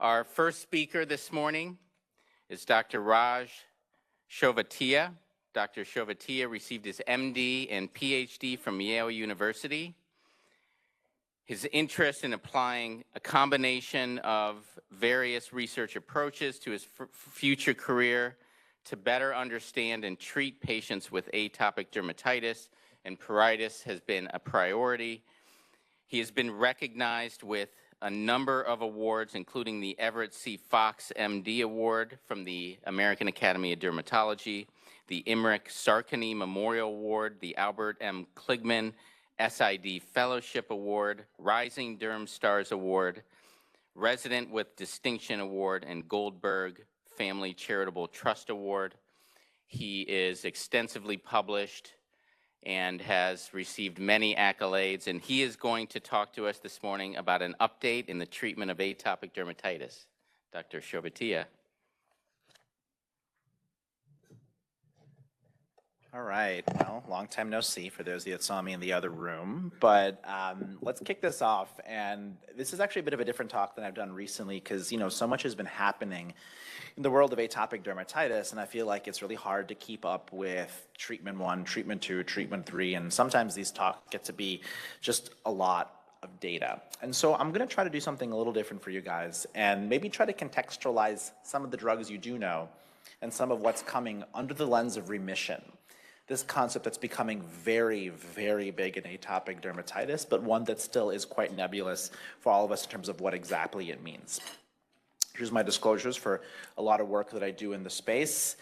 Our first speaker this morning is Dr. Raj Shovatia. Dr. Shovatia received his MD and PhD from Yale University. His interest in applying a combination of various research approaches to his future career to better understand and treat patients with atopic dermatitis and pruritus has been a priority. He has been recognized with a number of awards, including the Everett C. Fox MD Award from the American Academy of Dermatology, the Imric Sarkany Memorial Award, the Albert M. Kligman SID Fellowship Award, Rising Derm Stars Award, Resident with Distinction Award, and Goldberg Family Charitable Trust Award. He is extensively published and has received many accolades, and he is going to talk to us this morning about an update in the treatment of atopic dermatitis. Dr. Shovatia. All right, well, long time no see for those of you that saw me in the other room, but let's kick this off. And this is actually a bit of a different talk than I've done recently because, so much has been happening in the world of atopic dermatitis, and I feel like it's really hard to keep up with treatment 1, treatment 2, treatment 3, and sometimes these talks get to be just a lot of data. And so I'm going to try to do something a little different for you guys and maybe try to contextualize some of the drugs you do know and some of what's coming under the lens of remission. This concept that's becoming very, very big in atopic dermatitis, but one that still is quite nebulous for all of us in terms of what exactly it means. Here's my disclosures for a lot of work that I do in the space.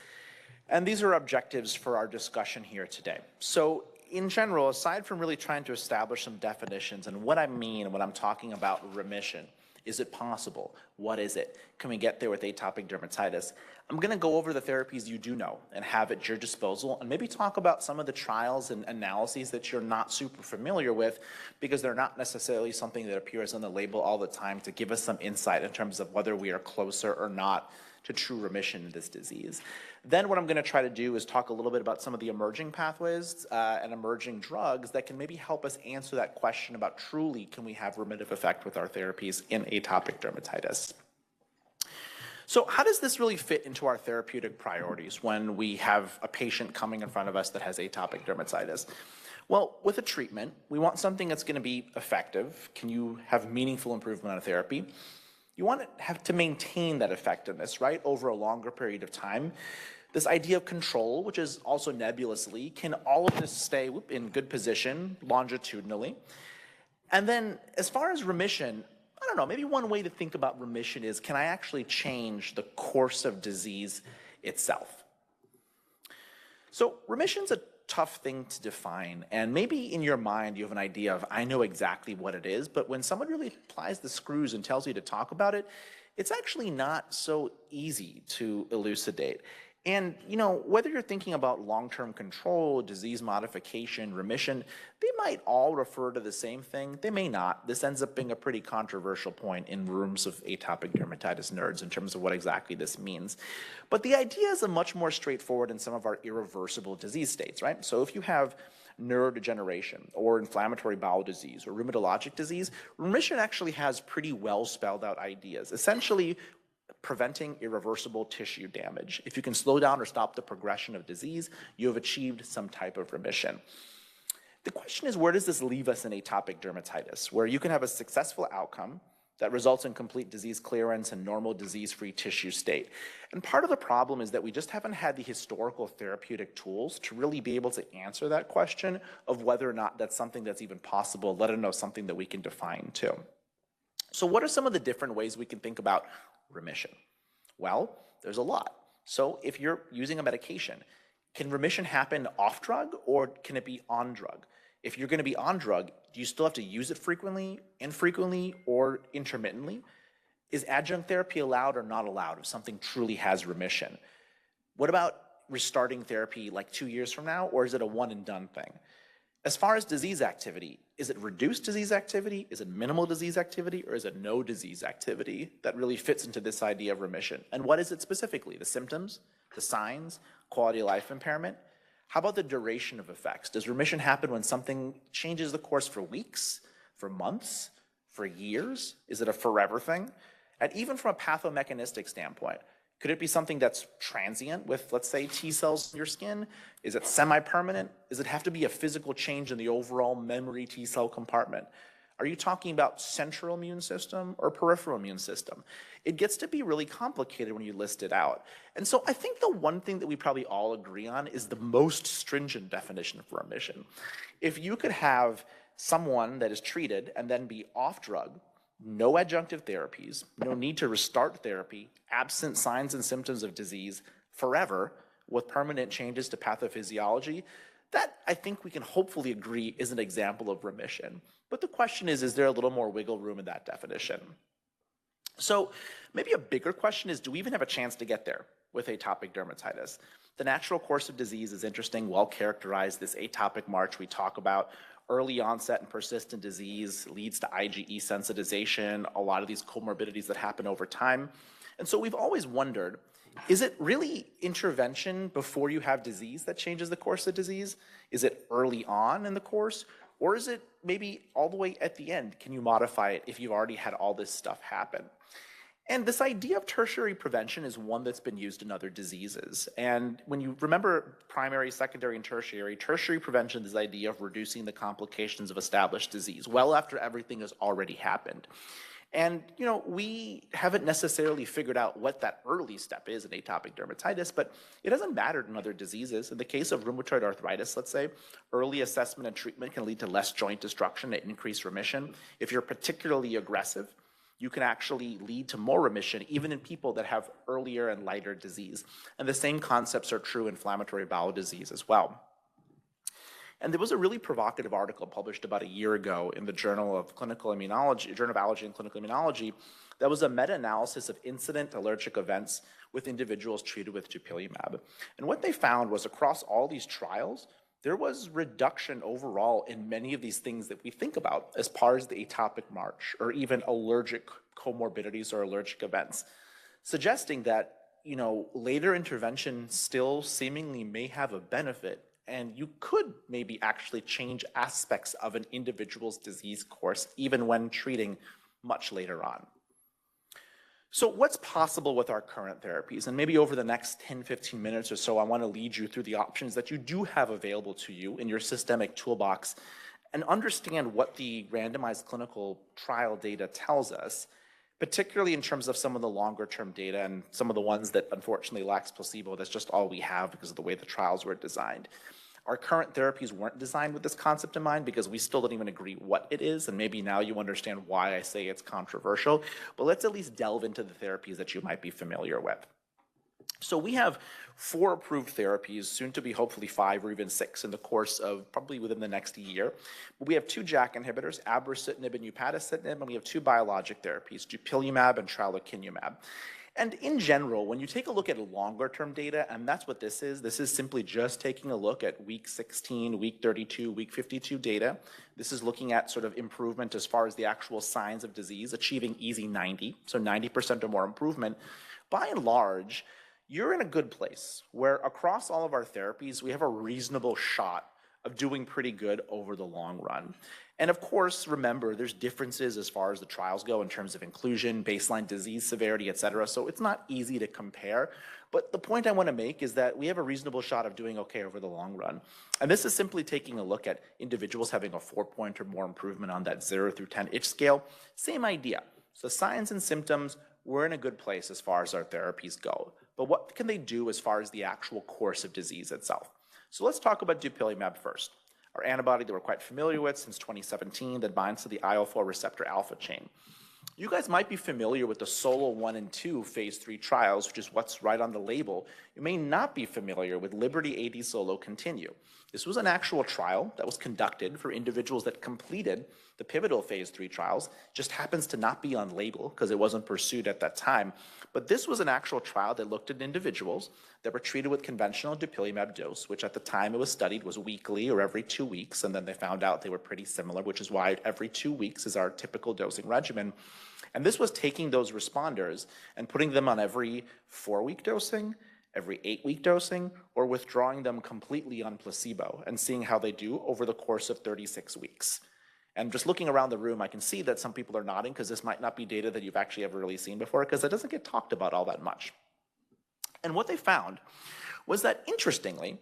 And these are objectives for our discussion here today. So in general, aside from really trying to establish some definitions and what I mean when I'm talking about remission, is it possible? What is it? Can we get there with atopic dermatitis? I'm going to go over the therapies you do know and have at your disposal and maybe talk about some of the trials and analyses that you're not super familiar with because they're not necessarily something that appears on the label all the time to give us some insight in terms of whether we are closer or not to true remission in this disease. Then what I'm going to try to do is talk a little bit about some of the emerging pathways and emerging drugs that can maybe help us answer that question about truly can we have remittive effect with our therapies in atopic dermatitis. So how does this really fit into our therapeutic priorities when we have a patient coming in front of us that has atopic dermatitis? Well, with a treatment, we want something that's going to be effective. Can you have meaningful improvement on therapy? You want to have to maintain that effectiveness, right, over a longer period of time. This idea of control, which is also nebulously, can all of this stay in good position longitudinally? And then as far as remission, I don't know, maybe one way to think about remission is, can I actually change the course of disease itself? So remission's a tough thing to define, and maybe in your mind you have an idea of, I know exactly what it is, but when someone really applies the screws and tells you to talk about it, it's actually not so easy to elucidate. And, whether you're thinking about long-term control, disease modification, remission, they might all refer to the same thing. They may not. This ends up being a pretty controversial point in rooms of atopic dermatitis nerds in terms of what exactly this means. But the idea is a much more straightforward in some of our irreversible disease states, right? So if you have neurodegeneration or inflammatory bowel disease or rheumatologic disease, remission actually has pretty well spelled out ideas. Essentially, preventing irreversible tissue damage. If you can slow down or stop the progression of disease, you have achieved some type of remission. The question is, where does this leave us in atopic dermatitis, where you can have a successful outcome that results in complete disease clearance and normal disease-free tissue state? And part of the problem is that we just haven't had the historical therapeutic tools to really be able to answer that question of whether or not that's something that's even possible, let alone something that we can define too. So what are some of the different ways we can think about remission? Well, there's a lot. So if you're using a medication, can remission happen off drug or can it be on drug? If you're going to be on drug, do you still have to use it frequently, infrequently, or intermittently? Is adjunct therapy allowed or not allowed if something truly has remission? What about restarting therapy like 2 years from now, or is it a one and done thing? As far as disease activity, is it reduced disease activity? Is it minimal disease activity? Or is it no disease activity that really fits into this idea of remission? And what is it specifically? The symptoms, the signs, quality of life impairment? How about the duration of effects? Does remission happen when something changes the course for weeks, for months, for years? Is it a forever thing? And even from a pathomechanistic standpoint, could it be something that's transient with, let's say, T cells in your skin? Is it semi-permanent? Does it have to be a physical change in the overall memory T cell compartment? Are you talking about central immune system or peripheral immune system? It gets to be really complicated when you list it out. And so I think the one thing that we probably all agree on is the most stringent definition for remission. If you could have someone that is treated and then be off drug, no adjunctive therapies, no need to restart therapy, absent signs and symptoms of disease forever with permanent changes to pathophysiology, that I think we can hopefully agree is an example of remission. But the question is there a little more wiggle room in that definition? So maybe a bigger question is, do we even have a chance to get there with atopic dermatitis? The natural course of disease is interesting, well characterized. This atopic march we talk about, early onset and persistent disease leads to IgE sensitization, a lot of these comorbidities that happen over time. And so we've always wondered, is it really intervention before you have disease that changes the course of disease? Is it early on in the course? Or is it maybe all the way at the end? Can you modify it if you've already had all this stuff happen? And this idea of tertiary prevention is one that's been used in other diseases. And when you remember primary, secondary, and tertiary prevention is the idea of reducing the complications of established disease well after everything has already happened. And, you know, we haven't necessarily figured out what that early step is in atopic dermatitis, but it hasn't mattered in other diseases. In the case of rheumatoid arthritis, let's say, early assessment and treatment can lead to less joint destruction and increased remission. If you're particularly aggressive, you can actually lead to more remission, even in people that have earlier and lighter disease. And the same concepts are true in inflammatory bowel disease as well. And there was a really provocative article published about a year ago in the Journal of Clinical Immunology, Journal of Allergy and Clinical Immunology, that was a meta-analysis of incident allergic events with individuals treated with dupilumab. And what they found was across all these trials, there was reduction overall in many of these things that we think about as part of the atopic march, or even allergic comorbidities or allergic events, suggesting that, you know, later intervention still seemingly may have a benefit, and you could maybe actually change aspects of an individual's disease course even when treating much later on. So what's possible with our current therapies? And maybe over the next 10, 15 minutes or so, I want to lead you through the options that you do have available to you in your systemic toolbox and understand what the randomized clinical trial data tells us, particularly in terms of some of the longer term data and some of the ones that unfortunately lacks placebo. That's just all we have because of the way the trials were designed. Our current therapies weren't designed with this concept in mind because we still don't even agree what it is, and maybe now you understand why I say it's controversial, but let's at least delve into the therapies that you might be familiar with. So we have 4 approved therapies, soon to be hopefully 5 or even 6 in the course of probably within the next year. We have 2 JAK inhibitors, abrocitinib and upadacitinib, and we have 2 biologic therapies, dupilumab and tralokinumab. And in general, when you take a look at longer-term data, and that's what this is simply just taking a look at week 16, week 32, week 52 data. This is looking at sort of improvement as far as the actual signs of disease, achieving EASI 90, so 90% or more improvement. By and large, you're in a good place where across all of our therapies, we have a reasonable shot of doing pretty good over the long run. And of course, remember, there's differences as far as the trials go in terms of inclusion, baseline disease severity, et cetera. So it's not easy to compare. But the point I want to make is that we have a reasonable shot of doing okay over the long run. And this is simply taking a look at individuals having a 4-point or more improvement on that 0 through 10 itch scale. Same idea. So signs and symptoms, we're in a good place as far as our therapies go. But what can they do as far as the actual course of disease itself? So let's talk about dupilumab first, our antibody that we're quite familiar with since 2017 that binds to the IL-4 receptor alpha chain. You guys might be familiar with the SOLO 1 and 2 phase 3 trials, which is what's right on the label. You may not be familiar with Liberty AD SOLO Continue. This was an actual trial that was conducted for individuals that completed the pivotal phase 3 trials. Just happens to not be on label because it wasn't pursued at that time. But this was an actual trial that looked at individuals that were treated with conventional dupilumab dose, which at the time it was studied was weekly or every 2 weeks. And then they found out they were pretty similar, which is why every 2 weeks is our typical dosing regimen. And this was taking those responders and putting them on every 4-week dosing, every 8-week dosing, or withdrawing them completely on placebo and seeing how they do over the course of 36 weeks. And just looking around the room, I can see that some people are nodding because this might not be data that you've actually ever really seen before, because it doesn't get talked about all that much. And what they found was that, interestingly,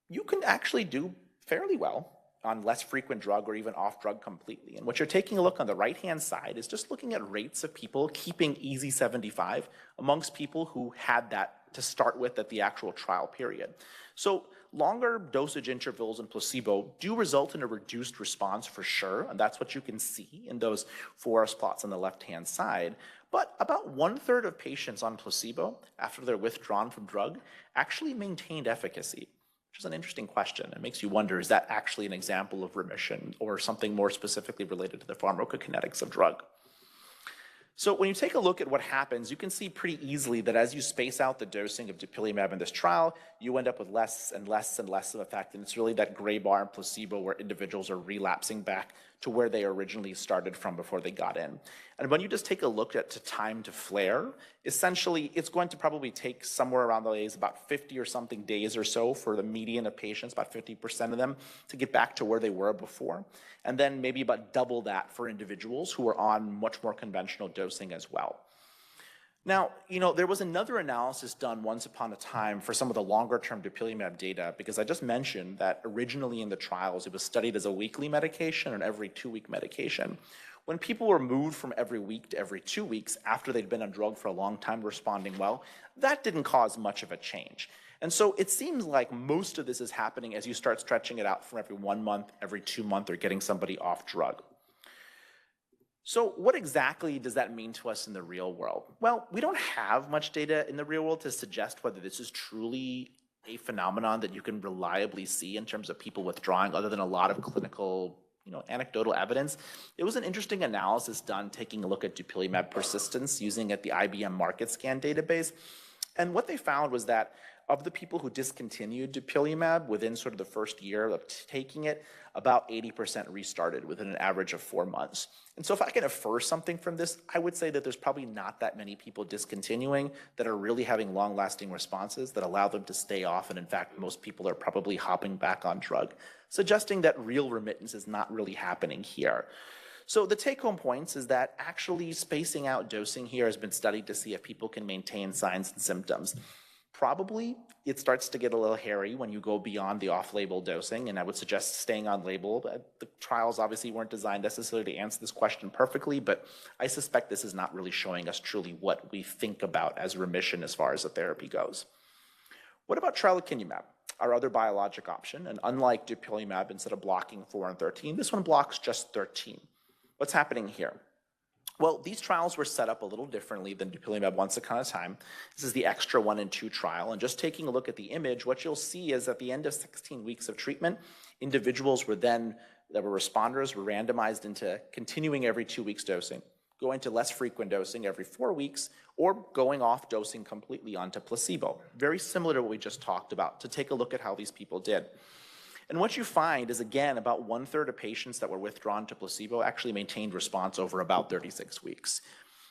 you can actually do fairly well on less frequent drug or even off drug completely. And what you're taking a look on the right-hand side is just looking at rates of people keeping EASI-75 amongst people who had that to start with at the actual trial period. So longer dosage intervals in placebo do result in a reduced response for sure, and that's what you can see in those forest plots on the left-hand side. But about 1/3 of patients on placebo, after they're withdrawn from drug, actually maintained efficacy, which is an interesting question. It makes you wonder, is that actually an example of remission or something more specifically related to the pharmacokinetics of drug? So when you take a look at what happens, you can see pretty easily that as you space out the dosing of dupilumab in this trial, you end up with less and less and less of effect. And it's really that gray bar in placebo where individuals are relapsing back to where they originally started from before they got in. And when you just take a look at time to flare, essentially it's going to probably take somewhere around the days, about 50 or something days or so for the median of patients, about 50% of them, to get back to where they were before. And then maybe about double that for individuals who are on much more conventional dosing as well. Now, there was another analysis done once upon a time for some of the longer-term dupilumab data, because I just mentioned that originally in the trials, it was studied as a weekly medication and every 2-week medication. When people were moved from every week to every 2 weeks after they'd been on drug for a long time responding well, that didn't cause much of a change. And so it seems like most of this is happening as you start stretching it out from every 1 month, every 2 months, or getting somebody off drug. So what exactly does that mean to us in the real world? Well, we don't have much data in the real world to suggest whether this is truly a phenomenon that you can reliably see in terms of people withdrawing, other than a lot of clinical, anecdotal evidence. There was an interesting analysis done taking a look at dupilumab persistence using the IBM Market Scan database. And what they found was that of the people who discontinued dupilumab within sort of the first year of taking it, about 80% restarted within an average of 4 months. And so if I can infer something from this, I would say that there's probably not that many people discontinuing that are really having long-lasting responses that allow them to stay off. And in fact, most people are probably hopping back on drug, suggesting that real remittance is not really happening here. So the take-home points is that actually spacing out dosing here has been studied to see if people can maintain signs and symptoms. Probably it starts to get a little hairy when you go beyond the off-label dosing, and I would suggest staying on label. The trials obviously weren't designed necessarily to answer this question perfectly, but I suspect this is not really showing us truly what we think about as remission as far as the therapy goes. What about tralokinumab, our other biologic option? And unlike dupilumab, instead of blocking 4 and 13, this one blocks just 13. What's happening here? Well, these trials were set up a little differently than dupilumab once upon a time. This is the extra 1 and 2 trial. And just taking a look at the image, what you'll see is at the end of 16 weeks of treatment, individuals that were responders were randomized into continuing every 2 weeks dosing, going to less frequent dosing every 4 weeks, or going off dosing completely onto placebo. Very similar to what we just talked about, to take a look at how these people did. And what you find is, again, about 1/3 of patients that were withdrawn to placebo actually maintained response over about 36 weeks.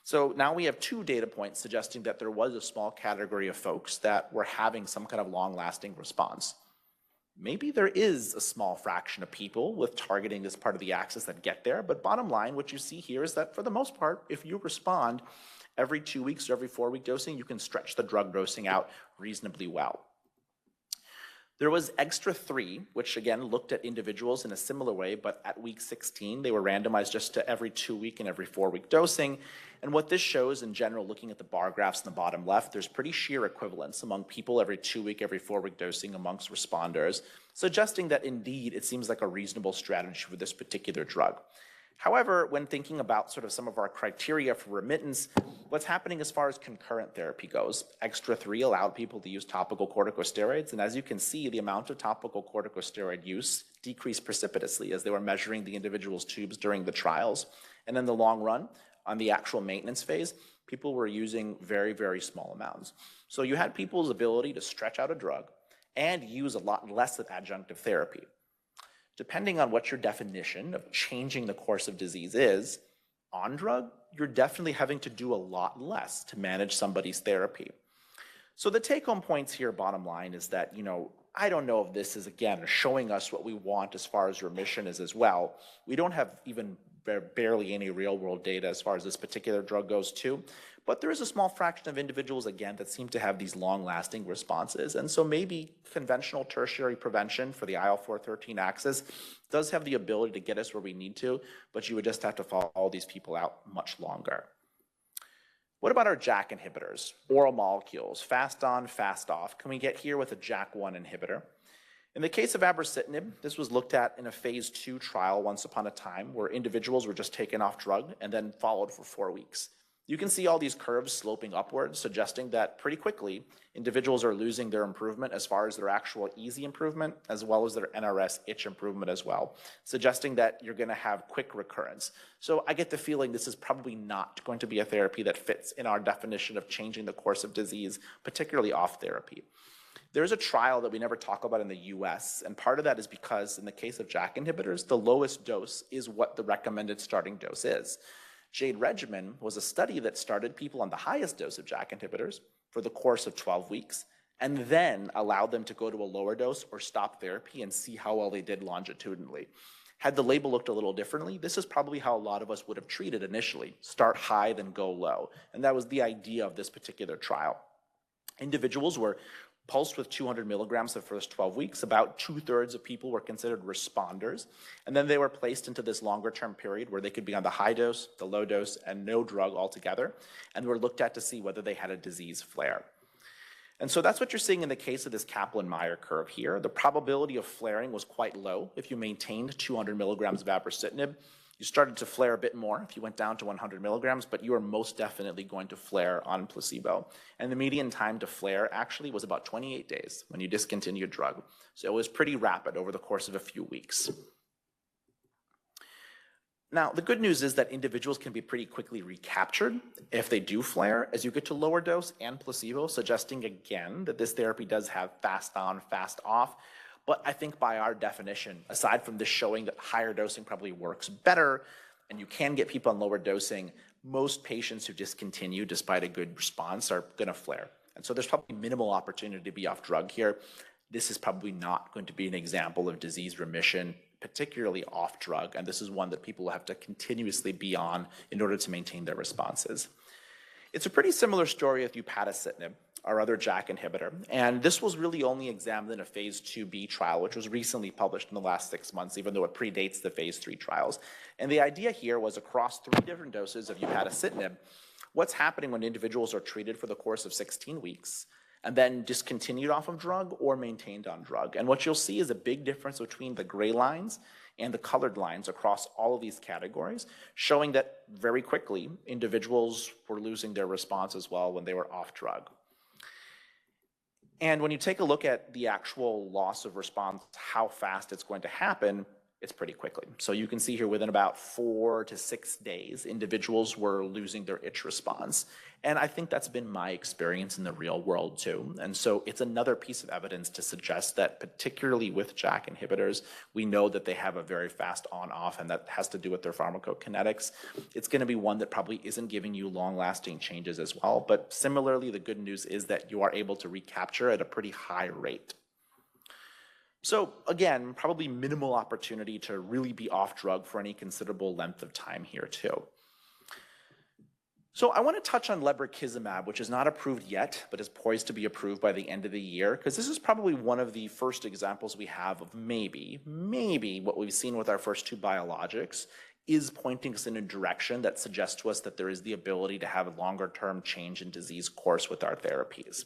So now we have 2 data points suggesting that there was a small category of folks that were having some kind of long-lasting response. Maybe there is a small fraction of people with targeting this part of the axis that get there, but bottom line, what you see here is that for the most part, if you respond every 2 weeks or every 4-week dosing, you can stretch the drug dosing out reasonably well. There was Extra 3, which again looked at individuals in a similar way, but at week 16, they were randomized just to every 2-week and every 4-week dosing. And what this shows in general, looking at the bar graphs in the bottom left, there's pretty sheer equivalence among people every 2-week, every 4-week dosing amongst responders, suggesting that indeed it seems like a reasonable strategy for this particular drug. However, when thinking about sort of some of our criteria for remittance, what's happening as far as concurrent therapy goes? Extra 3 allowed people to use topical corticosteroids, and as you can see, the amount of topical corticosteroid use decreased precipitously as they were measuring the individual's tubes during the trials. And in the long run, on the actual maintenance phase, people were using very, very small amounts. So you had people's ability to stretch out a drug and use a lot less of adjunctive therapy. Depending on what your definition of changing the course of disease is, on drug, you're definitely having to do a lot less to manage somebody's therapy. So the take-home points here, bottom line, is that, I don't know if this is, again, showing us what we want as far as remission is as well. We don't have even barely any real-world data as far as this particular drug goes too, but there is a small fraction of individuals, again, that seem to have these long-lasting responses. And so maybe conventional tertiary prevention for the IL-4/13 axis does have the ability to get us where we need to, but you would just have to follow all these people out much longer. What about our JAK inhibitors, oral molecules, fast on, fast off? Can we get here with a JAK1 inhibitor? In the case of abrocitinib, this was looked at in a phase 2 trial once upon a time where individuals were just taken off drug and then followed for 4 weeks. You can see all these curves sloping upwards, suggesting that pretty quickly, individuals are losing their improvement as far as their actual EASI improvement, as well as their NRS itch improvement as well, suggesting that you're going to have quick recurrence. So I get the feeling this is probably not going to be a therapy that fits in our definition of changing the course of disease, particularly off therapy. There's a trial that we never talk about in the US, and part of that is because in the case of JAK inhibitors, the lowest dose is what the recommended starting dose is. Jade regimen was a study that started people on the highest dose of JAK inhibitors for the course of 12 weeks, and then allowed them to go to a lower dose or stop therapy and see how well they did longitudinally. Had the label looked a little differently, this is probably how a lot of us would have treated initially. Start high, then go low. And that was the idea of this particular trial. Individuals were pulsed with 200 milligrams the first 12 weeks. About 2/3 of people were considered responders. And then they were placed into this longer term period where they could be on the high dose, the low dose, and no drug altogether, and were looked at to see whether they had a disease flare. And so that's what you're seeing in the case of this Kaplan-Meier curve here. The probability of flaring was quite low if you maintained 200 milligrams of abrocitinib. You started to flare a bit more if you went down to 100 milligrams, but you are most definitely going to flare on placebo. And the median time to flare actually was about 28 days when you discontinued drug. So it was pretty rapid over the course of a few weeks. Now, the good news is that individuals can be pretty quickly recaptured if they do flare as you get to lower dose and placebo, suggesting again that this therapy does have fast on, fast off. But I think by our definition, aside from this showing that higher dosing probably works better, and you can get people on lower dosing, most patients who discontinue despite a good response are going to flare. And so there's probably minimal opportunity to be off drug here. This is probably not going to be an example of disease remission, particularly off drug, and this is one that people will have to continuously be on in order to maintain their responses. It's a pretty similar story with upadacitinib, our other JAK inhibitor, and this was really only examined in a phase 2b trial, which was recently published in the last 6 months, even though it predates the phase 3 trials. And the idea here was across 3 different doses of upadacitinib, what's happening when individuals are treated for the course of 16 weeks, and then discontinued off of drug or maintained on drug. And what you'll see is a big difference between the gray lines and the colored lines across all of these categories, showing that very quickly individuals were losing their response as well when they were off drug. And when you take a look at the actual loss of response, how fast it's going to happen, it's pretty quickly. So you can see here within about 4 to 6 days, individuals were losing their itch response. And I think that's been my experience in the real world too. And so it's another piece of evidence to suggest that particularly with JAK inhibitors, we know that they have a very fast on-off, and that has to do with their pharmacokinetics. It's going to be one that probably isn't giving you long-lasting changes as well. But similarly, the good news is that you are able to recapture at a pretty high rate. So again, probably minimal opportunity to really be off drug for any considerable length of time here too. So I want to touch on lebrikizumab, which is not approved yet, but is poised to be approved by the end of the year, because this is probably one of the first examples we have of maybe what we've seen with our first 2 biologics is pointing us in a direction that suggests to us that there is the ability to have a longer-term change in disease course with our therapies.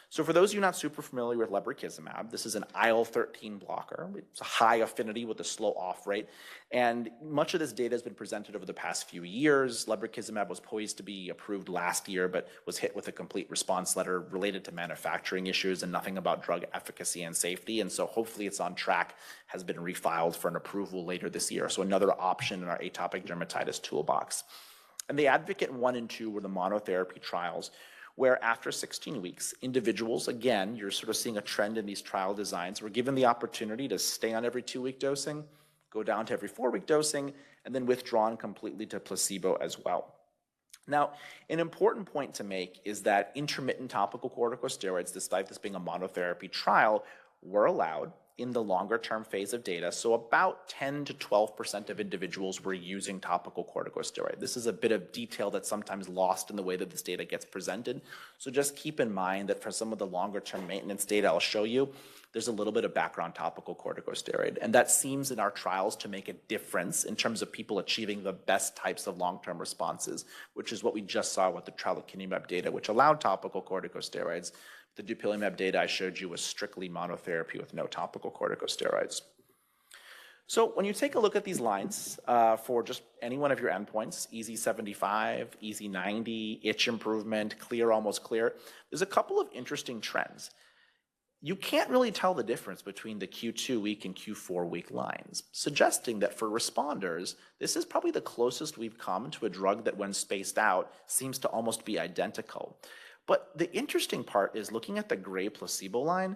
So for those of you not super familiar with lebrikizumab, this is an IL-13 blocker. It's a high affinity with a slow off rate. And much of this data has been presented over the past few years. Lebrikizumab was poised to be approved last year, but was hit with a complete response letter related to manufacturing issues and nothing about drug efficacy and safety. And so hopefully it's on track, has been refiled for an approval later this year. So another option in our atopic dermatitis toolbox. And the Advocate 1 and 2 were the monotherapy trials, where after 16 weeks, individuals, again, you're sort of seeing a trend in these trial designs, were given the opportunity to stay on every 2-week dosing, go down to every 4-week dosing, and then withdrawn completely to placebo as well. Now, an important point to make is that intermittent topical corticosteroids, despite this being a monotherapy trial, were allowed in the longer term phase of data. So about 10 to 12% of individuals were using topical corticosteroid. This is a bit of detail that's sometimes lost in the way that this data gets presented. So just keep in mind that for some of the longer term maintenance data I'll show you, there's a little bit of background topical corticosteroid. And that seems in our trials to make a difference in terms of people achieving the best types of long-term responses, which is what we just saw with the tralokinumab data, which allowed topical corticosteroids. The dupilumab data I showed you was strictly monotherapy with no topical corticosteroids. So when you take a look at these lines for just any one of your endpoints, EASI 75, EASI 90, itch improvement, clear, almost clear, there's a couple of interesting trends. You can't really tell the difference between the Q2 week and Q4 week lines, suggesting that for responders, this is probably the closest we've come to a drug that when spaced out seems to almost be identical. But the interesting part is looking at the gray placebo line,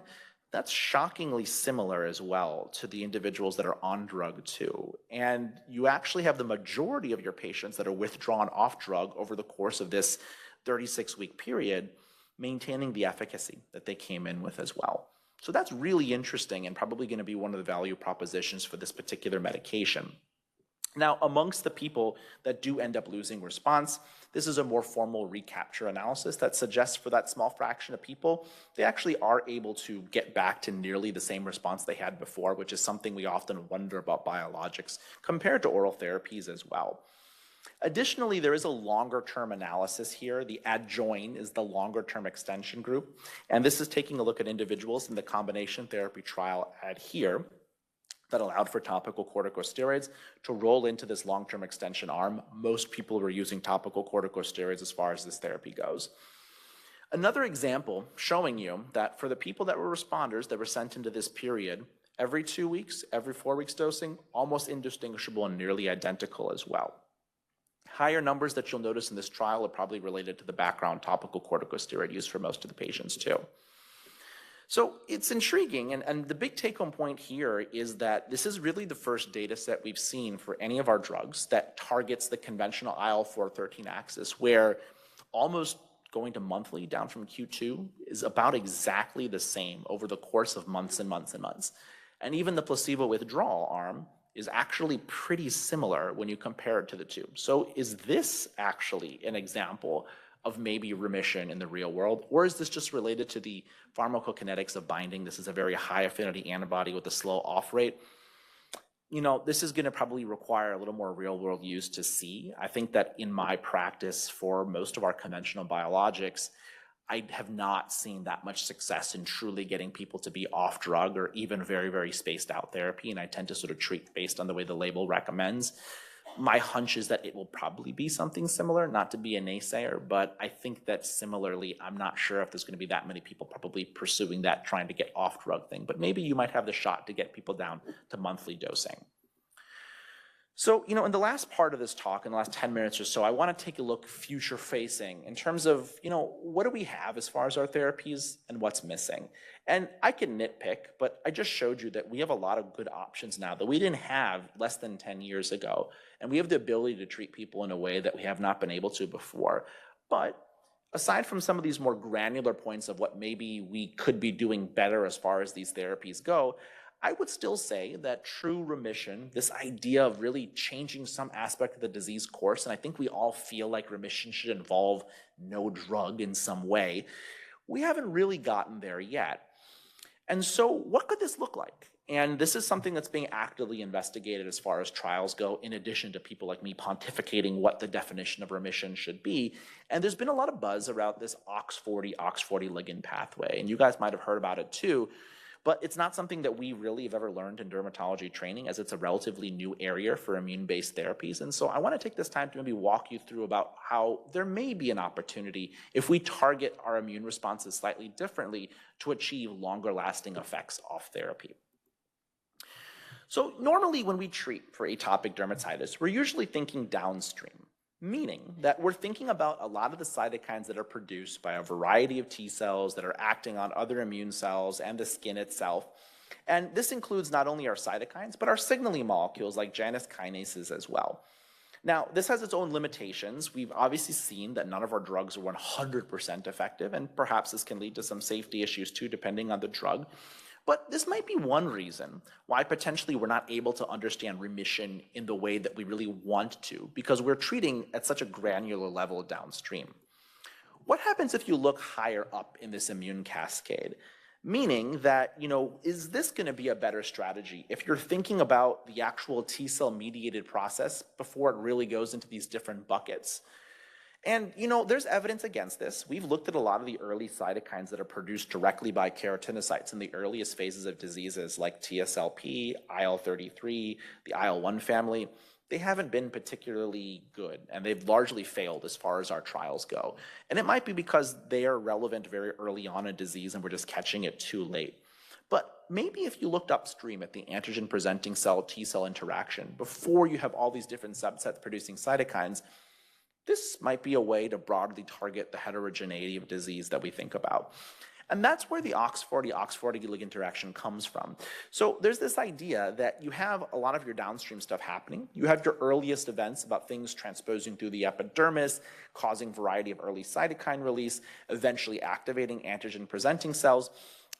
that's shockingly similar as well to the individuals that are on drug too. And you actually have the majority of your patients that are withdrawn off drug over the course of this 36-week period, maintaining the efficacy that they came in with as well. So that's really interesting and probably going to be one of the value propositions for this particular medication. Now, amongst the people that do end up losing response, this is a more formal recapture analysis that suggests for that small fraction of people, they actually are able to get back to nearly the same response they had before, which is something we often wonder about biologics compared to oral therapies as well. Additionally, there is a longer-term analysis here. The adjoin is the longer-term extension group, and this is taking a look at individuals in the combination therapy trial ADHERE that allowed for topical corticosteroids to roll into this long-term extension arm. Most people were using topical corticosteroids as far as this therapy goes. Another example showing you that for the people that were responders that were sent into this period, every 2 weeks, every 4 weeks dosing, almost indistinguishable and nearly identical as well. Higher numbers that you'll notice in this trial are probably related to the background topical corticosteroid use for most of the patients too. So it's intriguing, and the big take-home point here is that this is really the first data set we've seen for any of our drugs that targets the conventional IL-4/13 axis, where almost going to monthly down from Q2 is about exactly the same over the course of months and months and months. And even the placebo withdrawal arm is actually pretty similar when you compare it to the two. So is this actually an example of maybe remission in the real world, or is this just related to the pharmacokinetics of binding? This is a very high affinity antibody with a slow off rate. You know, this is going to probably require a little more real world use to see. I think that in my practice for most of our conventional biologics, I have not seen that much success in truly getting people to be off drug or even very, very spaced out therapy. And I tend to sort of treat based on the way the label recommends. My hunch is that it will probably be something similar, not to be a naysayer, but I think that similarly, I'm not sure if there's going to be that many people probably pursuing that, trying to get off drug thing, but maybe you might have the shot to get people down to monthly dosing. So, you know, in the last part of this talk, in the last 10 minutes or so, I want to take a look future facing in terms of, you know, what do we have as far as our therapies and what's missing? And I can nitpick, but I just showed you that we have a lot of good options now that we didn't have less than 10 years ago. And we have the ability to treat people in a way that we have not been able to before. But aside from some of these more granular points of what maybe we could be doing better as far as these therapies go, I would still say that true remission, this idea of really changing some aspect of the disease course, and I think we all feel like remission should involve no drug in some way, we haven't really gotten there yet. And so what could this look like? And this is something that's being actively investigated as far as trials go, in addition to people like me pontificating what the definition of remission should be. And there's been a lot of buzz around this OX40 ligand pathway, and you guys might have heard about it too. But it's not something that we really have ever learned in dermatology training, as it's a relatively new area for immune-based therapies. And so I want to take this time to maybe walk you through about how there may be an opportunity, if we target our immune responses slightly differently, to achieve longer-lasting effects off therapy. So normally when we treat for atopic dermatitis, we're usually thinking downstream, meaning that we're thinking about a lot of the cytokines that are produced by a variety of T cells that are acting on other immune cells and the skin itself. And this includes not only our cytokines, but our signaling molecules like Janus kinases as well. Now, this has its own limitations. We've obviously seen that none of our drugs are 100% effective, and perhaps this can lead to some safety issues too, depending on the drug. But this might be one reason why potentially we're not able to understand remission in the way that we really want to, because we're treating at such a granular level downstream. What happens if you look higher up in this immune cascade? Meaning that, is this going to be a better strategy if you're thinking about the actual T cell mediated process before it really goes into these different buckets? And, there's evidence against this. We've looked at a lot of the early cytokines that are produced directly by keratinocytes in the earliest phases of diseases like TSLP, IL-33, the IL-1 family. They haven't been particularly good, and they've largely failed as far as our trials go. And it might be because they are relevant very early on in disease and we're just catching it too late. But maybe if you looked upstream at the antigen-presenting cell T-cell interaction before you have all these different subsets producing cytokines, this might be a way to broadly target the heterogeneity of disease that we think about. And that's where the OX40 ligand interaction comes from. So there's this idea that you have a lot of your downstream stuff happening. You have your earliest events about things transposing through the epidermis, causing a variety of early cytokine release, eventually activating antigen-presenting cells.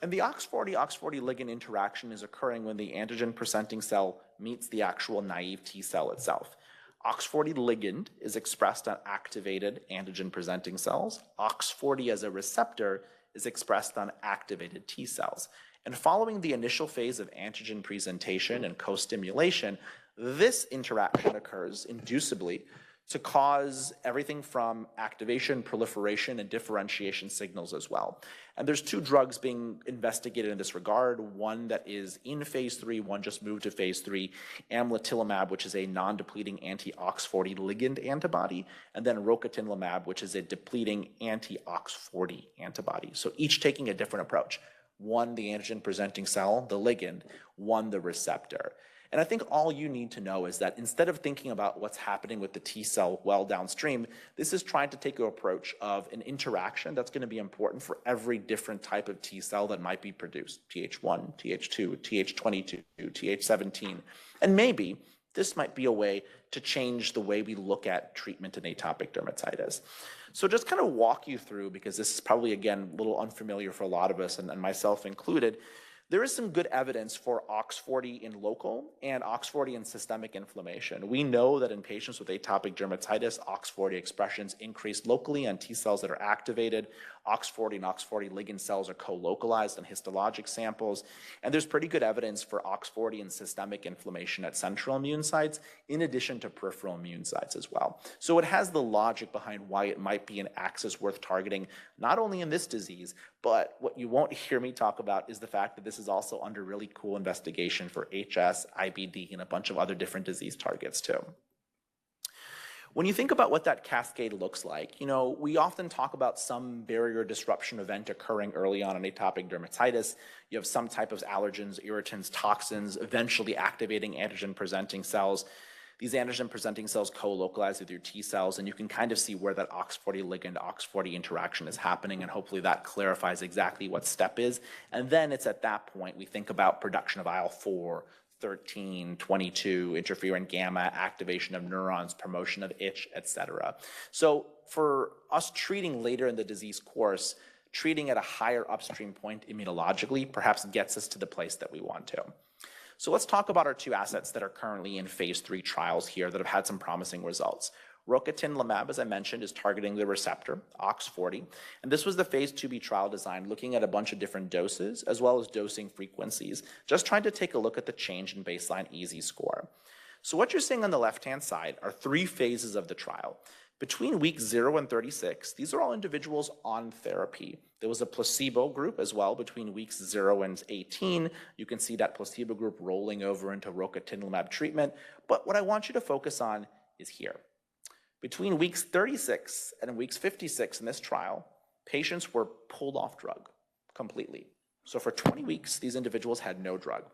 And the OX40 ligand interaction is occurring when the antigen-presenting cell meets the actual naive T cell itself. OX40 ligand is expressed on activated antigen-presenting cells. OX40 as a receptor is expressed on activated T cells. And following the initial phase of antigen presentation and co-stimulation, this interaction occurs inducibly to cause everything from activation, proliferation, and differentiation signals as well. And there's two drugs being investigated in this regard, one that is in phase 3, one just moved to phase 3, amlitelimab, which is a non-depleting anti-OX40 ligand antibody, and then rocatinlimab, which is a depleting anti-OX40 antibody. So each taking a different approach. One, the antigen-presenting cell, the ligand, one, the receptor. And I think all you need to know is that instead of thinking about what's happening with the T cell well downstream, this is trying to take an approach of an interaction that's going to be important for every different type of T cell that might be produced, Th1, Th2, Th22, Th17. And maybe this might be a way to change the way we look at treatment in atopic dermatitis. So just kind of walk you through, because this is probably, again, a little unfamiliar for a lot of us, and myself included. There is some good evidence for OX40 in local and OX40 in systemic inflammation. We know that in patients with atopic dermatitis, OX40 expressions increase locally on T cells that are activated. OX40 and OX40 ligand cells are co-localized on histologic samples. And there's pretty good evidence for OX40 in systemic inflammation at central immune sites, in addition to peripheral immune sites as well. So it has the logic behind why it might be an axis worth targeting, not only in this disease, but what you won't hear me talk about is the fact that this is also under really cool investigation for HS, IBD, and a bunch of other different disease targets too. When you think about what that cascade looks like, we often talk about some barrier disruption event occurring early on in atopic dermatitis. You have some type of allergens, irritants, toxins, eventually activating antigen-presenting cells. These antigen-presenting cells co-localize with your T cells, and you can kind of see where that OX40 ligand, OX40 interaction is happening, and hopefully that clarifies exactly what step is. And then it's at that point we think about production of IL-4, 13, 22, interferon gamma, activation of neurons, promotion of itch, etc. So for us treating later in the disease course, treating at a higher upstream point immunologically perhaps gets us to the place that we want to. So let's talk about our two assets that are currently in phase 3 trials here that have had some promising results. Rocatinlimab, as I mentioned, is targeting the receptor, OX40, and this was the phase 2b trial design looking at a bunch of different doses as well as dosing frequencies, just trying to take a look at the change in baseline EASI score. So what you're seeing on the left-hand side are 3 phases of the trial. Between weeks 0 and 36, these are all individuals on therapy. There was a placebo group as well between weeks 0 and 18. You can see that placebo group rolling over into rocatinlimab treatment, but what I want you to focus on is here. Between weeks 36 and weeks 56 in this trial, patients were pulled off drug completely. So for 20 weeks, these individuals had no drug.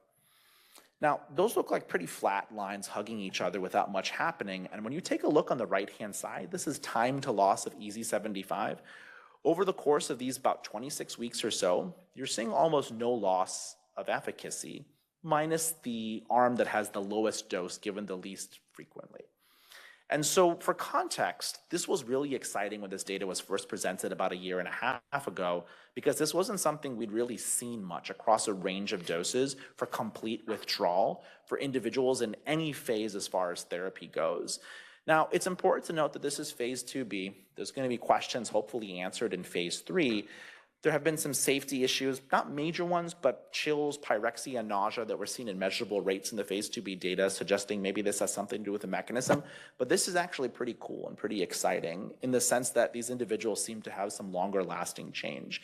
Now, those look like pretty flat lines hugging each other without much happening. And when you take a look on the right-hand side, this is time to loss of EASI-75. Over the course of these about 26 weeks or so, you're seeing almost no loss of efficacy, minus the arm that has the lowest dose given the least frequently. And so for context, this was really exciting when this data was first presented about a year and a half ago, because this wasn't something we'd really seen much across a range of doses for complete withdrawal for individuals in any phase as far as therapy goes. Now, it's important to note that this is phase 2b. There's going to be questions hopefully answered in phase 3. There have been some safety issues, not major ones, but chills, pyrexia, nausea that were seen in measurable rates in the phase 2b data, suggesting maybe this has something to do with the mechanism. But this is actually pretty cool and pretty exciting in the sense that these individuals seem to have some longer lasting change.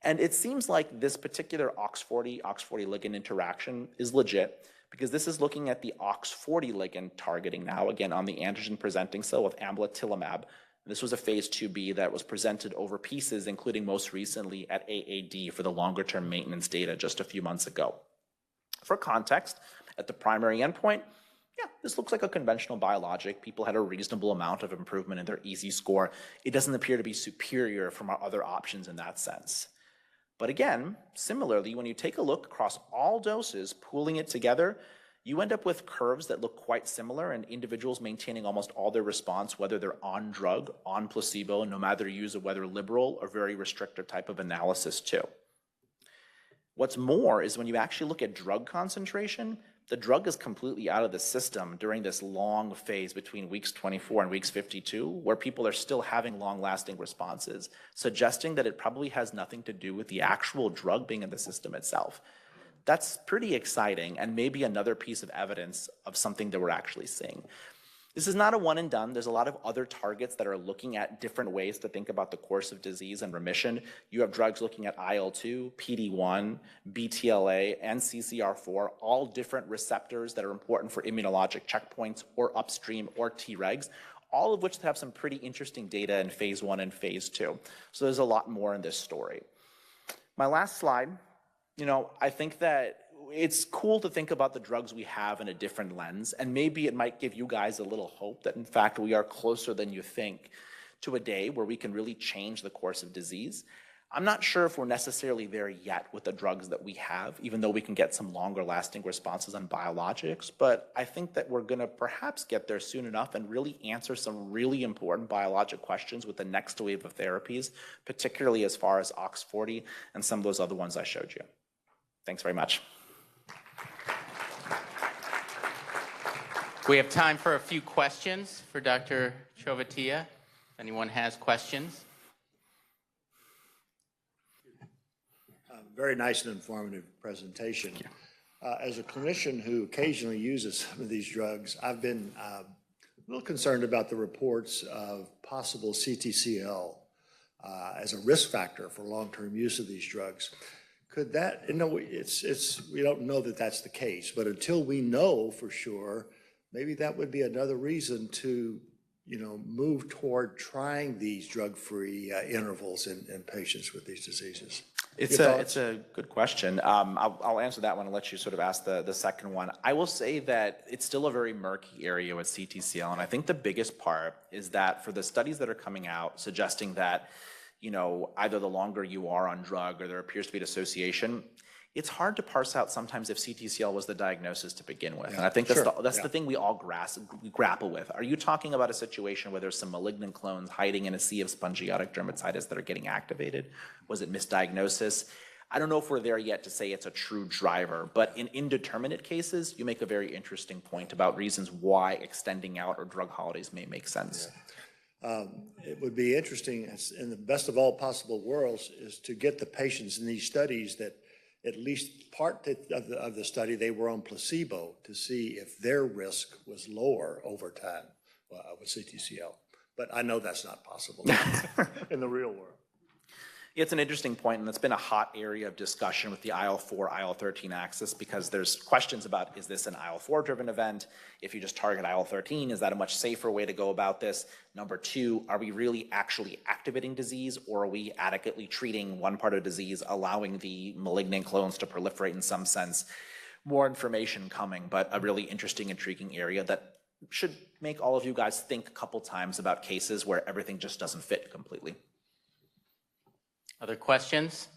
And it seems like this particular OX40 ligand interaction is legit, because this is looking at the OX40 ligand targeting now, again, on the antigen presenting cell with amlitelimab. This was a phase 2b that was presented over pieces, including most recently at AAD for the longer-term maintenance data just a few months ago. For context, at the primary endpoint, yeah, this looks like a conventional biologic. People had a reasonable amount of improvement in their EASI score. It doesn't appear to be superior from our other options in that sense. But again, similarly, when you take a look across all doses, pooling it together, you end up with curves that look quite similar and individuals maintaining almost all their response, whether they're on drug, on placebo, no matter use of whether liberal or very restrictive type of analysis too. What's more is when you actually look at drug concentration, the drug is completely out of the system during this long phase between weeks 24 and weeks 52, where people are still having long-lasting responses, suggesting that it probably has nothing to do with the actual drug being in the system itself. That's pretty exciting and maybe another piece of evidence of something that we're actually seeing. This is not a one and done. There's a lot of other targets that are looking at different ways to think about the course of disease and remission. You have drugs looking at IL-2, PD-1, BTLA, and CCR4, all different receptors that are important for immunologic checkpoints or upstream or Tregs, all of which have some pretty interesting data in phase 1 and phase 2. So there's a lot more in this story. My last slide. I think that it's cool to think about the drugs we have in a different lens, and maybe it might give you guys a little hope that in fact we are closer than you think to a day where we can really change the course of disease. I'm not sure if we're necessarily there yet with the drugs that we have, even though we can get some longer lasting responses on biologics, but I think that we're gonna perhaps get there soon enough and really answer some really important biologic questions with the next wave of therapies, particularly as far as OX40 and some of those other ones I showed you. Thanks very much. We have time for a few questions for Dr. Chovatiya. If anyone has questions. Very nice and informative presentation. As a clinician who occasionally uses some of these drugs, I've been a little concerned about the reports of possible CTCL as a risk factor for long-term use of these drugs. Could that, we don't know that that's the case, but until we know for sure, maybe that would be another reason to, move toward trying these drug-free intervals in patients with these diseases. It's a good question. I'll answer that one and let you sort of ask the second one. I will say that it's still a very murky area with CTCL, and I think the biggest part is that for the studies that are coming out suggesting that either the longer you are on drug or there appears to be an association, it's hard to parse out sometimes if CTCL was the diagnosis to begin with. Yeah, and I think that's the thing we all grapple with. Are you talking about a situation where there's some malignant clones hiding in a sea of spongiotic dermatitis that are getting activated? Was it misdiagnosis? I don't know if we're there yet to say it's a true driver, but in indeterminate cases, you make a very interesting point about reasons why extending out or drug holidays may make sense. Yeah. It would be interesting, in the best of all possible worlds, is to get the patients in these studies that at least part of the study they were on placebo to see if their risk was lower over time with CTCL. But I know that's not possible in the real world. It's an interesting point, and it's been a hot area of discussion with the IL-4, IL-13 axis, because there's questions about, is this an IL-4 driven event? If you just target IL-13, is that a much safer way to go about this? Number two, are we really actually activating disease, or are we adequately treating one part of disease, allowing the malignant clones to proliferate in some sense? More information coming, but a really interesting, intriguing area that should make all of you guys think a couple times about cases where everything just doesn't fit completely. Other questions?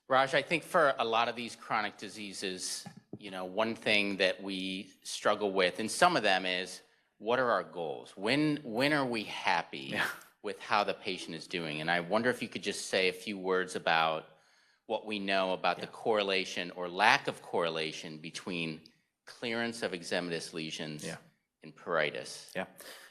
Raj, I think for a lot of these chronic diseases, one thing that we struggle with, and some of them is, what are our goals? When are we happy with how the patient is doing? And I wonder if you could just say a few words about what we know about the correlation or lack of correlation between clearance of eczematous lesions and pruritus. Yeah,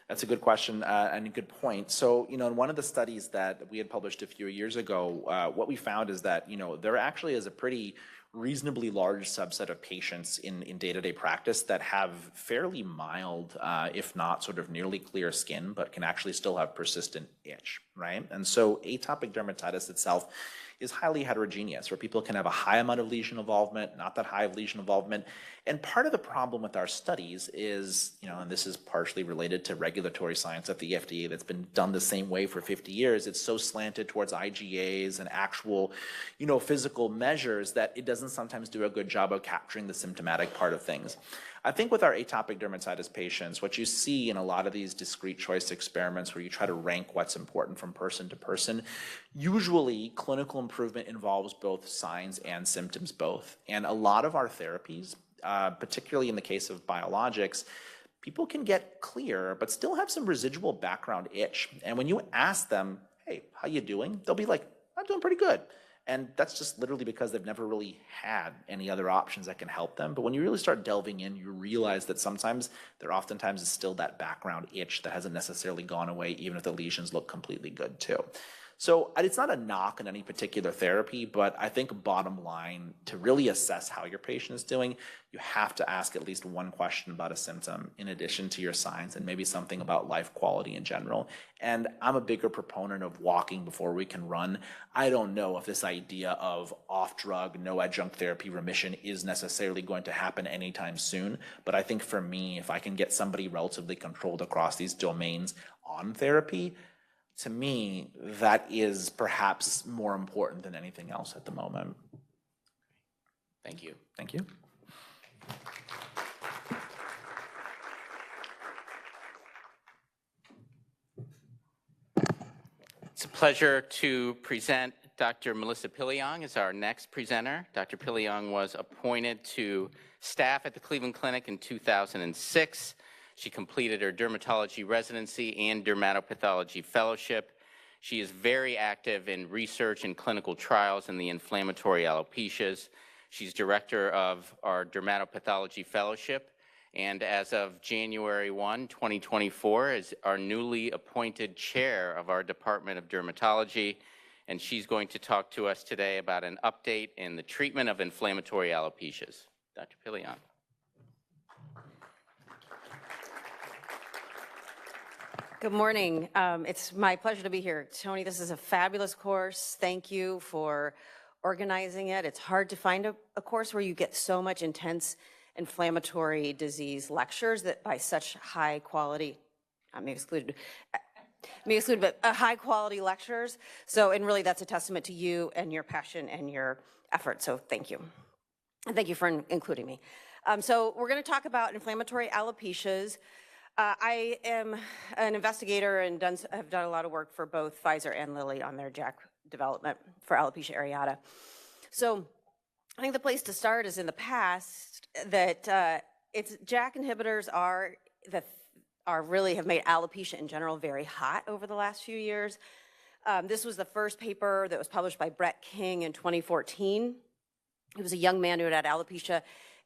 that's a good question and a good point. So, in one of the studies that we had published a few years ago, what we found is that, there actually is a pretty reasonably large subset of patients in day-to-day practice that have fairly mild, if not sort of nearly clear skin, but can actually still have persistent itch, right? And so atopic dermatitis itself is highly heterogeneous, where people can have a high amount of lesion involvement, not that high of lesion involvement. And part of the problem with our studies is, and this is partially related to regulatory science at the FDA that's been done the same way for 50 years, it's so slanted towards IGAs and actual, physical measures that it doesn't sometimes do a good job of capturing the symptomatic part of things. I think with our atopic dermatitis patients, what you see in a lot of these discrete choice experiments where you try to rank what's important from person to person, usually clinical improvement involves both signs and symptoms both. And a lot of our therapies, particularly in the case of biologics, people can get clear but still have some residual background itch. And when you ask them, hey, how you doing? They'll be like, I'm doing pretty good. And that's just literally because they've never really had any other options that can help them. But when you really start delving in, you realize that sometimes there oftentimes is still that background itch that hasn't necessarily gone away, even if the lesions look completely good too. So it's not a knock on any particular therapy, but I think bottom line, to really assess how your patient is doing, you have to ask at least one question about a symptom in addition to your signs, and maybe something about life quality in general. And I'm a bigger proponent of walking before we can run. I don't know if this idea of off-drug, no adjunct therapy remission is necessarily going to happen anytime soon, but I think for me, if I can get somebody relatively controlled across these domains on therapy, to me, that is perhaps more important than anything else at the moment. Thank you. Thank you. It's a pleasure to present Dr. Melissa Piliong as our next presenter. Dr. Piliong was appointed to staff at the Cleveland Clinic in 2006. She completed her dermatology residency and dermatopathology fellowship. She is very active in research and clinical trials in the inflammatory alopecias. She's director of our dermatopathology fellowship, and as of January 1, 2024, is our newly appointed chair of our Department of Dermatology. And she's going to talk to us today about an update in the treatment of inflammatory alopecias. Dr. Piliong. Good morning. It's my pleasure to be here. Tony, this is a fabulous course. Thank you for organizing it. It's hard to find a course where you get so much intense inflammatory disease lectures that by such high quality, me excluded, but high quality lectures. So, and really that's a testament to you and your passion and your effort. So thank you. And thank you for including me. So we're going to talk about inflammatory alopecias. I am an investigator and have done a lot of work for both Pfizer and Lilly on their JAK development for alopecia areata. So I think the place to start is in the past that it's JAK inhibitors really have made alopecia in general very hot over the last few years. This was the first paper that was published by Brett King in 2014. He was a young man who had alopecia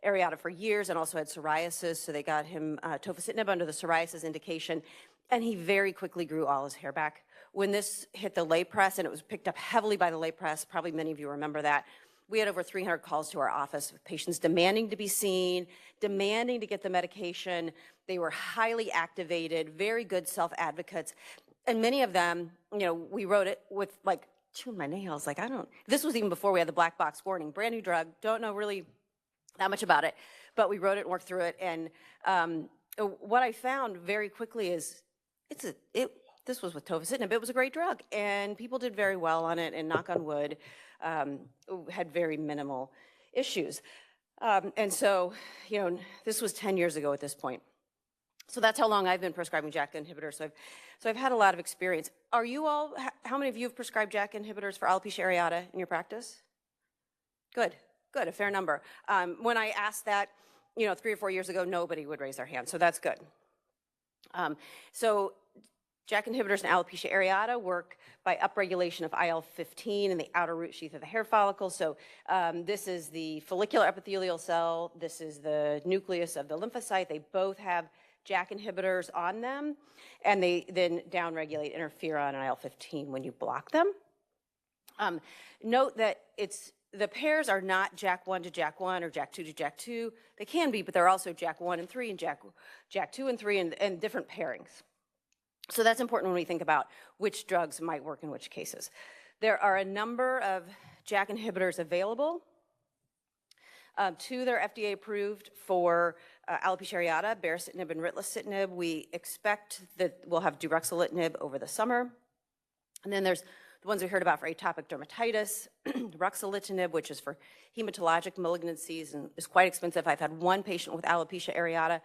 areata for years and also had psoriasis, so they got him tofacitinib under the psoriasis indication, and he very quickly grew all his hair back. When this hit the lay press, and it was picked up heavily by the lay press, probably many of you remember that, we had over 300 calls to our office with patients demanding to be seen, demanding to get the medication. They were highly activated, very good self-advocates, and many of them, we wrote it with like chewing my nails, this was even before we had the black box warning, brand new drug, don't know really that much about it, but we wrote it and worked through it. And what I found very quickly is this was with tofacitinib. It was a great drug, and people did very well on it. And knock on wood, had very minimal issues. And so, this was 10 years ago at this point. So that's how long I've been prescribing JAK inhibitors. So I've had a lot of experience. Are you all? How many of you have prescribed JAK inhibitors for alopecia areata in your practice? Good. good, a fair number. When I asked that, 3 or 4 years ago, nobody would raise their hand, so that's good. So JAK inhibitors in alopecia areata work by upregulation of IL-15 in the outer root sheath of the hair follicle. So this is the follicular epithelial cell. This is the nucleus of the lymphocyte. They both have JAK inhibitors on them, and they then downregulate interferon and IL-15 when you block them. Note that the pairs are not JAK1 to JAK1 or JAK2 to JAK2. They can be, but they're also JAK1 and 3 and JAK2 and 3 and different pairings. So that's important when we think about which drugs might work in which cases. There are a number of JAK inhibitors available. 2 that are FDA approved for alopecia areata, baricitinib and ritlecitinib. We expect that we'll have duruxolitinib over the summer. And then there's the ones we heard about for atopic dermatitis, ruxolitinib, which is for hematologic malignancies and is quite expensive. I've had one patient with alopecia areata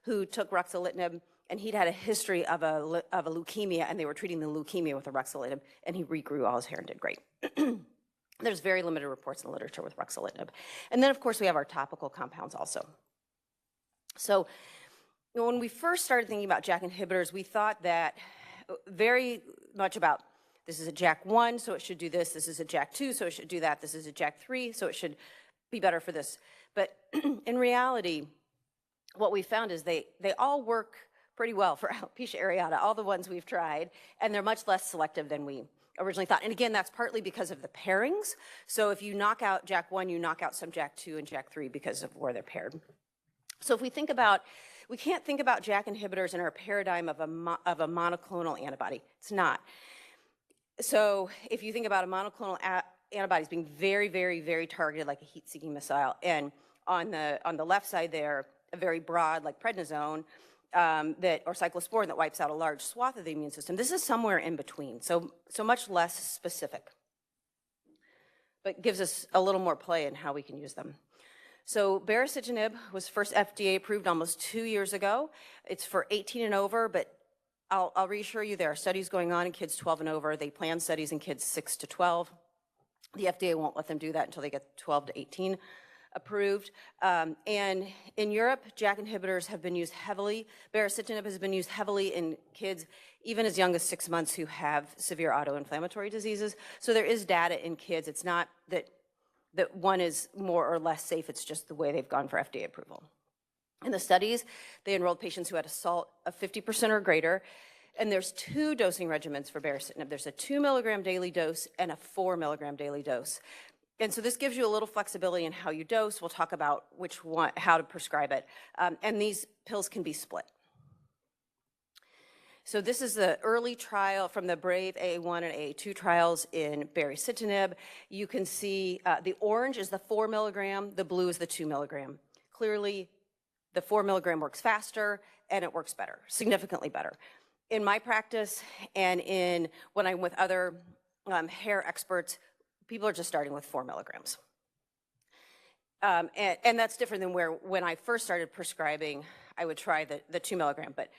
who took ruxolitinib, and he'd had a history of a leukemia, and they were treating the leukemia with the ruxolitinib, and he regrew all his hair and did great. There's very limited reports in the literature with ruxolitinib. And then, of course, we have our topical compounds also. So when we first started thinking about JAK inhibitors, we thought that very much about this is a JAK1, so it should do this. This is a JAK2, so it should do that. This is a JAK3, so it should be better for this. But in reality, what we found is they all work pretty well for alopecia areata, all the ones we've tried, and they're much less selective than we originally thought. And again, that's partly because of the pairings. So if you knock out JAK1, you knock out some JAK2 and JAK3 because of where they're paired. So if we think about, we can't think about JAK inhibitors in our paradigm of a monoclonal antibody. It's not. So if you think about a monoclonal antibody as being very, very, very targeted, like a heat-seeking missile, and on the left side there, a very broad, like prednisone, or cyclosporin that wipes out a large swath of the immune system. This is somewhere in between, so much less specific, but gives us a little more play in how we can use them. So baricitinib was first FDA approved almost 2 years ago. It's for 18 and over, but I'll reassure you there are studies going on in kids 12 and over. They plan studies in kids 6 to 12. The FDA won't let them do that until they get 12 to 18 approved. And in Europe, JAK inhibitors have been used heavily. Baricitinib has been used heavily in kids even as young as 6 months who have severe autoinflammatory diseases. So there is data in kids. It's not that one is more or less safe. It's just the way they've gone for FDA approval. In the studies, they enrolled patients who had a SALT of 50% or greater, and there's 2 dosing regimens for baricitinib. There's a 2 milligram daily dose and a 4 milligram daily dose. And so this gives you a little flexibility in how you dose. We'll talk about which one, how to prescribe it. And these pills can be split. So this is the early trial from the BRAVE AA1 and AA2 trials in baricitinib. You can see the orange is the 4 milligram, the blue is the 2 milligram. Clearly, the 4 milligram works faster and it works better, significantly better. In my practice and when I'm with other hair experts, people are just starting with 4 milligrams. And that's different than when I first started prescribing, I would try the 2 milligram, but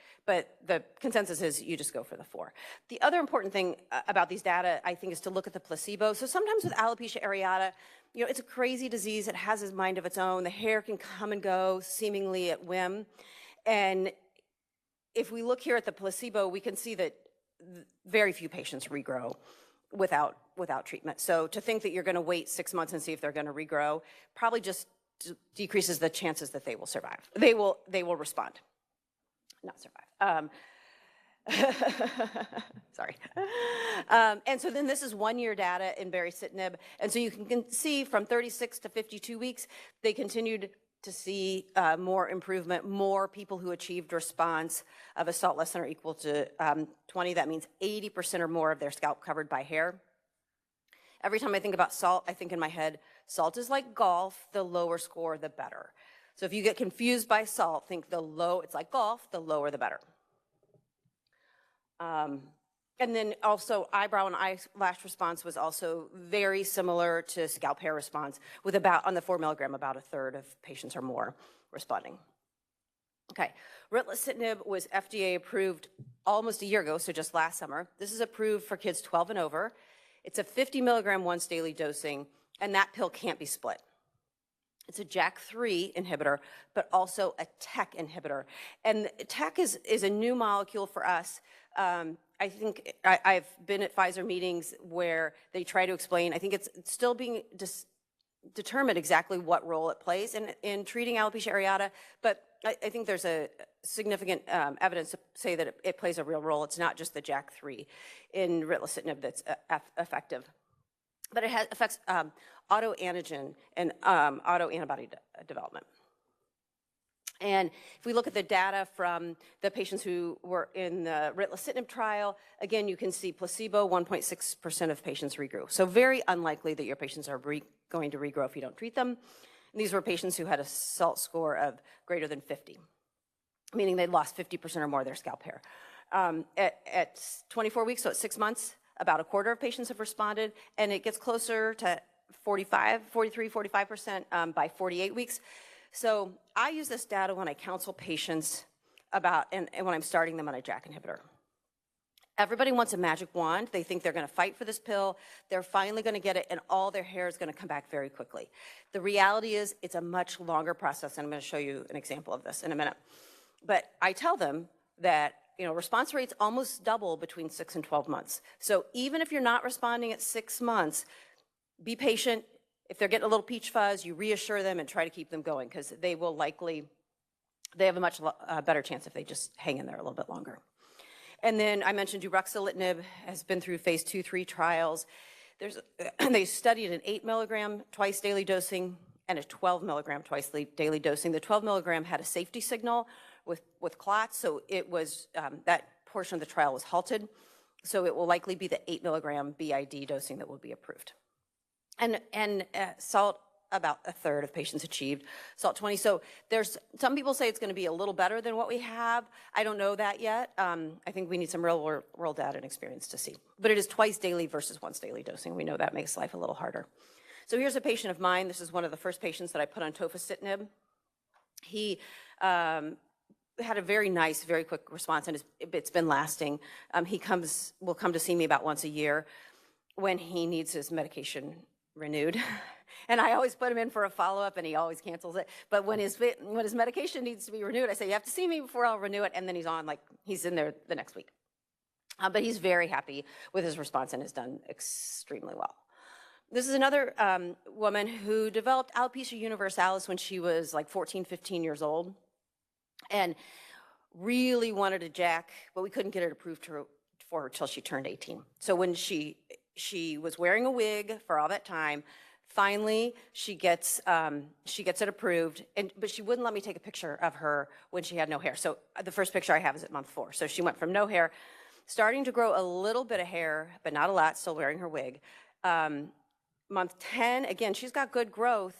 the consensus is you just go for the 4. The other important thing about these data, I think, is to look at the placebo. So sometimes with alopecia areata, it's a crazy disease. It has a mind of its own. The hair can come and go seemingly at whim. And if we look here at the placebo, we can see that very few patients regrow without treatment. So to think that you're going to wait 6 months and see if they're going to regrow probably just decreases the chances that they will survive. They will respond, not survive. Sorry. And so then this is 1-year data in baricitinib. And so you can see from 36 to 52 weeks, they continued to see more improvement, more people who achieved response of a SALT less than or equal to 20. That means 80% or more of their scalp covered by hair. Every time I think about SALT, I think in my head, SALT is like golf, the lower score, the better. So if you get confused by SALT, think it's like golf, the lower the better. And then also eyebrow and eyelash response was also very similar to scalp hair response, with on the 4 milligram, about a third of patients or more responding. Okay, ritlecitinib was FDA approved almost a year ago, so just last summer. This is approved for kids 12 and over. It's a 50 milligram once daily dosing, and that pill can't be split. It's a JAK3 inhibitor, but also a TEC inhibitor. And TEC is a new molecule for us. I think I've been at Pfizer meetings where they try to explain, I think it's still being determined exactly what role it plays in treating alopecia areata, but I think there's a significant evidence to say that it plays a real role. It's not just the JAK3 in ritlecitinib that's effective, but it affects autoantigen and autoantibody development. And if we look at the data from the patients who were in the ritlecitinib trial, again, you can see placebo, 1.6% of patients regrew. So very unlikely that your patients are going to regrow if you don't treat them. And these were patients who had a SALT score of greater than 50, meaning they'd lost 50% or more of their scalp hair. At 24 weeks, so at 6 months, about a quarter of patients have responded, and it gets closer to 45% by 48 weeks. So I use this data when I counsel patients about, and when I'm starting them on a JAK inhibitor. Everybody wants a magic wand. They think they're going to fight for this pill. They're finally going to get it, and all their hair is going to come back very quickly. The reality is it's a much longer process, and I'm going to show you an example of this in a minute. But I tell them that response rates almost double between 6 and 12 months. So even if you're not responding at 6 months, be patient. If they're getting a little peach fuzz, you reassure them and try to keep them going, because they have a much better chance if they just hang in there a little bit longer. And then I mentioned ruxolitinib has been through phase 2-3 trials. They studied an 8 milligram twice daily dosing and a 12 milligram twice daily dosing. The 12 milligram had a safety signal with clots, so it was that portion of the trial was halted. So it will likely be the 8 milligram BID dosing that will be approved. And SALT, about a third of patients achieved SALT 20. So there's some people say it's going to be a little better than what we have. I don't know that yet. I think we need some real world data and experience to see. But it is twice daily versus once daily dosing. We know that makes life a little harder. So here's a patient of mine. This is one of the first patients that I put on tofacitinib. He had a very nice, very quick response, and it's been lasting. He will come to see me about once a year when he needs his medication renewed. And I always put him in for a follow-up, and he always cancels it. But when his medication needs to be renewed, I say, you have to see me before I'll renew it, and then he's in there the next week. But he's very happy with his response and has done extremely well. This is another woman who developed alopecia universalis when she was like 14, 15 years old, and really wanted a JAK, but we couldn't get it approved for her till she turned 18. So when she was wearing a wig for all that time, finally she gets it approved, but she wouldn't let me take a picture of her when she had no hair. So the first picture I have is at month 4. So she went from no hair, starting to grow a little bit of hair, but not a lot, still wearing her wig. Month 10, again, she's got good growth,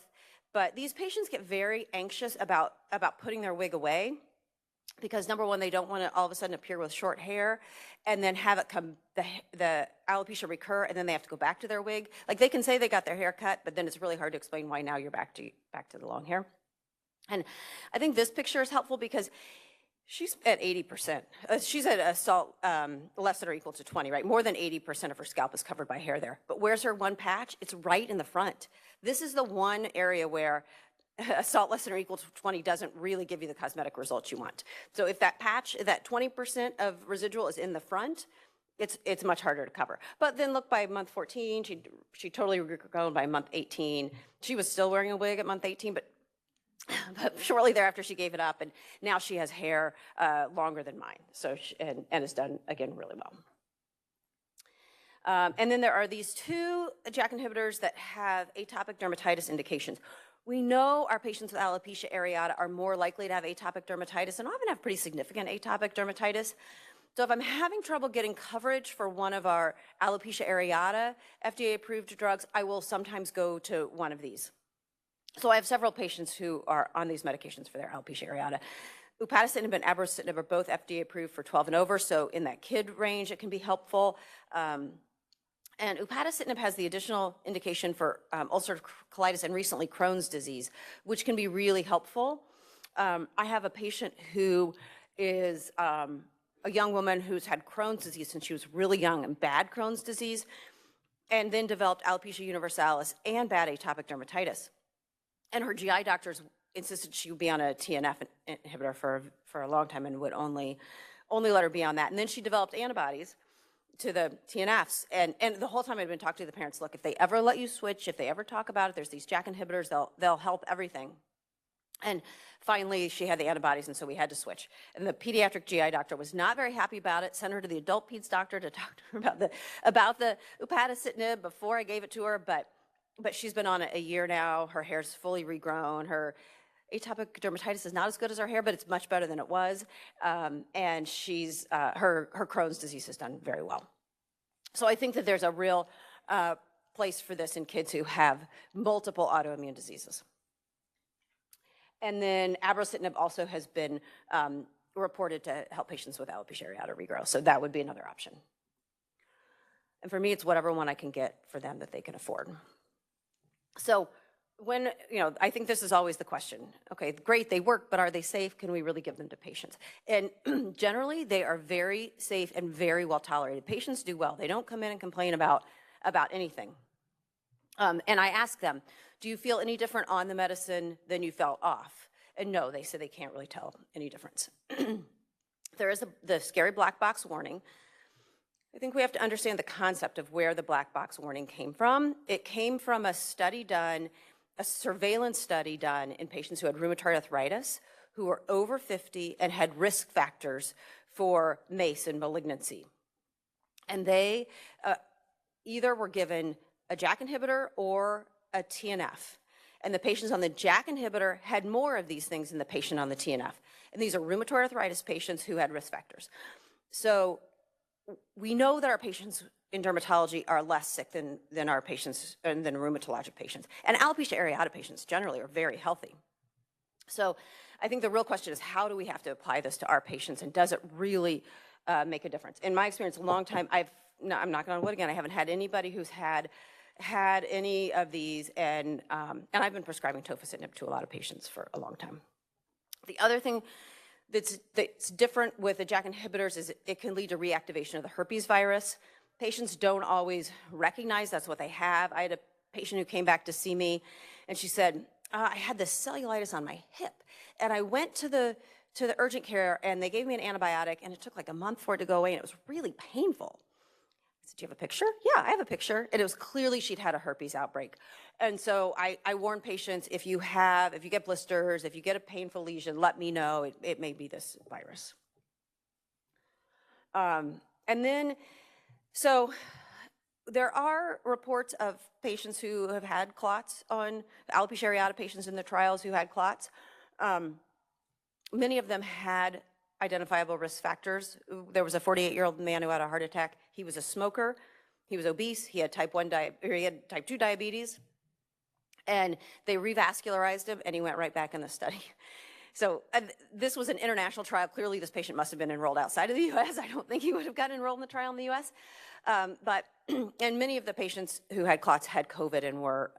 but these patients get very anxious about putting their wig away, because number one, they don't want to all of a sudden appear with short hair and then have it the alopecia recur, and then they have to go back to their wig. Like, they can say they got their hair cut, but then it's really hard to explain why now you're back to the long hair. And I think this picture is helpful because she's at 80%. She's at a SALT less than or equal to 20, right? More than 80% of her scalp is covered by hair there. But where's her one patch? It's right in the front. This is the one area where a SALT less than or equal to 20 doesn't really give you the cosmetic results you want. So if that patch, that 20% of residual is in the front, it's much harder to cover. But then look, by month 14, she totally regrown by month 18. She was still wearing a wig at month 18, but shortly thereafter she gave it up, and now she has hair longer than mine. So and has done, again, really well. And then there are these 2 JAK inhibitors that have atopic dermatitis indications. We know our patients with alopecia areata are more likely to have atopic dermatitis and often have pretty significant atopic dermatitis. So if I'm having trouble getting coverage for one of our alopecia areata FDA-approved drugs, I will sometimes go to one of these. So I have several patients who are on these medications for their alopecia areata. Upadacitinib and abrocitinib are both FDA-approved for 12 and over, so in that kid range, it can be helpful. And upadacitinib has the additional indication for ulcerative colitis and recently Crohn's disease, which can be really helpful. I have a patient who is a young woman who's had Crohn's disease since she was really young, and bad Crohn's disease, and then developed alopecia universalis and bad atopic dermatitis. And her GI doctors insisted she would be on a TNF inhibitor for a long time and would only let her be on that. And then she developed antibodies to the TNFs. And the whole time I'd been talking to the parents, look, if they ever let you switch, if they ever talk about it, there's these JAK inhibitors, they'll help everything. And finally, she had the antibodies, and so we had to switch. And the pediatric GI doctor was not very happy about it, sent her to the adult peds doctor to talk to her about the upadacitinib before I gave it to her, but she's been on it a year now. Her hair's fully regrown. Her atopic dermatitis is not as good as her hair, but it's much better than it was. And she's her Crohn's disease has done very well. So I think that there's a real place for this in kids who have multiple autoimmune diseases. And then abrocitinib also has been reported to help patients with alopecia areata regrowth. So that would be another option. And for me, it's whatever one I can get for them that they can afford. So when, I think this is always the question. Okay, great, they work, but are they safe? Can we really give them to patients? And generally, they are very safe and very well tolerated. Patients do well. They don't come in and complain about anything. And I ask them, do you feel any different on the medicine than you felt off? And no, they say they can't really tell any difference. There is the scary black box warning. I think we have to understand the concept of where the black box warning came from. It came from a surveillance study done in patients who had rheumatoid arthritis, who were over 50 and had risk factors for MACE and malignancy. And they either were given a JAK inhibitor or a TNF. And the patients on the JAK inhibitor had more of these things than the patient on the TNF. And these are rheumatoid arthritis patients who had risk factors. So we know that our patients in dermatology are less sick than our patients, than rheumatologic patients. And alopecia areata patients generally are very healthy. So I think the real question is, how do we have to apply this to our patients, and does it really make a difference? In my experience, a long time, I'm knocking on wood again, I haven't had anybody who's had any of these, and I've been prescribing tofacitinib to a lot of patients for a long time. The other thing that's different with the JAK inhibitors is it can lead to reactivation of the herpes virus. Patients don't always recognize that's what they have. I had a patient who came back to see me, and she said, I had this cellulitis on my hip, and I went to the urgent care, and they gave me an antibiotic, and it took like a month for it to go away, and it was really painful. Do you have a picture? Yeah, I have a picture. And it was clearly she'd had a herpes outbreak. And so I warn patients, if you get blisters, if you get a painful lesion, let me know. It may be this virus. And then, so there are reports of patients who have had clots on alopecia areata patients in the trials who had clots. Many of them had identifiable risk factors. There was a 48-year-old man who had a heart attack. He was a smoker. He was obese. He had type 2 diabetes. And they revascularized him, and he went right back in the study. So this was an international trial. Clearly, this patient must have been enrolled outside of the U.S. I don't think he would have gotten enrolled in the trial in the U.S. And many of the patients who had clots had COVID and were,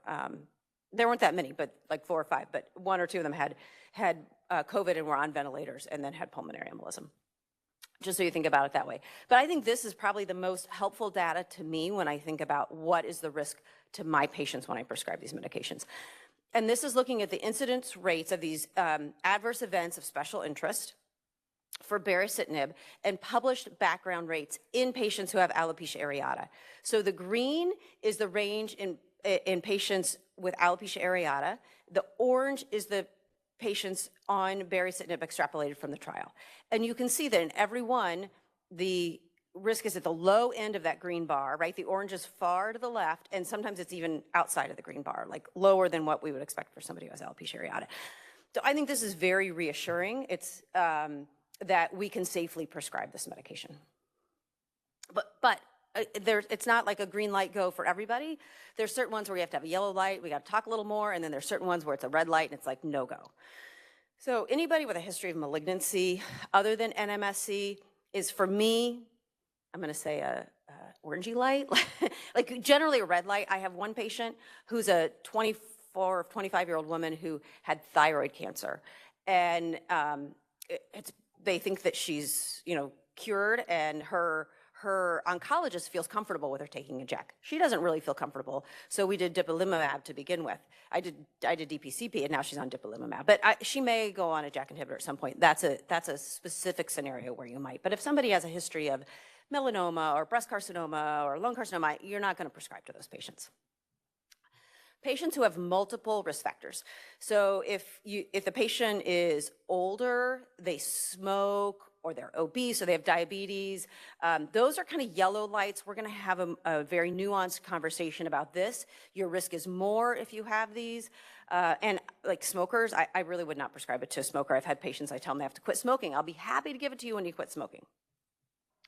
there weren't that many, but like 4 or 5, but 1 or 2 of them had COVID and were on ventilators and then had pulmonary embolism, just so you think about it that way. But I think this is probably the most helpful data to me when I think about what is the risk to my patients when I prescribe these medications. And this is looking at the incidence rates of these adverse events of special interest for baricitinib and published background rates in patients who have alopecia areata. So the green is the range in patients with alopecia areata. The orange is the patients on baricitinib extrapolated from the trial. And you can see that in every one, the risk is at the low end of that green bar, right? The orange is far to the left, and sometimes it's even outside of the green bar, like lower than what we would expect for somebody who has alopecia areata. So I think this is very reassuring. It's that we can safely prescribe this medication. But it's not like a green light go for everybody. There's certain ones where you have to have a yellow light, we got to talk a little more, and then there's certain ones where it's a red light and it's like no go. So anybody with a history of malignancy other than NMSC is, for me, I'm going to say a orangey light, like generally a red light. I have one patient who's a 24 or 25-year-old woman who had thyroid cancer, and they think that she's cured, and her her oncologist feels comfortable with her taking a JAK. She doesn't really feel comfortable, so we did dupilumab to begin with. I did DPCP, and now she's on dupilumab. But she may go on a JAK inhibitor at some point. That's a specific scenario where you might. But if somebody has a history of melanoma or breast carcinoma or lung carcinoma, you're not going to prescribe to those patients. Patients who have multiple risk factors. So if the patient is older, they smoke, or they're obese, or they have diabetes, those are kind of yellow lights. We're going to have a very nuanced conversation about this. Your risk is more if you have these. And like smokers, I really would not prescribe it to a smoker. I've had patients, I tell them they have to quit smoking. I'll be happy to give it to you when you quit smoking.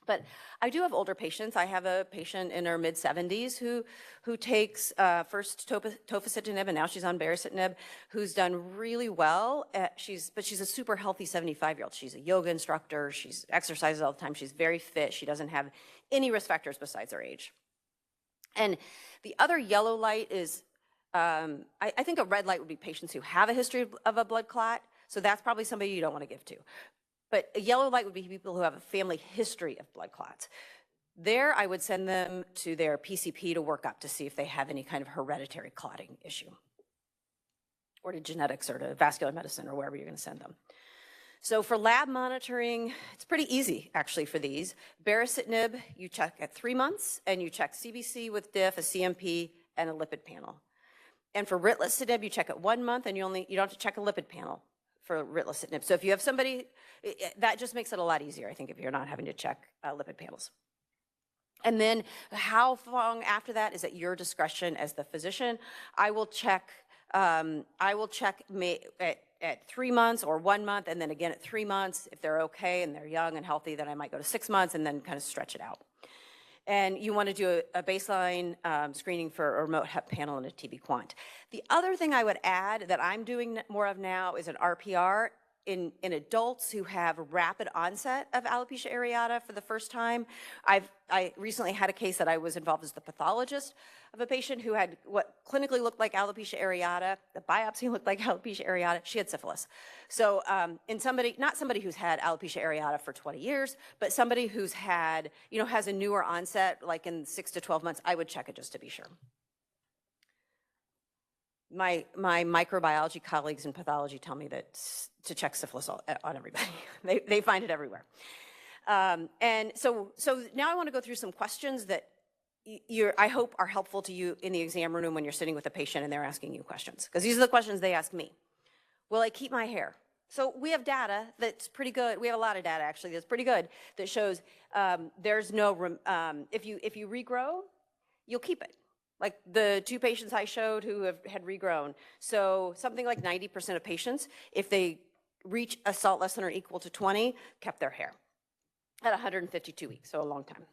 But I do have older patients. I have a patient in her mid-70s who takes first tofacitinib, and now she's on baricitinib, who's done really well. But she's a super healthy 75-year-old. She's a yoga instructor. She exercises all the time. She's very fit. She doesn't have any risk factors besides her age. And the other yellow light is, I think a red light would be patients who have a history of a blood clot. So that's probably somebody you don't want to give to. But a yellow light would be people who have a family history of blood clots. There, I would send them to their PCP to work up to see if they have any kind of hereditary clotting issue, or to genetics or to vascular medicine or wherever you're going to send them. So for lab monitoring, it's pretty easy actually for these. Baricitinib, you check at 3 months, and you check CBC with DIF, a CMP, and a lipid panel. And for ritlecitinib, you check at 1 month, and you don't have to check a lipid panel for ritlecitinib. So if you have somebody, that just makes it a lot easier, I think, if you're not having to check lipid panels. And then how long after that is at your discretion as the physician. I will check at 3 months or 1 month, and then again at 3 months. If they're okay and they're young and healthy, then I might go to 6 months and then kind of stretch it out. And you want to do a baseline screening for a remote hep panel and a TB quant. The other thing I would add that I'm doing more of now is an RPR in adults who have rapid onset of alopecia areata for the first time. I recently had a case that I was involved as the pathologist of a patient who had what clinically looked like alopecia areata. The biopsy looked like alopecia areata. She had syphilis. So in somebody, not somebody who's had alopecia areata for 20 years, but somebody who's had, has a newer onset, like in 6 to 12 months, I would check it just to be sure. My microbiology colleagues in pathology tell me that to check syphilis on everybody. They find it everywhere. And so now I want to go through some questions that I hope are helpful to you in the exam room when you're sitting with a patient and they're asking you questions. Because these are the questions they ask me. Will I keep my hair? So we have data that's pretty good. We have a lot of data, actually, that's pretty good that shows there's no, if you regrow, you'll keep it. Like the 2 patients I showed who had regrown. So something like 90% of patients, if they reach a SALT less than or equal to 20, kept their hair at 152 weeks, so a long time.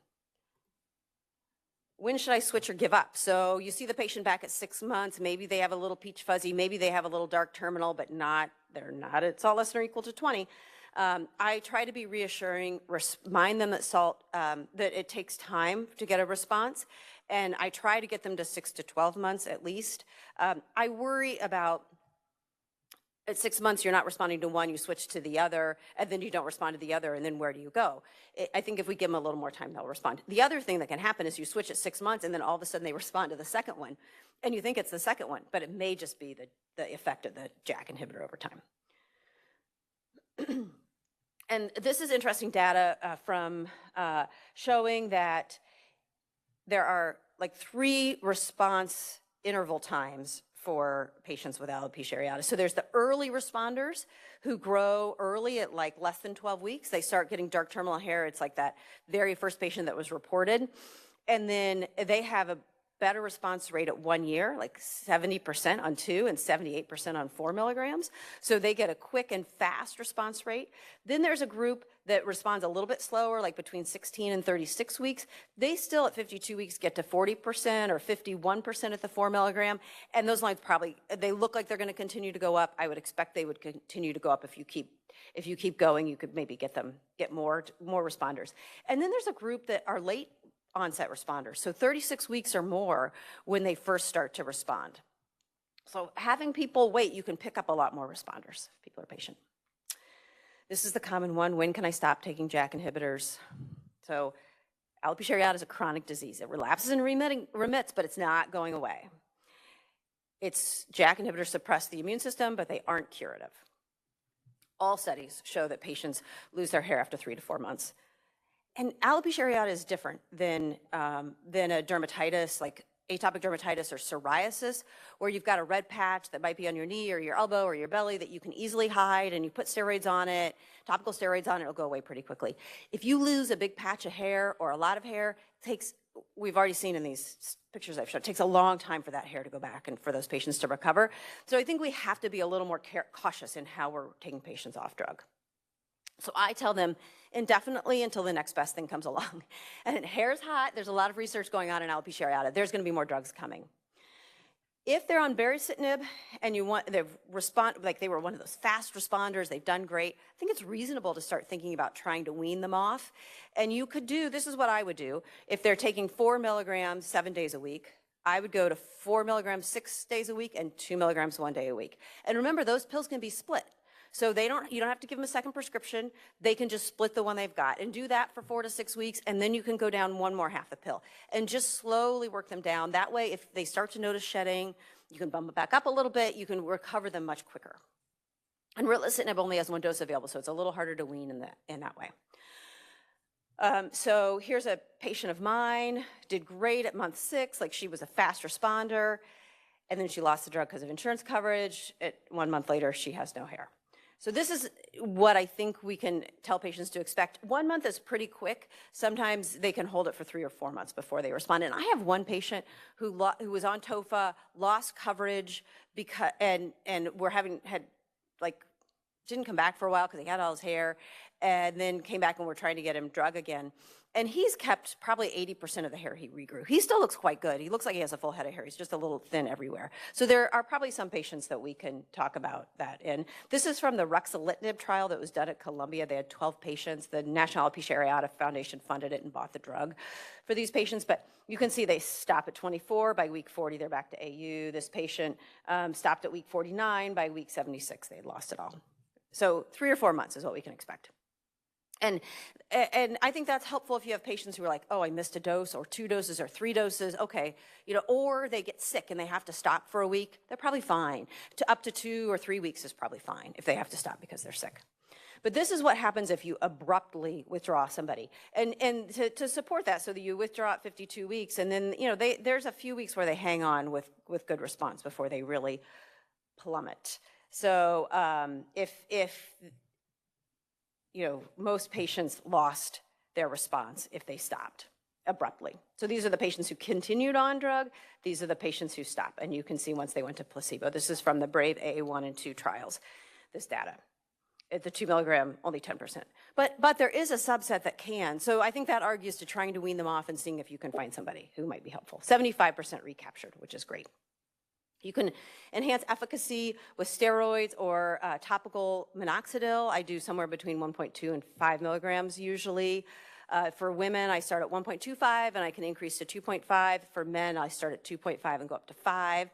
When should I switch or give up? So you see the patient back at 6 months. Maybe they have a little peach fuzzy. Maybe they have a little dark terminal, but they're not at SALT less than or equal to 20. I try to be reassuring, remind them that that it takes time to get a response. And I try to get them to 6 to 12 months at least. I worry about at 6 months, you're not responding to one, you switch to the other, and then you don't respond to the other, and then where do you go? I think if we give them a little more time, they'll respond. The other thing that can happen is you switch at 6 months, and then all of a sudden they respond to the second one, and you think it's the second one, but it may just be the effect of the JAK inhibitor over time. And this is interesting data from showing that there are like 3 response interval times for patients with alopecia areata. So there's the early responders who grow early at like less than 12 weeks. They start getting dark terminal hair. It's like that very first patient that was reported. And then they have a better response rate at 1 year, like 70% on 2 and 78% on 4 milligrams. So they get a quick and fast response rate. Then there's a group that responds a little bit slower, like between 16 and 36 weeks. They still at 52 weeks get to 40% or 51% at the 4 milligram. And those lines they look like they're going to continue to go up. I would expect they would continue to go up if you keep going. You could maybe get more responders. And then there's a group that are late onset responders, so 36 weeks or more when they first start to respond. So having people wait, you can pick up a lot more responders if people are patient. This is the common one. When can I stop taking JAK inhibitors? So Alopecia areata is a chronic disease. It relapses and remits, but it's not going away. Its JAK inhibitors suppress the immune system, but they aren't curative. All studies show that patients lose their hair after 3 to 4 months. And alopecia areata is different than a dermatitis like atopic dermatitis or psoriasis, where you've got a red patch that might be on your knee or your elbow or your belly that you can easily hide, and you put steroids on it, topical steroids on it, it'll go away pretty quickly. If you lose a big patch of hair or a lot of hair, it takes, we've already seen in these pictures I've shown, it takes a long time for that hair to go back and for those patients to recover. So I think we have to be a little more cautious in how we're taking patients off drug. So I tell them indefinitely until the next best thing comes along. And hair's hot. There's a lot of research going on in alopecia areata. There's going to be more drugs coming. If they're on baricitinib and they respond, like they were one of those fast responders, they've done great, I think it's reasonable to start thinking about trying to wean them off. And you could do, this is what I would do, if they're taking 4 milligrams 7 days a week, I would go to 4 milligrams 6 days a week and 2 milligrams 1 day a week. And remember, those pills can be split. So you don't have to give them a second prescription. They can just split the one they've got and do that for 4 to 6 weeks, and then you can go down one more half the pill and just slowly work them down. That way, if they start to notice shedding, you can bump it back up a little bit. You can recover them much quicker. And ritlecitinib only has 1 dose available, so it's a little harder to wean in that way. So here's a patient of mine, did great at month 6, like she was a fast responder, and then she lost the drug because of insurance coverage. 1 month later, she has no hair. So this is what I think we can tell patients to expect. 1 month is pretty quick. Sometimes they can hold it for 3 or 4 months before they respond. And I have one patient who was on TOFA, lost coverage because and didn't come back for a while because he had all his hair, and then came back and we're trying to get him drug again. And he's kept probably 80% of the hair he regrew. He still looks quite good. He looks like he has a full head of hair. He's just a little thin everywhere. So there are probably some patients that we can talk about that in. This is from the ruxolitinib trial that was done at Columbia. They had 12 patients. The National Alopecia Areata Foundation funded it and bought the drug for these patients. But you can see they stop at 24. By week 40, they're back to AU. This patient stopped at week 49. By week 76, they had lost it all. So 3 or 4 months is what we can expect. And I think that's helpful if you have patients who are like, oh, I missed a dose or 2 doses or 3 doses. Okay, or they get sick and they have to stop for a week. They're probably fine. Up to 2 or 3 weeks is probably fine if they have to stop because they're sick. But this is what happens if you abruptly withdraw somebody. And to support that, so that you withdraw at 52 weeks, and then there's a few weeks where they hang on with good response before they really plummet. So if most patients lost their response if they stopped abruptly. So these are the patients who continued on drug. These are the patients who stopped. And you can see once they went to placebo. This is from the BRAVE AA1 and 2 trials, this data. At the 2 milligram, only 10%. But there is a subset that can. So I think that argues to trying to wean them off and seeing if you can find somebody who might be helpful. 75% recaptured, which is great. You can enhance efficacy with steroids or topical minoxidil. I do somewhere between 1.2 and 5 milligrams usually. For women, I start at 1.25 and I can increase to 2.5. For men, I start at 2.5 and go up to 5.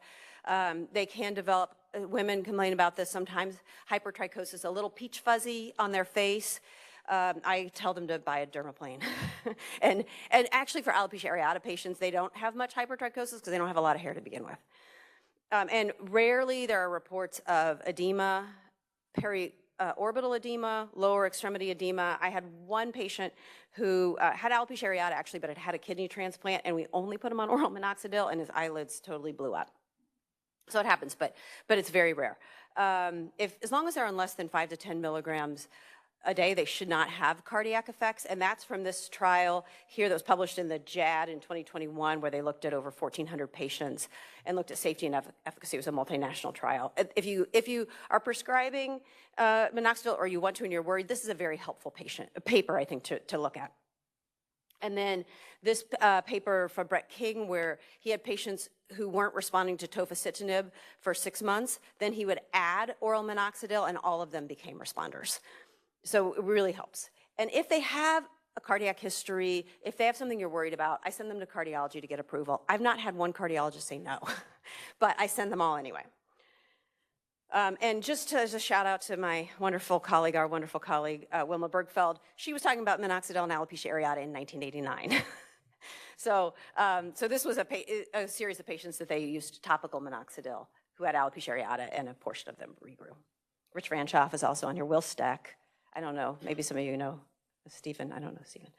They can develop, women complain about this sometimes, hypertrichosis, a little peach fuzzy on their face. I tell them to buy a dermaplane. and actually for alopecia areata patients, they don't have much hypertrichosis because they don't have a lot of hair to begin with. And rarely there are reports of edema, periorbital edema, lower extremity edema. I had one patient who had alopecia areata actually, but had a kidney transplant, and we only put him on oral minoxidil, and his eyelids totally blew up. So it happens, but it's very rare. As long as they're on less than 5 to 10 milligrams a day, they should not have cardiac effects, and that's from this trial here that was published in the JAD in 2021, where they looked at over 1,400 patients and looked at safety and efficacy. It was a multinational trial. If you are prescribing minoxidil or you want to and you're worried, this is a very helpful paper, I think, to look at. And then this paper from Brett King, where he had patients who weren't responding to tofacitinib for 6 months, then he would add oral minoxidil, and all of them became responders. So it really helps. And if they have a cardiac history, if they have something you're worried about, I send them to cardiology to get approval. I've not had one cardiologist say no, but I send them all anyway. And just as a shout out to my wonderful colleague, Wilma Bergfeld, she was talking about minoxidil and alopecia areata in 1989. So this was a series of patients that they used topical minoxidil who had alopecia areata, and a portion of them regrew. Rich Ranchoff is also on here. Will Steck, I don't know, maybe some of you know Stephen, I don't know Stephen.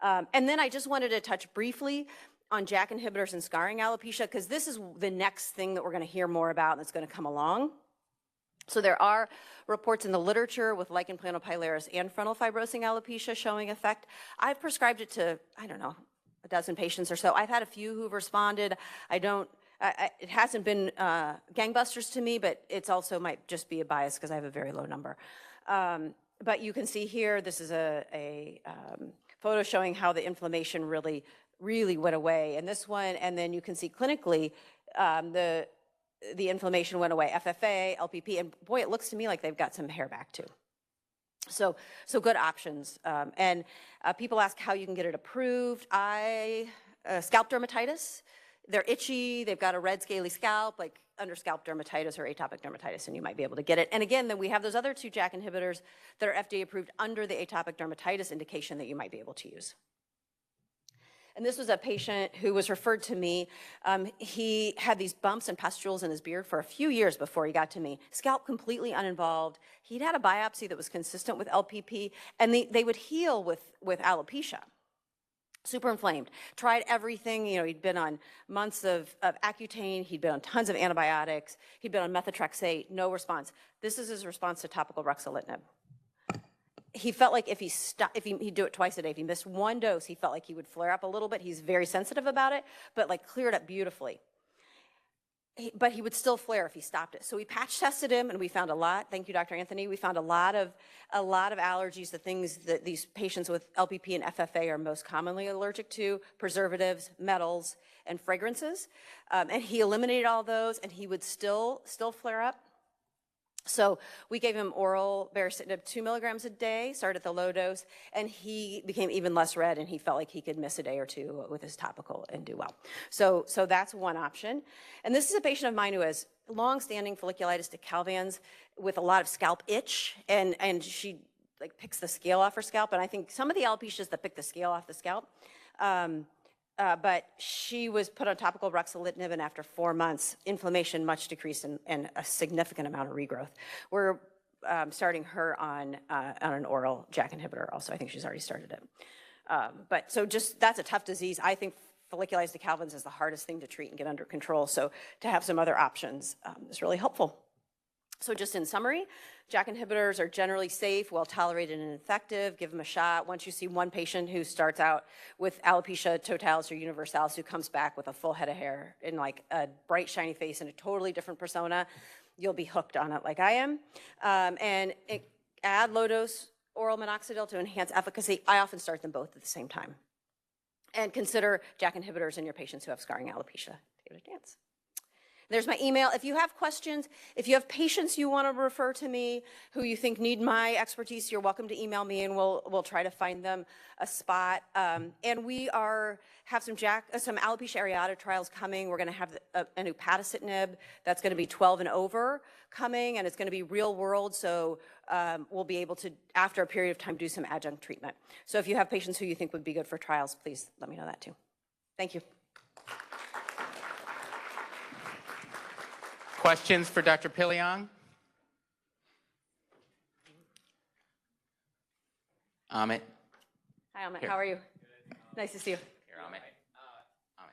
And then I just wanted to touch briefly on JAK inhibitors and scarring alopecia, because this is the next thing that we're going to hear more about and that's going to come along. So there are reports in the literature with lichen planopilaris and frontal fibrosing alopecia showing effect. I've prescribed it to, I don't know, a dozen patients or so. I've had a few who've responded. It hasn't been gangbusters to me, but it's also might just be a bias because I have a very low number. But you can see here, this is a photo showing how the inflammation really went away. And this one, and then you can see clinically, the inflammation went away, FFA, LPP, and boy, it looks to me like they've got some hair back too. So good options. And people ask how you can get it approved. Scalp dermatitis, they're itchy, they've got a red scaly scalp, like under scalp dermatitis or atopic dermatitis, and you might be able to get it. And again, then we have those other two JAK inhibitors that are FDA approved under the atopic dermatitis indication that you might be able to use. And this was a patient who was referred to me. He had these bumps and pustules in his beard for a few years before he got to me. Scalp completely uninvolved. He'd had a biopsy that was consistent with LPP, and they would heal with alopecia. Super inflamed. Tried everything. You know, he'd been on months of Accutane. He'd been on tons of antibiotics. He'd been on methotrexate. No response. This is his response to topical ruxolitinib. He felt like if he'd do it twice a day, if he missed one dose, he felt like he would flare up a little bit. He's very sensitive about it, but like cleared up beautifully. But he would still flare if he stopped it. So we patch tested him, and we found a lot. Thank you, Dr. Anthony. We found a lot of allergies, the things that these patients with LPP and FFA are most commonly allergic to: preservatives, metals, and fragrances. And he eliminated all those, and he would still flare up. So we gave him oral baricitinib 2 milligrams a day, started at the low dose, and he became even less red, and he felt like he could miss a day or two with his topical and do well. So that's one option. And this is a patient of mine who has long-standing folliculitis decalvans with a lot of scalp itch, and she like picks the scale off her scalp, and I think some of the alopecias that pick the scale off the scalp, but she was put on topical ruxolitinib, and after 4 months, inflammation much decreased and a significant amount of regrowth. We're starting her on an oral JAK inhibitor also. I think she's already started it. But so just, that's a tough disease. I think folliculitis decalvans is the hardest thing to treat and get under control. So to have some other options is really helpful. So just in summary, JAK inhibitors are generally safe, well-tolerated, and effective. Give them a shot. Once you see one patient who starts out with alopecia totalis or universalis who comes back with a full head of hair and like a bright, shiny face and a totally different persona, you'll be hooked on it like I am. And add low-dose oral minoxidil to enhance efficacy. I often start them both at the same time. And consider JAK inhibitors in your patients who have scarring alopecia. Give it a chance. There's my email. If you have questions, if you have patients you want to refer to me who you think need my expertise, you're welcome to email me, and we'll try to find them a spot. And we have some alopecia areata trials coming. We're going to have a new upadacitinib that's going to be 12 and over coming, and it's going to be real world. So we'll be able to, after a period of time, do some adjunct treatment. So if you have patients who you think would be good for trials, please let me know that too. Thank you. Questions for Dr. Piliang? Amit? Hi, Amit. Here. How are you? Nice to see you. Here, Amit. I've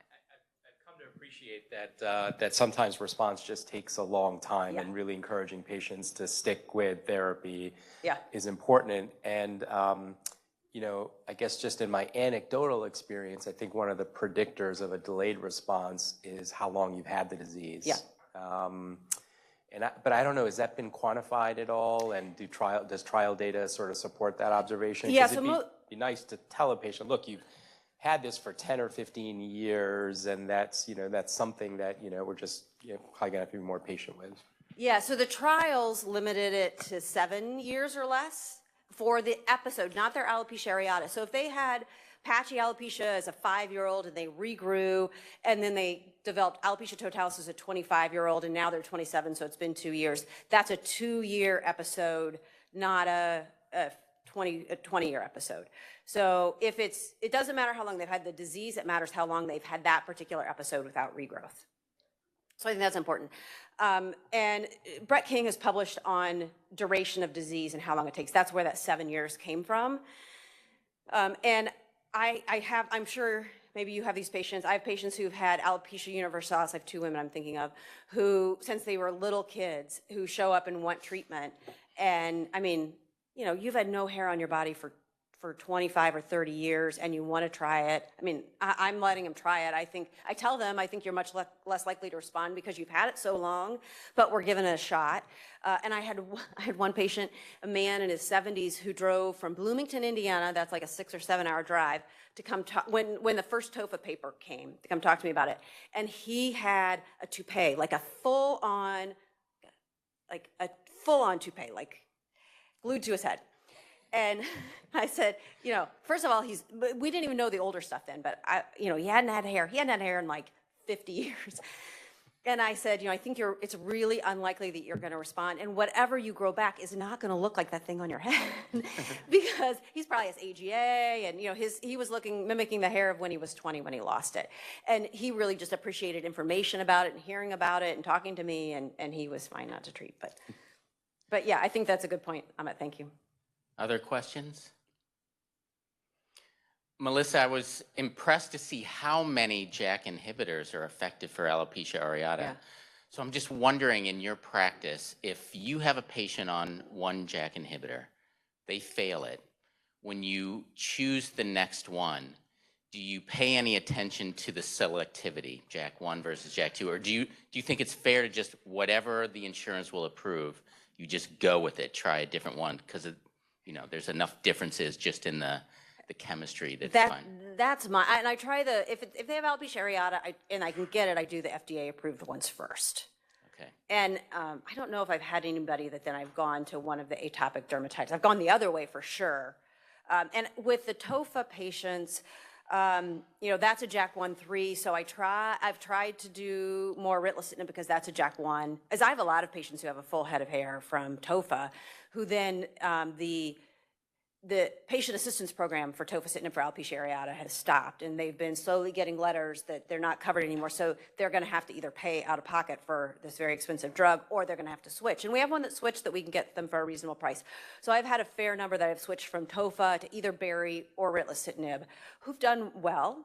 come to appreciate that sometimes response just takes a long time, Yeah. and really encouraging patients to stick with therapy Yeah. is important. And you know, I guess just in my anecdotal experience, I think one of the predictors of a delayed response is how long you've had the disease. Yeah. But I don't know, has that been quantified at all? And does trial data sort of support that observation? Yeah, 'Cause it'd be nice to tell a patient, look, you've had this for 10 or 15 years, and that's something that, we're just probably gonna have to be more patient with. Yeah, so the trials limited it to 7 years or less for the episode, not their alopecia areata. So if they had patchy alopecia as a 5-year-old, and they regrew, and then they developed alopecia totalis as a 25-year-old, and now they're 27, so it's been 2 years. That's a 2-year episode, not a 20-year episode. So if it doesn't matter how long they've had the disease, it matters how long they've had that particular episode without regrowth. So I think that's important. And Brett King has published on duration of disease and how long it takes. That's where that 7 years came from. And I'm sure maybe you have these patients. I have patients who've had alopecia universalis. I have 2 women I'm thinking of who, since they were little kids, who show up and want treatment. And I mean, you know, you've had no hair on your body for 25 or 30 years and you want to try it. I mean, I'm letting them try it. I tell them, I think you're much less likely to respond because you've had it so long, but we're giving it a shot. And I had one patient, a man in his 70s, who drove from Bloomington, Indiana, that's like a 6 or 7 hour drive, to come talk, when the first TOFA paper came, to come talk to me about it. And he had a toupee, like a full-on toupee, like glued to his head. And I said, you know, first of all, we didn't even know the older stuff then, but he hadn't had hair. He hadn't had hair in like 50 years. And I said, you know, I think it's really unlikely that you're going to respond. And whatever you grow back is not going to look like that thing on your head because he's probably has AGA and, you know, he was mimicking the hair of when he was 20 when he lost it. And he really just appreciated information about it and hearing about it and talking to me. And he was fine not to treat. But yeah, I think that's a good point, Amit. Thank you. Other questions? Melissa, I was impressed to see how many JAK inhibitors are effective for alopecia areata. Yeah. So I'm just wondering, in your practice, if you have a patient on one JAK inhibitor, they fail it, when you choose the next one, do you pay any attention to the selectivity, JAK1 versus JAK2, or do you think it's fair to just whatever the insurance will approve, you just go with it, try a different one, because you know, there's enough differences just in the chemistry that's fine. That's and I try if they have alopecia areata and I can get it, I do the FDA approved ones first. Okay. And I don't know if I've had anybody that then I've gone to one of the atopic dermatitis. I've gone the other way for sure. And with the TOFA patients, you know, that's a JAK1/3, so I've tried to do more ritlecitinib because that's a JAK1. As I have a lot of patients who have a full head of hair from TOFA, who then the patient assistance program for tofacitinib for alopecia areata has stopped, and they've been slowly getting letters that they're not covered anymore, so they're going to have to either pay out of pocket for this very expensive drug, or they're going to have to switch. And we have one that switched that we can get them for a reasonable price. So I've had a fair number that have switched from TOFA to either Berry or ritlecitinib, who've done well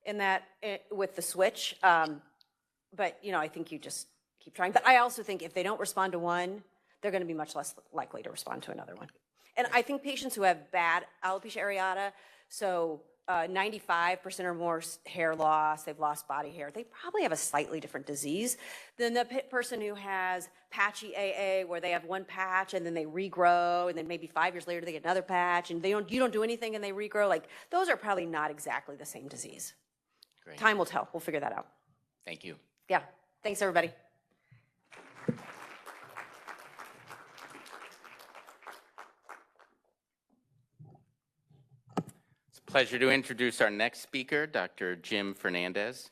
in that with the switch. But you know, I think you just keep trying. But I also think if they don't respond to one, they're going to be much less likely to respond to another one. And I think patients who have bad alopecia areata, so 95% or more hair loss, they've lost body hair, they probably have a slightly different disease than the person who has patchy AA, where they have one patch and then they regrow, and then maybe 5 years later they get another patch, and you don't do anything and they regrow. Like, those are probably not exactly the same disease. Great. Time will tell. We'll figure that out. Thank you. Yeah. Thanks, everybody. Pleasure to introduce our next speaker, Dr. Jim Fernandez.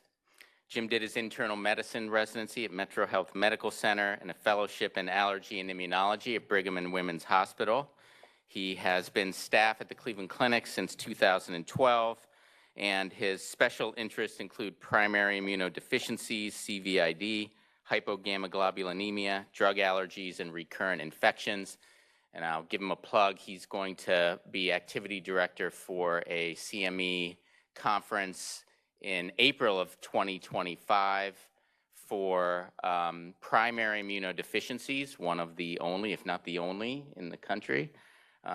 Jim did his internal medicine residency at Metro Health Medical Center and a fellowship in allergy and immunology at Brigham and Women's Hospital. He has been staff at the Cleveland Clinic since 2012, and his special interests include primary immunodeficiencies, CVID, hypogammaglobulinemia, drug allergies, and recurrent infections. And I'll give him a plug. He's going to be activity director for a CME conference in April of 2025 for primary immunodeficiencies, one of the only, if not the only, in the country.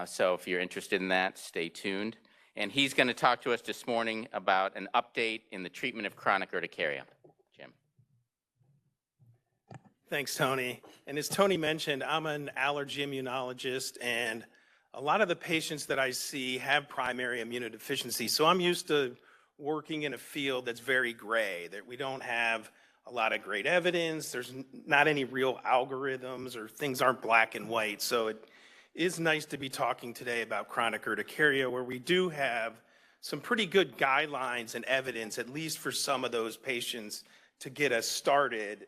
So if you're interested in that, stay tuned. And he's going to talk to us this morning about an update in the treatment of chronic urticaria. Jim. Thanks, Tony. And as Tony mentioned, I'm an allergy immunologist, and a lot of the patients that I see have primary immunodeficiency. So I'm used to working in a field that's very gray, that we don't have a lot of great evidence. There's not any real algorithms, or things aren't black and white. So it is nice to be talking today about chronic urticaria, where we do have some pretty good guidelines and evidence, at least for some of those patients, to get us started.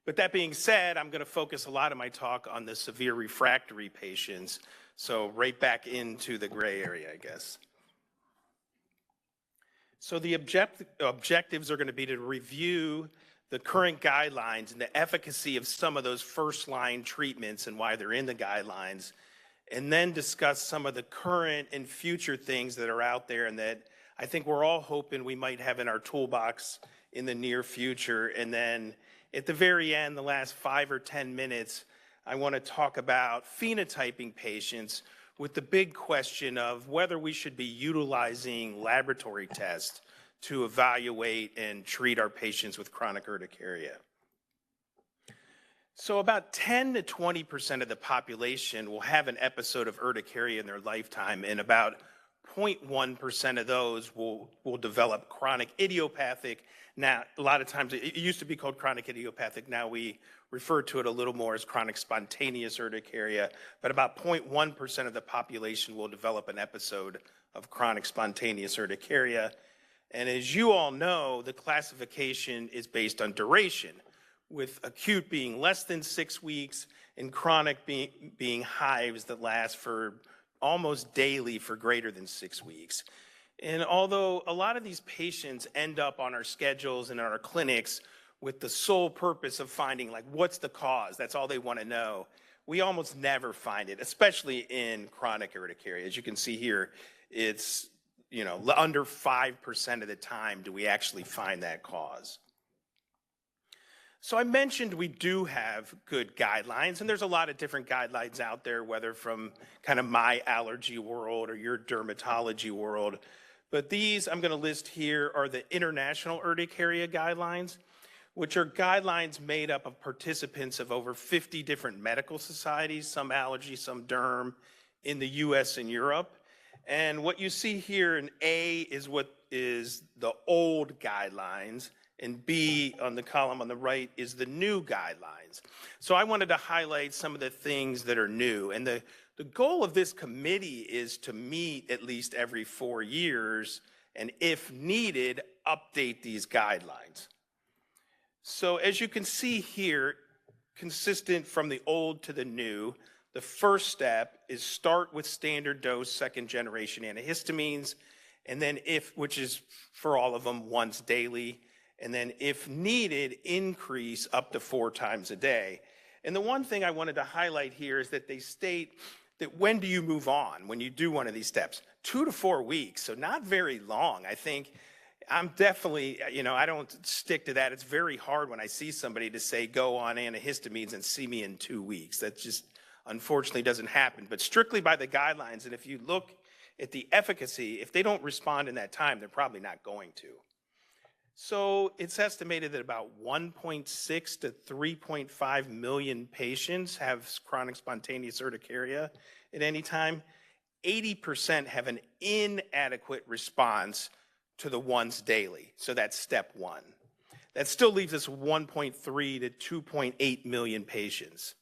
But that being said, I'm going to focus a lot of my talk on the severe refractory patients. So right back into the gray area, I guess. So the objectives are going to be to review the current guidelines and the efficacy of some of those first-line treatments and why they're in the guidelines, and then discuss some of the current and future things that are out there and that I think we're all hoping we might have in our toolbox in the near future. And then at the very end, the last 5 or 10 minutes, I want to talk about phenotyping patients with the big question of whether we should be utilizing laboratory tests to evaluate and treat our patients with chronic urticaria. So about 10 to 20% of the population will have an episode of urticaria in their lifetime, and about 0.1% of those will develop chronic idiopathic. Now, a lot of times, it used to be called chronic idiopathic. Now we refer to it a little more as chronic spontaneous urticaria, but about 0.1% of the population will develop an episode of chronic spontaneous urticaria. And as you all know, the classification is based on duration, with acute being less than 6 weeks and chronic being hives that last for almost daily for greater than 6 weeks. And although a lot of these patients end up on our schedules and in our clinics with the sole purpose of finding, like, what's the cause? That's all they want to know. We almost never find it, especially in chronic urticaria. As you can see here, it's, under 5% of the time do we actually find that cause. So I mentioned we do have good guidelines, and there's a lot of different guidelines out there, whether from kind of my allergy world or your dermatology world. But these I'm going to list here are the International Urticaria Guidelines, which are guidelines made up of participants of over 50 different medical societies, some allergy, some derm, in the US and Europe. And what you see here in A is what is the old guidelines, and B on the column on the right is the new guidelines. So I wanted to highlight some of the things that are new. And the goal of this committee is to meet at least every 4 years, and if needed, update these guidelines. So as you can see here, consistent from the old to the new, the first step is start with standard dose second generation antihistamines, and then which is for all of them once daily, and then if needed, increase up to 4 times a day. And the one thing I wanted to highlight here is that they state that when do you move on when you do one of these steps? 2 to 4 weeks, so not very long. I think I'm definitely, I don't stick to that. It's very hard when I see somebody to say, go on antihistamines and see me in 2 weeks. That just unfortunately doesn't happen. But strictly by the guidelines, and if you look at the efficacy, if they don't respond in that time, they're probably not going to. So it's estimated that about 1.6 to 3.5 million patients have chronic spontaneous urticaria at any time. 80% have an inadequate response to the once daily. So that's step 1. That still leaves us 1.3 to 2.8 million patients.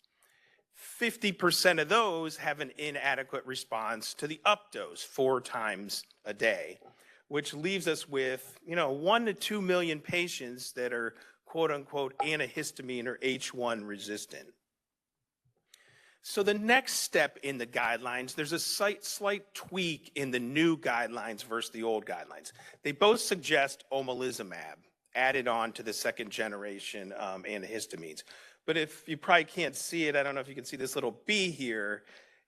50% of those have an inadequate response to the up dose 4 times a day, which leaves us with 1 to 2 million patients that are quote unquote antihistamine or H1 resistant. So the next step in the guidelines, there's a slight tweak in the new guidelines versus the old guidelines. They both suggest omalizumab added on to the second generation antihistamines. But if you probably can't see it, I don't know if you can see this little B here.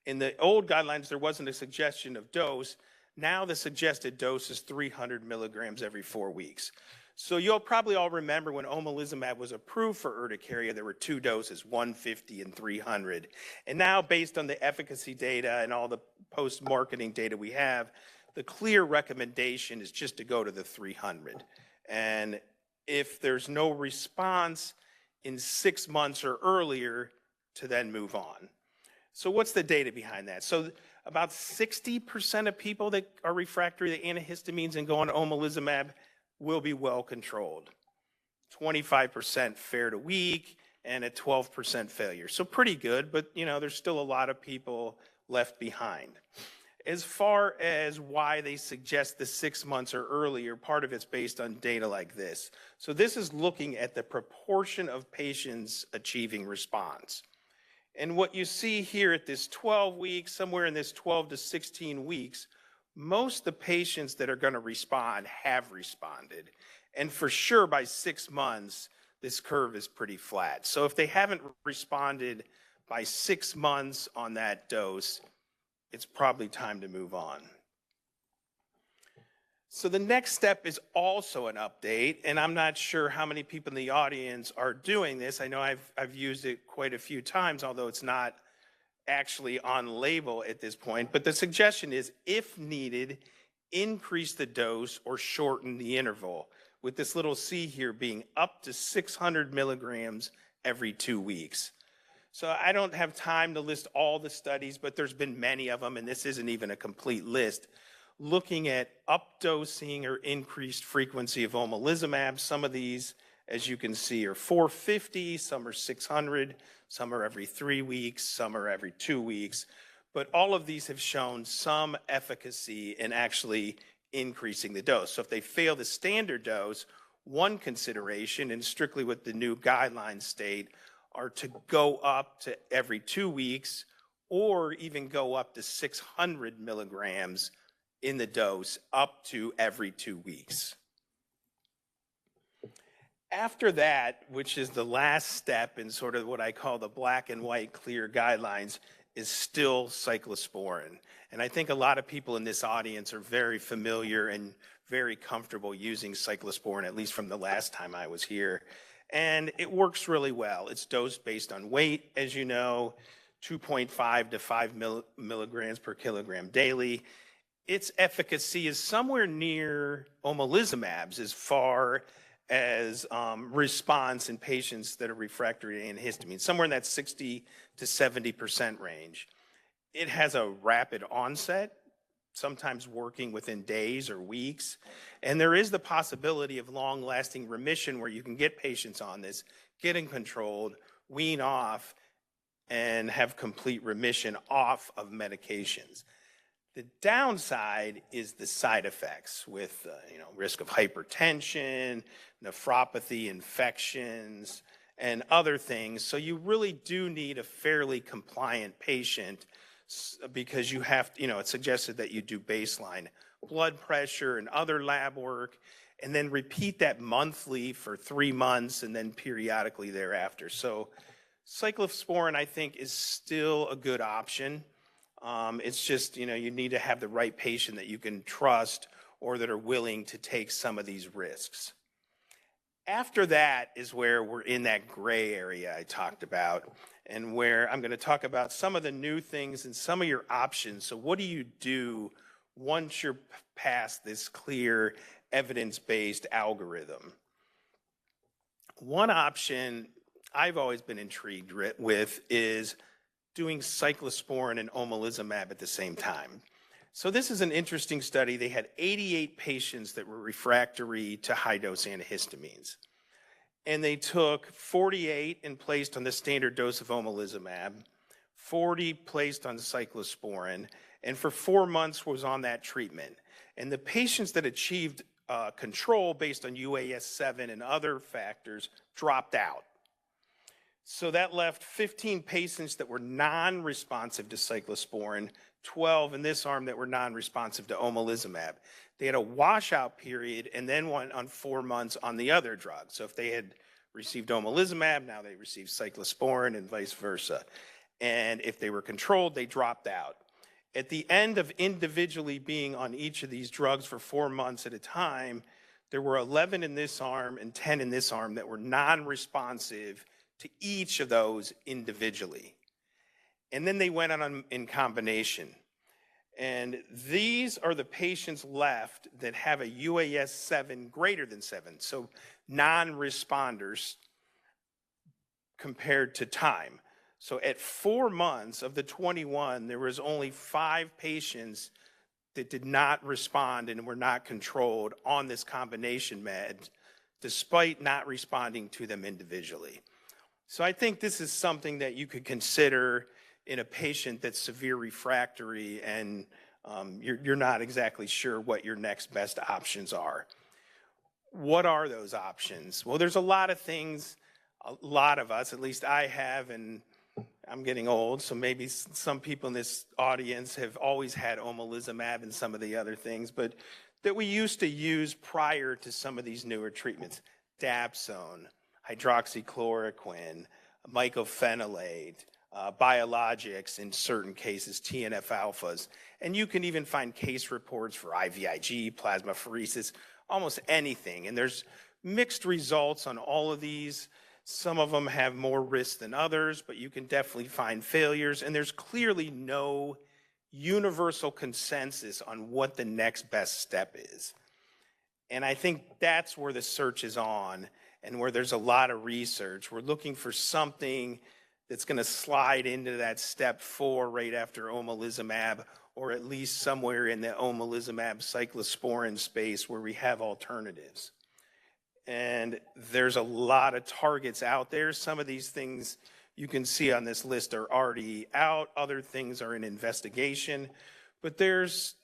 In the old guidelines, there wasn't a suggestion of dose. Now the suggested dose is 300 milligrams every 4 weeks. So you'll probably all remember when omalizumab was approved for urticaria, there were 2 doses, 150 and 300. And now based on the efficacy data and all the post-marketing data we have, the clear recommendation is just to go to the 300. And if there's no response in 6 months or earlier, to then move on. So what's the data behind that? So about 60% of people that are refractory to antihistamines and go on omalizumab will be well controlled. 25% fair to weak, and a 12% failure. So pretty good, but there's still a lot of people left behind. As far as why they suggest the 6 months or earlier, part of it's based on data like this. So this is looking at the proportion of patients achieving response. And what you see here at this 12 weeks, somewhere in this 12 to 16 weeks, most of the patients that are going to respond have responded. And for sure by 6 months, this curve is pretty flat. So if they haven't responded by 6 months on that dose, it's probably time to move on. So the next step is also an update, and I'm not sure how many people in the audience are doing this. I know I've used it quite a few times, although it's not actually on label at this point. But the suggestion is, if needed, increase the dose or shorten the interval, with this little C here being up to 600 milligrams every 2 weeks. So I don't have time to list all the studies, but there's been many of them, and this isn't even a complete list, looking at updosing or increased frequency of omalizumab. Some of these, as you can see, are 450, some are 600, some are every 3 weeks, some are every 2 weeks. But all of these have shown some efficacy in actually increasing the dose. So if they fail the standard dose, one consideration, and strictly what the new guidelines state, are to go up to every 2 weeks or even go up to 600 milligrams in the dose up to every 2 weeks. After that, which is the last step in sort of what I call the black and white clear guidelines, is still cyclosporin. And I think a lot of people in this audience are very familiar and very comfortable using cyclosporin, at least from the last time I was here. And it works really well. It's dosed based on weight, as you know, 2.5 to 5 milligrams per kilogram daily. Its efficacy is somewhere near omalizumab's as far as response in patients that are refractory to antihistamine, somewhere in that 60 to 70% range. It has a rapid onset, sometimes working within days or weeks. And there is the possibility of long-lasting remission where you can get patients on this, getting controlled, wean off, and have complete remission off of medications. The downside is the side effects with risk of hypertension, nephropathy, infections, and other things. So you really do need a fairly compliant patient because you have, it's suggested that you do baseline blood pressure and other lab work, and then repeat that monthly for 3 months and then periodically thereafter. So cyclosporin, I think, is still a good option. It's just, you need to have the right patient that you can trust or that are willing to take some of these risks. After that is where we're in that gray area I talked about, and where I'm going to talk about some of the new things and some of your options. So what do you do once you're past this clear evidence-based algorithm? One option I've always been intrigued with is doing cyclosporin and omalizumab at the same time. So this is an interesting study. They had 88 patients that were refractory to high-dose antihistamines. And they took 48 and placed on the standard dose of omalizumab, 40 placed on cyclosporin, and for 4 months was on that treatment. And the patients that achieved control based on UAS7 and other factors dropped out. So that left 15 patients that were non-responsive to cyclosporin, 12 in this arm that were non-responsive to omalizumab. They had a washout period and then went on 4 months on the other drug. So if they had received omalizumab, now they received cyclosporin and vice versa. And if they were controlled, they dropped out. At the end of individually being on each of these drugs for 4 months at a time, there were 11 in this arm and 10 in this arm that were non-responsive to each of those individually. And then they went on in combination. And these are the patients left that have a UAS7 greater than 7, so non-responders compared to time. So at 4 months of the 21, there was only 5 patients that did not respond and were not controlled on this combination med, despite not responding to them individually. So I think this is something that you could consider in a patient that's severe refractory and you're not exactly sure what your next best options are. What are those options? Well, there's a lot of things, a lot of us, at least I have, and I'm getting old, so maybe some people in this audience have always had omalizumab and some of the other things, but that we used to use prior to some of these newer treatments. Dapsone, hydroxychloroquine, mycophenolate, biologics in certain cases, TNF-alphas. And you can even find case reports for IVIG, plasmapheresis, almost anything. And there's mixed results on all of these. Some of them have more risk than others, but you can definitely find failures. And there's clearly no universal consensus on what the next best step is. And I think that's where the search is on and where there's a lot of research. We're looking for something that's going to slide into that step 4 right after omalizumab, or at least somewhere in the omalizumab cyclosporin space where we have alternatives. And there's a lot of targets out there. Some of these things you can see on this list are already out. Other things are in investigation. But there's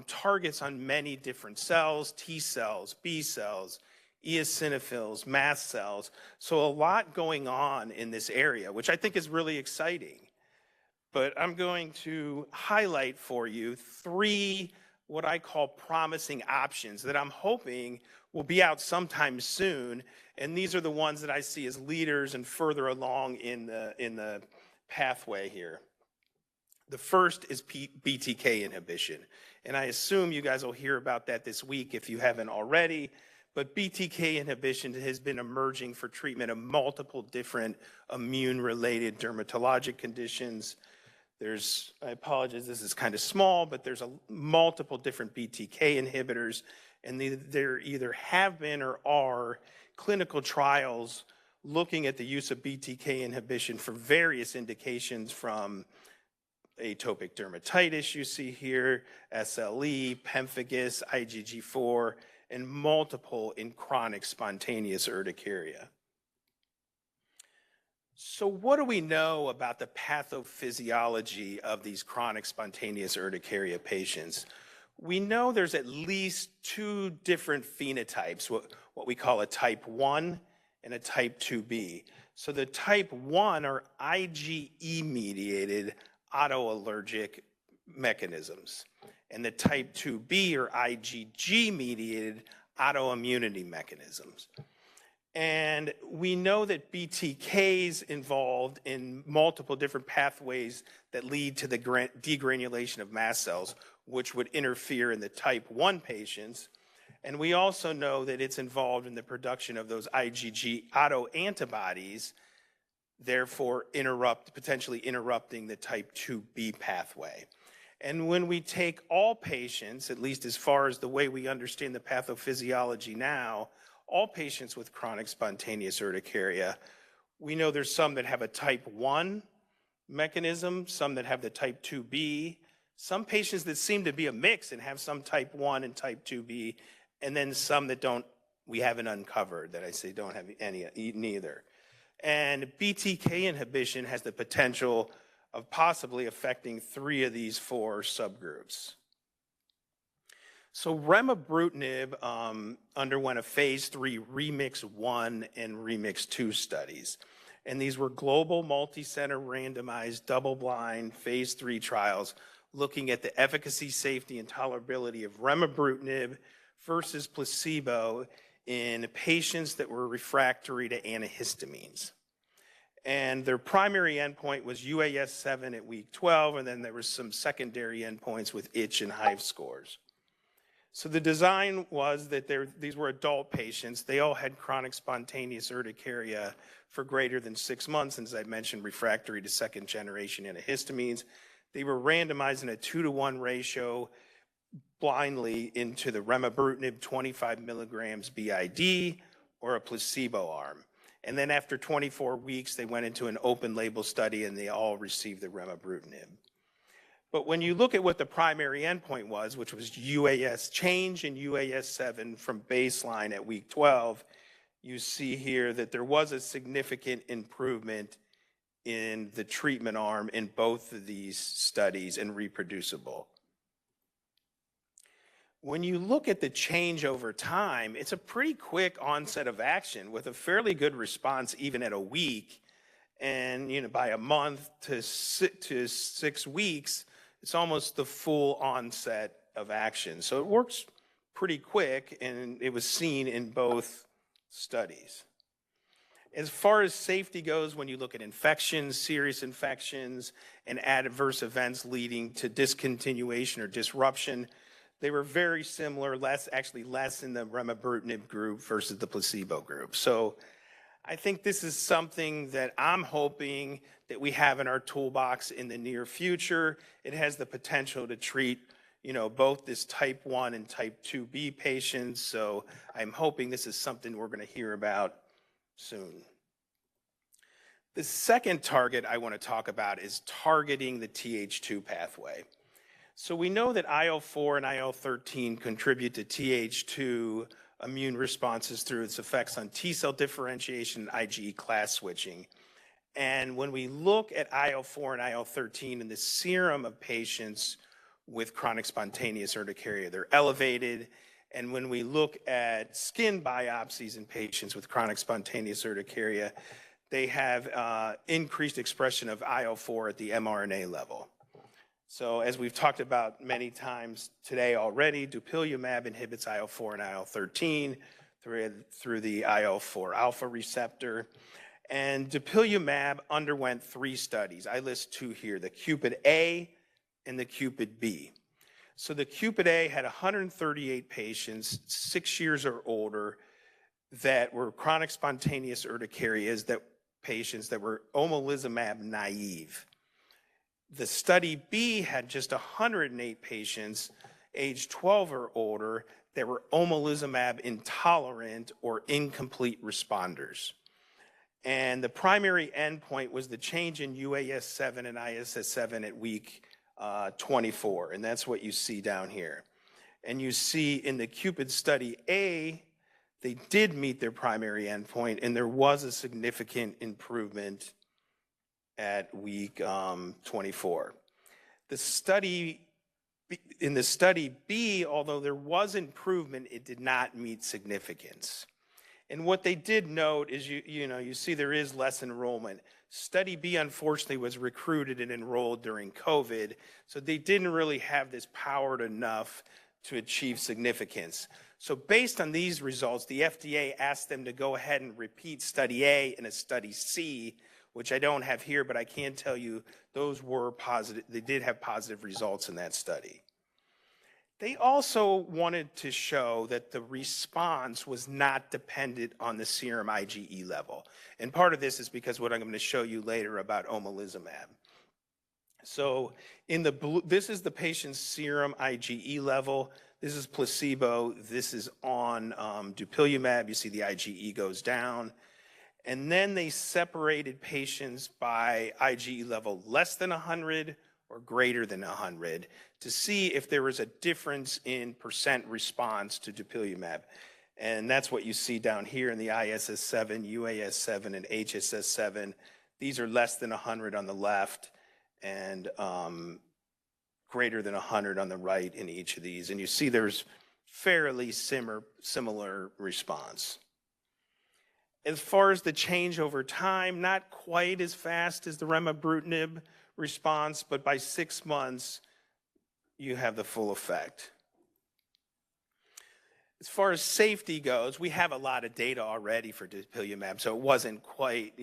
targets on many different cells, T cells, B cells, eosinophils, mast cells. So a lot going on in this area, which I think is really exciting. But I'm going to highlight for you 3 what I call promising options that I'm hoping will be out sometime soon. And these are the ones that I see as leaders and further along in the pathway here. The first is BTK inhibition. And I assume you guys will hear about that this week if you haven't already. But BTK inhibition has been emerging for treatment of multiple different immune-related dermatologic conditions. I apologize, this is kind of small, but there's multiple different BTK inhibitors, and there either have been or are clinical trials looking at the use of BTK inhibition for various indications, from atopic dermatitis you see here, SLE, pemphigus, IgG4, and multiple in chronic spontaneous urticaria. So what do we know about the pathophysiology of these chronic spontaneous urticaria patients? We know there's at least 2 different phenotypes, what we call a type 1 and a type 2B. So the type 1 are IgE-mediated autoallergic mechanisms, and the type 2B are IgG-mediated autoimmunity mechanisms. And we know that BTK's involved in multiple different pathways that lead to the degranulation of mast cells, which would interfere in the type 1 patients. And we also know that it's involved in the production of those IgG autoantibodies, therefore potentially interrupting the type 2B pathway. And when we take all patients, at least as far as the way we understand the pathophysiology now, all patients with chronic spontaneous urticaria, we know there's some that have a type 1 mechanism, some that have the type 2B, some patients that seem to be a mix and have some type 1 and type 2B, and then some that we haven't uncovered, that I say don't have neither. And BTK inhibition has the potential of possibly affecting 3 of these 4 subgroups. So remibrutinib underwent a phase 3 Remix 1 and Remix 2 studies. And these were global, multi-center, randomized, double-blind phase 3 trials looking at the efficacy, safety, and tolerability of remibrutinib versus placebo in patients that were refractory to antihistamines. And their primary endpoint was UAS7 at week 12, and then there was some secondary endpoints with itch and hive scores. So the design was that these were adult patients. They all had chronic spontaneous urticaria for greater than 6 months, and as I mentioned, refractory to second-generation antihistamines. They were randomized in a 2-to-1 ratio blindly into the remibrutinib 25 milligrams BID or a placebo arm. And then after 24 weeks, they went into an open label study and they all received the remibrutinib. But when you look at what the primary endpoint was, which was change in UAS7 from baseline at week 12, you see here that there was a significant improvement in the treatment arm in both of these studies and reproducible. When you look at the change over time, it's a pretty quick onset of action with a fairly good response even at a week. And by a month to 6 weeks, it's almost the full onset of action. So it works pretty quick, and it was seen in both studies. As far as safety goes, when you look at infections, serious infections, and adverse events leading to discontinuation or disruption, they were very similar, less in the remibrutinib group versus the placebo group. So I think this is something that I'm hoping that we have in our toolbox in the near future. It has the potential to treat, both this type 1 and type 2B patients. So I'm hoping this is something we're going to hear about soon. The second target I want to talk about is targeting the Th2 pathway. So we know that IL-4 and IL-13 contribute to Th2 immune responses through its effects on T cell differentiation and IgE class switching. And when we look at IL-4 and IL-13 in the serum of patients with chronic spontaneous urticaria, they're elevated. And when we look at skin biopsies in patients with chronic spontaneous urticaria, they have increased expression of IL-4 at the mRNA level. So as we've talked about many times today already, dupilumab inhibits IL-4 and IL-13 through the IL-4 alpha receptor. And dupilumab underwent 3 studies. I list 2 here, the Cupid A and the Cupid B. So the Cupid A had 138 patients, 6 years or older, that were chronic spontaneous urticarias, patients that were omalizumab naive. The study B had just 108 patients, age 12 or older, that were omalizumab intolerant or incomplete responders. And the primary endpoint was the change in UAS7 and ISS7 at week 24, and that's what you see down here. And you see in the Cupid study A, they did meet their primary endpoint, and there was a significant improvement at week 24. In the study B, although there was improvement, it did not meet significance. And what they did note is you see there is less enrollment. Study B, unfortunately, was recruited and enrolled during COVID, so they didn't really have this powered enough to achieve significance. So based on these results, the FDA asked them to go ahead and repeat study A and a study C, which I don't have here, but I can tell you those were positive. They did have positive results in that study. They also wanted to show that the response was not dependent on the serum IgE level. And part of this is because what I'm going to show you later about omalizumab. So this is the patient's serum IgE level. This is placebo. This is on dupilumab. You see the IgE goes down. And then they separated patients by IgE level less than 100 or greater than 100 to see if there was a difference in percent response to dupilumab. And that's what you see down here in the ISS7, UAS7, and HSS7. These are less than 100 on the left and greater than 100 on the right in each of these. And you see there's fairly similar response. As far as the change over time, not quite as fast as the remibrutinib response, but by 6 months, you have the full effect. As far as safety goes, we have a lot of data already for dupilumab, so it wasn't quite,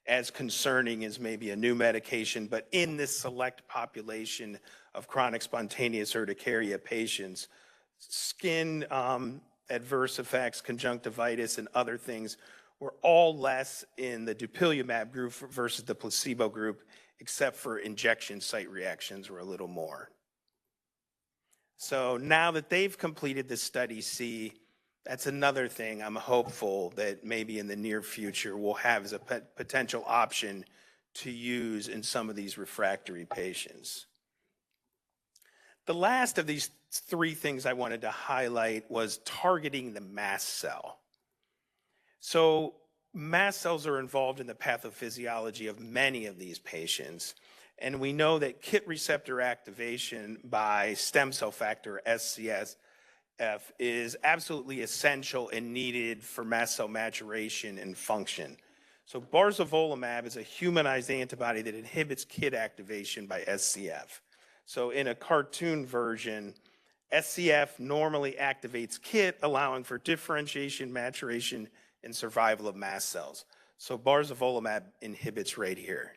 as concerning as maybe a new medication, but in this select population of chronic spontaneous urticaria patients, skin adverse effects, conjunctivitis, and other things were all less in the dupilumab group versus the placebo group, except for injection site reactions were a little more. So now that they've completed the study C, that's another thing I'm hopeful that maybe in the near future we'll have as a potential option to use in some of these refractory patients. The last of these 3 things I wanted to highlight was targeting the mast cell. So mast cells are involved in the pathophysiology of many of these patients. And we know that KIT receptor activation by stem cell factor, SCS, is absolutely essential and needed for mast cell maturation and function. So barzolvolimab is a humanized antibody that inhibits KIT activation by SCF. So in a cartoon version, SCF normally activates KIT, allowing for differentiation, maturation, and survival of mast cells. So barzolvolimab inhibits right here.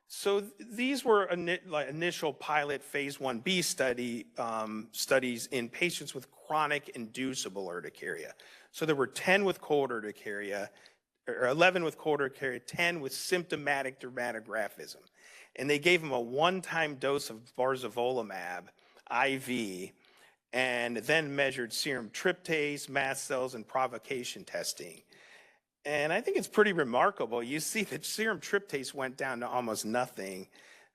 So these were initial pilot phase 1b studies in patients with chronic inducible urticaria. So there were 10 with cold urticaria, or 11 with cold urticaria, 10 with symptomatic dermatographism. And they gave them a one-time dose of barzolvolimab IV, and then measured serum tryptase, mast cells, and provocation testing. And I think it's pretty remarkable. You see that serum tryptase went down to almost nothing.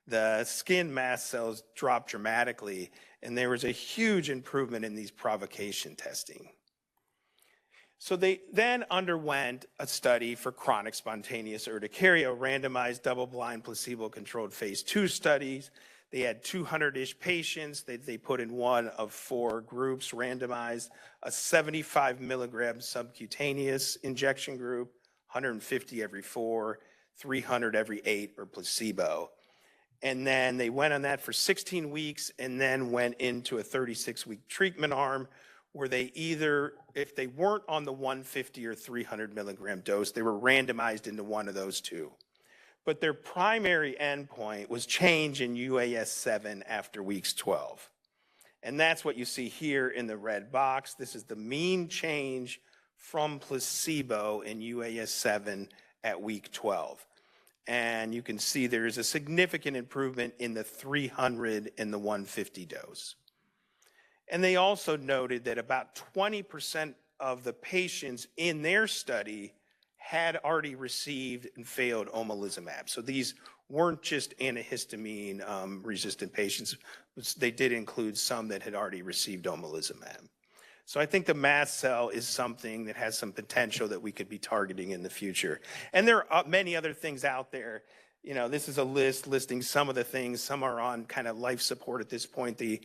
The skin mast cells dropped dramatically, and there was a huge improvement in these provocation testing. So they then underwent a study for chronic spontaneous urticaria, randomized double-blind placebo-controlled phase 2 studies. They had 200-ish patients that they put in one of 4 groups, randomized, a 75 milligram subcutaneous injection group, 150 every 4, 300 every 8, or placebo. And then they went on that for 16 weeks and then went into a 36-week treatment arm where they either, if they weren't on the 150 or 300 milligram dose, they were randomized into one of those two. But their primary endpoint was change in UAS7 after weeks 12. And that's what you see here in the red box. This is the mean change from placebo in UAS7 at week 12. And you can see there is a significant improvement in the 300 and the 150 dose. And they also noted that about 20% of the patients in their study had already received and failed omalizumab. So these weren't just antihistamine resistant patients. They did include some that had already received omalizumab. So I think the mast cell is something that has some potential that we could be targeting in the future. And there are many other things out there. You know, this is a list listing some of the things. Some are on kind of life support at this point. The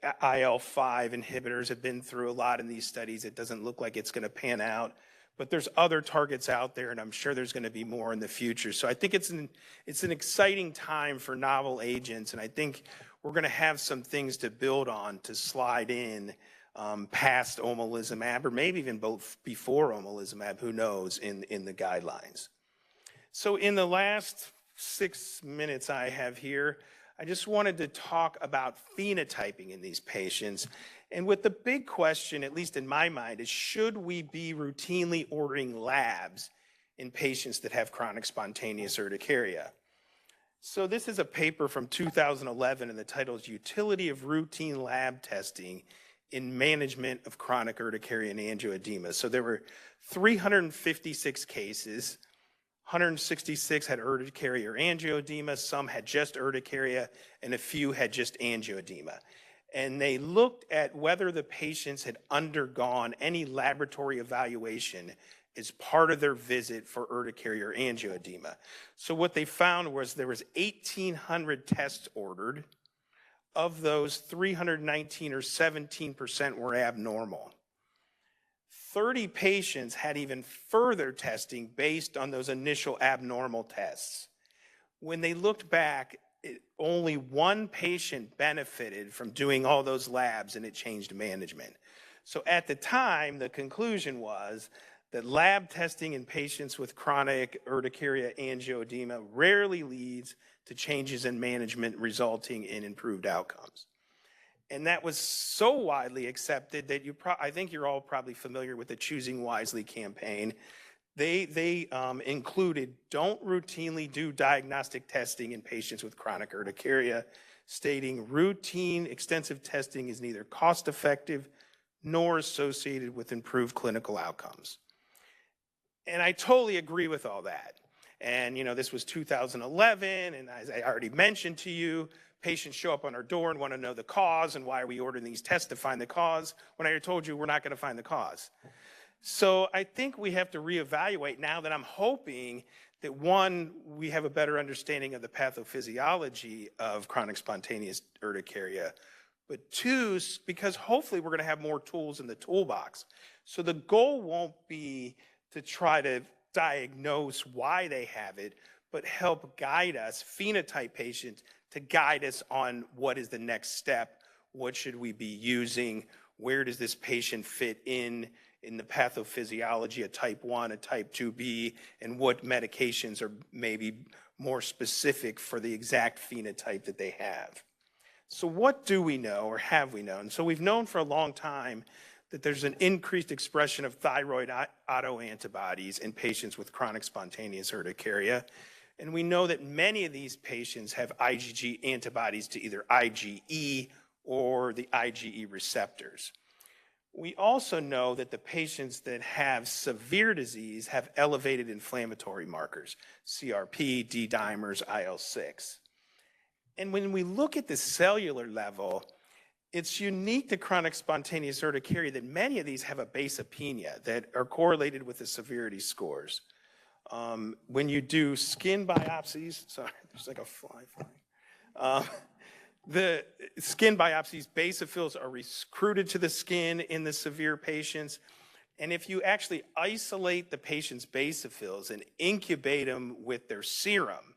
IL-5 inhibitors have been through a lot in these studies. It doesn't look like it's going to pan out. But there's other targets out there, and I'm sure there's going to be more in the future. So I think it's an exciting time for novel agents, and I think we're going to have some things to build on to slide in past omalizumab, or maybe even both before omalizumab, who knows, in the guidelines. So in the last 6 minutes I have here, I just wanted to talk about phenotyping in these patients. And with the big question, at least in my mind, is should we be routinely ordering labs in patients that have chronic spontaneous urticaria? So this is a paper from 2011, and the title is Utility of Routine Lab Testing in Management of Chronic Urticaria and Angioedema. So there were 356 cases. 166 had urticaria or angioedema, some had just urticaria, and a few had just angioedema. And they looked at whether the patients had undergone any laboratory evaluation as part of their visit for urticaria or angioedema. So what they found was there was 1,800 tests ordered. Of those, 319 or 17% were abnormal. 30 patients had even further testing based on those initial abnormal tests. When they looked back, only one patient benefited from doing all those labs, and it changed management. So at the time, the conclusion was that lab testing in patients with chronic urticaria angioedema rarely leads to changes in management resulting in improved outcomes. And that was so widely accepted that I think you're all probably familiar with the Choosing Wisely campaign. They included don't routinely do diagnostic testing in patients with chronic urticaria, stating routine extensive testing is neither cost effective nor associated with improved clinical outcomes. And I totally agree with all that. And, you know, this was 2011, and as I already mentioned to you, patients show up on our door and want to know the cause, and why are we ordering these tests to find the cause, when I already told you we're not going to find the cause. So I think we have to reevaluate now that I'm hoping that, one, we have a better understanding of the pathophysiology of chronic spontaneous urticaria, but two, because hopefully we're going to have more tools in the toolbox. So the goal won't be to try to diagnose why they have it, but help guide us, phenotype patients, to guide us on what is the next step, what should we be using, where does this patient fit in the pathophysiology, a type 1, a type 2B, and what medications are maybe more specific for the exact phenotype that they have. So what do we know, or have we known? So we've known for a long time that there's an increased expression of thyroid autoantibodies in patients with chronic spontaneous urticaria. And we know that many of these patients have IgG antibodies to either IgE or the IgE receptors. We also know that the patients that have severe disease have elevated inflammatory markers, CRP, D-dimers, IL-6. And when we look at the cellular level, it's unique to chronic spontaneous urticaria that many of these have a baseopenia that are correlated with the severity scores. When you do skin biopsies, sorry, there's like a fly flying. The skin biopsies, basophils are recruited to the skin in the severe patients. And if you actually isolate the patient's basophils and incubate them with their serum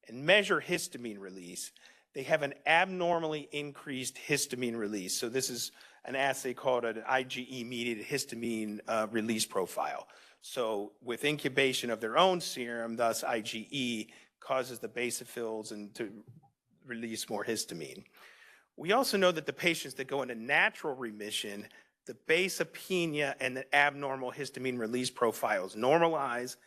and measure histamine release, they have an abnormally increased histamine release. So this is an assay called an IgE-mediated histamine release profile. So with incubation of their own serum, thus IgE causes the basophils to release more histamine. We also know that the patients that go into natural remission, the baseopenia and the abnormal histamine release profiles normalize,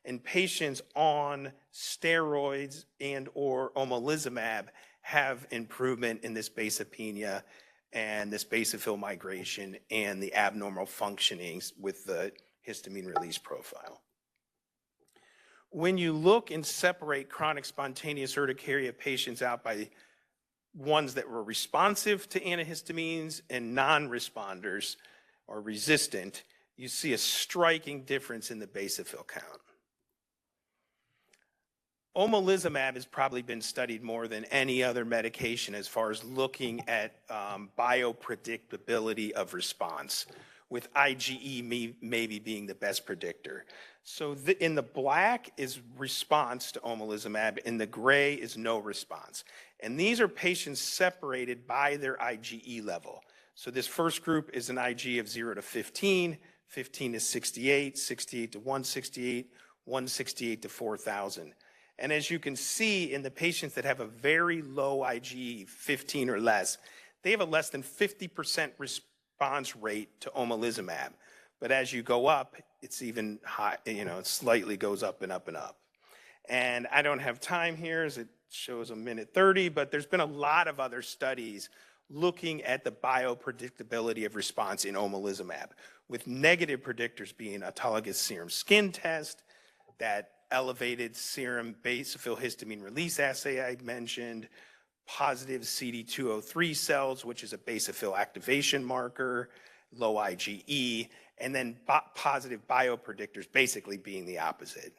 and patients on steroids and or omalizumab have improvement in this baseopenia and this basophil migration and the abnormal functionings with the histamine release profile. When you look and separate chronic spontaneous urticaria patients out by ones that were responsive to antihistamines and non-responders or resistant, you see a striking difference in the basophil count. Omalizumab has probably been studied more than any other medication as far as looking at biopredictability of response, with IgE maybe being the best predictor. So in the black is response to omalizumab, in the gray is no response. And these are patients separated by their IgE level. So this first group is an IgE of 0 to 15, 15 to 68, 68 to 168, 168 to 4,000. And as you can see in the patients that have a very low IgE, 15 or less, they have a less than 50% response rate to omalizumab. But as you go up, it's even high, it slightly goes up and up and up. And I don't have time here as it shows a minute 30, but there's been a lot of other studies looking at the biopredictability of response in omalizumab, with negative predictors being autologous serum skin test, that elevated serum basophil histamine release assay I mentioned, positive CD203 cells, which is a basophil activation marker, low IgE, and then positive biopredictors basically being the opposite.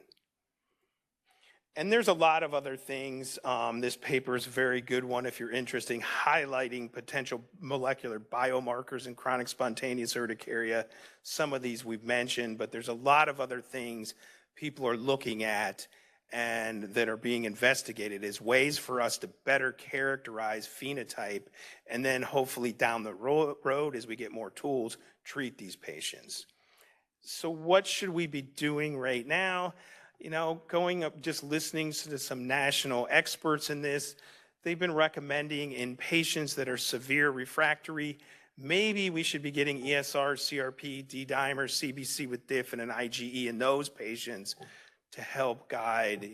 And there's a lot of other things. This paper is a very good one if you're interested in highlighting potential molecular biomarkers in chronic spontaneous urticaria. Some of these we've mentioned, but there's a lot of other things people are looking at and that are being investigated as ways for us to better characterize phenotype, and then hopefully down the road as we get more tools, treat these patients. So what should we be doing right now? Going up, just listening to some national experts in this, they've been recommending in patients that are severe refractory, maybe we should be getting ESR, CRP, D-dimer, CBC with DIF, and an IgE in those patients to help guide,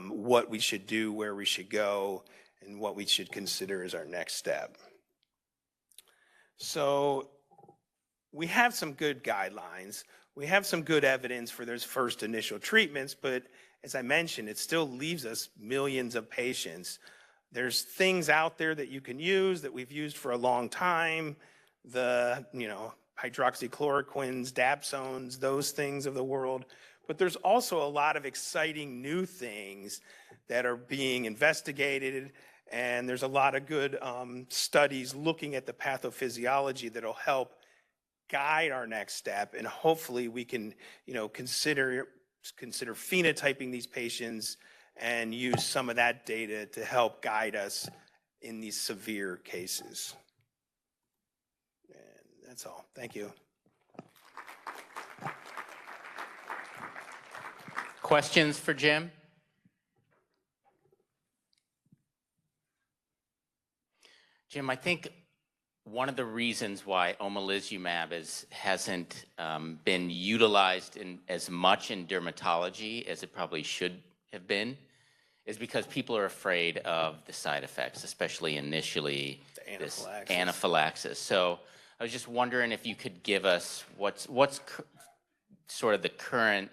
what we should do, where we should go, and what we should consider as our next step. So we have some good guidelines. We have some good evidence for those first initial treatments, but as I mentioned, it still leaves us millions of patients. There's things out there that you can use that we've used for a long time, the hydroxychloroquines, dapsones, those things of the world. But there's also a lot of exciting new things that are being investigated And there's a lot of good studies looking at the pathophysiology that'll help guide our next step. And hopefully we can, consider phenotyping these patients and use some of that data to help guide us in these severe cases. And that's all. Thank you. Questions for Jim? Jim, I think one of the reasons why omalizumab hasn't been utilized as much in dermatology as it probably should have been is because people are afraid of the side effects, especially initially, this anaphylaxis. So I was just wondering if you could give us what's sort of the current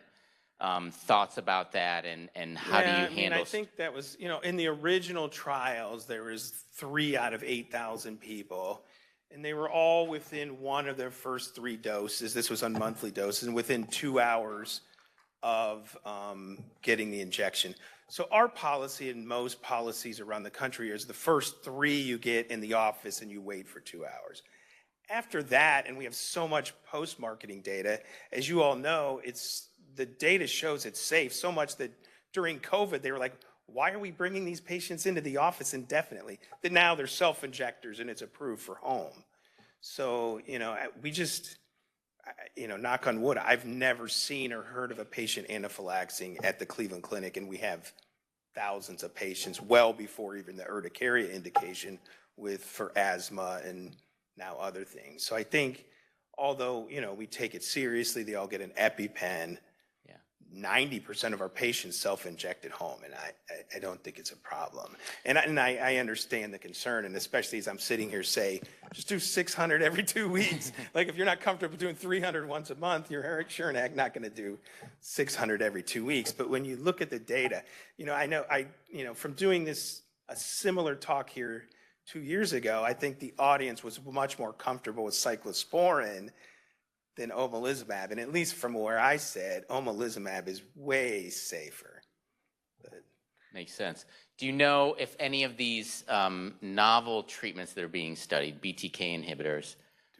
thoughts about that, and how do you handle? I think that was, in the original trials, there was 3 out of 8,000 people, and they were all within one of their first 3 doses. This was on monthly doses, and within 2 hours of getting the injection. So our policy, and most policies around the country, is the first 3 you get in the office and you wait for 2 hours. After that, and we have so much post-marketing data, as you all know, the data shows it's safe, so much that during COVID, they were like, why are we bringing these patients into the office indefinitely? That now they're self-injectors and it's approved for home. So, we just, knock on wood, I've never seen or heard of a patient anaphylaxing at the Cleveland Clinic, and we have thousands of patients well before even the urticaria indication for asthma and now other things. So I think, although, we take it seriously, they all get an EpiPen, 90% of our patients self-inject at home, and I don't think it's a problem. And I understand the concern, and especially as I'm sitting here say, just do 600 every 2 weeks. Like, if you're not comfortable doing 300 once a month, you're Eric Chernak, not going to do 600 every 2 weeks. But when you look at the data, I know from doing a similar talk here 2 years ago, I think the audience was much more comfortable with cyclosporin than omalizumab, and at least from where I said, omalizumab is way safer. But makes sense. Do you know if any of these novel treatments that are being studied, BTK inhibitors,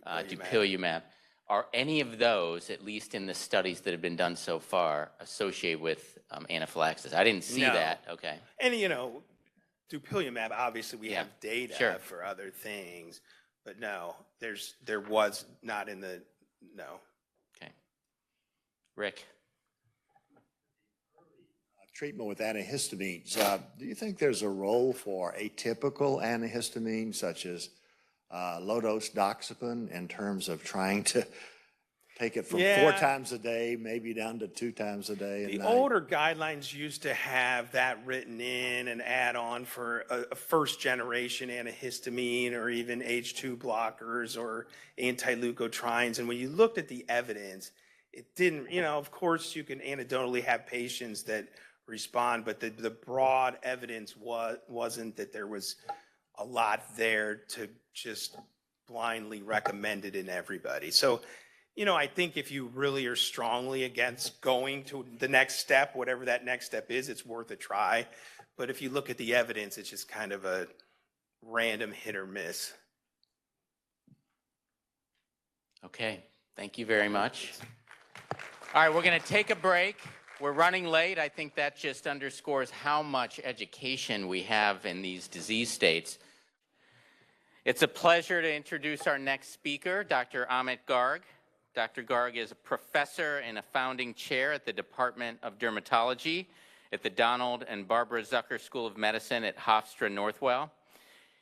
dupilumab, are any of those, at least in the studies that have been done so far, associated with anaphylaxis? I didn't see that. Okay. And dupilumab, obviously we have data for other things, but no, there was not in the. No. Okay. Rick? Treatment with antihistamines. Do you think there's a role for atypical antihistamines such as low-dose doxepin in terms of trying to take it from 4 times a day, maybe down to 2 times a day? The older guidelines used to have that written in and add on for a first-generation antihistamine or even H2 blockers or anti-leukotrienes. And when you looked at the evidence, it didn't, of course you can anecdotally have patients that respond, but the broad evidence wasn't that there was a lot there to just blindly recommend it in everybody. So, I think if you really are strongly against going to the next step, whatever that next step is, it's worth a try. But if you look at the evidence, it's just kind of a random hit or miss. Okay, thank you very much. All right, we're going to take a break. We're running late. I think that just underscores how much education we have in these disease states. It's a pleasure to introduce our next speaker, Dr. Amit Garg. Dr. Garg is a professor and a founding chair at the Department of Dermatology at the Donald and Barbara Zucker School of Medicine at Hofstra Northwell.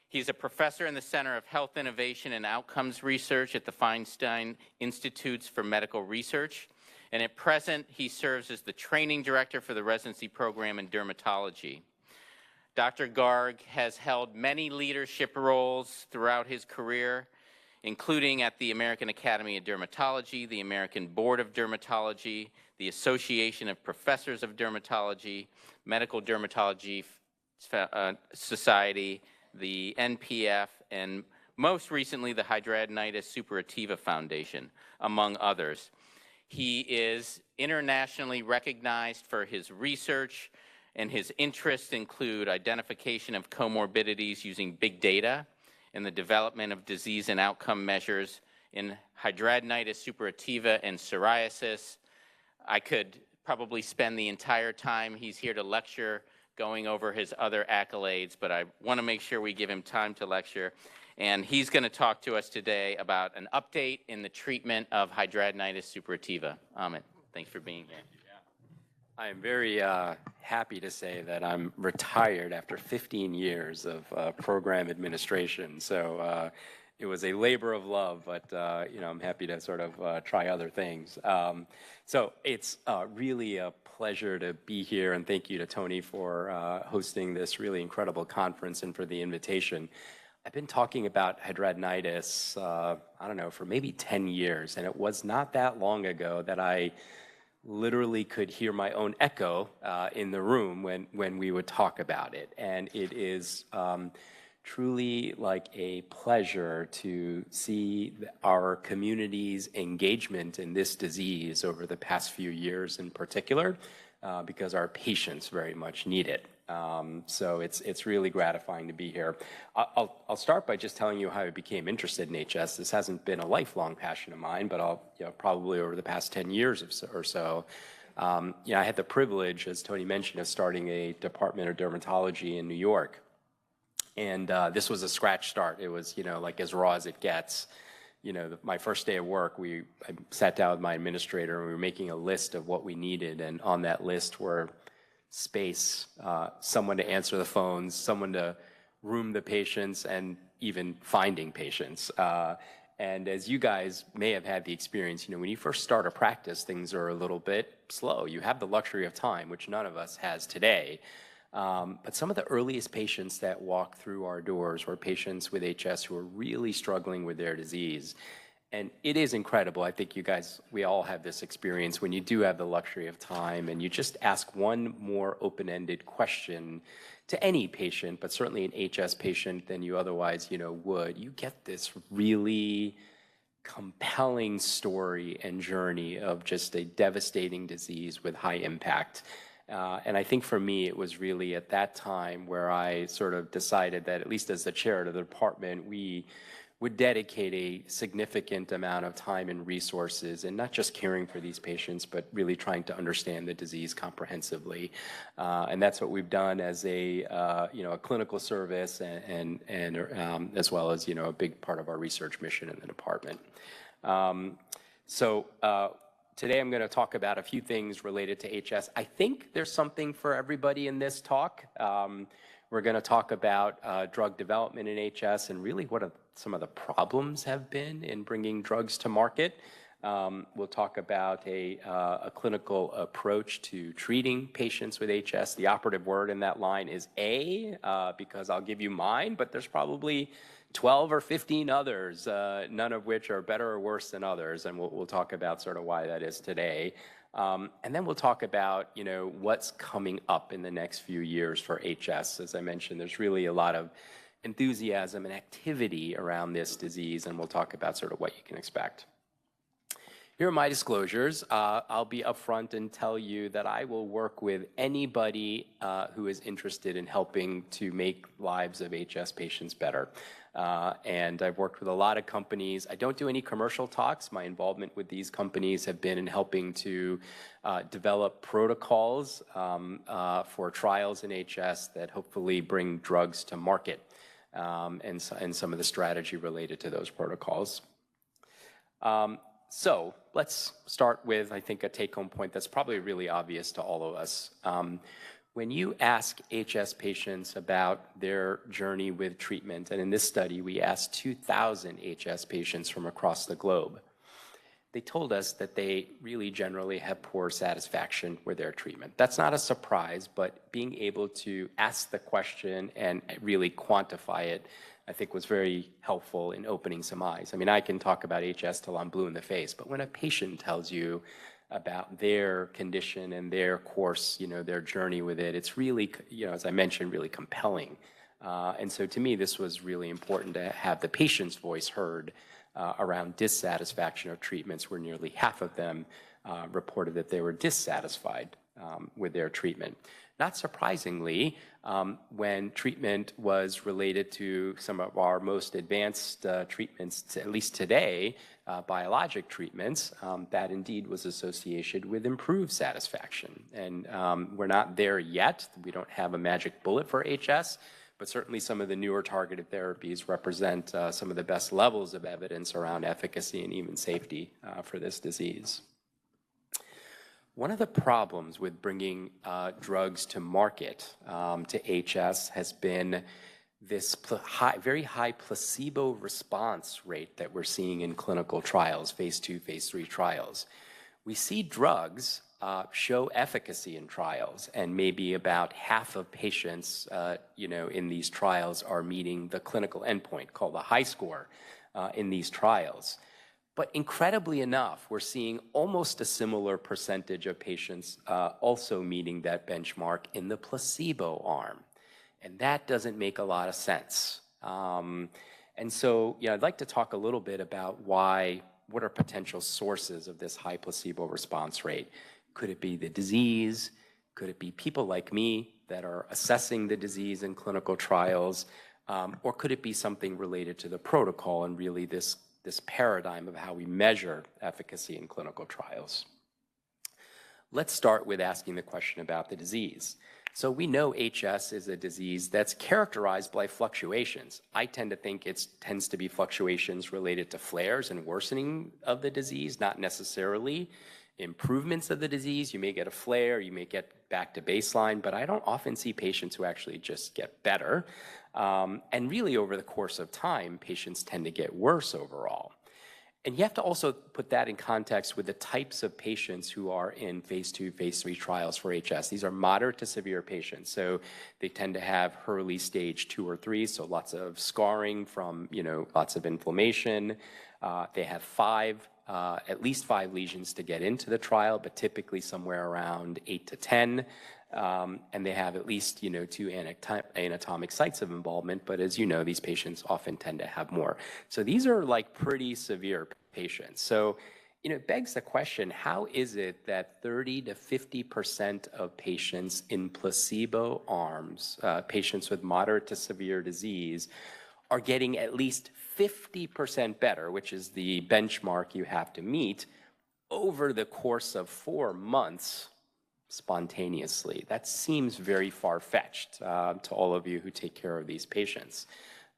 He's a professor in the Center of Health Innovation and Outcomes Research at the Feinstein Institutes for Medical Research. And at present, he serves as the training director for the residency program in dermatology. Dr. Garg has held many leadership roles throughout his career, including at the American Academy of Dermatology, the American Board of Dermatology, the Association of Professors of Dermatology, Medical Dermatology Society, the NPF, and most recently the Hidradenitis Suppurativa Foundation, among others. He is internationally recognized for his research and his interests include identification of comorbidities using big data and the development of disease and outcome measures in hidradenitis suppurativa and psoriasis. I could probably spend the entire time he's here to lecture going over his other accolades, but I want to make sure we give him time to lecture. And he's going to talk to us today about an update in the treatment of hidradenitis suppurativa. Amit, thanks for being here. I am very happy to say that I'm retired after 15 years of program administration. So it was a labor of love, but you know, I'm happy to sort of try other things. So it's really a pleasure to be here, and thank you to Tony for hosting this really incredible conference and for the invitation. I've been talking about hidradenitis, I don't know, for maybe 10 years, and it was not that long ago that I literally could hear my own echo in the room when we would talk about it. And it is truly like a pleasure to see our community's engagement in this disease over the past few years in particular, because our patients very much need it. So it's really gratifying to be here. I'll start by just telling you how I became interested in HS. This hasn't been a lifelong passion of mine, but probably over the past 10 years or so. I had the privilege, as Tony mentioned, of starting a department of dermatology in New York. And this was a scratch start. It was, like as raw as it gets. My first day of work, I sat down with my administrator and we were making a list of what we needed. And on that list were space, someone to answer the phones, someone to room the patients, and even finding patients. And as you guys may have had the experience, when you first start a practice, things are a little bit slow. You have the luxury of time, which none of us has today. But some of the earliest patients that walk through our doors were patients with HS who are really struggling with their disease. And it is incredible. I think we all have this experience when you do have the luxury of time and you just ask one more open-ended question to any patient, but certainly an HS patient than you otherwise, would. You get this really compelling story and journey of just a devastating disease with high impact. And I think for me, it was really at that time where I sort of decided that, at least as the chair of the department, we would dedicate a significant amount of time and resources in not just caring for these patients, but really trying to understand the disease comprehensively. And that's what we've done as a clinical service and as well as, a big part of our research mission in the department. Today I'm going to talk about a few things related to HS. I think there's something for everybody in this talk. We're going to talk about drug development in HS and really what some of the problems have been in bringing drugs to market. We'll talk about a clinical approach to treating patients with HS. The operative word in that line is because I'll give you mine, but there's probably 12 or 15 others, none of which are better or worse than others, and we'll talk about sort of why that is today. And then we'll talk about, what's coming up in the next few years for HS. As I mentioned, there's really a lot of enthusiasm and activity around this disease, and we'll talk about sort of what you can expect. Here are my disclosures. I'll be upfront and tell you that I will work with anybody who is interested in helping to make lives of HS patients better. And I've worked with a lot of companies. I don't do any commercial talks. My involvement with these companies have been in helping to develop protocols for trials in HS that hopefully bring drugs to market, and some of the strategy related to those protocols. So let's start with, I think, a take-home point that's probably really obvious to all of us. When you ask HS patients about their journey with treatment, and in this study we asked 2,000 HS patients from across the globe, they told us that they really generally have poor satisfaction with their treatment. That's not a surprise, but being able to ask the question and really quantify it, I think, was very helpful in opening some eyes. I mean, I can talk about HS till I'm blue in the face, but when a patient tells you about their condition and their course, their journey with it, it's really, as I mentioned, really compelling. And so to me, this was really important to have the patient's voice heard around dissatisfaction of treatments, where nearly half of them reported that they were dissatisfied with their treatment. Not surprisingly, when treatment was related to some of our most advanced treatments, at least today, biologic treatments, that indeed was associated with improved satisfaction. And we're not there yet. We don't have a magic bullet for HS, but certainly some of the newer targeted therapies represent some of the best levels of evidence around efficacy and even safety for this disease. One of the problems with bringing drugs to market to HS has been this very high placebo response rate that we're seeing in clinical trials, phase 2, phase 3 trials. We see drugs show efficacy in trials, and maybe about half of patients in these trials are meeting the clinical endpoint called the high score in these trials. But incredibly enough, we're seeing almost a similar percentage of patients also meeting that benchmark in the placebo arm. And that doesn't make a lot of sense. And so I'd like to talk a little bit about what are potential sources of this high placebo response rate. Could it be the disease? Could it be people like me that are assessing the disease in clinical trials? Or could it be something related to the protocol and really this paradigm of how we measure efficacy in clinical trials? Let's start with asking the question about the disease. So we know HS is a disease that's characterized by fluctuations. I tend to think it tends to be fluctuations related to flares and worsening of the disease, not necessarily improvements of the disease. You may get a flare, you may get back to baseline, but I don't often see patients who actually just get better. And really over the course of time, patients tend to get worse overall. And you have to also put that in context with the types of patients who are in phase 2, phase 3 trials for HS. These are moderate to severe patients. So they tend to have early stage 2 or 3, so lots of scarring from, lots of inflammation. They have at least 5 lesions to get into the trial, but typically somewhere around 8 to 10. And they have at least, 2 anatomic sites of involvement. But as you know, these patients often tend to have more. So these are like pretty severe patients. So, it begs the question, how is it that 30 to 50% of patients in placebo arms, patients with moderate to severe disease, are getting at least 50% better, which is the benchmark you have to meet, over the course of 4 months spontaneously? That seems very far-fetched to all of you who take care of these patients.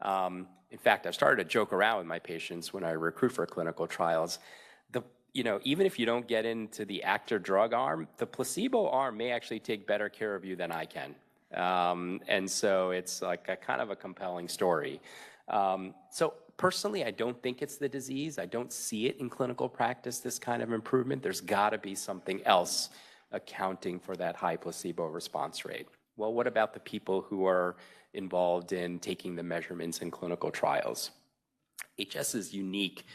In fact, I've started to joke around with my patients when I recruit for clinical trials. Even if you don't get into the active drug arm, the placebo arm may actually take better care of you than I can. And so it's like a kind of a compelling story. So personally, I don't think it's the disease. I don't see it in clinical practice, this kind of improvement. There's got to be something else accounting for that high placebo response rate. Well, what about the people who are involved in taking the measurements in clinical trials? HS is unique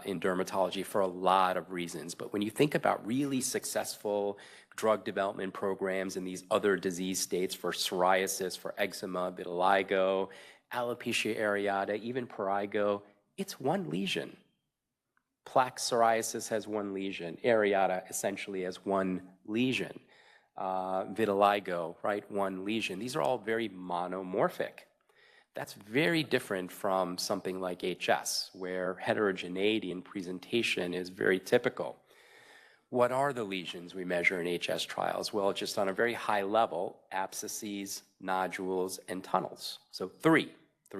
in dermatology for a lot of reasons, but when you think about really successful drug development programs in these other disease states for psoriasis, for eczema, vitiligo, alopecia areata, even prurigo, it's one lesion. Plaque psoriasis has one lesion. Areata essentially has one lesion. Vitiligo, right, one lesion. These are all very monomorphic. That's very different from something like HS, where heterogeneity in presentation is very typical. What are the lesions we measure in HS trials? Well, just on a very high level, abscesses, nodules, and tunnels. So three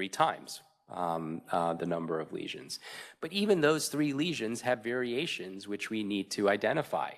times the number of lesions. But even those 3 lesions have variations which we need to identify.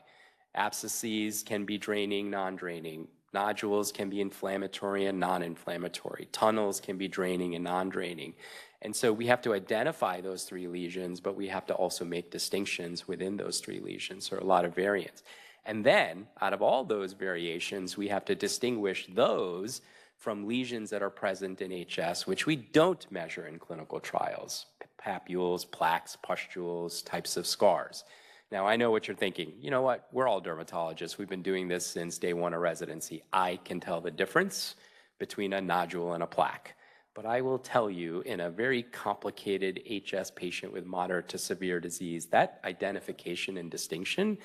Abscesses can be draining, non-draining. Nodules can be inflammatory and non-inflammatory. Tunnels can be draining and non-draining. And so we have to identify those 3 lesions, but we have to also make distinctions within those 3 lesions. So a lot of variance. And then, out of all those variations, we have to distinguish those from lesions that are present in HS, which we don't measure in clinical trials. Papules, plaques, pustules, types of scars. Now, I know what you're thinking. You know what? We're all dermatologists. We've been doing this since day 1 of residency. I can tell the difference between a nodule and a plaque. But I will tell you, in a very complicated HS patient with moderate to severe disease, that identification and distinction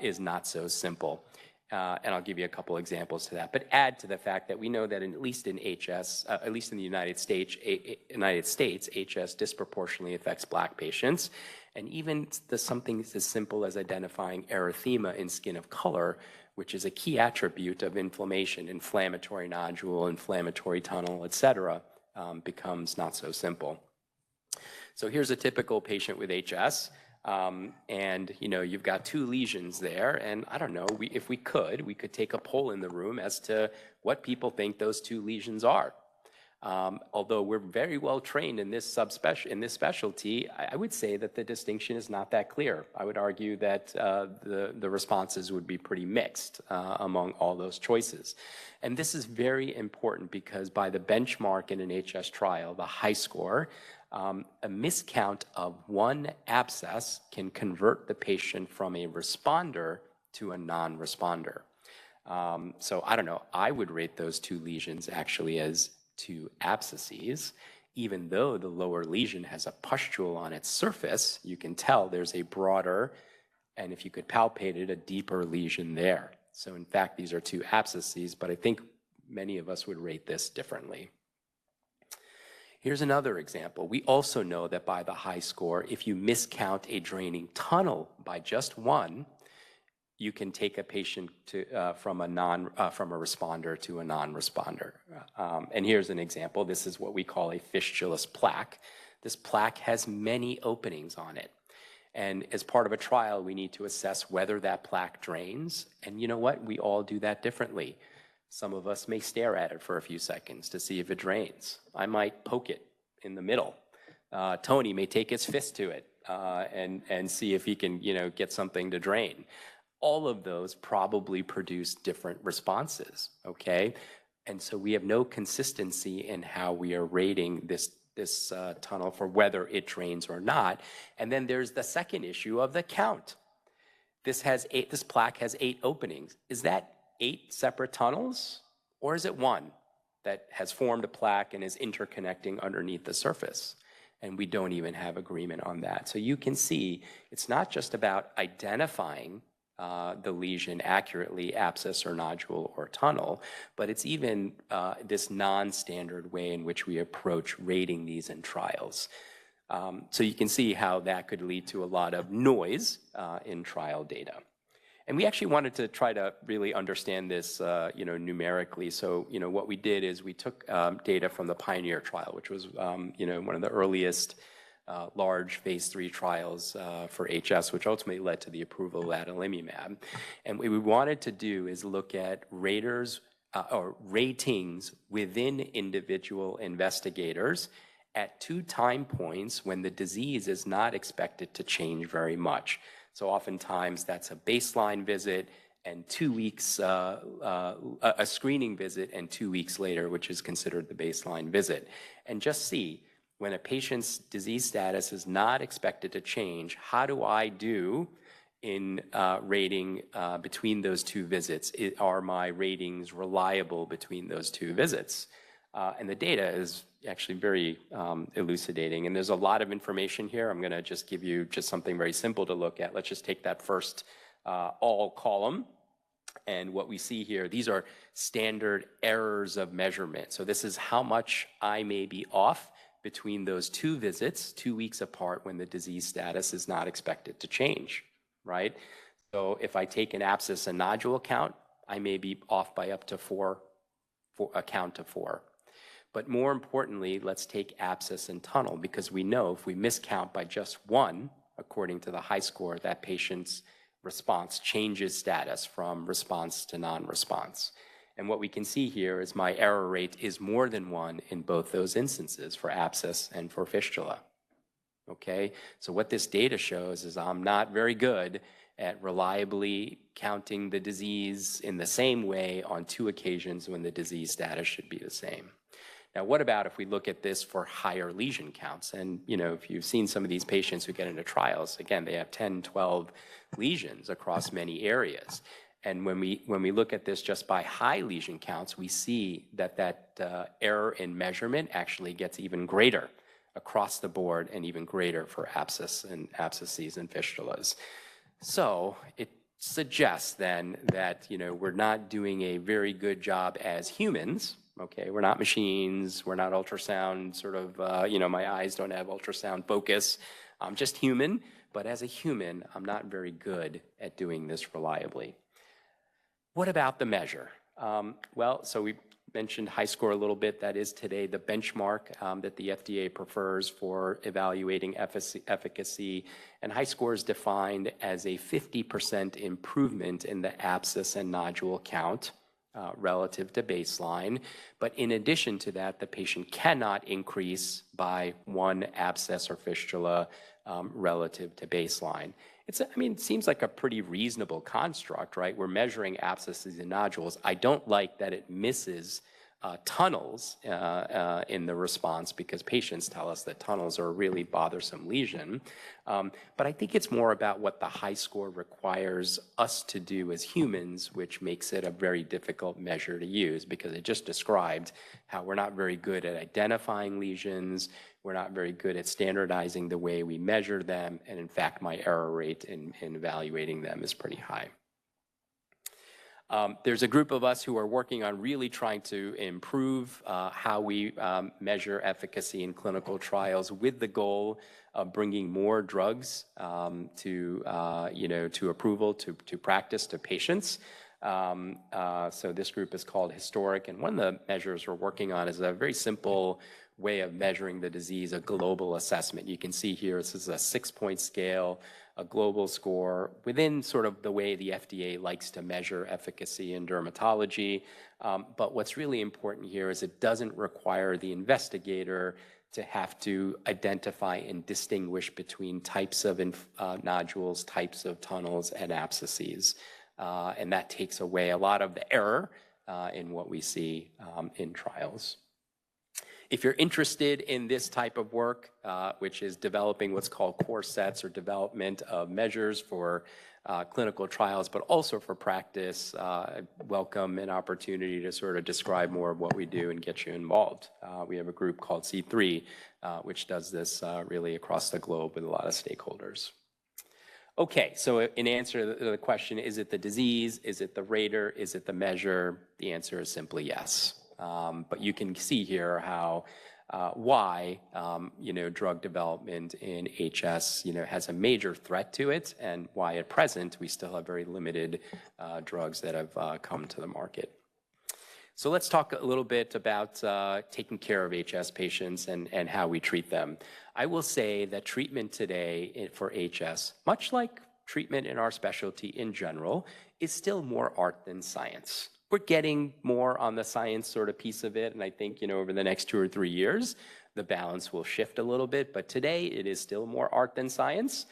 is not so simple. And I'll give you a couple examples to that. But add to the fact that we know that at least in HS, at least in the United States, HS disproportionately affects Black patients. And even something as simple as identifying erythema in skin of color, which is a key attribute of inflammation, inflammatory nodule, inflammatory tunnel, et cetera, becomes not so simple. So here's a typical patient with HS. And you've got 2 lesions there, and I don't know, if we could take a poll in the room as to what people think those 2 lesions are. Although we're very well trained in this specialty, I would say that the distinction is not that clear. I would argue that the responses would be pretty mixed among all those choices. And this is very important because by the benchmark in an HS trial, the high score, a miscount of 1 abscess can convert the patient from a responder to a non-responder. So I don't know, I would rate those 2 lesions actually as 2 abscesses. Even though the lower lesion has a pustule on its surface, you can tell there's a broader, and if you could palpate it, a deeper lesion there. So in fact, these are 2 abscesses, but I think many of us would rate this differently. Here's another example. We also know that by the high score, if you miscount a draining tunnel by just 1, you can take a patient from a responder to a non-responder. And here's an example. This is what we call a fistulous plaque. This plaque has many openings on it. And as part of a trial, we need to assess whether that plaque drains. And you know what? We all do that differently. Some of us may stare at it for a few seconds to see if it drains. I might poke it in the middle. Tony may take his fist to it and see if he can, get something to drain. All of those probably produce different responses, okay? And so we have no consistency in how we are rating this tunnel for whether it drains or not. And then there's the second issue of the count. This plaque has 8 openings. Is that 8 separate tunnels, or is it 1 that has formed a plaque and is interconnecting underneath the surface? And we don't even have agreement on that. So you can see it's not just about identifying the lesion accurately, abscess or nodule or tunnel, but it's even this non-standard way in which we approach rating these in trials. So you can see how that could lead to a lot of noise in trial data. And we actually wanted to try to really understand this, numerically. So, what we did is we took data from the PIONEER trial, which was, one of the earliest large phase 3 trials for HS, which ultimately led to the approval of adalimumab. And what we wanted to do is look at ratings within individual investigators at 2 time points when the disease is not expected to change very much. So oftentimes that's a baseline visit and 2 weeks, a screening visit and 2 weeks later, which is considered the baseline visit. And just see, when a patient's disease status is not expected to change, how do I do in rating between those 2 visits? Are my ratings reliable between those 2 visits? And the data is actually very elucidating. And there's a lot of information here. I'm going to just give you just something very simple to look at. Let's just take that first all column. And what we see here, these are standard errors of measurement. So this is how much I may be off between those 2 visits, 2 weeks apart, when the disease status is not expected to change, right? So if I take an abscess and nodule count, I may be off by up to 4, a count of 4. But more importantly, let's take abscess and tunnel, because we know if we miscount by just 1, according to the high score, that patient's response changes status from response to non-response. And what we can see here is my error rate is more than 1 in both those instances, for abscess and for fistula. Okay, so what this data shows is I'm not very good at reliably counting the disease in the same way on 2 occasions when the disease status should be the same. Now, what about if we look at this for higher lesion counts? And, if you've seen some of these patients who get into trials, again, they have 10, 12 lesions across many areas. And when we look at this just by high lesion counts, we see that error in measurement actually gets even greater across the board, and even greater for abscesses and fistulas. So it suggests then that, we're not doing a very good job as humans. Okay, we're not machines, we're not ultrasound sort of, my eyes don't have ultrasound focus. I'm just human, but as a human, I'm not very good at doing this reliably. What about the measure? So we mentioned HiSCR a little bit. That is today the benchmark that the FDA prefers for evaluating efficacy. And HiSCR is defined as a 50% improvement in the abscess and nodule count relative to baseline. But in addition to that, the patient cannot increase by 1 abscess or fistula relative to baseline. It seems like a pretty reasonable construct, right? We're measuring abscesses and nodules. I don't like that it misses tunnels in the response, because patients tell us that tunnels are a really bothersome lesion. But I think it's more about what the HiSCR requires us to do as humans, which makes it a very difficult measure to use, because it just described how we're not very good at identifying lesions. We're not very good at standardizing the way we measure them. And in fact, my error rate in evaluating them is pretty high. There's a group of us who are working on really trying to improve how we measure efficacy in clinical trials, with the goal of bringing more drugs to approval, to practice, to patients. So this group is called Historic, and one of the measures we're working on is a very simple way of measuring the disease, a global assessment. You can see here, this is a 6-point scale, a global score within sort of the way the FDA likes to measure efficacy in dermatology. But what's really important here is it doesn't require the investigator to have to identify and distinguish between types of nodules, types of tunnels, and abscesses. And that takes away a lot of the error in what we see in trials. If you're interested in this type of work, which is developing what's called core sets, or development of measures for clinical trials, but also for practice, I welcome an opportunity to sort of describe more of what we do and get you involved. We have a group called C3, which does this really across the globe with a lot of stakeholders. Okay, so in answer to the question, is it the disease? Is it the rater? Is it the measure? The answer is simply yes. But you can see here how why drug development in HS has a major threat to it, and why at present we still have very limited drugs that have come to the market. So let's talk a little bit about taking care of HS patients and how we treat them. I will say that treatment today for HS, much like treatment in our specialty in general, is still more art than science. We're getting more on the science sort of piece of it, and I think over the next 2 or 3 years, the balance will shift a little bit, but today it is still more art than science.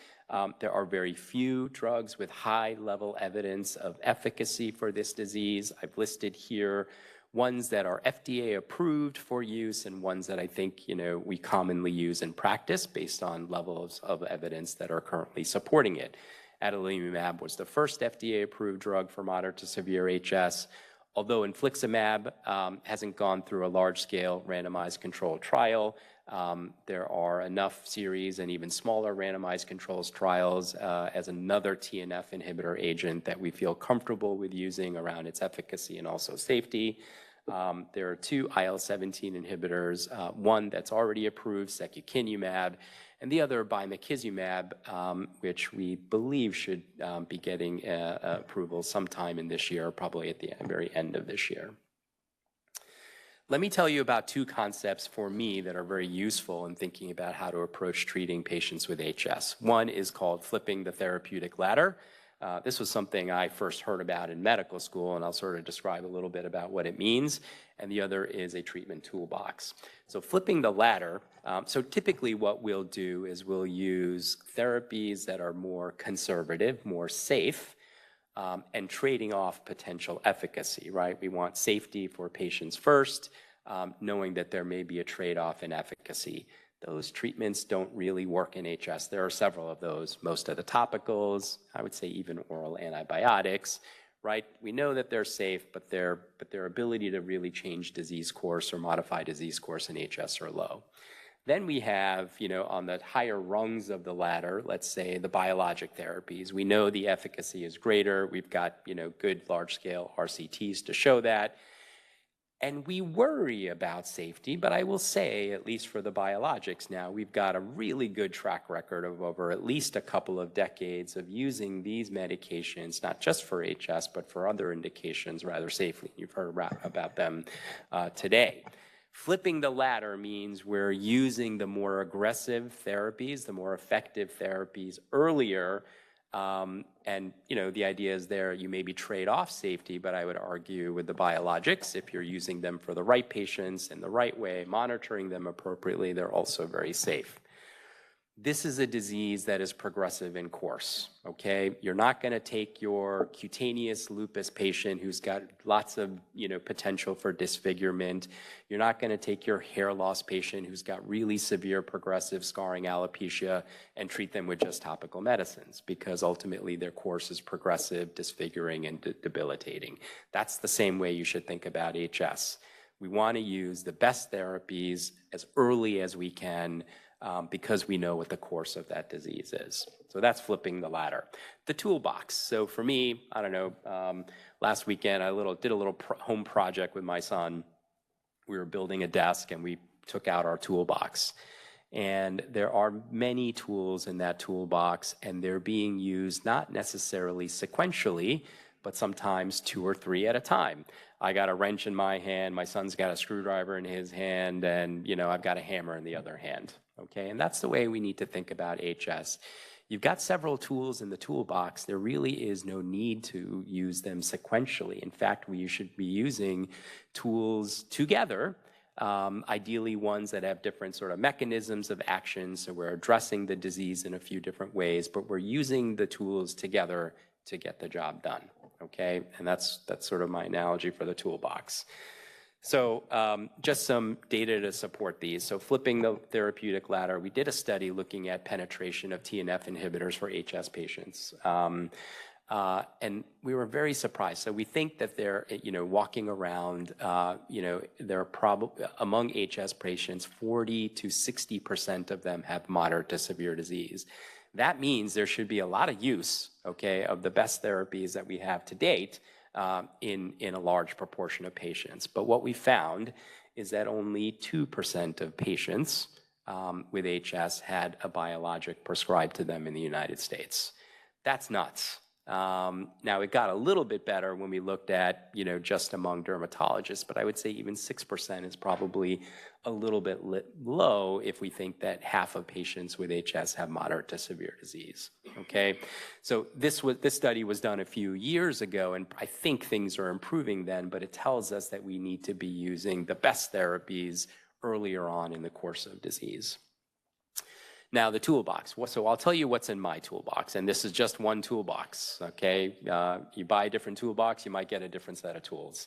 There are very few drugs with high-level evidence of efficacy for this disease. I've listed here ones that are FDA approved for use, and ones that I think we commonly use in practice based on levels of evidence that are currently supporting it. Adalimumab was the first FDA-approved drug for moderate to severe HS. Although infliximab hasn't gone through a large-scale randomized controlled trial, there are enough series and even smaller randomized controls trials as another TNF inhibitor agent that we feel comfortable with using around its efficacy and also safety. There are 2 IL-17 inhibitors, one that's already approved, secukinumab, and the other bimekizumab, which we believe should be getting approval sometime in this year, probably at the very end of this year. Let me tell you about 2 concepts for me that are very useful in thinking about how to approach treating patients with HS. One is called flipping the therapeutic ladder. This was something I first heard about in medical school, and I'll sort of describe a little bit about what it means. And the other is a treatment toolbox. So flipping the ladder, so typically what we'll do is we'll use therapies that are more conservative, more safe, and trading off potential efficacy, right? We want safety for patients first, knowing that there may be a trade-off in efficacy. Those treatments don't really work in HS. There are several of those. Most of the topicals, I would say even oral antibiotics, right? We know that they're safe, but their ability to really change disease course or modify disease course in HS are low. Then we have, on the higher rungs of the ladder, let's say the biologic therapies. We know the efficacy is greater. We've got, good large-scale RCTs to show that. And we worry about safety, but I will say, at least for the biologics now, we've got a really good track record of over at least a couple of decades of using these medications, not just for HS, but for other indications rather safely. You've heard about them today. Flipping the ladder means we're using the more aggressive therapies, the more effective therapies earlier. And, the idea is there you maybe trade off safety, but I would argue with the biologics, if you're using them for the right patients in the right way, monitoring them appropriately, they're also very safe. This is a disease that is progressive in course, okay? You're not going to take your cutaneous lupus patient who's got lots of, potential for disfigurement. You're not going to take your hair loss patient who's got really severe progressive scarring alopecia and treat them with just topical medicines, because ultimately their course is progressive, disfiguring, and debilitating. That's the same way you should think about HS. We want to use the best therapies as early as we can, because we know what the course of that disease is. So that's flipping the ladder. The toolbox. So for me, I don't know, last weekend I did a little home project with my son. We were building a desk and we took out our toolbox. And there are many tools in that toolbox, and they're being used not necessarily sequentially, but sometimes 2 or 3 at a time. I got a wrench in my hand, my son's got a screwdriver in his hand, and I've got a hammer in the other hand. Okay, and that's the way we need to think about HS. You've got several tools in the toolbox. There really is no need to use them sequentially. In fact, we should be using tools together, ideally ones that have different sort of mechanisms of action, so we're addressing the disease in a few different ways, but we're using the tools together to get the job done, okay? And that's sort of my analogy for the toolbox. So just some data to support these. So flipping the therapeutic ladder, we did a study looking at penetration of TNF inhibitors for HS patients. And we were very surprised. So we think that they're, walking around, they're probably, among HS patients, 40 to 60% of them have moderate to severe disease. That means there should be a lot of use, okay, of the best therapies that we have to date, in a large proportion of patients. But what we found is that only 2% of patients with HS had a biologic prescribed to them in the United States. That's nuts. Now, it got a little bit better when we looked at, just among dermatologists, but I would say even 6% is probably a little bit low if we think that half of patients with HS have moderate to severe disease, okay? So this study was done a few years ago, and I think things are improving then, but it tells us that we need to be using the best therapies earlier on in the course of disease. Now, the toolbox. So I'll tell you what's in my toolbox, and this is just one toolbox, okay? You buy a different toolbox, you might get a different set of tools.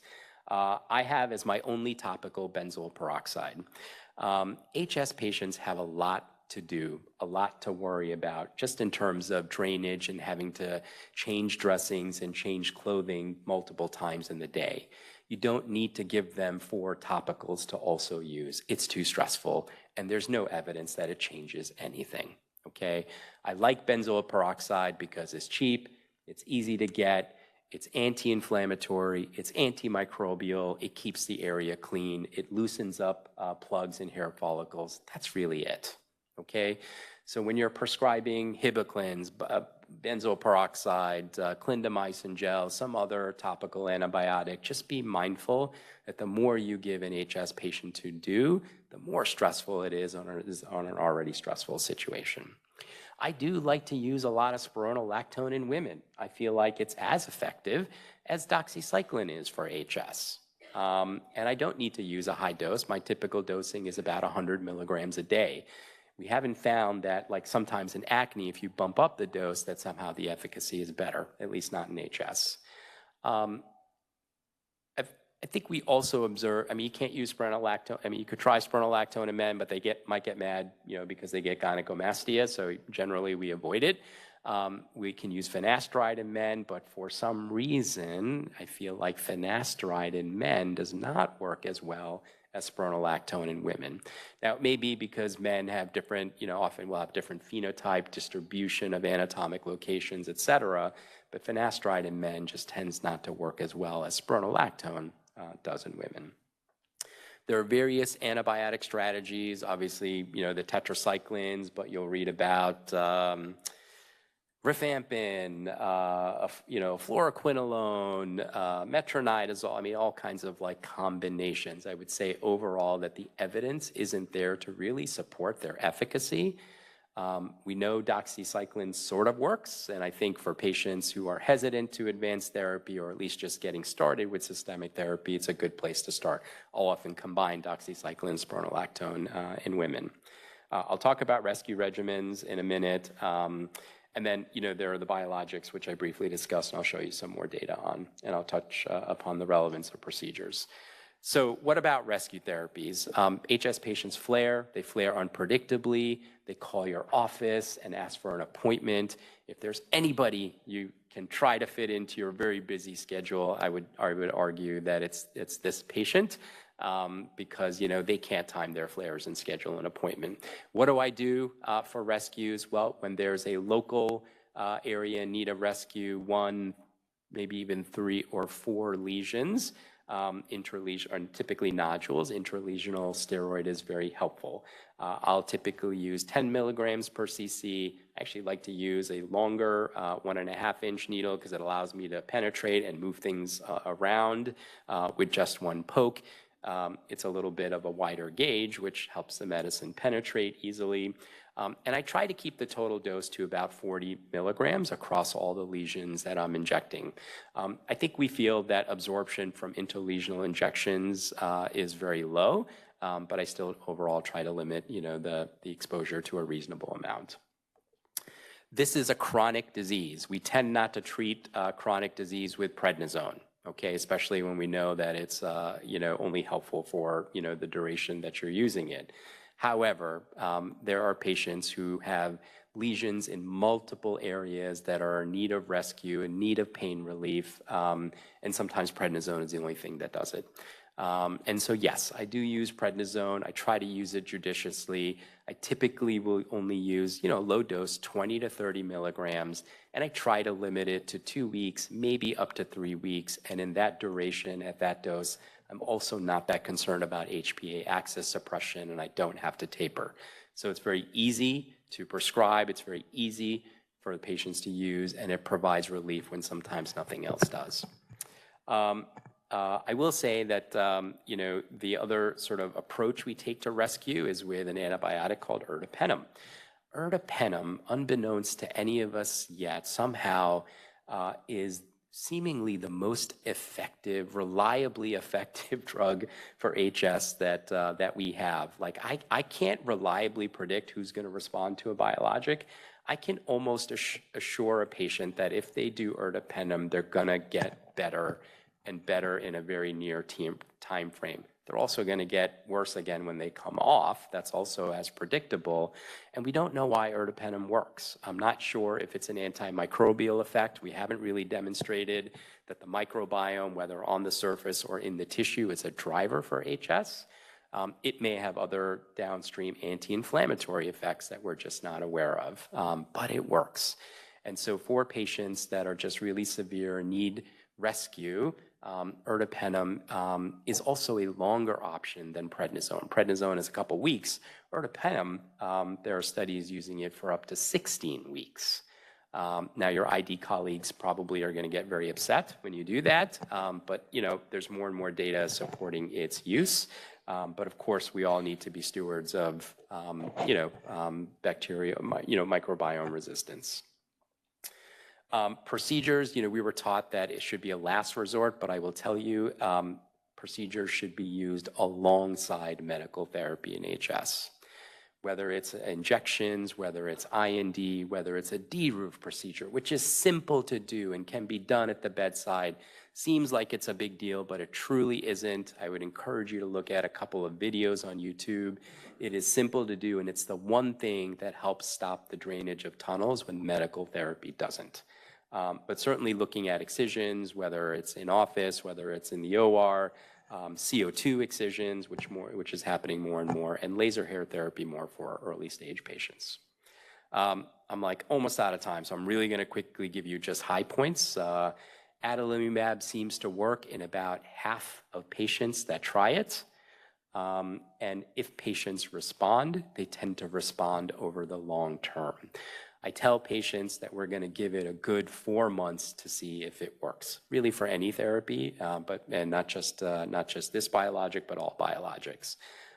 I have as my only topical benzoyl peroxide. HS patients have a lot to do, a lot to worry about, just in terms of drainage and having to change dressings and change clothing multiple times in the day. You don't need to give them 4 topicals to also use. It's too stressful, and there's no evidence that it changes anything, okay? I like benzoyl peroxide because it's cheap, it's easy to get, it's anti-inflammatory, it's antimicrobial, it keeps the area clean, it loosens up plugs and hair follicles. That's really it, okay? So when you're prescribing Hibiclins, benzoyl peroxide, clindamycin gel, some other topical antibiotic, just be mindful that the more you give an HS patient to do, the more stressful it is on an already stressful situation. I do like to use a lot of spironolactone in women. I feel like it's as effective as doxycycline is for HS. And I don't need to use a high dose. My typical dosing is about 100 milligrams a day. We haven't found that, like sometimes in acne, if you bump up the dose, that somehow the efficacy is better, at least not in HS. I think we also observe, you can't use spironolactone. You could try spironolactone in men, but they might get mad, because they get gynecomastia, so generally we avoid it. We can use finasteride in men, but for some reason, I feel like finasteride in men does not work as well as spironolactone in women. Now, it may be because men have different, often will have different phenotype, distribution of anatomic locations, et cetera, but finasteride in men just tends not to work as well as spironolactone does in women. There are various antibiotic strategies, obviously, the tetracyclines, but you'll read about rifampin, fluoroquinolone, metronidazole, all kinds of like combinations. I would say overall that the evidence isn't there to really support their efficacy. We know doxycycline sort of works, and I think for patients who are hesitant to advance therapy or at least just getting started with systemic therapy, it's a good place to start. I'll often combine doxycycline and spironolactone in women. I'll talk about rescue regimens in a minute. And then, there are the biologics, which I briefly discussed, and I'll show you some more data on, and I'll touch upon the relevance of procedures. So what about rescue therapies? HS patients flare. They flare unpredictably. They call your office and ask for an appointment. If there's anybody you can try to fit into your very busy schedule, I would argue that it's this patient. Because they can't time their flares and schedule an appointment. What do I do for rescues? Well, when there's a local area in need of rescue, 1, maybe even 3 or 4 lesions, interlesion, typically nodules, intralesional steroid is very helpful. I'll typically use 10 milligrams per cc. I actually like to use a longer 1.5-inch needle because it allows me to penetrate and move things around with just one poke. It's a little bit of a wider gauge, which helps the medicine penetrate easily. And I try to keep the total dose to about 40 milligrams across all the lesions that I'm injecting. I think we feel that absorption from intralesional injections is very low, but I still overall try to limit, the exposure to a reasonable amount. This is a chronic disease. We tend not to treat chronic disease with prednisone. Okay, especially when we know that it's only helpful for the duration that you're using it. However, there are patients who have lesions in multiple areas that are in need of rescue, in need of pain relief, and sometimes prednisone is the only thing that does it. And so yes, I do use prednisone. I try to use it judiciously. I typically will only use, low dose, 20 to 30 milligrams, and I try to limit it to 2 weeks, maybe up to 3 weeks. And in that duration, at that dose, I'm also not that concerned about HPA axis suppression, and I don't have to taper. So it's very easy to prescribe. It's very easy for the patients to use, and it provides relief when sometimes nothing else does. I will say that, the other sort of approach we take to rescue is with an antibiotic called ertapenem. Ertapenem, unbeknownst to any of us yet, somehow is seemingly the most effective, reliably effective drug for HS that we have. Like, I can't reliably predict who's going to respond to a biologic. I can almost assure a patient that if they do ertapenem, they're going to get better and better in a very near time frame. They're also going to get worse again when they come off. That's also as predictable. And we don't know why ertapenem works. I'm not sure if it's an antimicrobial effect. We haven't really demonstrated that the microbiome, whether on the surface or in the tissue, is a driver for HS. It may have other downstream anti-inflammatory effects that we're just not aware of, but it works. And so for patients that are just really severe, need rescue, ertapenem is also a longer option than prednisone. Prednisone is a couple weeks. Ertapenem, there are studies using it for up to 16 weeks. Now, your ID colleagues probably are going to get very upset when you do that, but there's more and more data supporting its use. But of course, we all need to be stewards of bacteria, microbiome resistance. Procedures, we were taught that it should be a last resort, but I will tell you, procedures should be used alongside medical therapy in HS. Whether it's injections, whether it's IND, whether it's a D-roof procedure, which is simple to do and can be done at the bedside. Seems like it's a big deal, but it truly isn't. I would encourage you to look at a couple of videos on YouTube. It is simple to do, and it's the one thing that helps stop the drainage of tunnels when medical therapy doesn't. But certainly looking at excisions, whether it's in office, whether it's in the OR, CO2 excisions, which is happening more and more, and laser hair therapy more for early stage patients. I'm like almost out of time, so I'm really going to quickly give you just high points. Adalimumab seems to work in about half of patients that try it. And if patients respond, they tend to respond over the long term. I tell patients that we're going to give it a good 4 months to see if it works, really for any therapy, and not just this biologic, but all biologics.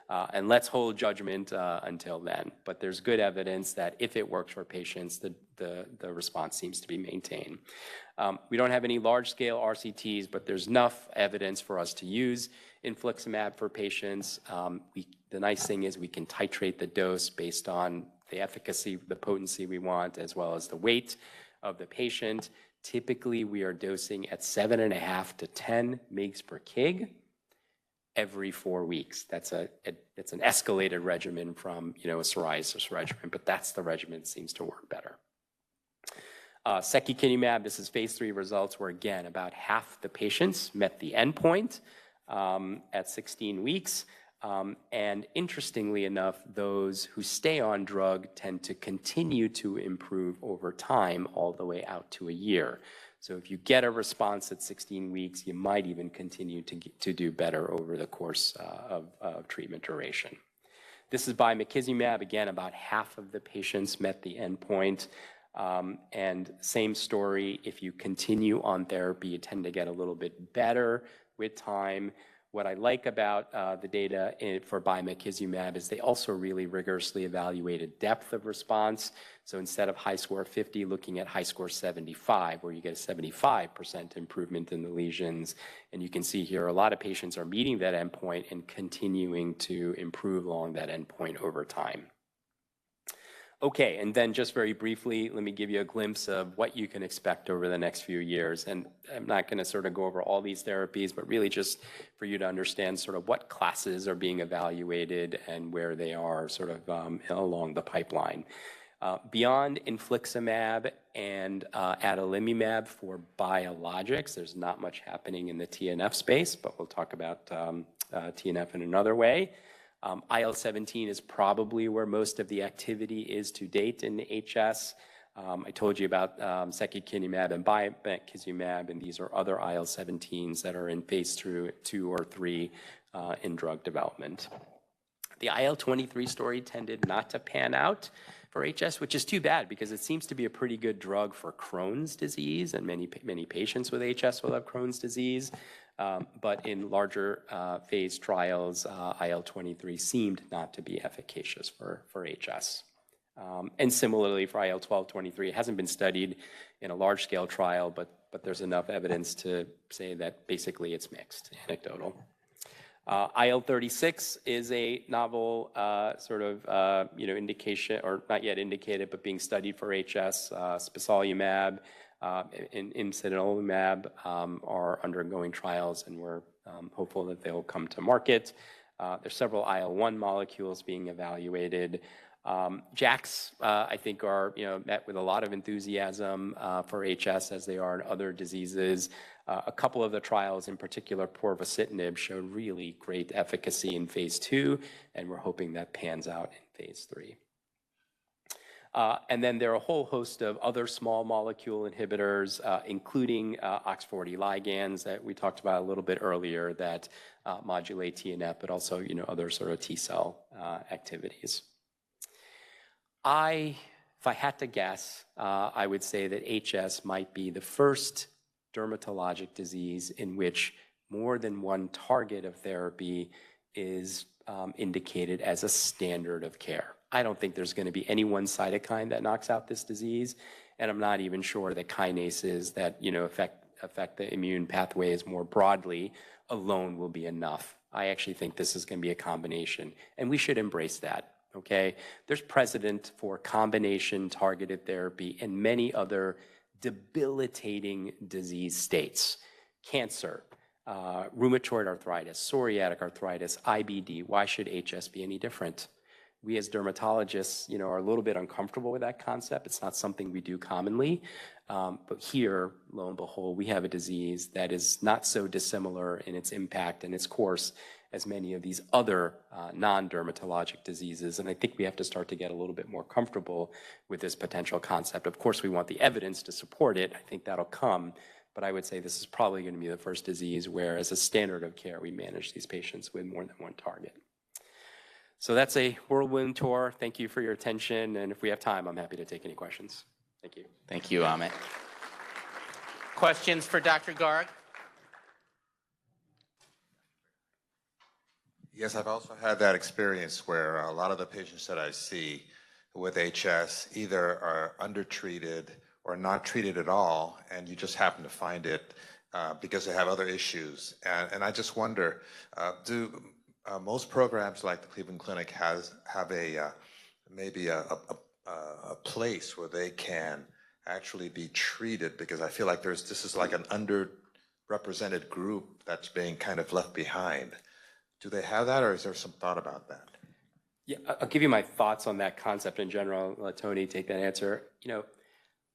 And let's hold judgment until then. But there's good evidence that if it works for patients, the response seems to be maintained. We don't have any large-scale RCTs, but there's enough evidence for us to use infliximab for patients. The nice thing is we can titrate the dose based on the efficacy, the potency we want, as well as the weight of the patient. Typically, we are dosing at 7.5 to 10 mg per kg every 4 weeks. That's an escalated regimen from a psoriasis regimen, but that's the regimen that seems to work better. Secukinumab, this is phase 3 results where, again, about half the patients met the endpoint at 16 weeks. And interestingly enough, those who stay on drug tend to continue to improve over time all the way out to a year. So if you get a response at 16 weeks, you might even continue to do better over the course of treatment duration. This is bimekizumab. Again, about half of the patients met the endpoint. And same story, if you continue on therapy, you tend to get a little bit better with time. What I like about the data for bimekizumab is they also really rigorously evaluated depth of response. So instead of HiSCR 50, looking at HiSCR 75, where you get a 75% improvement in the lesions. And you can see here a lot of patients are meeting that endpoint and continuing to improve along that endpoint over time. Okay, and then just very briefly, let me give you a glimpse of what you can expect over the next few years. And I'm not going to sort of go over all these therapies, but really just for you to understand sort of what classes are being evaluated and where they are sort of along the pipeline. Beyond infliximab and adalimumab for biologics, there's not much happening in the TNF space, but we'll talk about TNF in another way. IL-17 is probably where most of the activity is to date in HS. I told you about secukinumab and bimekizumab, and these are other IL-17s that are in phase 2 or 3 in drug development. The IL-23 story tended not to pan out for HS, which is too bad because it seems to be a pretty good drug for Crohn's disease, and many patients with HS will have Crohn's disease. But in larger phase trials, IL-23 seemed not to be efficacious for HS. And similarly for IL-12/23, it hasn't been studied in a large-scale trial, but there's enough evidence to say that basically it's mixed, anecdotal. IL-36 is a novel sort of indication, or not yet indicated, but being studied for HS. Spesolimab and imsidolimab are undergoing trials, and we're hopeful that they'll come to market. There's several IL-1 molecules being evaluated. JAKs, I think, are met with a lot of enthusiasm for HS as they are in other diseases. A couple of the trials, in particular, porvasitinib, showed really great efficacy in phase 2, and we're hoping that pans out in phase 3. And then there are a whole host of other small molecule inhibitors, including OX40 ligands that we talked about a little bit earlier that modulate TNF, but also other sort of T-cell activities. If I had to guess, I would say that HS might be the first dermatologic disease in which more than one target of therapy is indicated as a standard of care. I don't think there's going to be any one cytokine that knocks out this disease, and I'm not even sure that kinases that affect the immune pathways more broadly alone will be enough. I actually think this is going to be a combination, and we should embrace that. Okay, there's precedent for combination targeted therapy in many other debilitating disease states. Cancer, rheumatoid arthritis, psoriatic arthritis, IBD. Why should HS be any different? We as dermatologists, are a little bit uncomfortable with that concept. It's not something we do commonly, But here, lo and behold, we have a disease that is not so dissimilar in its impact and its course as many of these other non-dermatologic diseases. And I think we have to start to get a little bit more comfortable with this potential concept. Of course, we want the evidence to support it. I think that'll come. But I would say this is probably going to be the first disease where, as a standard of care, we manage these patients with more than one target. So that's a whirlwind tour. Thank you for your attention. And if we have time, I'm happy to take any questions. Thank you. Thank you, Amit. Questions for Dr. Garg? Yes, I've also had that experience where a lot of the patients that I see with HS either are undertreated or not treated at all, and you just happen to find it because they have other issues. And I just wonder, do most programs like the Cleveland Clinic have maybe a place where they can actually be treated? Because I feel like this is like an underrepresented group that's being kind of left behind. Do they have that, or is there some thought about that? Yeah, I'll give you my thoughts on that concept in general. Let Tony take that answer.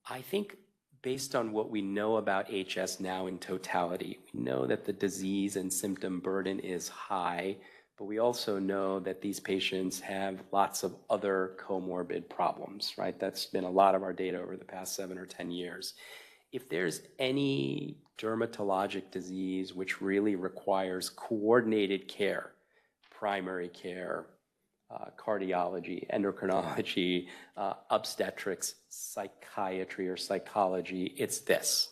I think based on what we know about HS now in totality, we know that the disease and symptom burden is high, but we also know that these patients have lots of other comorbid problems, right? That's been a lot of our data over the past 7 or 10 years. If there's any dermatologic disease which really requires coordinated care, primary care, cardiology, endocrinology, obstetrics, psychiatry, or psychology, it's this.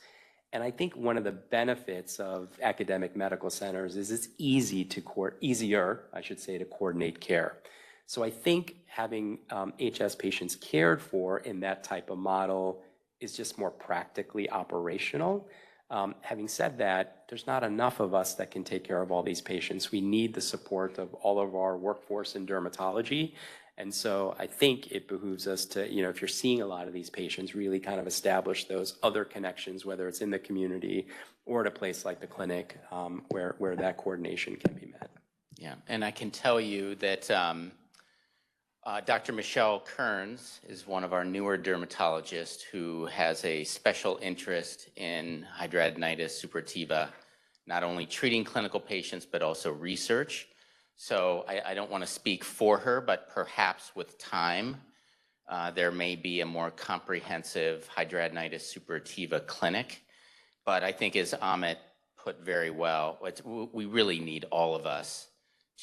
And I think one of the benefits of academic medical centers is it's easier, I should say, to coordinate care. So I think having HS patients cared for in that type of model is just more practically operational. Having said that, there's not enough of us that can take care of all these patients. We need the support of all of our workforce in dermatology. And so I think it behooves us to, if you're seeing a lot of these patients, really kind of establish those other connections, whether it's in the community or at a place like the clinic where that coordination can be met. Yeah, and I can tell you that Dr. Michelle Kearns is one of our newer dermatologists who has a special interest in hidradenitis suppurativa, not only treating clinical patients, but also research. So I don't want to speak for her, but perhaps with time, there may be a more comprehensive hidradenitis suppurativa clinic. But I think, as Amit put very well, we really need all of us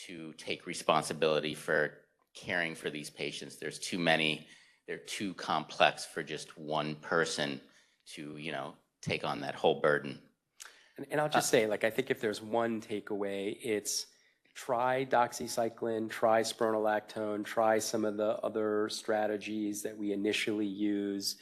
to take responsibility for caring for these patients. There's too many, they're too complex for just one person to, take on that whole burden. And I'll just say, I think if there's one takeaway, it's try doxycycline, try spironolactone, try some of the other strategies that we initially use,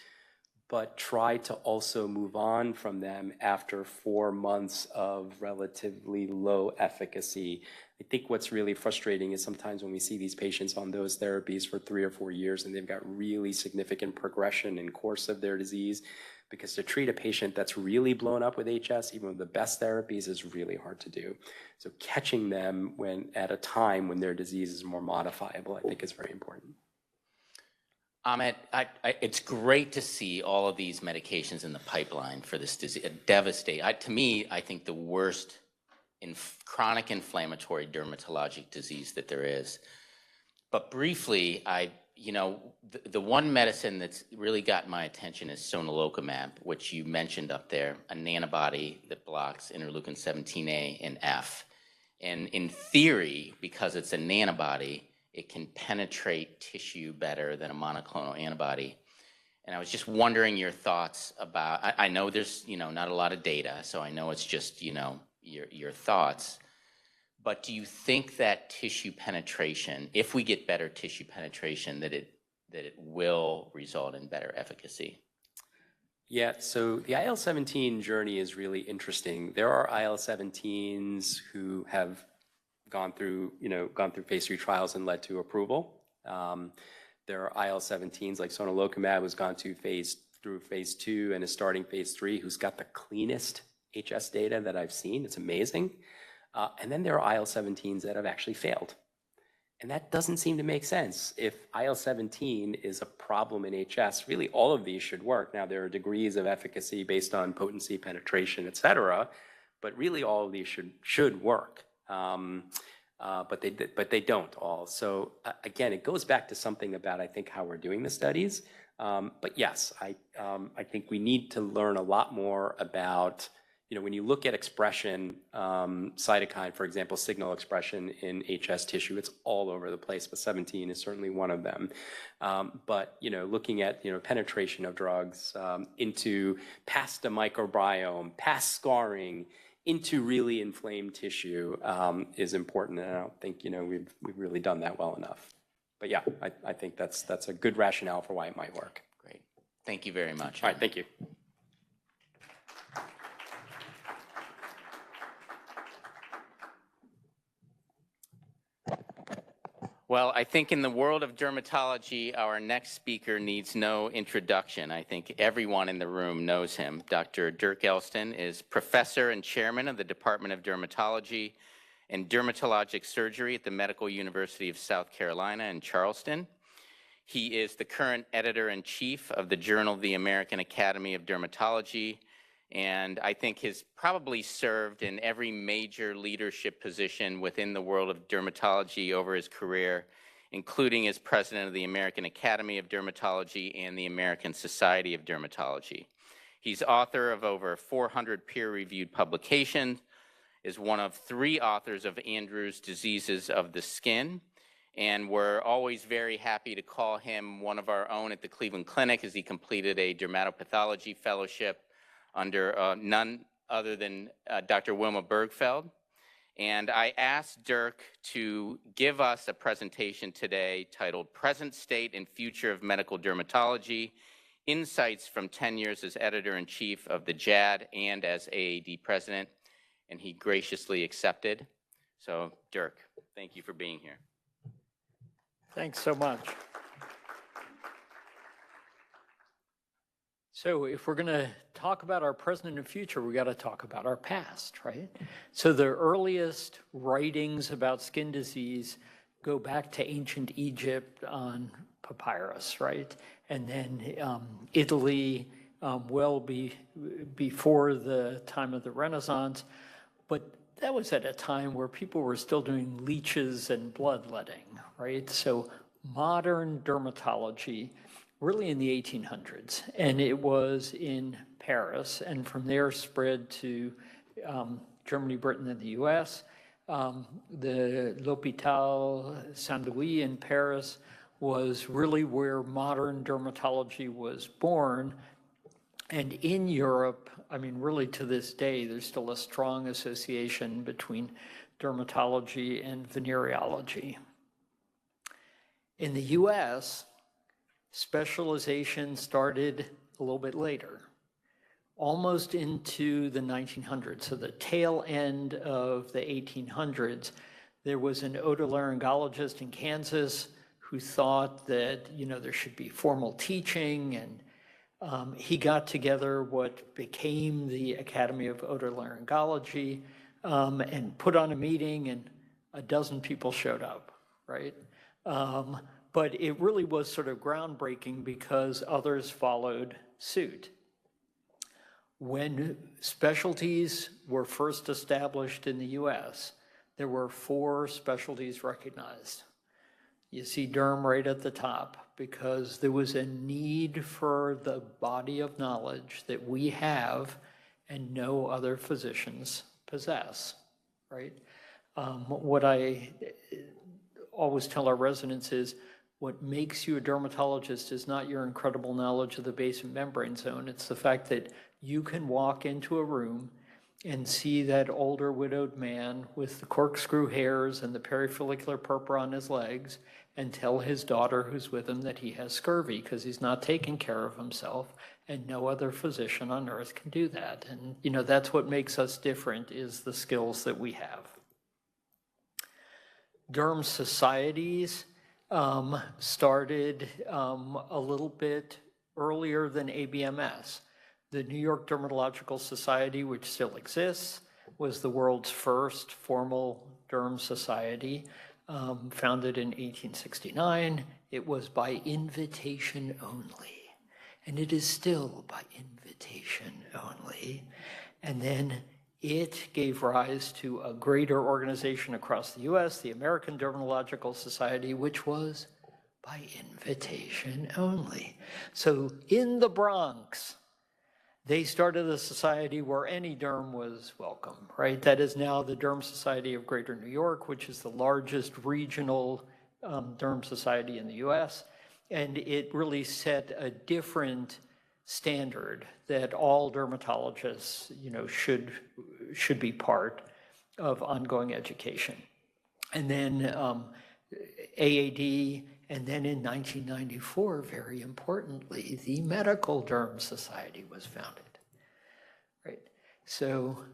but try to also move on from them after 4 months of relatively low efficacy. I think what's really frustrating is sometimes when we see these patients on those therapies for 3 or 4 years and they've got really significant progression in course of their disease, because to treat a patient that's really blown up with HS, even with the best therapies, is really hard to do. So catching them at a time when their disease is more modifiable, I think is very important. Amit, it's great to see all of these medications in the pipeline for this disease. To me, I think the worst chronic inflammatory dermatologic disease that there is. But briefly, the one medicine that's really got my attention is sonelokimab, which you mentioned up there, an antibody that blocks interleukin 17A and F. And in theory, because it's an antibody, it can penetrate tissue better than a monoclonal antibody. And I was just wondering your thoughts about, I know there's, not a lot of data, so I know it's just, your thoughts. But do you think that tissue penetration, if we get better tissue penetration, that it will result in better efficacy? Yeah, so the IL-17 journey is really interesting. There are IL-17s who have gone through phase 3 trials and led to approval. There are IL-17s like sonelokimab who's gone through phase 2 and is starting phase 3, who's got the cleanest HS data that I've seen. It's amazing. And then there are IL-17s that have actually failed. And that doesn't seem to make sense. If IL-17 is a problem in HS, really all of these should work. Now, there are degrees of efficacy based on potency, penetration, et cetera, but really all of these should work. But they don't all. So again, it goes back to something about, I think, how we're doing the studies. But yes, I think we need to learn a lot more about, when you look at expression, cytokine, for example, signal expression in HS tissue, it's all over the place, but 17 is certainly one of them. But, looking at, penetration of drugs into past the microbiome, past scarring, into really inflamed tissue is important, and I don't think, we've really done that well enough. But yeah, I think that's a good rationale for why it might work. Great. Thank you very much. All right, thank you. Well, I think in the world of dermatology, our next speaker needs no introduction. I think everyone in the room knows him. Dr. Dirk Elston is professor and chairman of the Department of Dermatology and Dermatologic Surgery at the Medical University of South Carolina in Charleston. He is the current editor-in-chief of the Journal of the American Academy of Dermatology, and I think has probably served in every major leadership position within the world of dermatology over his career, including as president of the American Academy of Dermatology and the American Society of Dermatology. He's author of over 400 peer-reviewed publications, is one of 3 authors of Andrew's Diseases of the Skin, and we're always very happy to call him one of our own at the Cleveland Clinic as he completed a dermatopathology fellowship under none other than Dr. Wilma Bergfeld. And I asked Dirk to give us a presentation today titled Present State and Future of Medical Dermatology, Insights from 10 Years as Editor-in-Chief of the JAD and as AAD President, and he graciously accepted. So Dirk, thank you for being here. Thanks so much. So if we're going to talk about our present and future, we got to talk about our past, right? So the earliest writings about skin disease go back to ancient Egypt on papyrus, right? And then Italy, before the time of the Renaissance. But that was at a time where people were still doing leeches and bloodletting, right? So modern dermatology really in the 1800s, and it was in Paris, and from there spread to Germany, Britain, and the US. The L'Hôpital Saint-Louis in Paris was really where modern dermatology was born. And in Europe, I mean, really to this day, there's still a strong association between dermatology and venereology. In the US, specialization started a little bit later, almost into the 1900s. So the tail end of the 1800s, there was an otolaryngologist in Kansas who thought that, there should be formal teaching, and he got together what became the Academy of Otolaryngology and put on a meeting, and a dozen people showed up, right? But it really was sort of groundbreaking because others followed suit. When specialties were first established in the US, there were 4 specialties recognized. You see derm right at the top because there was a need for the body of knowledge that we have and no other physicians possess, right? What I always tell our residents is, what makes you a dermatologist is not your incredible knowledge of the basement membrane zone. It's the fact that you can walk into a room and see that older widowed man with the corkscrew hairs and the perifollicular purpura on his legs and tell his daughter who's with him that he has scurvy because he's not taking care of himself, and no other physician on earth can do that. And that's what makes us different, is the skills that we have. Derm societies started a little bit earlier than ABMS. The New York Dermatological Society, which still exists, was the world's first formal derm society. founded in 1869. It was by invitation only, and it is still by invitation only. And then it gave rise to a greater organization across the US, the American Dermatological Society, which was by invitation only. So in the Bronx, they started a society where any derm was welcome, right? That is now the Derm Society of Greater New York, which is the largest regional derm society in the US. And it really set a different standard that all dermatologists, should be part of ongoing education. And then AAD, and then in 1994, very importantly, the Medical Derm Society was founded, right? So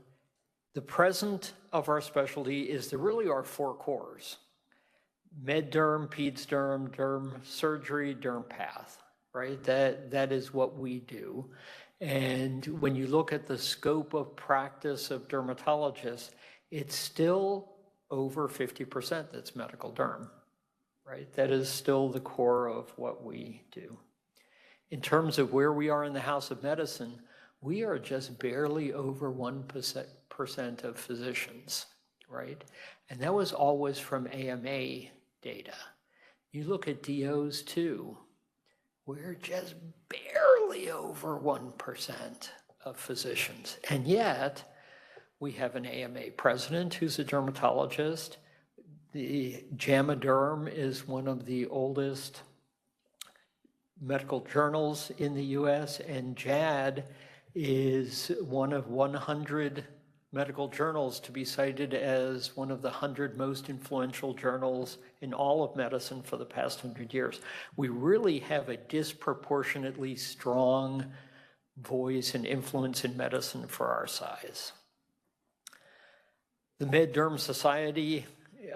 the present of our specialty is really our four cores: med derm, peds derm, derm surgery, derm path, right? That is what we do. And when you look at the scope of practice of dermatologists, it's still over 50% that's medical derm, right? That is still the core of what we do. In terms of where we are in the House of Medicine, we are just barely over 1% of physicians, right? And that was always from AMA data. You look at DOs too, we're just barely over 1% of physicians. And yet, we have an AMA president who's a dermatologist. The JAMA Derm is one of the oldest medical journals in the US, and JAD is one of 100 medical journals to be cited as one of the 100 most influential journals in all of medicine for the past 100 years. We really have a disproportionately strong voice and influence in medicine for our size. The Med Derm Society,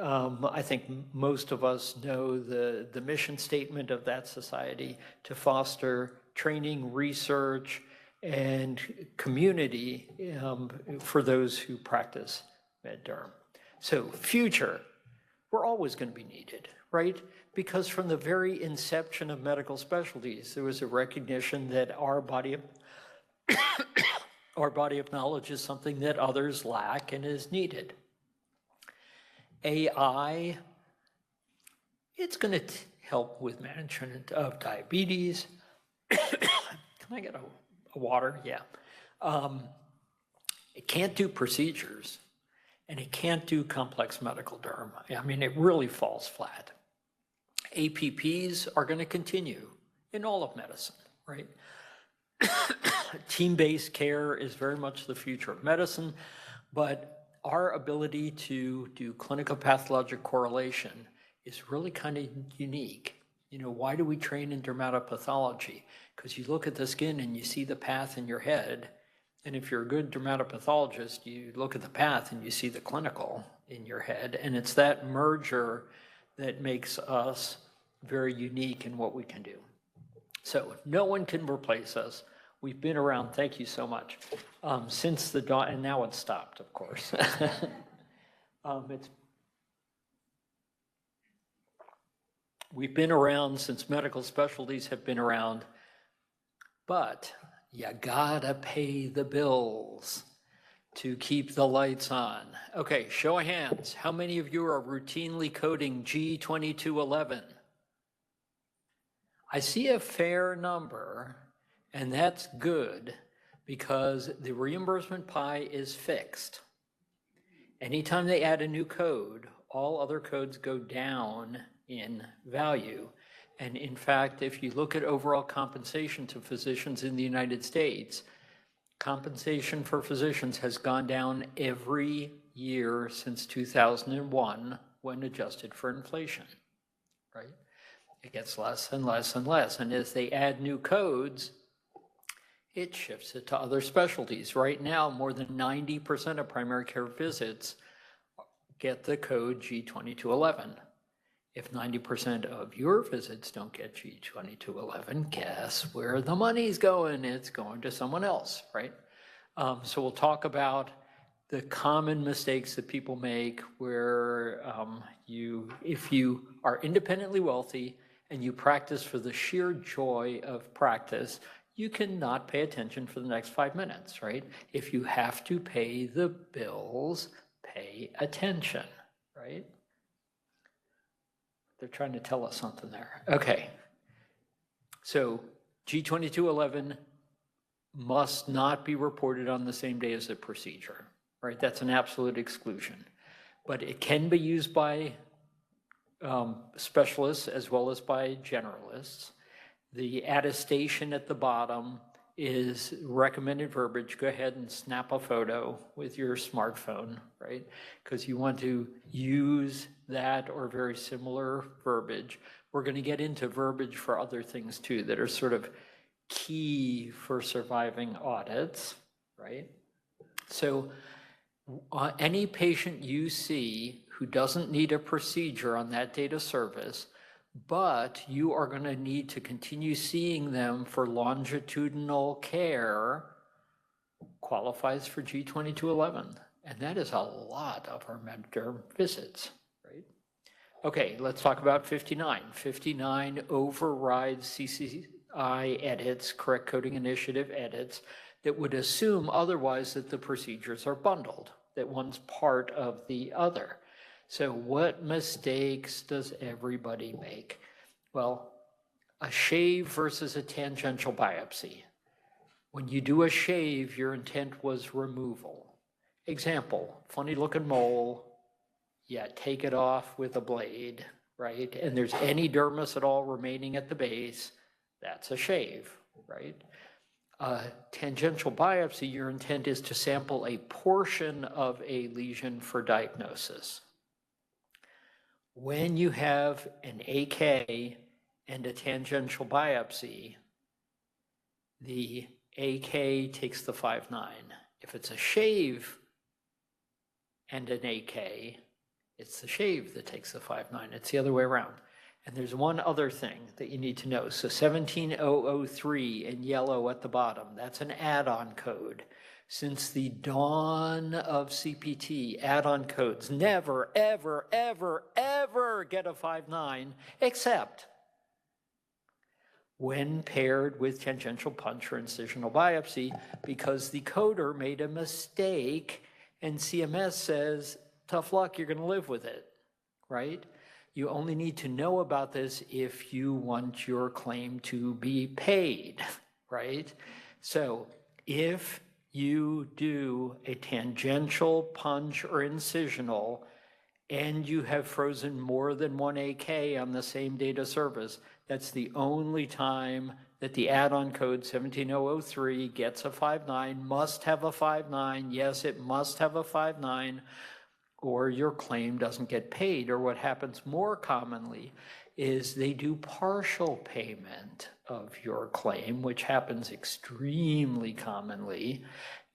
I think most of us know the mission statement of that society: to foster training, research, and community for those who practice med derm. So future, we're always going to be needed, right? Because from the very inception of medical specialties, there was a recognition that our body of knowledge is something that others lack and is needed. AI, it's going to help with management of diabetes. Can I get a water? Yeah. It can't do procedures, and it can't do complex medical derm. I mean, it really falls flat. APPs are going to continue in all of medicine, right? Team-based care is very much the future of medicine, but our ability to do clinical pathologic correlation is really kind of unique. Why do we train in dermatopathology? Because you look at the skin and you see the path in your head, and if you're a good dermatopathologist, you look at the path and you see the clinical in your head, and it's that merger that makes us very unique in what we can do. So no one can replace us. We've been around, thank you so much, since the dawn, and now it's stopped, of course. We've been around since medical specialties have been around, but you gotta pay the bills to keep the lights on. Okay, show of hands. How many of you are routinely coding G2211? I see a fair number, and that's good because the reimbursement pie is fixed. Anytime they add a new code, all other codes go down in value. And in fact, if you look at overall compensation to physicians in the United States, compensation for physicians has gone down every year since 2001 when adjusted for inflation, right? It gets less and less and less. And as they add new codes, it shifts it to other specialties. Right now, more than 90% of primary care visits get the code G2211. If 90% of your visits don't get G2211, guess where the money's going? It's going to someone else, right? So we'll talk about the common mistakes that people make where if you are independently wealthy and you practice for the sheer joy of practice, you cannot pay attention for the next 5 minutes, right? If you have to pay the bills, pay attention, right? They're trying to tell us something there. Okay. So G2211 must not be reported on the same day as the procedure, right? That's an absolute exclusion. But it can be used by specialists as well as by generalists. The attestation at the bottom is recommended verbiage. Go ahead and snap a photo with your smartphone, right? Because you want to use that or very similar verbiage. We're going to get into verbiage for other things too that are sort of key for surviving audits, right? So any patient you see who doesn't need a procedure on that date of service, but you are going to need to continue seeing them for longitudinal care, qualifies for G2211. And that is a lot of our MedDerm visits, right? Okay, let's talk about 59. 59 overrides CCI edits, correct coding initiative edits, that would assume otherwise that the procedures are bundled, that one's part of the other. So what mistakes does everybody make? Well, a shave versus a tangential biopsy. When you do a shave, your intent was removal. Example, funny looking mole, yeah, take it off with a blade, right? And there's any dermis at all remaining at the base, that's a shave, right? Tangential biopsy, your intent is to sample a portion of a lesion for diagnosis. When you have an AK and a tangential biopsy, the AK takes the 5/9. If it's a shave and an AK, it's the shave that takes the 5/9. It's the other way around. And there's one other thing that you need to know. So 17003 in yellow at the bottom, that's an add-on code. Since the dawn of CPT, add-on codes never, ever, ever, ever get a 5/9, except when paired with tangential punch or incisional biopsy, because the coder made a mistake and CMS says, tough luck, you're going to live with it, right? You only need to know about this if you want your claim to be paid, right? So if you do a tangential punch or incisional and you have frozen more than one AK on the same date of service, that's the only time that the add-on code 17003 gets a 5/9, must have a 5/9. Yes, it must have a 5/9, or your claim doesn't get paid. Or what happens more commonly is they do partial payment of your claim, which happens extremely commonly.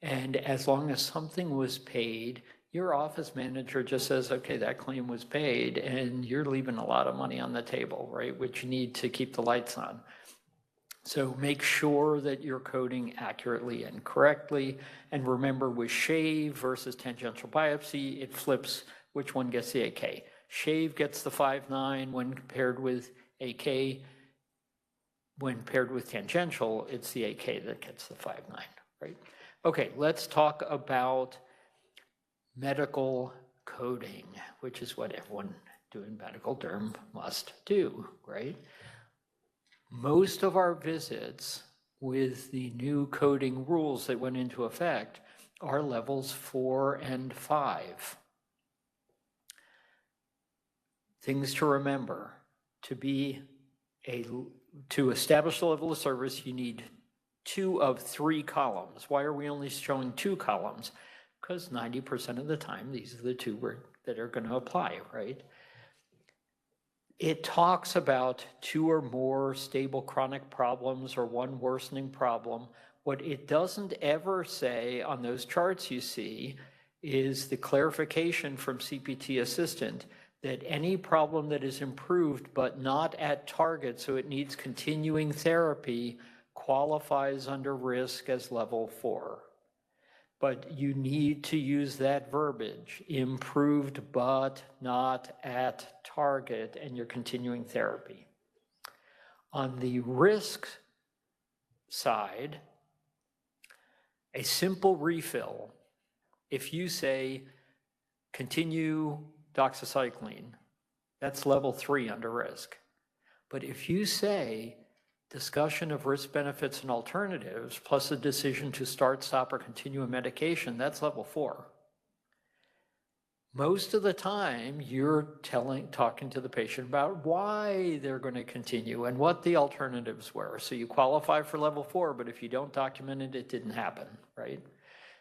And as long as something was paid, your office manager just says, okay, that claim was paid, and you're leaving a lot of money on the table, right? Which you need to keep the lights on. So make sure that you're coding accurately and correctly. And remember, with shave versus tangential biopsy, it flips which one gets the AK. Shave gets the 5/9 when paired with AK. When paired with tangential, it's the AK that gets the 5/9, right? Okay, let's talk about medical coding, which is what everyone doing medical derm must do, right? Most of our visits with the new coding rules that went into effect are levels 4 and 5. Things to remember: to establish the level of service, you need 2 of 3 columns. Why are we only showing 2 columns? Because 90% of the time, these are the 2 that are going to apply, right? It talks about 2 or more stable chronic problems or 1 worsening problem. What it doesn't ever say on those charts you see is the clarification from CPT Assistant that any problem that is improved but not at target, so it needs continuing therapy, qualifies under risk as level 4. but you need to use that verbiage, improved but not at target, and you're continuing therapy. On the risk side, a simple refill, if you say continue doxycycline, that's level 3 under risk. But if you say discussion of risk benefits and alternatives plus a decision to start, stop, or continue a medication, that's level 4. Most of the time, you're talking to the patient about why they're going to continue and what the alternatives were. So you qualify for level 4, but if you don't document it, it didn't happen, right?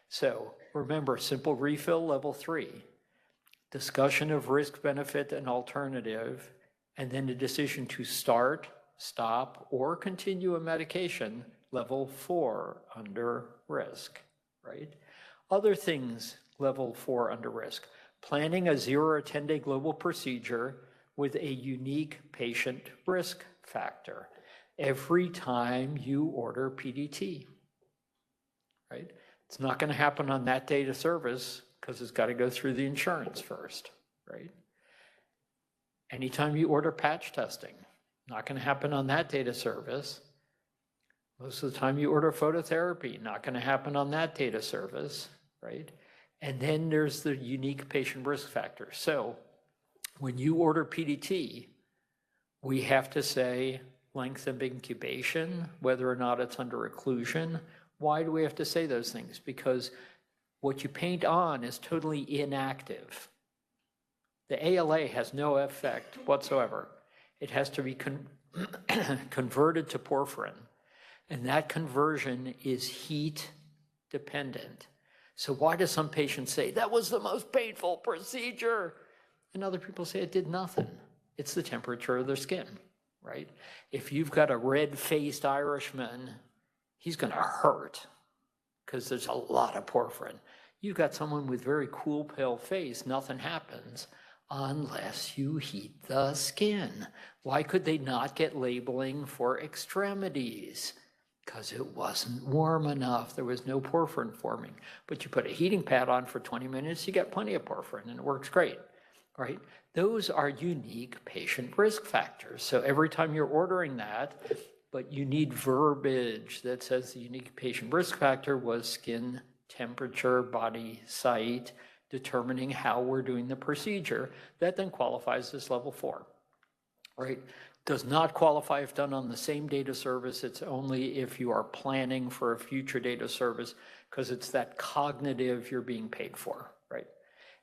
So remember, simple refill, level 3. Discussion of risk, benefit, and alternative, and then a decision to start, stop, or continue a medication, level 4 under risk, right? Other things, level 4 under risk. Planning a 0 or 10-day global procedure with a unique patient risk factor every time you order PDT, right? It's not going to happen on that date of service because it's got to go through the insurance first, right? Anytime you order patch testing, not going to happen on that date of service. Most of the time you order phototherapy, not going to happen on that date of service, right? And then there's the unique patient risk factor. So when you order PDT, we have to say length of incubation, whether or not it's under occlusion. Why do we have to say those things? Because what you paint on is totally inactive. The ALA has no effect whatsoever. It has to be converted to porphyrin, and that conversion is heat dependent. So why do some patients say, that was the most painful procedure? And other people say it did nothing. It's the temperature of their skin, right? If you've got a red-faced Irishman, he's going to hurt because there's a lot of porphyrin. You've got someone with very cool, pale face, nothing happens unless you heat the skin. Why could they not get labeling for extremities? Because it wasn't warm enough. There was no porphyrin forming. But you put a heating pad on for 20 minutes, you get plenty of porphyrin, and it works great, right? Those are unique patient risk factors. So every time you're ordering that, but you need verbiage that says the unique patient risk factor was skin temperature, body site, determining how we're doing the procedure, that then qualifies as level 4, right? Does not qualify if done on the same date of service. It's only if you are planning for a future date of service, because it's that cognitive you're being paid for, right?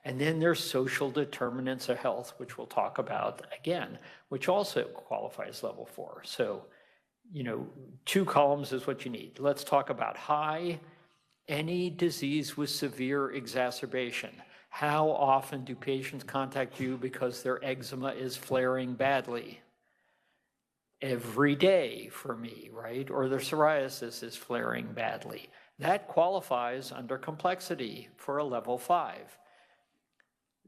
And then there's social determinants of health, which we'll talk about again, which also qualifies level 4. So, 2 columns is what you need. Let's talk about high, any disease with severe exacerbation. How often do patients contact you because their eczema is flaring badly? Every day for me, right? Or their psoriasis is flaring badly. That qualifies under complexity for a level 5.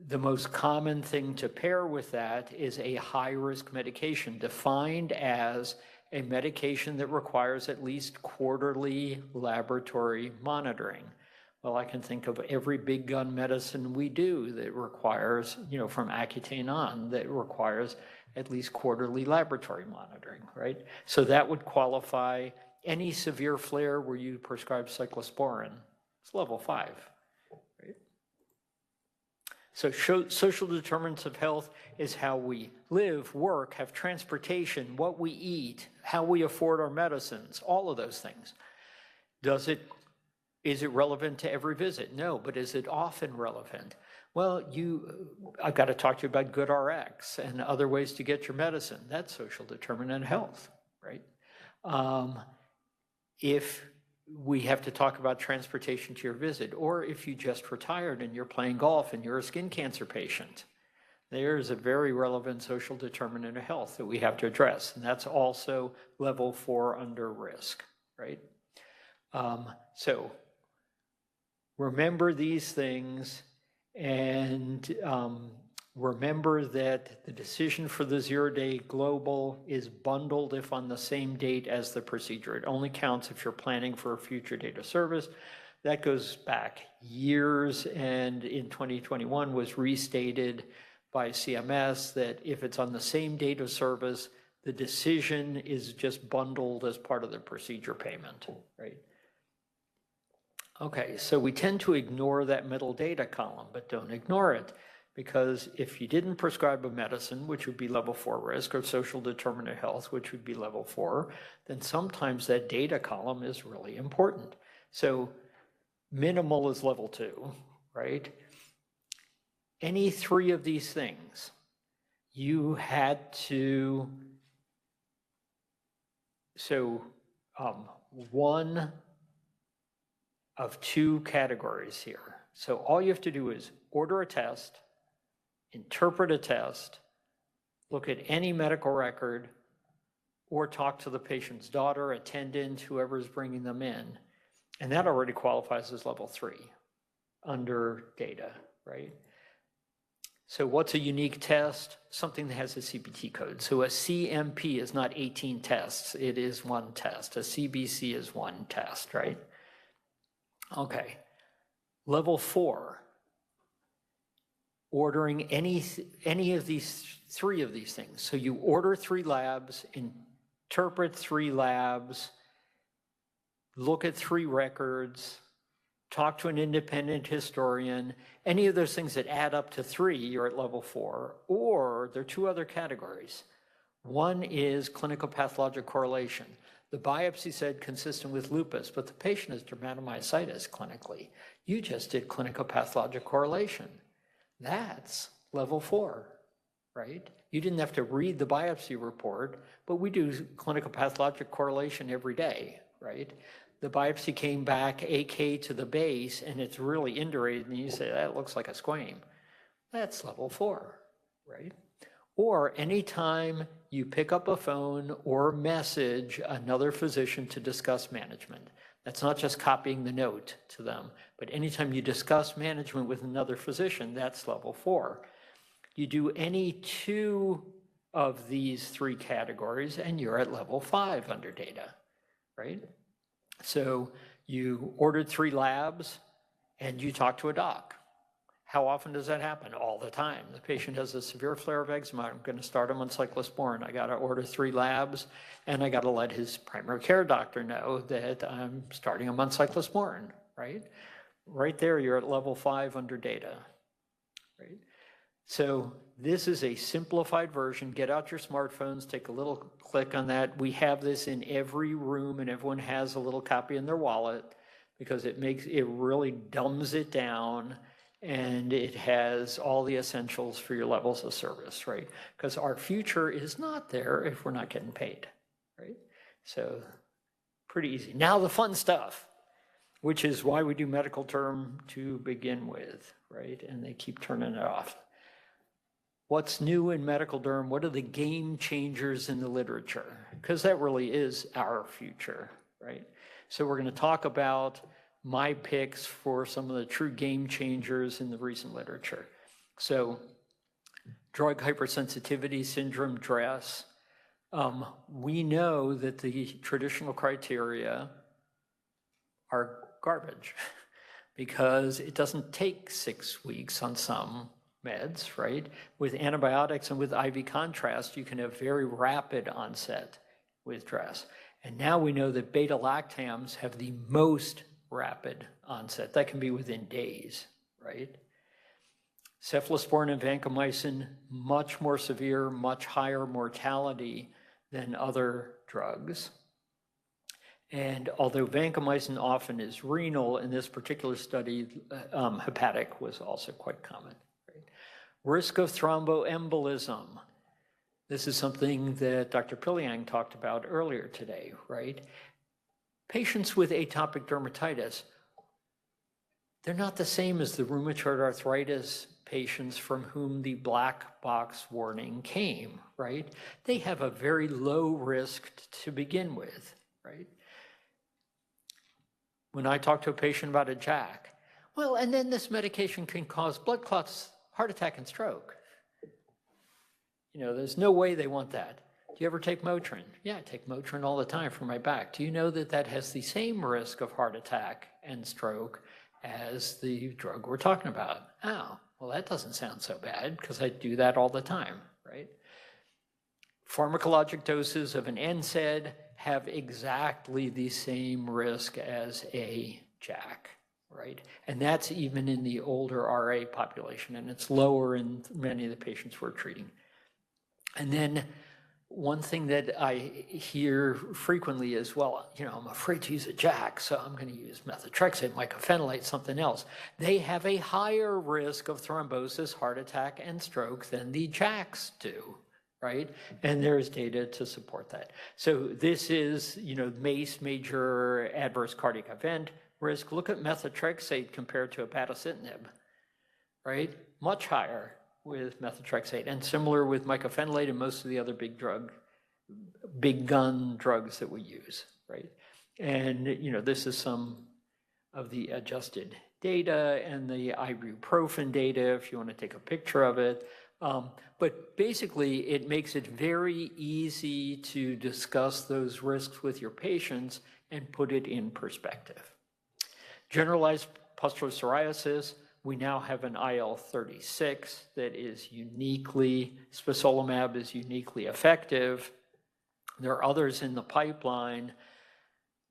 The most common thing to pair with that is a high-risk medication defined as a medication that requires at least quarterly laboratory monitoring. Well, I can think of every big gun medicine we do that requires, from Accutane on, that requires at least quarterly laboratory monitoring, right? So that would qualify any severe flare where you prescribe cyclosporin. It's level 5, right? So social determinants of health is how we live, work, have transportation, what we eat, how we afford our medicines, all of those things. Is it relevant to every visit? No, but is it often relevant? Well, I've got to talk to you about GoodRx and other ways to get your medicine. That's social determinant of health, right? If we have to talk about transportation to your visit, or if you just retired and you're playing golf and you're a skin cancer patient, there's a very relevant social determinant of health that we have to address, and that's also level 4 under risk, right? So remember these things, and remember that the decision for the 0-day global is bundled if on the same date as the procedure. It only counts if you're planning for a future date of service. That goes back years, and in 2021 was restated by CMS that if it's on the same date of service, the decision is just bundled as part of the procedure payment, right? Okay, so we tend to ignore that middle data column, but don't ignore it, because if you didn't prescribe a medicine, which would be level 4 risk, or social determinant of health, which would be level 4, then sometimes that data column is really important. So minimal is level 2, right? Any 3 of these things, you had to, one of 2 categories here. So all you have to do is order a test, interpret a test, look at any medical record, or talk to the patient's daughter, attendant, whoever's bringing them in. And that already qualifies as level 3 under data, right? So what's a unique test? Something that has a CPT code. So a CMP is not 18 tests, it is 1 test. A CBC is 1 test, right? Okay. Level 4, ordering any of these 3 of these things. So you order 3 labs, interpret 3 labs, look at 3 records, talk to an independent historian, any of those things that add up to 3, you're at level 4, or there are 2 other categories. One is clinical pathologic correlation. The biopsy said consistent with lupus, but the patient has dermatomyositis clinically. You just did clinical pathologic correlation. That's level 4, right? You didn't have to read the biopsy report, but we do clinical pathologic correlation every day, right? The biopsy came back AK to the base, and it's really indurated, and you say, that looks like a squame. That's level 4, right? Or anytime you pick up a phone or message another physician to discuss management. That's not just copying the note to them, but anytime you discuss management with another physician, that's level 4. You do any 2 of these 3 categories, and you're at level 5 under data, right? So you ordered 3 labs, and you talk to a doc. How often does that happen? All the time. The patient has a severe flare of eczema. I'm going to start him on cyclosporin. I got to order 3 labs, and I got to let his primary care doctor know that I'm starting him on cyclosporin, right? Right there, you're at level 5 under data, right? So this is a simplified version. Get out your smartphones, take a little click on that. We have this in every room, and everyone has a little copy in their wallet because it really dumbs it down. And it has all the essentials for your levels of service, right? Because our future is not there if we're not getting paid, right? So pretty easy. Now the fun stuff, which is why we do medical term to begin with, right? And they keep turning it off. What's new in medical derm? What are the game changers in the literature? Because that really is our future, right? So we're going to talk about my picks for some of the true game changers in the recent literature. So drug hypersensitivity syndrome, DRESS. We know that the traditional criteria are garbage because it doesn't take 6 weeks on some meds, right? With antibiotics and with IV contrast, you can have very rapid onset with DRESS. And now we know that beta-lactams have the most rapid onset. That can be within days, right? Cephalosporin and vancomycin, much more severe, much higher mortality than other drugs. And although vancomycin often is renal, in this particular study, hepatic was also quite common. Right? Risk of thromboembolism. This is something that Dr. Piliang talked about earlier today, right? Patients with atopic dermatitis, they're not the same as the rheumatoid arthritis patients from whom the black box warning came, right? They have a very low risk to begin with, right? When I talk to a patient about a JAK, well, and then this medication can cause blood clots, heart attack, and stroke. You know, there's no way they want that. Do you ever take Motrin? Yeah, I take Motrin all the time for my back. Do you know that that has the same risk of heart attack and stroke as the drug we're talking about. Oh, well, that doesn't sound so bad because I do that all the time, right? Pharmacologic doses of an NSAID have exactly the same risk as a JAK, right? And that's even in the older RA population, and it's lower in many of the patients we're treating. And then one thing that I hear frequently is, well, you know, I'm afraid to use a JAK, so I'm going to use methotrexate, mycophenolate, something else. They have a higher risk of thrombosis, heart attack, and stroke than the JAKs do, right? And there's data to support that. So this is, you know, MACE, major adverse cardiac event risk. Look at methotrexate compared to abatacitinib, right? Much higher with methotrexate, and similar with mycophenolate and most of the other big gun drugs that we use, right? And, you know, this is some of the adjusted data and the ibuprofen data, if you want to take a picture of it. But basically, it makes it very easy to discuss those risks with your patients and put it in perspective. Generalized pustular psoriasis, we now have an IL-36 that is uniquely, spesolimab is uniquely effective. There are others in the pipeline.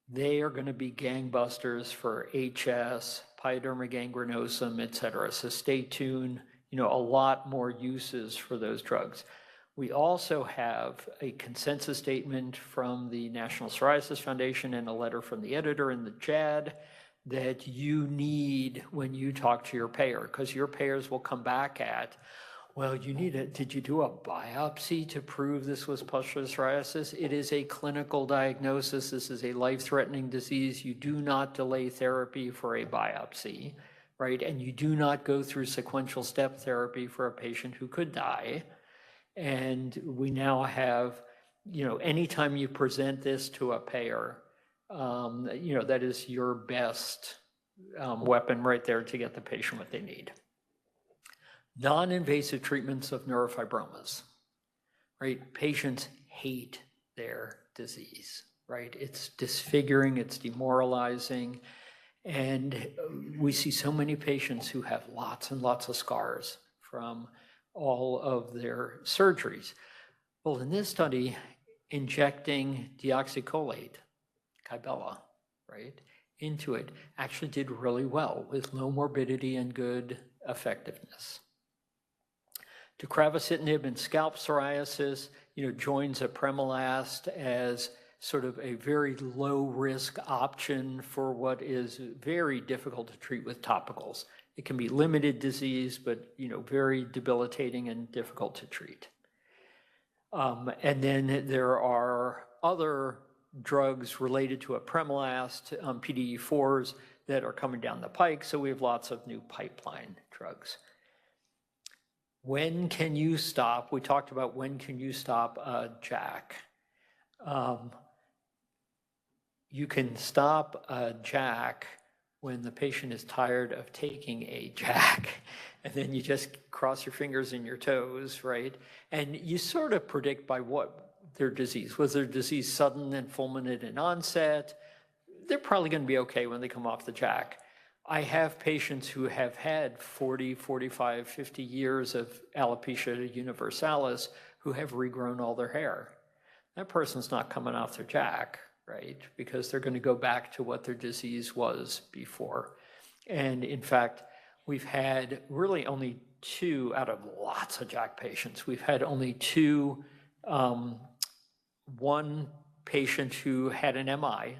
They are going to be gangbusters for HS, pyoderma gangrenosum, et cetera. So stay tuned. You know, a lot more uses for those drugs. We also have a consensus statement from the National Psoriasis Foundation and a letter from the editor in the JAD that you need when you talk to your payer, because your payers will come back at, well, did you do a biopsy to prove this was pustular psoriasis? It is a clinical diagnosis. This is a life-threatening disease. You do not delay therapy for a biopsy, right? And you do not go through sequential step therapy for a patient who could die. And we now have, you know, anytime you present this to a payer, you know, that is your best weapon right there to get the patient what they need. Non-invasive treatments of neurofibromas, right? Patients hate their disease, right? It's disfiguring, it's demoralizing, and we see so many patients who have lots and lots of scars from all of their surgeries. Well, in this study, injecting deoxycholate, Kybella, right, into it actually did really well with low morbidity and good effectiveness. Deucravacitinib in scalp psoriasis, you know, joins apremilast as sort of a very low-risk option for what is very difficult to treat with topicals. It can be limited disease, but, you know, very debilitating and difficult to treat. And then there are other drugs related to apremilast, PDE4s, that are coming down the pike, so we have lots of new pipeline drugs. When can you stop? We talked about when can you stop a JAK. You can stop a JAK when the patient is tired of taking a JAK, and then you just cross your fingers and your toes, right? And you sort of predict by what their disease. Was their disease sudden and fulminant in onset? They're probably going to be okay when they come off the JAK. I have patients who have had 40, 45, 50 years of alopecia universalis who have regrown all their hair. That person's not coming off their JAK, right? Because they're going to go back to what their disease was before. And in fact, we've had really only 2 out of lots of JAK patients. We've had only 2, one patient who had an MI.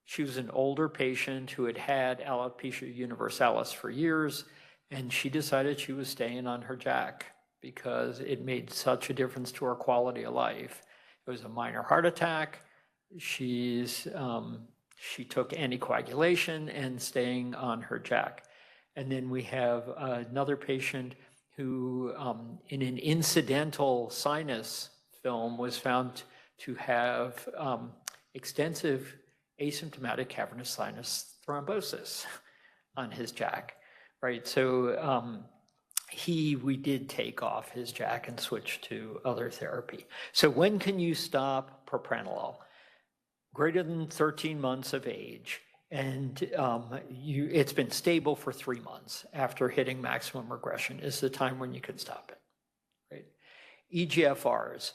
She was an older patient who had had alopecia universalis for years, and she decided she was staying on her JAK because it made such a difference to her quality of life. It was a minor heart attack. She took anticoagulation and staying on her JAK. And then we have another patient who, in an incidental sinus film, was found to have extensive asymptomatic cavernous sinus thrombosis on his JAK, right? So we did take off his JAK and switch to other therapy. So when can you stop propranolol? Greater than 13 months of age. And it's been stable for 3 months after hitting maximum regression is the time when you can stop it, right? EGFRs,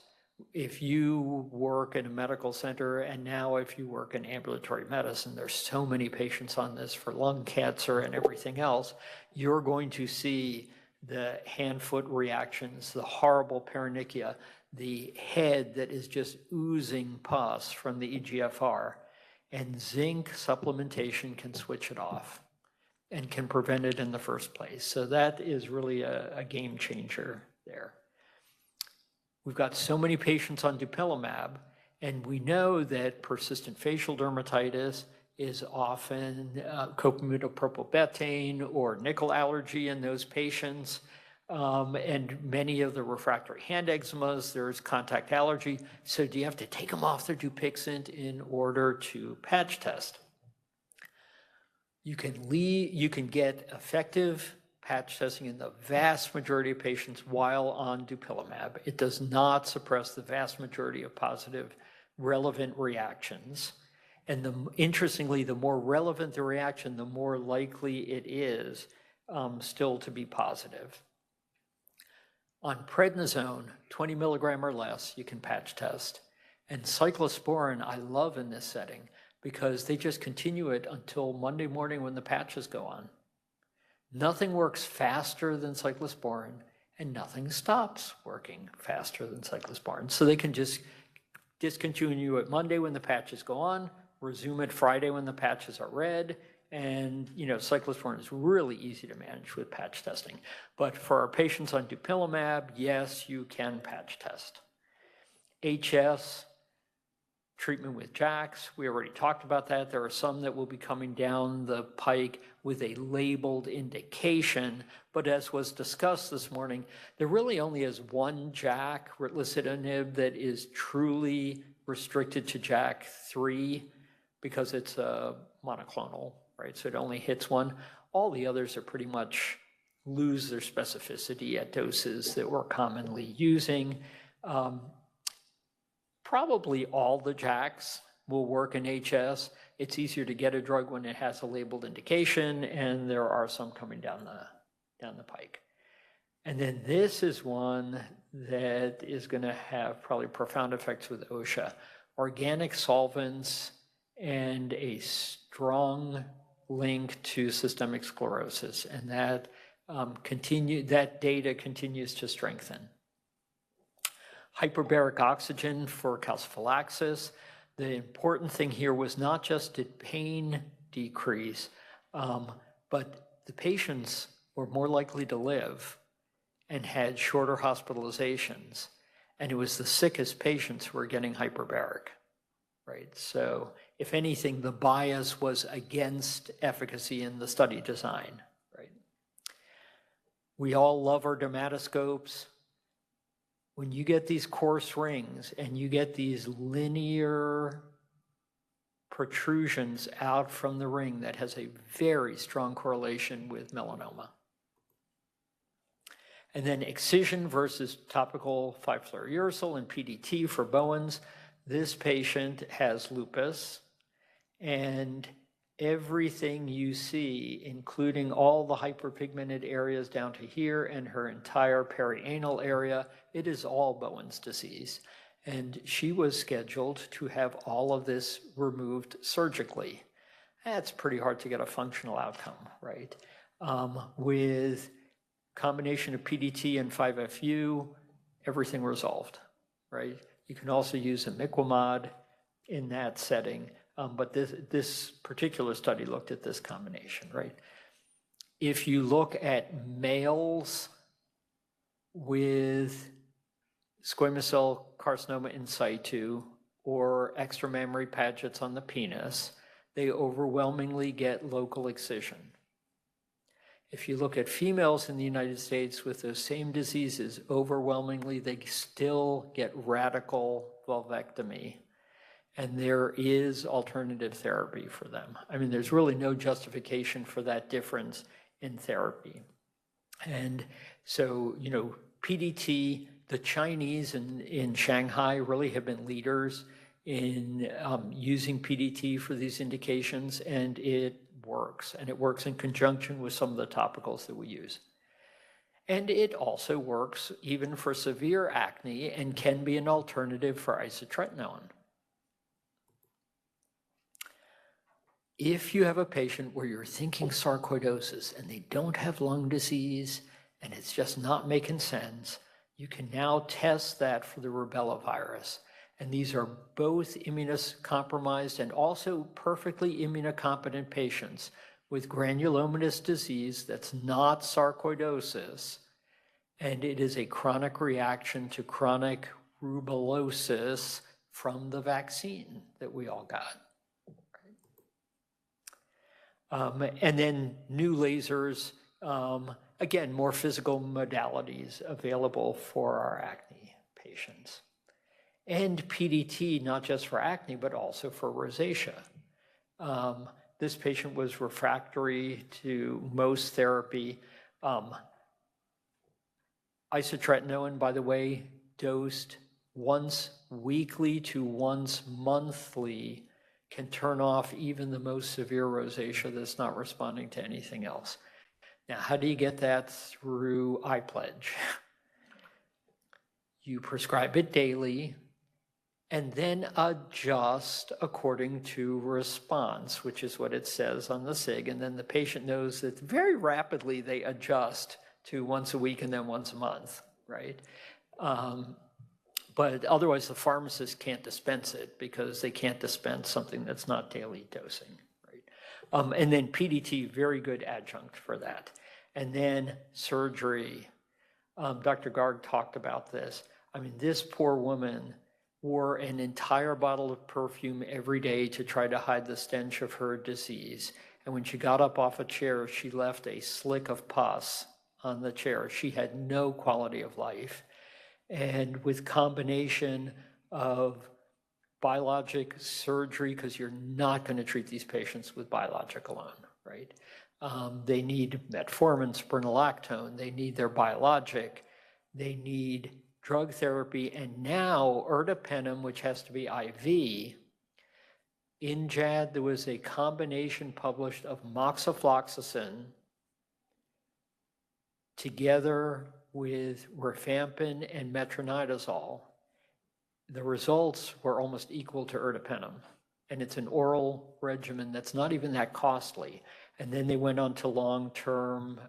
if you work in a medical center and now if you work in ambulatory medicine, there's so many patients on this for lung cancer and everything else, you're going to see the hand-foot reactions, the horrible paronychia, the head that is just oozing pus from the EGFR. And zinc supplementation can switch it off and can prevent it in the first place. So that is really a game changer there. We've got so many patients on dupilumab, and we know that persistent facial dermatitis is often copamidopropylbetaine or nickel allergy in those patients. And many of the refractory hand eczemas, there's contact allergy. So do you have to take them off their Dupixent in order to patch test? You can get effective patch testing in the vast majority of patients while on dupilumab. It does not suppress the vast majority of positive relevant reactions. And interestingly, the more relevant the reaction, the more likely it is still to be positive. On prednisone, 20 milligram or less, you can patch test. And cyclosporin, I love in this setting because they just continue it until Monday morning when the patches go on. Nothing works faster than cyclosporin, and nothing stops working faster than cyclosporin. So they can just discontinue it Monday when the patches go on, resume it Friday when the patches are red, and cyclosporin is really easy to manage with patch testing. But for our patients on dupilumab, yes, you can patch test. HS, treatment with JAKs, we already talked about that. There are some that will be coming down the pike with a labeled indication, but as was discussed this morning, there really only is one JAK, ritlecitinib, that is truly restricted to JAK3 because it's a monoclonal, right? So it only hits one. All the others are pretty much lose their specificity at doses that we're commonly using. Probably all the JAKs will work in HS. It's easier to get a drug when it has a labeled indication, and there are some coming down the pike. And then this is one that is going to have probably profound effects with OSHA. Organic solvents and a strong link to systemic sclerosis, and that data continues to strengthen. Hyperbaric oxygen for calciphylaxis. The important thing here was not just did pain decrease, but the patients were more likely to live and had shorter hospitalizations. And it was the sickest patients who were getting hyperbaric, right? So if anything, the bias was against efficacy in the study design, right? We all love our dermatoscopes. When you get these coarse rings and you get these linear protrusions out from the ring, that has a very strong correlation with melanoma. And then excision versus topical 5-fluorouracil and PDT for Bowen's. This patient has lupus, and everything you see, including all the hyperpigmented areas down to here and her entire perianal area, it is all Bowen's disease. And she was scheduled to have all of this removed surgically. That's pretty hard to get a functional outcome, right? With combination of PDT and 5-FU, everything resolved, right? You can also use imiquimod in that setting. But this particular study looked at this combination, right? If you look at males with squamous cell carcinoma in situ or extramammary pageants on the penis, they overwhelmingly get local excision. If you look at females in the United States with those same diseases, overwhelmingly they still get radical vulvectomy. And there is alternative therapy for them. I mean, there's really no justification for that difference in therapy. And so, PDT, the Chinese in Shanghai really have been leaders in using PDT for these indications, and it works. And it works in conjunction with some of the topicals that we use. And it also works even for severe acne and can be an alternative for isotretinoin. If you have a patient where you're thinking sarcoidosis and they don't have lung disease and it's just not making sense, you can now test that for the rubella virus. And these are both immunocompromised and also perfectly immunocompetent patients with granulomatous disease that's not sarcoidosis, and it is a chronic reaction to chronic rubellosis from the vaccine that we all got. And then new lasers, again, more physical modalities available for our acne patients. And PDT, not just for acne, but also for rosacea. This patient was refractory to most therapy. Isotretinoin, by the way, dosed once weekly to once monthly can turn off even the most severe rosacea that's not responding to anything else. Now, how do you get that through iPledge? You prescribe it daily and then adjust according to response, which is what it says on the SIG. And then the patient knows that very rapidly they adjust to once a week and then once a month, right? But otherwise the pharmacist can't dispense it because they can't dispense something that's not daily dosing, right? And then PDT, very good adjunct for that. And then surgery. Dr. Garg talked about this. I mean, this poor woman wore an entire bottle of perfume every day to try to hide the stench of her disease. And when she got up off a chair, she left a slick of pus on the chair. She had no quality of life. And with combination of biologic surgery, because you're not going to treat these patients with biologic alone, right? They need metformin, spironolactone, they need their biologic, they need drug therapy, and now ertapenem, which has to be IV. In JAD, there was a combination published of moxifloxacin together with rifampin and metronidazole. The results were almost equal to ertapenem, and it's an oral regimen that's not even that costly. And then they went on to long-term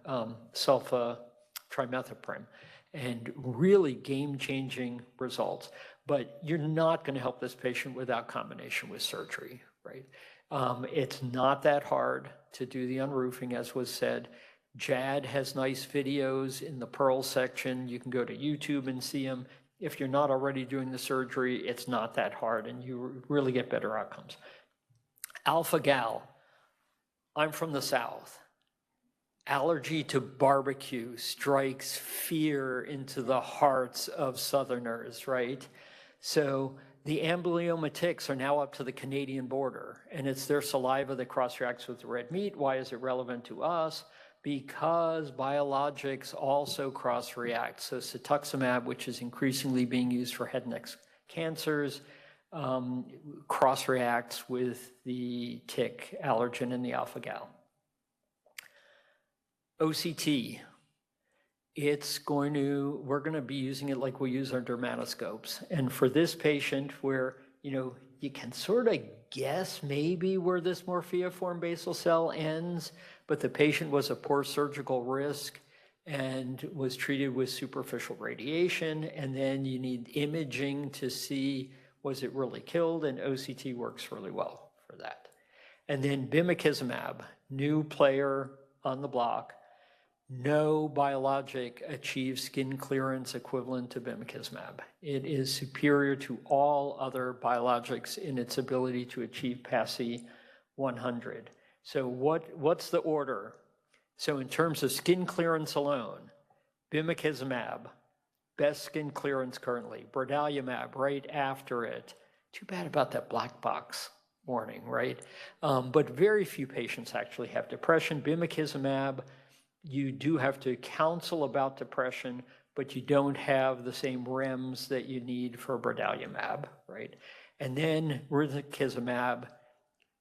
sulfa-trimethoprim, and really game-changing results. But you're not going to help this patient without combination with surgery, right? It's not that hard to do the unroofing, as was said. JAD has nice videos in the Pearl section. You can go to YouTube and see them. If you're not already doing the surgery, it's not that hard, and you really get better outcomes. Alpha-gal. I'm from the South. Allergy to barbecue strikes fear into the hearts of Southerners, right? So the amblyoma ticks are now up to the Canadian border, and it's their saliva that cross-reacts with the red meat. Why is it relevant to us? Because biologics also cross-react. So cetuximab, which is increasingly being used for head and neck cancers, cross-reacts with the tick allergen and the alpha-gal. OCT, we're going to be using it like we use our dermatoscopes. And for this patient where, you can sort of guess maybe where this morpheoform basal cell ends, but the patient was a poor surgical risk and was treated with superficial radiation, and then you need imaging to see was it really killed, and OCT works really well for that. And then bimekizumab, new player on the block. No biologic achieves skin clearance equivalent to bimekizumab. It is superior to all other biologics in its ability to achieve PASI 100. So what's the order? So in terms of skin clearance alone, bimekizumab, best skin clearance currently. Brodalumab right after it. Too bad about that black box warning, right? But very few patients actually have depression. Bimekizumab, you do have to counsel about depression, but you don't have the same REMS that you need for brodalumab, right? And then risankizumab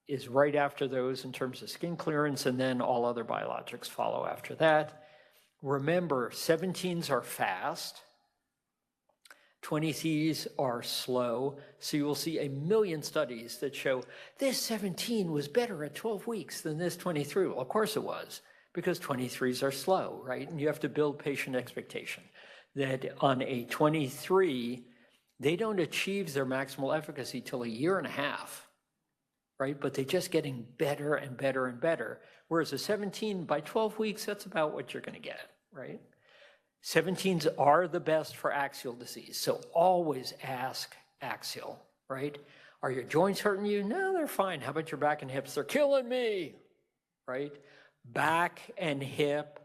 is right after those in terms of skin clearance, and then all other biologics follow after that. Remember, 17s are fast, 23s are slow, so you will see a million studies that show this 17 was better at 12 weeks than this 23. Well, of course it was, because 23s are slow, right? And you have to build patient expectation that on a 23, they don't achieve their maximal efficacy till a year and a half, right? But they're just getting better and better and better. Whereas a 17 by 12 weeks, that's about what you're gonna get, right? 17s are the best for axial disease, so always ask axial, right? Are your joints hurting you? No, they're fine. How about your back and hips? They're killing me, right? Back and hip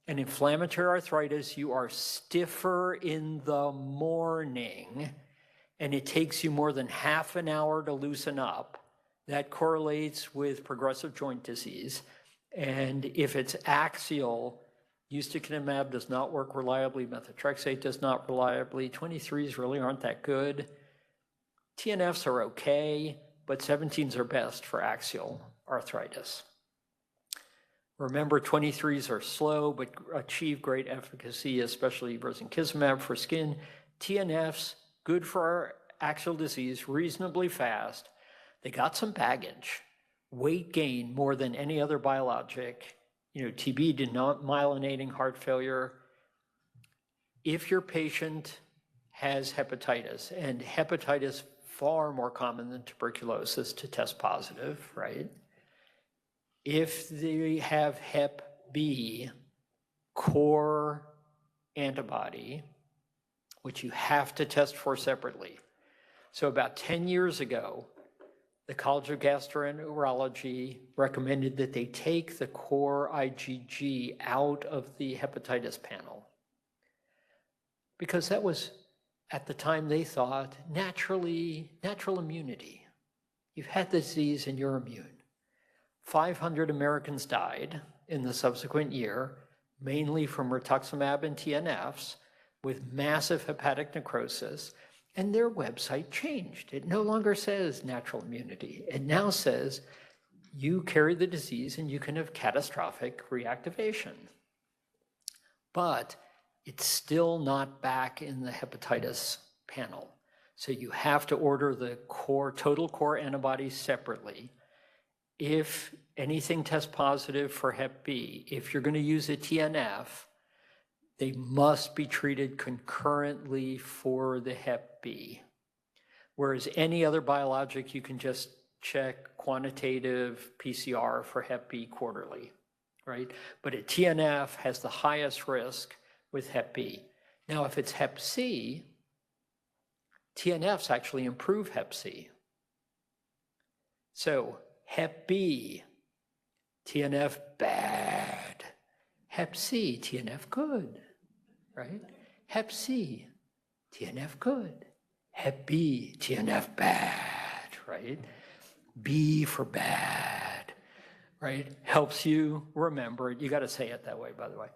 and inflammatory arthritis, you are stiffer in the morning, and it takes you more than half an hour to loosen up. That correlates with progressive joint disease. And if it's axial, ustekinumab does not work reliably, methotrexate does not reliably, 23s really aren't that good. TNFs are okay, but 17s are best for axial arthritis. Remember, 23s are slow, but achieve great efficacy, especially risankizumab for skin. TNFs, good for axial disease, reasonably fast. They got some baggage, weight gain more than any other biologic. TB did not myelinating heart failure. If your patient has hepatitis, and hepatitis far more common than tuberculosis to test positive, right? If they have Hep B core antibody, which you have to test for separately. So about 10 years ago, the College of Gastroenterology recommended that they take the core IgG out of the hepatitis panel, because that was, at the time they thought, natural immunity. You've had the disease and you're immune. 500 Americans died in the subsequent year, mainly from rituximab and TNFs, with massive hepatic necrosis. And their website changed. It no longer says natural immunity. It now says you carry the disease and you can have catastrophic reactivation. But it's still not back in the hepatitis panel. So you have to order the total core antibodies separately. If anything tests positive for Hep B, if you're going to use a TNF, they must be treated concurrently for the Hep B. Whereas any other biologic, you can just check quantitative PCR for Hep B quarterly, right? But a TNF has the highest risk with Hep B. Now, if it's Hep C, TNFs actually improve Hep C. So Hep B, TNF bad. Hep C, TNF good, right? Hep C, TNF good. Hep B, TNF bad, right? B for bad, right? Helps you remember it. You got to say it that way, by the way.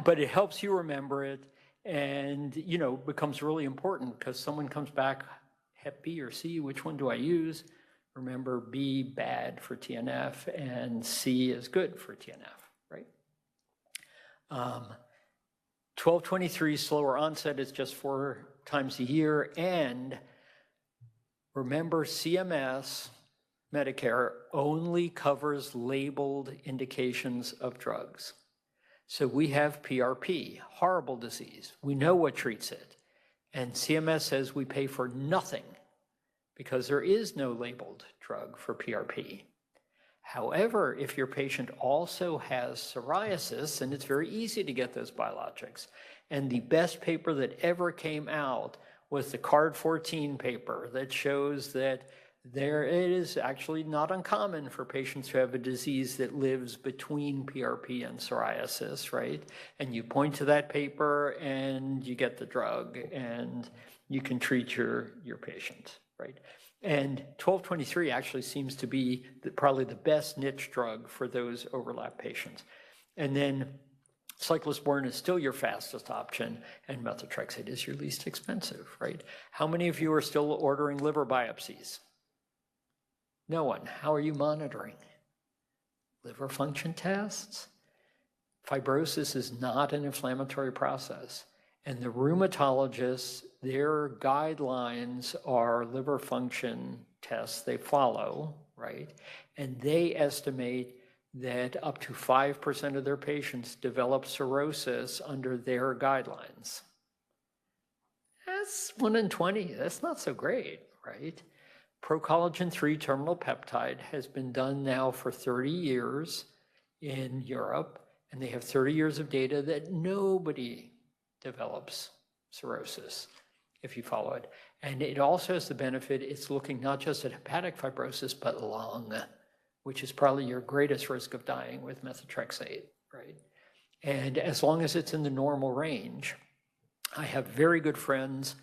But it helps you remember it, and becomes really important because someone comes back, Hep B or C, which one do I use? Remember, B bad for TNF and C is good for TNF, right? 1223 slower onset is just 4 times a year. And remember, CMS, Medicare, only covers labeled indications of drugs. So we have PRP, horrible disease. We know what treats it. And CMS says we pay for nothing because there is no labeled drug for PRP. However, if your patient also has psoriasis, then it's very easy to get those biologics. And the best paper that ever came out was the Card 14 paper that shows that it is actually not uncommon for patients who have a disease that lives between PRP and psoriasis, right? And you point to that paper and you get the drug and you can treat your patient, right? And 1223 actually seems to be probably the best niche drug for those overlap patients. And then Cyclosporin is still your fastest option, and methotrexate is your least expensive, right? How many of you are still ordering liver biopsies? No one. How are you monitoring? Liver function tests? Fibrosis is not an inflammatory process. And the rheumatologists, their guidelines are liver function tests they follow, right? And they estimate that up to 5% of their patients develop cirrhosis under their guidelines. That's 1 in 20. That's not so great, right? Procollagen 3 terminal peptide has been done now for 30 years in Europe, and they have 30 years of data that nobody develops cirrhosis if you follow it. And it also has the benefit, it's looking not just at hepatic fibrosis, but lung, which is probably your greatest risk of dying with methotrexate, right? And as long as it's in the normal range, I have very good friends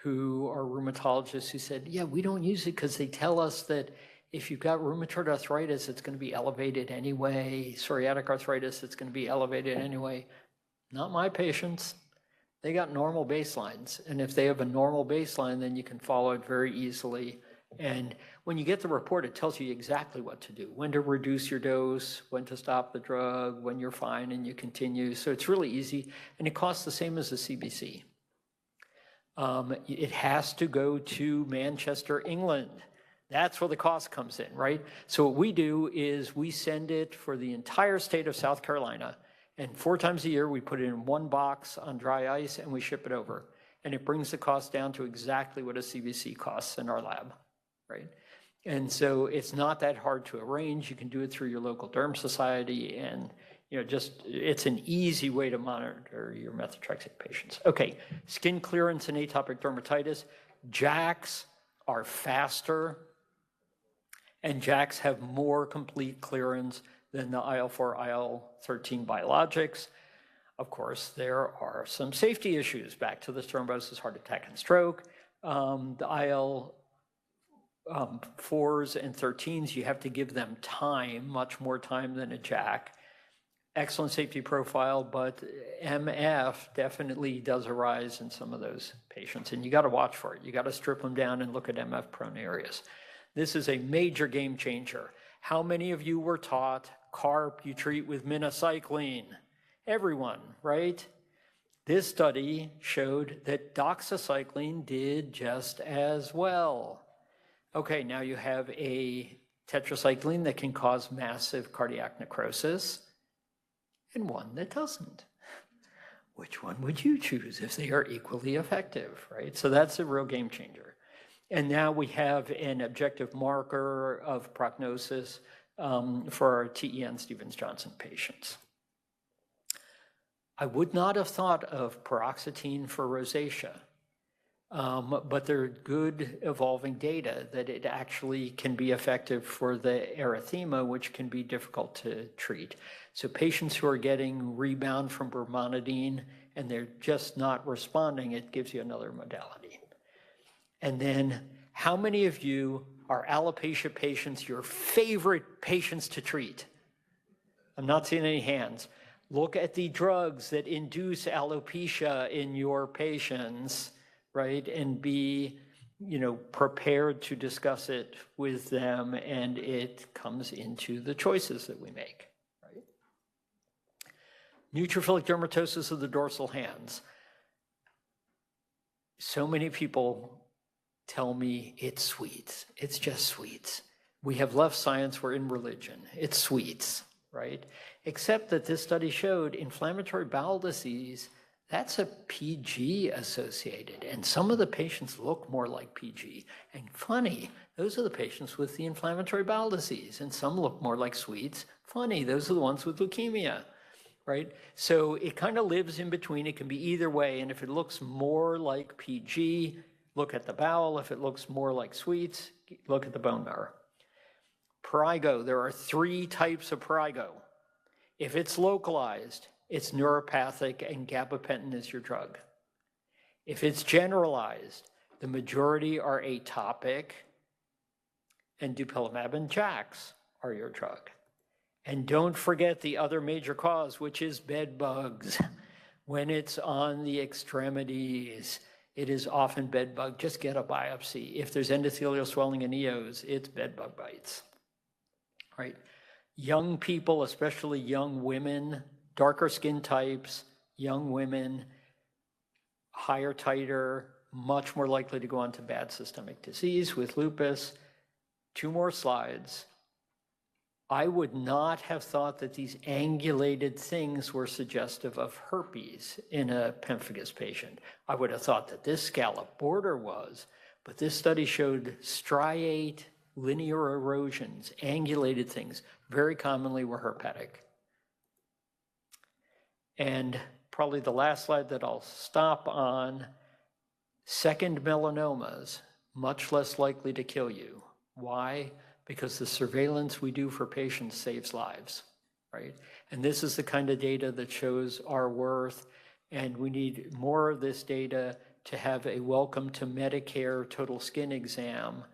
who are rheumatologists who said, yeah, we don't use it because they tell us that if you've got rheumatoid arthritis, it's going to be elevated anyway. Psoriatic arthritis, it's going to be elevated anyway. Not my patients. They got normal baselines. And if they have a normal baseline, then you can follow it very easily. And when you get the report, it tells you exactly what to do, when to reduce your dose, when to stop the drug, when you're fine and you continue. So it's really easy. And it costs the same as a CBC. It has to go to Manchester, England. That's where the cost comes in, right? So what we do is we send it for the entire state of South Carolina, and 4 times a year we put it in 1 box on dry ice and we ship it over. And it brings the cost down to exactly what a CBC costs in our lab, right? And so it's not that hard to arrange. You can do it through your local derm society, and just it's an easy way to monitor your methotrexate patients. Okay, skin clearance and atopic dermatitis. JAKs are faster, and JAKs have more complete clearance than the IL-4, IL-13 biologics. Of course, there are some safety issues, back to the thrombosis, heart attack, and stroke. The IL-4s and 13s, you have to give them time, much more time than a JAK. Excellent safety profile, but MF definitely does arise in some of those patients, and you got to watch for it. You got to strip them down and look at MF-prone areas. This is a major game changer. How many of you were taught CARP you treat with minocycline? Everyone, right? This study showed that doxycycline did just as well. Okay, now you have a tetracycline that can cause massive cardiac necrosis, and one that doesn't. Which one would you choose if they are equally effective, right? So that's a real game changer. And now we have an objective marker of prognosis for our TEN Stevens-Johnson patients. I would not have thought of paroxetine for rosacea, but there are good evolving data that it actually can be effective for the erythema, which can be difficult to treat. So patients who are getting rebound from bromonidine and they're just not responding, it gives you another modality. And then how many of you are alopecia patients, your favorite patients to treat? I'm not seeing any hands. Look at the drugs that induce alopecia in your patients, right? And be, prepared to discuss it with them, and it comes into the choices that we make, right? Neutrophilic dermatosis of the dorsal hands. So many people tell me it's sweets. It's just sweets. We have left science, we're in religion. It's sweets, right? Except that this study showed inflammatory bowel disease, that's a PG associated, and some of the patients look more like PG. And funny, those are the patients with the inflammatory bowel disease, and some look more like sweets. Funny, those are the ones with leukemia, right? So it kind of lives in between. It can be either way, and if it looks more like PG, look at the bowel. If it looks more like sweets, look at the bone marrow. Prurigo, there are 3 types of prurigo. If it's localized, it's neuropathic, and gabapentin is your drug. If it's generalized, the majority are atopic, and dupilumab and JAKs are your drug. And don't forget the other major cause, which is bed bugs. When it's on the extremities, it is often bed bug. Just get a biopsy. If there's endothelial swelling and EOs, it's bed bug bites, right? Young people, especially young women, darker skin types, young women, higher titer, much more likely to go on to bad systemic disease with lupus. 2 more slides. I would not have thought that these angulated things were suggestive of herpes in a pemphigus patient. I would have thought that this scallop border was, but this study showed striate linear erosions, angulated things, very commonly were herpetic. And probably the last slide that I'll stop on, second melanomas, much less likely to kill you. Why? Because the surveillance we do for patients saves lives, right? And this is the kind of data that shows our worth, and we need more of this data to have a welcome to Medicare total skin exam,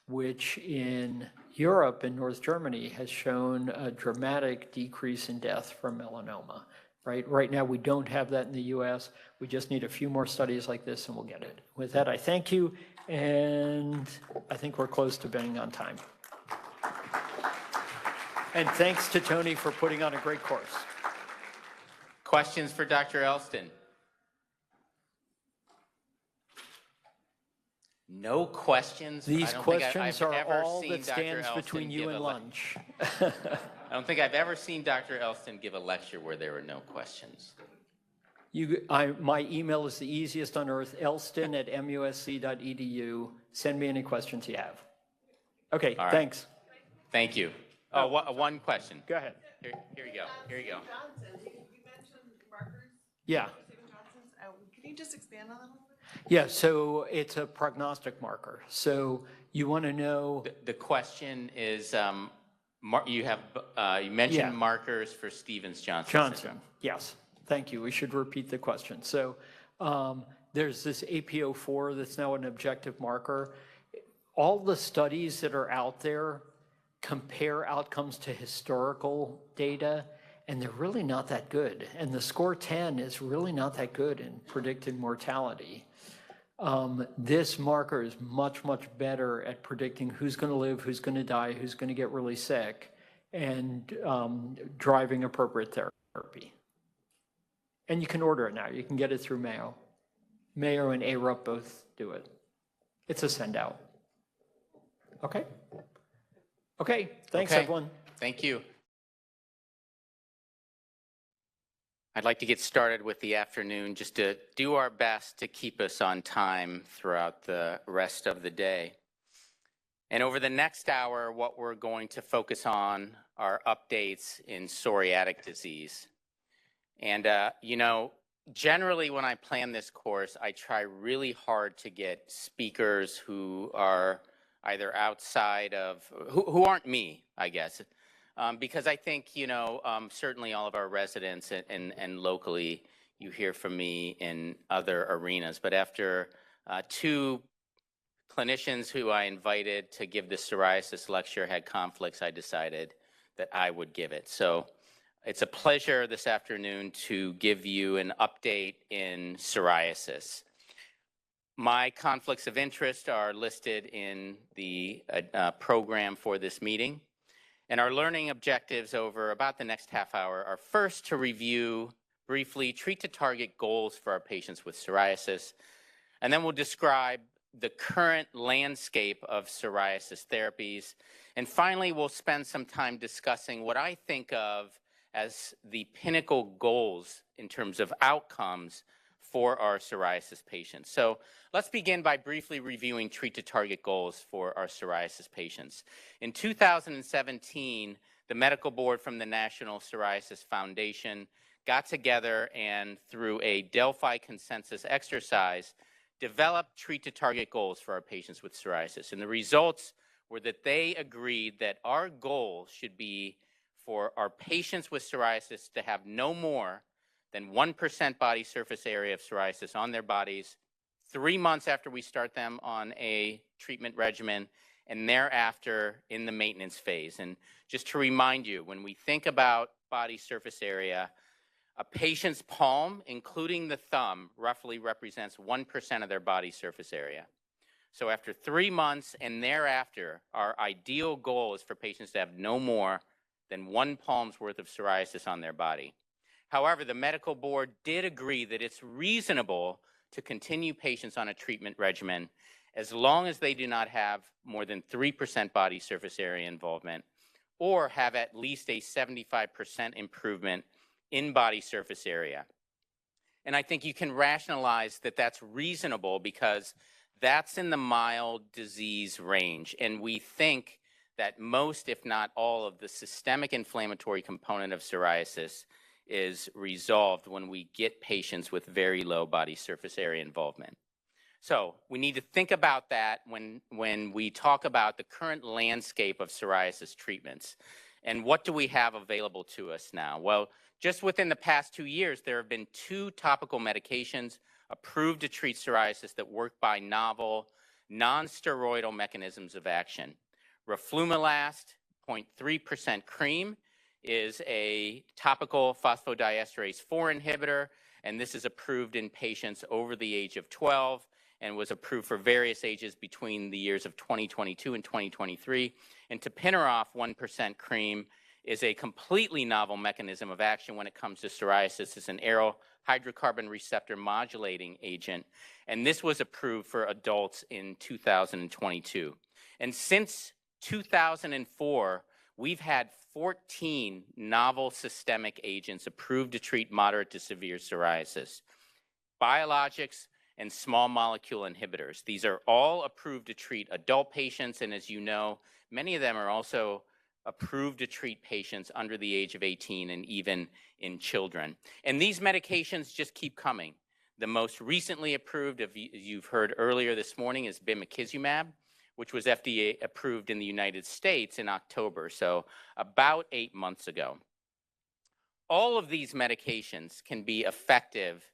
which in Europe and North Germany has shown a dramatic decrease in death from melanoma, right? Right now, we don't have that in the US. We just need a few more studies like this and we'll get it. With that, I thank you, and I think we're close to being on time. And thanks to Tony for putting on a great course. Questions for Dr. Elston? No questions? These I don't think questions I've are ever all seen that Dr. stands Elston between you give and a lunch. I don't think I've ever seen Dr. Elston give a lecture where there were no questions. My email is the easiest on earth, elston@musc.edu. Send me any questions you have. Okay, All right. thanks. Thank you. Oh, one question. Go ahead. Here you go. Here you go. Johnson, you mentioned markers. Yeah. Stephen Johnson's. Can you just expand on that a little bit? Yeah, so it's a prognostic marker. So you want to know. The question is, you mentioned markers for Stevens-Johnson syndrome. Yes. Thank you. We should repeat the question. So there's this APO4 that's now an objective marker. All the studies that are out there compare outcomes to historical data, and they're really not that good. And the score 10 is really not that good in predicting mortality. This marker is much, much better at predicting who's going to live, who's going to die, who's going to get really sick, and driving appropriate therapy. And you can order it now. You can get it through Mayo. Mayo and ARUP both do it. It's a send out. Okay? Okay, thanks everyone. Thank you. I'd like to get started with the afternoon just to do our best to keep us on time throughout the rest of the day. And over the next hour, what we're going to focus on are updates in psoriatic disease. And, generally when I plan this course, I try really hard to get speakers who are either outside of, who aren't me, I guess. Because I think, certainly all of our residents and locally, you hear from me in other arenas. But after 2 clinicians who I invited to give the psoriasis lecture had conflicts, I decided that I would give it. So it's a pleasure this afternoon to give you an update in psoriasis. My conflicts of interest are listed in the program for this meeting. And our learning objectives over about the next half hour are first to review briefly treat to target goals for our patients with psoriasis. And then we'll describe the current landscape of psoriasis therapies. And finally, we'll spend some time discussing what I think of as the pinnacle goals in terms of outcomes for our psoriasis patients. So let's begin by briefly reviewing treat to target goals for our psoriasis patients. In 2017, the medical board from the National Psoriasis Foundation got together and through a Delphi consensus exercise, developed treat to target goals for our patients with psoriasis. And the results were that they agreed that our goal should be for our patients with psoriasis to have no more than 1% body surface area of psoriasis on their bodies 3 months after we start them on a treatment regimen and thereafter in the maintenance phase. And just to remind you, when we think about body surface area, a patient's palm, including the thumb, roughly represents 1% of their body surface area. So after 3 months and thereafter, our ideal goal is for patients to have no more than 1 palm's worth of psoriasis on their body. However, the medical board did agree that it's reasonable to continue patients on a treatment regimen as long as they do not have more than 3% body surface area involvement or have at least a 75% improvement in body surface area. And I think you can rationalize that that's reasonable because that's in the mild disease range. And we think that most, if not all, of the systemic inflammatory component of psoriasis is resolved when we get patients with very low body surface area involvement. So we need to think about that when we talk about the current landscape of psoriasis treatments. And what do we have available to us now? Well, just within the past 2 years, there have been 2 topical medications approved to treat psoriasis that work by novel, non-steroidal mechanisms of action. Roflumilast 0.3% cream is a topical phosphodiesterase 4 inhibitor, and this is approved in patients over the age of 12 and was approved for various ages between the years of 2022 and 2023. And tapinarof 1% cream is a completely novel mechanism of action when it comes to psoriasis. It's an aryl hydrocarbon receptor modulating agent, and this was approved for adults in 2022. And since 2004, we've had 14 novel systemic agents approved to treat moderate to severe psoriasis. Biologics and small molecule inhibitors. These are all approved to treat adult patients, and as you know, many of them are also approved to treat patients under the age of 18 and even in children. And these medications just keep coming. The most recently approved, as you've heard earlier this morning, is bimekizumab, which was FDA approved in the United States in October, so about 8 months ago. All of these medications can be effective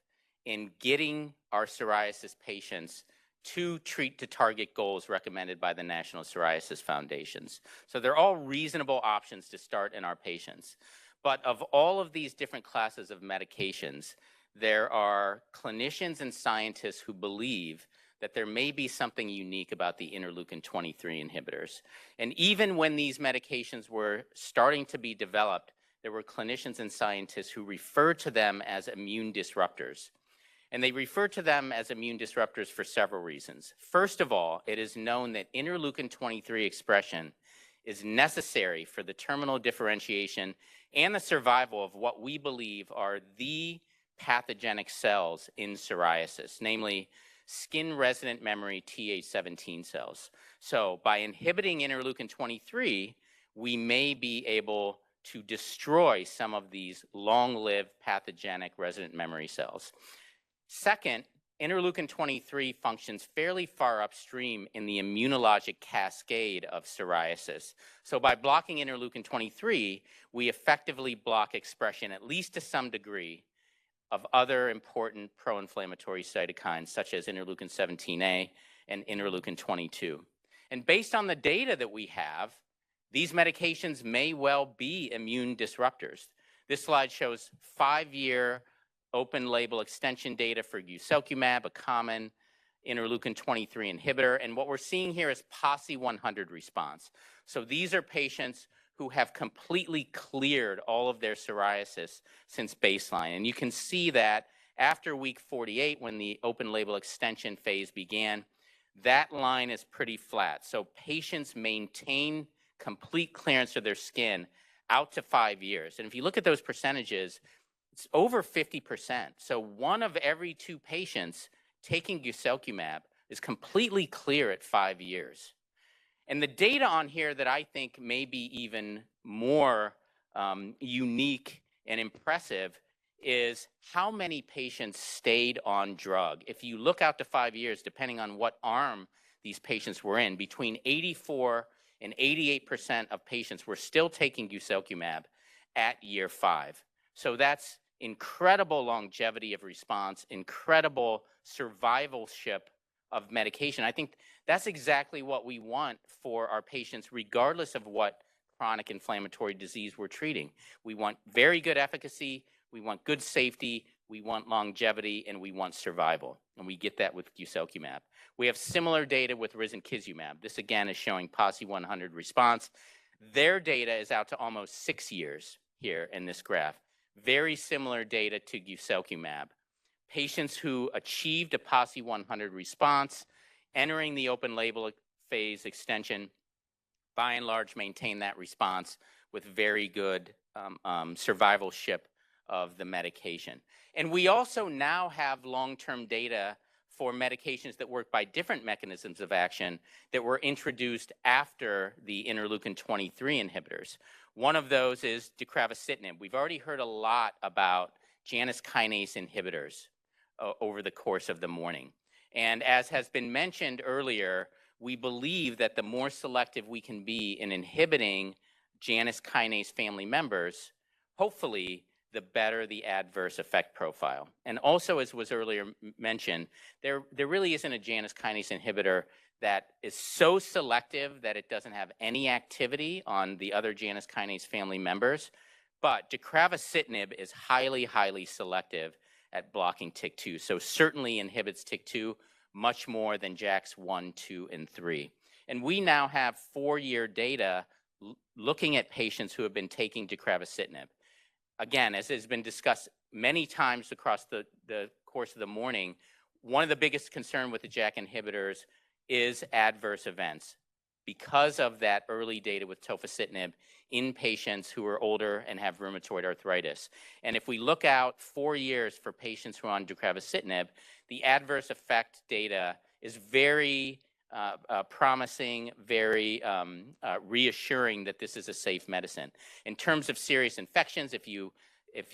in getting our psoriasis patients to treat to target goals recommended by the National Psoriasis Foundations. So they're all reasonable options to start in our patients. But of all of these different classes of medications, there are clinicians and scientists who believe that there may be something unique about the interleukin-23 inhibitors. And even when these medications were starting to be developed, there were clinicians and scientists who referred to them as immune disruptors. And they refer to them as immune disruptors for several reasons. First of all, it is known that interleukin-23 expression is necessary for the terminal differentiation and the survival of what we believe are the pathogenic cells in psoriasis, namely skin-resident memory Th17 cells. So by inhibiting interleukin-23, we may be able to destroy some of these long-lived pathogenic resident memory cells. Second, interleukin-23 functions fairly far upstream in the immunologic cascade of psoriasis. So by blocking interleukin-23, we effectively block expression, at least to some degree, of other important pro-inflammatory cytokines, such as interleukin-17A and interleukin-22. And based on the data that we have, these medications may well be immune disruptors. This slide shows 5-year open label extension data for guselkumab, a common interleukin-23 inhibitor. And what we're seeing here is PASI 100 response. So these are patients who have completely cleared all of their psoriasis since baseline. And you can see that after week 48, when the open label extension phase began, that line is pretty flat. So patients maintain complete clearance of their skin out to 5 years. And if you look at those percentages, it's over 50%. So 1 of every 2 patients taking guselkumab is completely clear at 5 years. And the data on here that I think may be even more unique and impressive is how many patients stayed on drug. If you look out to 5 years, depending on what arm these patients were in, between 84 and 88% of patients were still taking guselkumab at year 5. So that's incredible longevity of response, incredible survivalship of medication. I think that's exactly what we want for our patients, regardless of what chronic inflammatory disease we're treating. We want very good efficacy, we want good safety, we want longevity, and we want survival. And we get that with guselkumab. We have similar data with risankizumab. This again is showing PASI 100 response. Their data is out to almost 6 years here in this graph. Very similar data to guselkumab. Patients who achieved a PASI 100 response, entering the open label phase extension, by and large maintain that response with very good survivalship of the medication. And we also now have long-term data for medications that work by different mechanisms of action that were introduced after the interleukin-23 inhibitors. One of those is deucravacitinib. We've already heard a lot about Janus kinase inhibitors over the course of the morning. And as has been mentioned earlier, we believe that the more selective we can be in inhibiting Janus kinase family members, hopefully the better the adverse effect profile. And also, as was earlier mentioned, there really isn't a Janus kinase inhibitor that is so selective that it doesn't have any activity on the other Janus kinase family members. But deucravacitinib is highly, highly selective at blocking TYK2. So certainly inhibits TYK2 much more than JAKs 1, 2, and 3. And we now have 4-year data looking at patients who have been taking deucravacitinib. Again, as has been discussed many times across the course of the morning, one of the biggest concerns with the JAK inhibitors is adverse events because of that early data with tofacitinib in patients who are older and have rheumatoid arthritis. And if we look out 4 years for patients who are on deucravacitinib, the adverse effect data is very promising, very reassuring that this is a safe medicine. In terms of serious infections, if you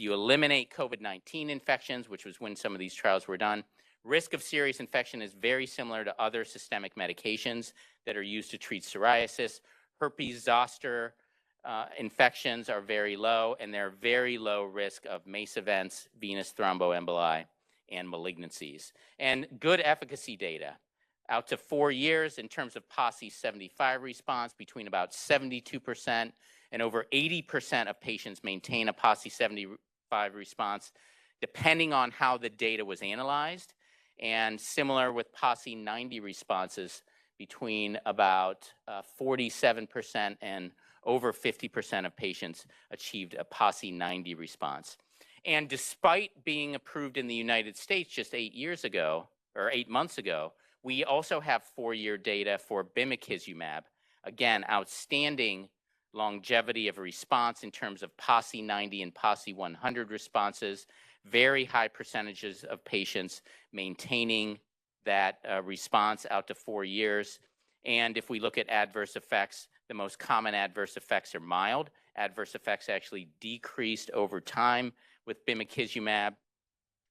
eliminate COVID-19 infections, which was when some of these trials were done, risk of serious infection is very similar to other systemic medications that are used to treat psoriasis. Herpes zoster infections are very low, and they're very low risk of MACE events, venous thromboemboli, and malignancies. And good efficacy data out to 4 years in terms of PASI 75 response, between about 72% and over 80% of patients maintain a PASI 75 response, depending on how the data was analyzed. And similar with PASI 90 responses, between about 47% and over 50% of patients achieved a PASI 90 response. And despite being approved in the United States just 8 years ago, or 8 months ago, we also have 4-year data for bimekizumab. Again, outstanding longevity of response in terms of PASI 90 and PASI 100 responses, very high percentages of patients maintaining that response out to 4 years. And if we look at adverse effects, the most common adverse effects are mild. Adverse effects actually decreased over time with bimekizumab.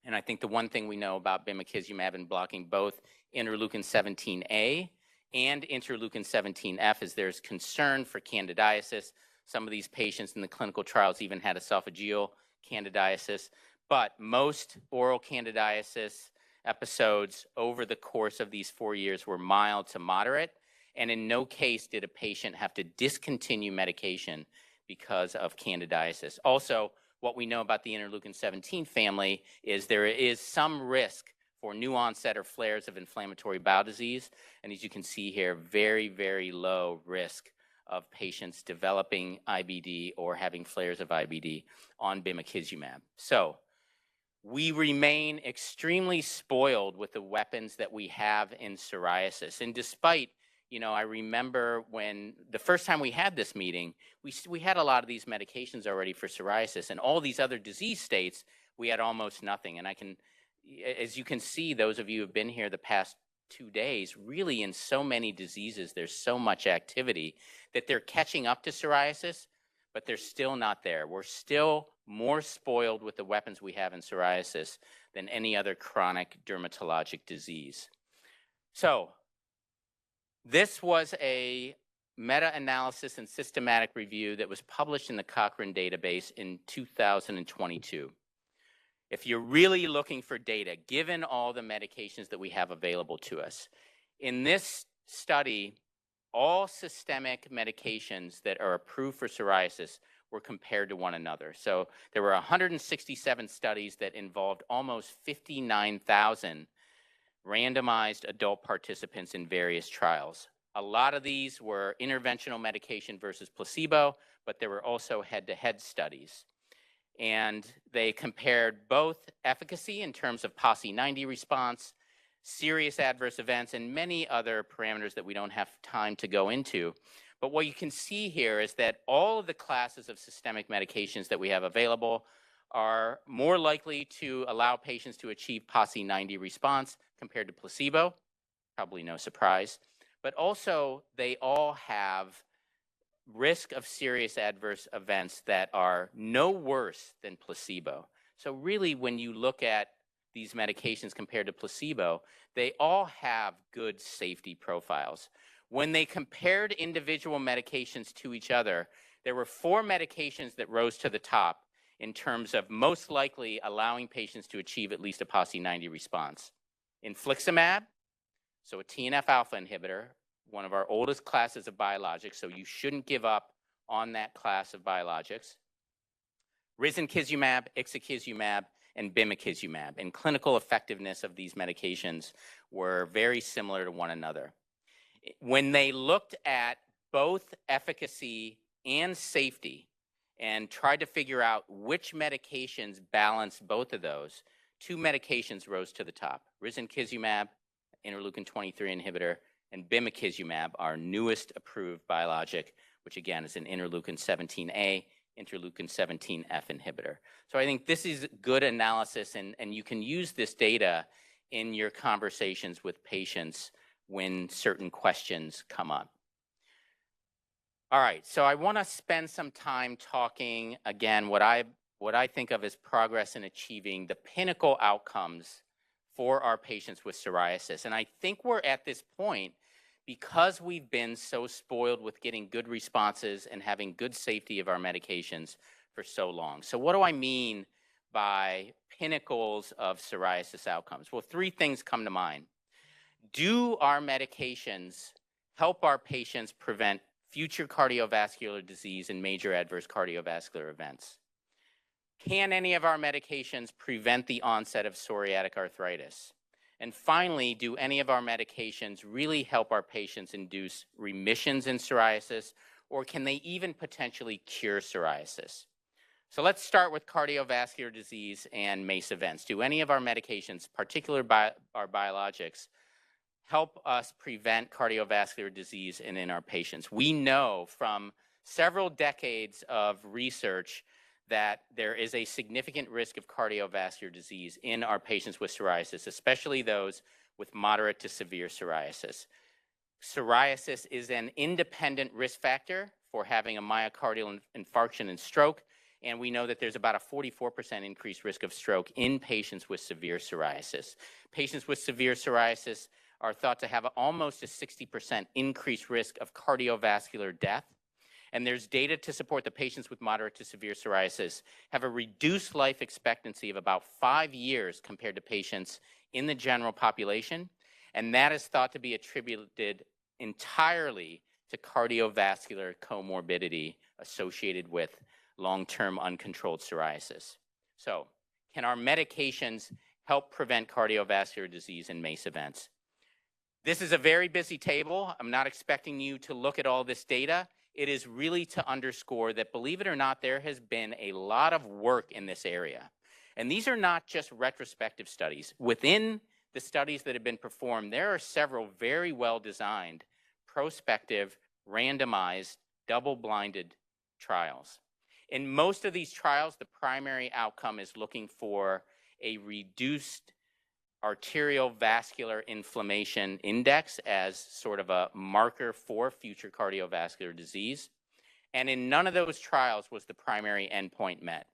And I think the one thing we know about bimekizumab in blocking both interleukin-17A and interleukin-17F is there's concern for candidiasis. Some of these patients in the clinical trials even had esophageal candidiasis. But most oral candidiasis episodes over the course of these 4 years were mild to moderate, and in no case did a patient have to discontinue medication because of candidiasis. Also, what we know about the interleukin-17 family is there is some risk for new onset or flares of inflammatory bowel disease, and as you can see here, very, very low risk of patients developing IBD or having flares of IBD on bimekizumab. So we remain extremely spoiled with the weapons that we have in psoriasis. And despite, I remember when the first time we had this meeting, we had a lot of these medications already for psoriasis, and all these other disease states, we had almost nothing. And as you can see, those of you who have been here the past 2 days, really in so many diseases, there's so much activity that they're catching up to psoriasis, but they're still not there. We're still more spoiled with the weapons we have in psoriasis than any other chronic dermatologic disease. So this was a meta-analysis and systematic review that was published in the Cochrane database in 2022. If you're really looking for data, given all the medications that we have available to us, in this study, all systemic medications that are approved for psoriasis were compared to one another. So there were 167 studies that involved almost 59,000 randomized adult participants in various trials. A lot of these were interventional medication versus placebo, but there were also head-to-head studies. And they compared both efficacy in terms of PASI 90 response, serious adverse events, and many other parameters that we don't have time to go into. But what you can see here is that all of the classes of systemic medications that we have available are more likely to allow patients to achieve PASI 90 response compared to placebo, probably no surprise. But also, they all have risk of serious adverse events that are no worse than placebo. So really, when you look at these medications compared to placebo, they all have good safety profiles. When they compared individual medications to each other, there were 4 medications that rose to the top in terms of most likely allowing patients to achieve at least a PASI 90 response. Infliximab, so a TNF-alpha inhibitor, one of our oldest classes of biologics, so you shouldn't give up on that class of biologics. Risankizumab, ixekizumab, and bimekizumab. And clinical effectiveness of these medications were very similar to one another. When they looked at both efficacy and safety and tried to figure out which medications balanced both of those, 2 medications rose to the top. Risankizumab, interleukin-23 inhibitor, and bimekizumab, our newest approved biologic, which again is an interleukin-17A, interleukin-17F inhibitor. So I think this is good analysis, and you can use this data in your conversations with patients when certain questions come up. All right, so I want to spend some time talking, again, what I think of as progress in achieving the pinnacle outcomes for our patients with psoriasis. And I think we're at this point because we've been so spoiled with getting good responses and having good safety of our medications for so long. So what do I mean by pinnacles of psoriasis outcomes? Well, 3 things come to mind. Do our medications help our patients prevent future cardiovascular disease and major adverse cardiovascular events? Can any of our medications prevent the onset of psoriatic arthritis? And finally, do any of our medications really help our patients induce remissions in psoriasis, or can they even potentially cure psoriasis? So let's start with cardiovascular disease and MACE events. Do any of our medications, particularly our biologics, help us prevent cardiovascular disease in our patients? We know from several decades of research that there is a significant risk of cardiovascular disease in our patients with psoriasis, especially those with moderate to severe psoriasis. Psoriasis is an independent risk factor for having a myocardial infarction and stroke, and we know that there's about a 44% increased risk of stroke in patients with severe psoriasis. Patients with severe psoriasis are thought to have almost a 60% increased risk of cardiovascular death. And there's data to support that patients with moderate to severe psoriasis have a reduced life expectancy of about 5 years compared to patients in the general population. And that is thought to be attributed entirely to cardiovascular comorbidity associated with long-term uncontrolled psoriasis. So, can our medications help prevent cardiovascular disease and MACE events? This is a very busy table. I'm not expecting you to look at all this data. It is really to underscore that, believe it or not, there has been a lot of work in this area. And these are not just retrospective studies. Within the studies that have been performed, there are several very well-designed, prospective, randomized, double-blinded trials. In most of these trials, the primary outcome is looking for a reduced arterial vascular inflammation index as sort of a marker for future cardiovascular disease. And in none of those trials was the primary endpoint met.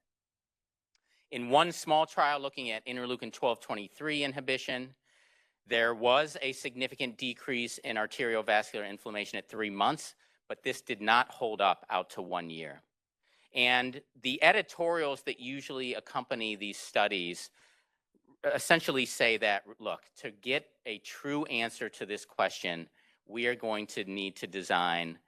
In one small trial looking at interleukin-12/23 inhibition, there was a significant decrease in arterial vascular inflammation at 3 months, but this did not hold up out to 1 year. And the editorials that usually accompany these studies essentially say that, look, to get a true answer to this question, we are going to need to design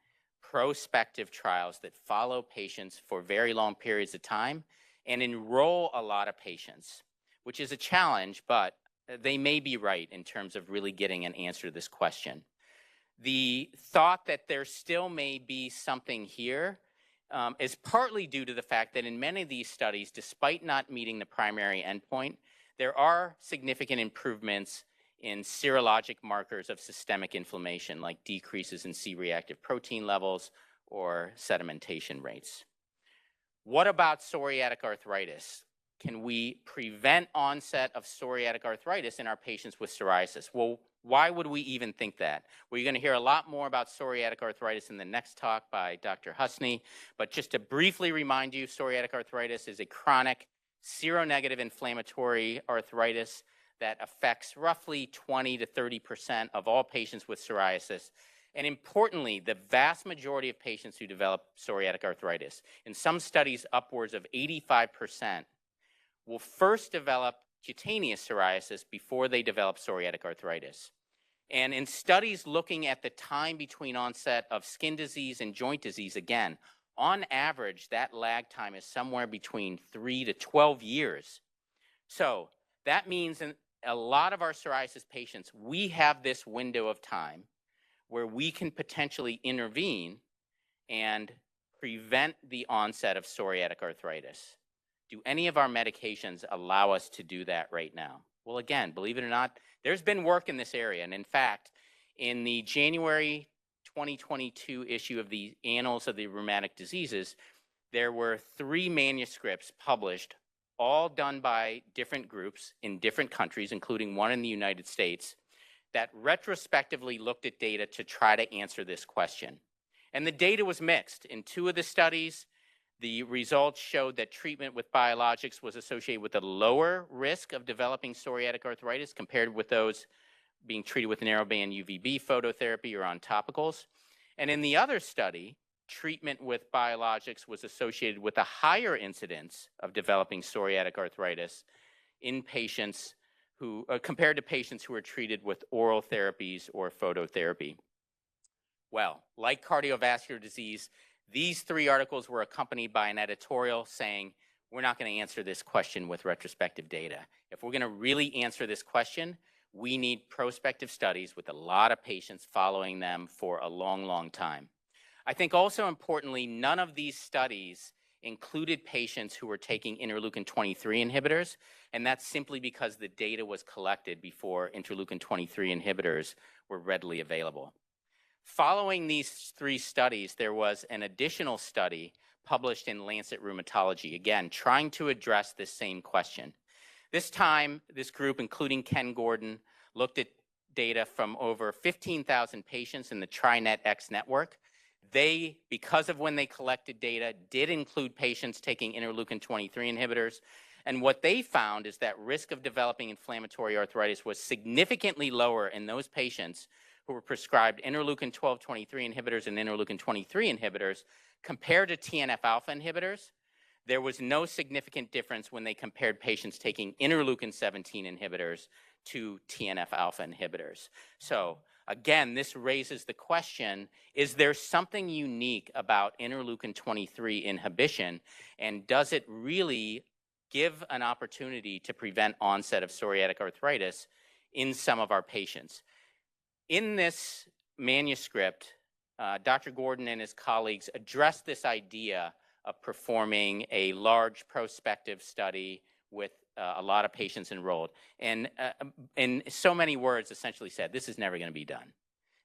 prospective trials that follow patients for very long periods of time and enroll a lot of patients, which is a challenge, but they may be right in terms of really getting an answer to this question. The thought that there still may be something here is partly due to the fact that in many of these studies, despite not meeting the primary endpoint, there are significant improvements in serologic markers of systemic inflammation, like decreases in C-reactive protein levels or sedimentation rates. What about psoriatic arthritis? Can we prevent onset of psoriatic arthritis in our patients with psoriasis? Well, why would we even think that? Well, you're going to hear a lot more about psoriatic arthritis in the next talk by Dr. Husney, but just to briefly remind you, psoriatic arthritis is a chronic seronegative inflammatory arthritis that affects roughly 20 to 30% of all patients with psoriasis. And importantly, the vast majority of patients who develop psoriatic arthritis, in some studies upwards of 85%, will first develop cutaneous psoriasis before they develop psoriatic arthritis. And in studies looking at the time between onset of skin disease and joint disease, again, on average, that lag time is somewhere between 3 to 12 years. So that means in a lot of our psoriasis patients, we have this window of time where we can potentially intervene and prevent the onset of psoriatic arthritis. Do any of our medications allow us to do that right now? Well, again, believe it or not, there's been work in this area. And in fact, in the January 2022 issue of the Annals of the Rheumatic Diseases, there were 3 manuscripts published, all done by different groups in different countries, including one in the United States, that retrospectively looked at data to try to answer this question. And the data was mixed. In 2 of the studies, the results showed that treatment with biologics was associated with a lower risk of developing psoriatic arthritis compared with those being treated with narrowband UVB phototherapy or on topicals. And in the other study, treatment with biologics was associated with a higher incidence of developing psoriatic arthritis in patients who, compared to patients who were treated with oral therapies or phototherapy. Well, like cardiovascular disease, these 3 articles were accompanied by an editorial saying, we're not going to answer this question with retrospective data. If we're going to really answer this question, we need prospective studies with a lot of patients following them for a long, long time. I think also importantly, none of these studies included patients who were taking interleukin-23 inhibitors, and that's simply because the data was collected before interleukin-23 inhibitors were readily available. Following these 3 studies, there was an additional study published in Lancet Rheumatology, again, trying to address this same question. This time, this group, including Ken Gordon, looked at data from over 15,000 patients in the TriNet-X network. They, because of when they collected data, did include patients taking interleukin-23 inhibitors. And what they found is that risk of developing inflammatory arthritis was significantly lower in those patients who were prescribed interleukin-12/23 inhibitors and interleukin-23 inhibitors compared to TNF-alpha inhibitors. There was no significant difference when they compared patients taking interleukin-17 inhibitors to TNF-alpha inhibitors. So again, this raises the question, is there something unique about interleukin-23 inhibition, and does it really give an opportunity to prevent onset of psoriatic arthritis in some of our patients? In this manuscript, Dr. Gordon and his colleagues addressed this idea of performing a large prospective study with a lot of patients enrolled. And in so many words, essentially said, this is never going to be done.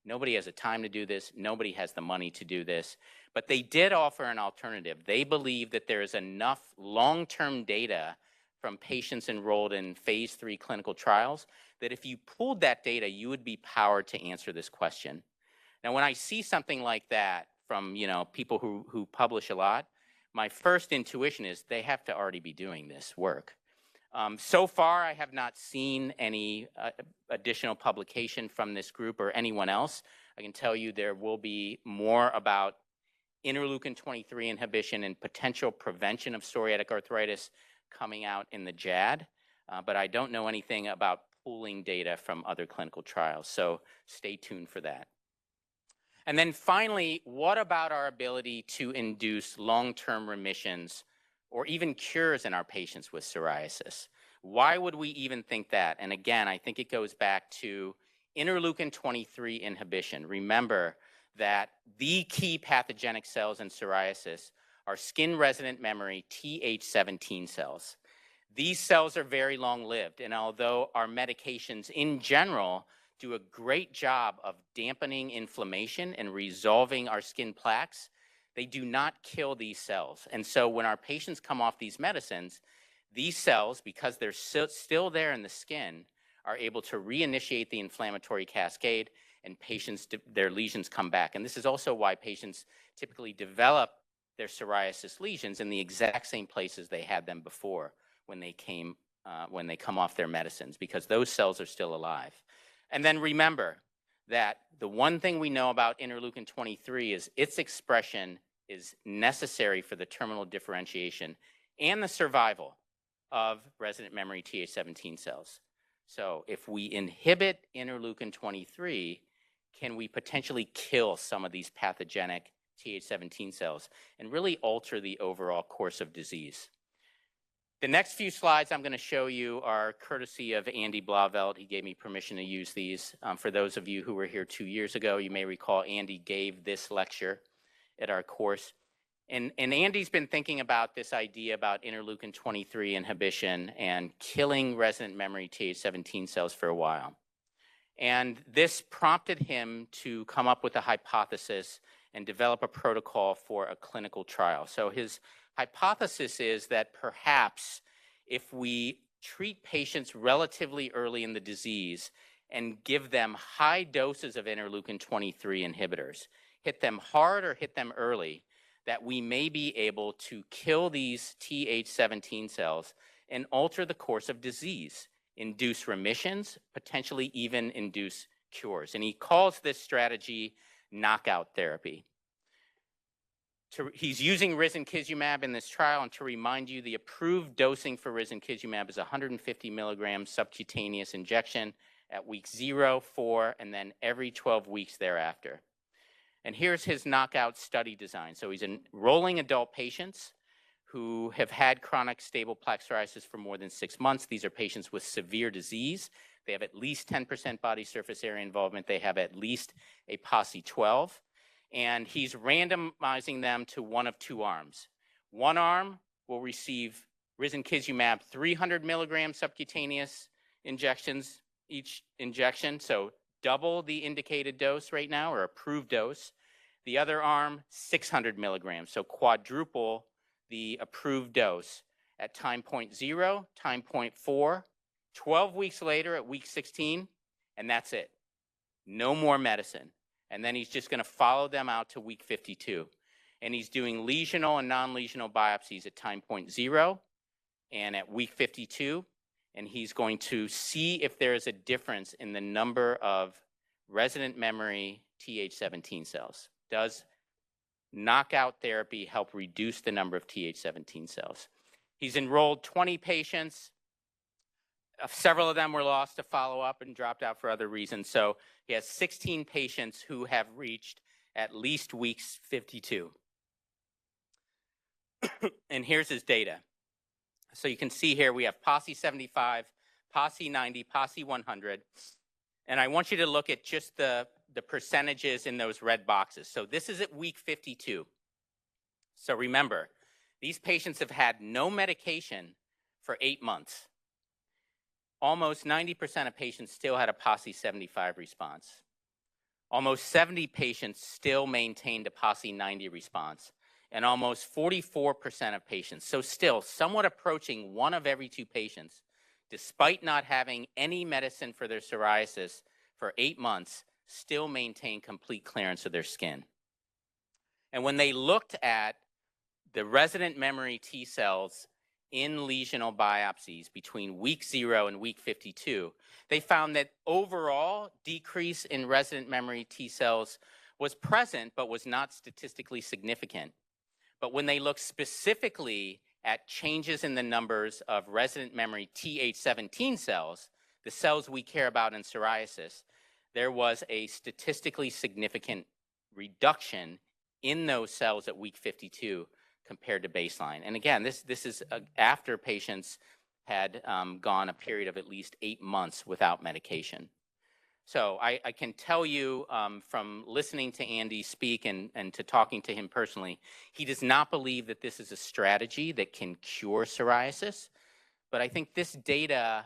Nobody has the time to do this. Nobody has the money to do this. But they did offer an alternative. They believe that there is enough long-term data from patients enrolled in phase 3 clinical trials that if you pooled that data, you would be powered to answer this question. Now, when I see something like that from people who publish a lot, my first intuition is they have to already be doing this work. So far, I have not seen any additional publication from this group or anyone else. I can tell you there will be more about interleukin-23 inhibition and potential prevention of psoriatic arthritis coming out in the JAD, but I don't know anything about pooling data from other clinical trials, so stay tuned for that. And then finally, what about our ability to induce long-term remissions or even cures in our patients with psoriasis? Why would we even think that? And again, I think it goes back to interleukin-23 inhibition. Remember that the key pathogenic cells in psoriasis are skin-resident memory Th17 cells. These cells are very long-lived, and although our medications in general do a great job of dampening inflammation and resolving our skin plaques, they do not kill these cells. And so when our patients come off these medicines, these cells, because they're still there in the skin, are able to reinitiate the inflammatory cascade, and patients, their lesions come back. And this is also why patients typically develop their psoriasis lesions in the exact same places they had them before when they come off their medicines, because those cells are still alive. And then remember that the one thing we know about interleukin-23 is its expression is necessary for the terminal differentiation and the survival of resident memory Th17 cells. So if we inhibit interleukin-23, can we potentially kill some of these pathogenic Th17 cells and really alter the overall course of disease? The next few slides I'm going to show you are courtesy of Andy Blauvelt. He gave me permission to use these. For those of you who were here 2 years ago, you may recall Andy gave this lecture at our course. And Andy's been thinking about this idea about interleukin-23 inhibition and killing resident memory Th17 cells for a while. And this prompted him to come up with a hypothesis and develop a protocol for a clinical trial. So his hypothesis is that perhaps if we treat patients relatively early in the disease and give them high doses of interleukin-23 inhibitors, hit them hard or hit them early, that we may be able to kill these Th17 cells and alter the course of disease, induce remissions, potentially even induce cures. And he calls this strategy knockout therapy. He's using risankizumab in this trial, and to remind you, the approved dosing for risankizumab is 150 milligrams subcutaneous injection at week 0, 4, and then every 12 weeks thereafter. And here's his knockout study design. So he's enrolling adult patients who have had chronic stable plaque psoriasis for more than 6 months. These are patients with severe disease. They have at least 10% body surface area involvement. They have at least a PASI 12. And he's randomizing them to one of two arms. One arm will receive risankizumab 300 milligrams subcutaneous injections each injection, so double the indicated dose right now, or approved dose. The other arm, 600 milligrams, so quadruple the approved dose at time point 0, time point 4, 12 weeks later at week 16, and that's it. No more medicine. And then he's just going to follow them out to week 52. And he's doing lesional and non-lesional biopsies at time point 0 and at week 52. And he's going to see if there is a difference in the number of resident memory Th17 cells. Does knockout therapy help reduce the number of Th17 cells? He's enrolled 20 patients. Several of them were lost to follow-up and dropped out for other reasons. So he has 16 patients who have reached at least week 52. And here's his data. So you can see here we have PASI 75, PASI 90, PASI 100. And I want you to look at just the percentages in those red boxes. So this is at week 52. So remember, these patients have had no medication for 8 months. Almost 90% of patients still had a PASI 75 response. Almost 70 patients still maintained a PASI 90 response, and almost 44% of patients, so still somewhat approaching 1 of every 2 patients, despite not having any medicine for their psoriasis for 8 months, still maintain complete clearance of their skin. And when they looked at the resident memory T cells in lesional biopsies between week 0 and week 52, they found that overall decrease in resident memory T cells was present but was not statistically significant. But when they looked specifically at changes in the numbers of resident memory Th17 cells, the cells we care about in psoriasis, there was a statistically significant reduction in those cells at week 52 compared to baseline. And again, this is after patients had gone a period of at least 8 months without medication. So I can tell you from listening to Andy speak and to talking to him personally, he does not believe that this is a strategy that can cure psoriasis. But I think this data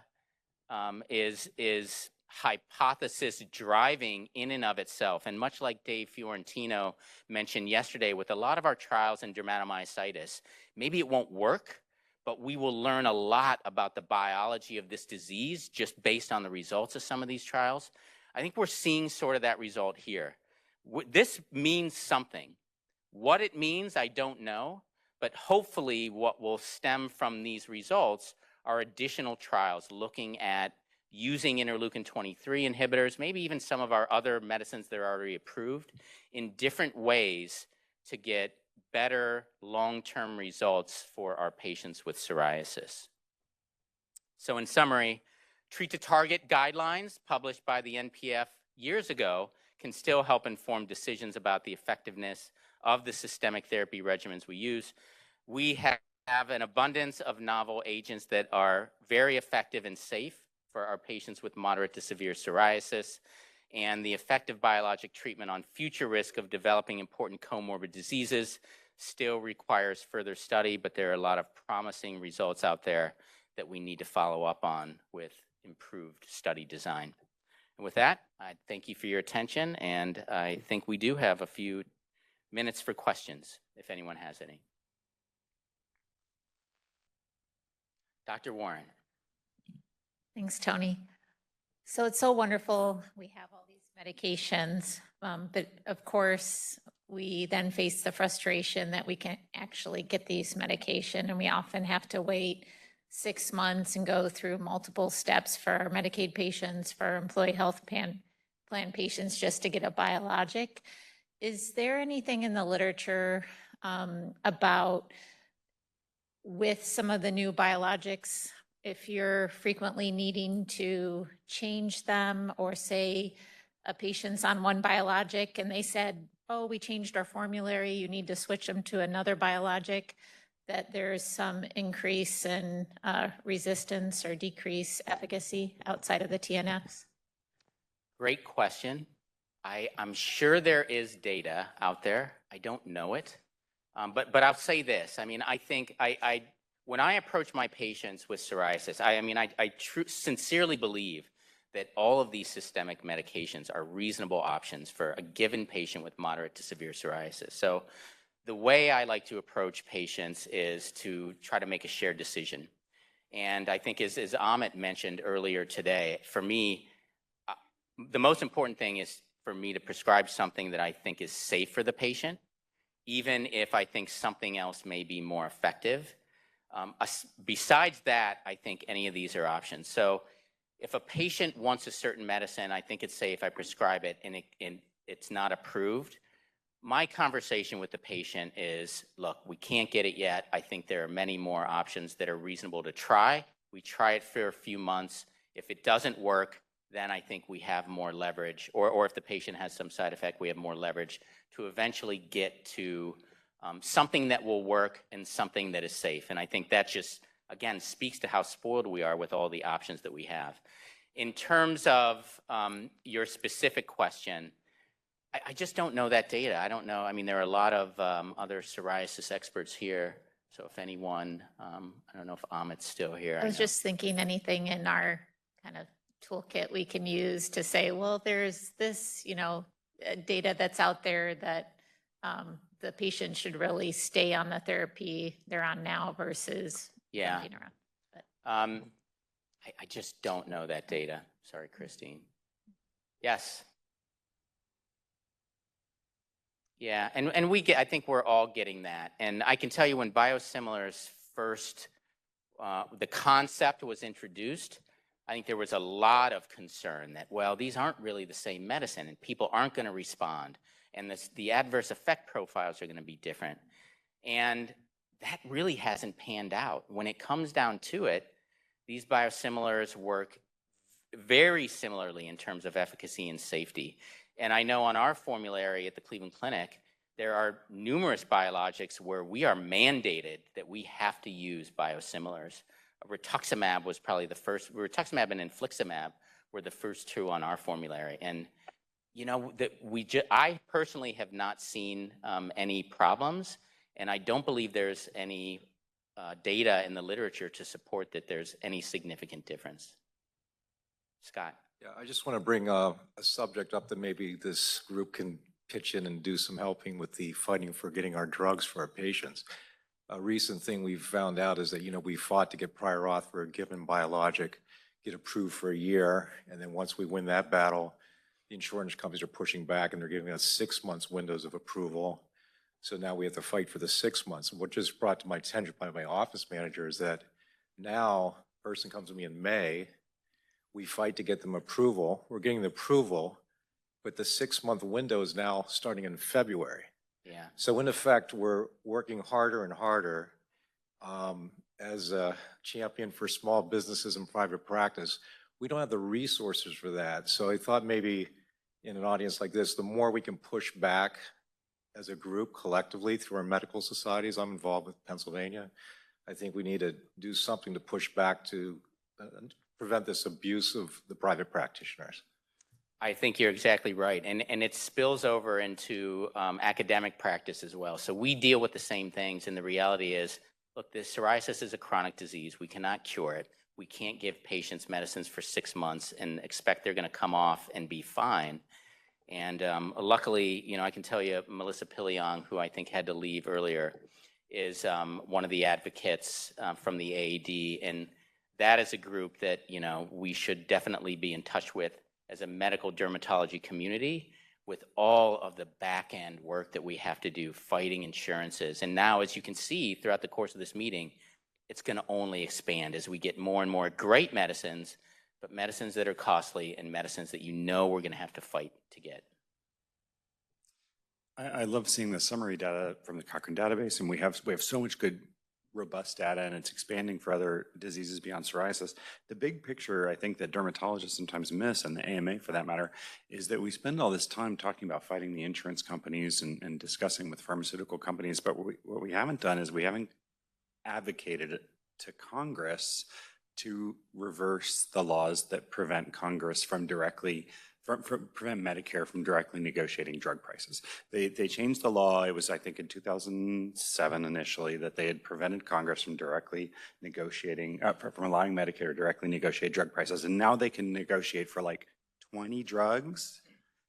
is hypothesis driving in and of itself. And much like Dave Fiorentino mentioned yesterday, with a lot of our trials in dermatomyositis, maybe it won't work, but we will learn a lot about the biology of this disease just based on the results of some of these trials. I think we're seeing sort of that result here. This means something. What it means, I don't know, but hopefully what will stem from these results are additional trials looking at using interleukin-23 inhibitors, maybe even some of our other medicines that are already approved, in different ways to get better long-term results for our patients with psoriasis. So in summary, treat to target guidelines published by the NPF years ago can still help inform decisions about the effectiveness of the systemic therapy regimens we use. We have an abundance of novel agents that are very effective and safe for our patients with moderate to severe psoriasis, and the effective biologic treatment on future risk of developing important comorbid diseases still requires further study, but there are a lot of promising results out there that we need to follow up on with improved study design. And with that, I thank you for your attention, and I think we do have a few minutes for questions, if anyone has any. Dr. Warren. Thanks, Tony. So it's so wonderful we have all these medications, but of course, we then face the frustration that we can't actually get these medication, and we often have to wait 6 months and go through multiple steps for our Medicaid patients, for our employee health plan patients just to get a biologic. Is there anything in the literature about with some of the new biologics, if you're frequently needing to change them, or say a patient's on one biologic and they said, oh, we changed our formulary, you need to switch them to another biologic, that there's some increase in resistance or decrease efficacy outside of the TNFs? Great question. I'm sure there is data out there. I don't know it. But I'll say this. I mean, I think when I approach my patients with psoriasis, I sincerely believe that all of these systemic medications are reasonable options for a given patient with moderate to severe psoriasis. So the way I like to approach patients is to try to make a shared decision. And I think as Amit mentioned earlier today, for me, the most important thing is for me to prescribe something that I think is safe for the patient, even if I think something else may be more effective. Besides that, I think any of these are options. So if a patient wants a certain medicine, I think it's safe I prescribe it and it's not approved. My conversation with the patient is, look, we can't get it yet. I think there are many more options that are reasonable to try. We try it for a few months. If it doesn't work, then I think we have more leverage, or if the patient has some side effect, we have more leverage to eventually get to something that will work and something that is safe. And I think that just, again, speaks to how spoiled we are with all the options that we have. In terms of your specific question, I just don't know that data. I don't know. I mean, there are a lot of other psoriasis experts here. So if anyone, I don't know if Amit's still here. I was just thinking anything in our kind of toolkit we can use to say, well, there's this, data that's out there that the patient should really stay on the therapy they're on now versus jumping around. But. I just don't know that data. Sorry, Christine. Yes. Yeah, and I think we're all getting that. And I can tell you when biosimilars first, the concept was introduced, I think there was a lot of concern that, well, these aren't really the same medicine and people aren't going to respond, and the adverse effect profiles are going to be different. And that really hasn't panned out. When it comes down to it, these biosimilars work very similarly in terms of efficacy and safety. And I know on our formulary at the Cleveland Clinic, there are numerous biologics where we are mandated that we have to use biosimilars. Rituximab was probably the first. Rituximab and infliximab were the first two on our formulary. And you know, I personally have not seen any problems, and I don't believe there's any data in the literature to support that there's any significant difference. Scott. Yeah, I just want to bring a subject up that maybe this group can pitch in and do some helping with the fighting for getting our drugs for our patients. A recent thing we've found out is that, you know, we fought to get prior auth for a given biologic, get approved for a year, and then once we win that battle, the insurance companies are pushing back and they're giving us 6 months windows of approval. So now we have to fight for the 6 months. And what just brought to my attention by my office manager is that now a person comes to me in May, we fight to get them approval. We're getting the approval, but the 6 month window is now starting in February. Yeah. So in effect, we're working harder and harder. As a champion for small businesses and private practice, we don't have the resources for that. So I thought maybe in an audience like this, the more we can push back as a group collectively through our medical societies, I'm involved with Pennsylvania, I think we need to do something to push back to prevent this abuse of the private practitioners. I think you're exactly right. And it spills over into academic practice as well. So we deal with the same things. And the reality is, look, this psoriasis is a chronic disease. We cannot cure it. We can't give patients medicines for 6 months and expect they're going to come off and be fine. And luckily, you know, I can tell you, Melissa Pilion, who I think had to leave earlier, is one of the advocates from the AAD. And that is a group that, you know, we should definitely be in touch with as a medical dermatology community, with all of the back end work that we have to do fighting insurances. And now, as you can see throughout the course of this meeting, it's going to only expand as we get more and more great medicines, but medicines that are costly and medicines that you know we're going to have to fight to get. I love seeing the summary data from the Cochrane database, and we have so much good, robust data, and it's expanding for other diseases beyond psoriasis. The big picture, I think, that dermatologists sometimes miss, and the AMA for that matter, is that we spend all this time talking about fighting the insurance companies and discussing with pharmaceutical companies, but what we haven't done is we haven't advocated to Congress to reverse the laws that prevent Congress from prevent Medicare from directly negotiating drug prices. They changed the law. It was, I think, in 2007 initially that they had prevented Congress from directly negotiating, from allowing Medicare to directly negotiate drug prices. And now they can negotiate for like 20 drugs.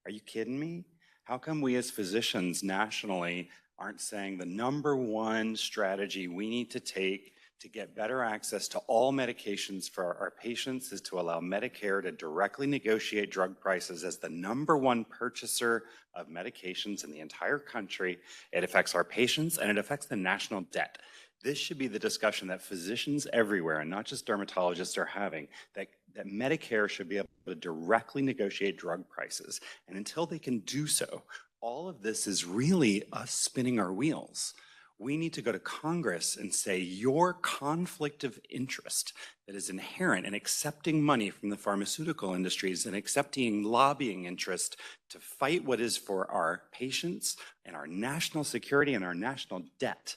Are you kidding me? How come we as physicians nationally aren't saying the number one strategy we need to take to get better access to all medications for our patients is to allow Medicare to directly negotiate drug prices as the number one purchaser of medications in the entire country? It affects our patients and it affects the national debt. This should be the discussion that physicians everywhere, and not just dermatologists, are having, that Medicare should be able to directly negotiate drug prices. And until they can do so, all of this is really us spinning our wheels. We need to go to Congress and say, your conflict of interest that is inherent in accepting money from the pharmaceutical industries and accepting lobbying interest to fight what is for our patients and our national security and our national debt.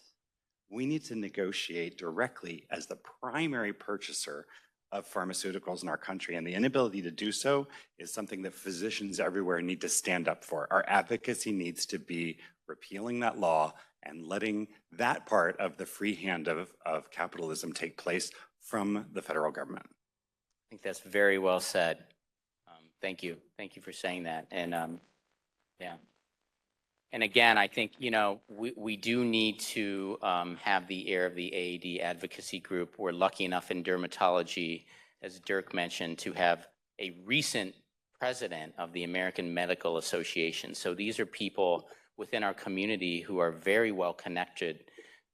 We need to negotiate directly as the primary purchaser of pharmaceuticals in our country, and the inability to do so is something that physicians everywhere need to stand up for. Our advocacy needs to be repealing that law and letting that part of the free hand of capitalism take place from the federal government. I think that's very well said. Thank you. Thank you for saying that. And yeah. And again, I think, you know, we do need to have the ear of the AAD advocacy group. We're lucky enough in dermatology, as Dirk mentioned, to have a recent president of the American Medical Association. So these are people within our community who are very well connected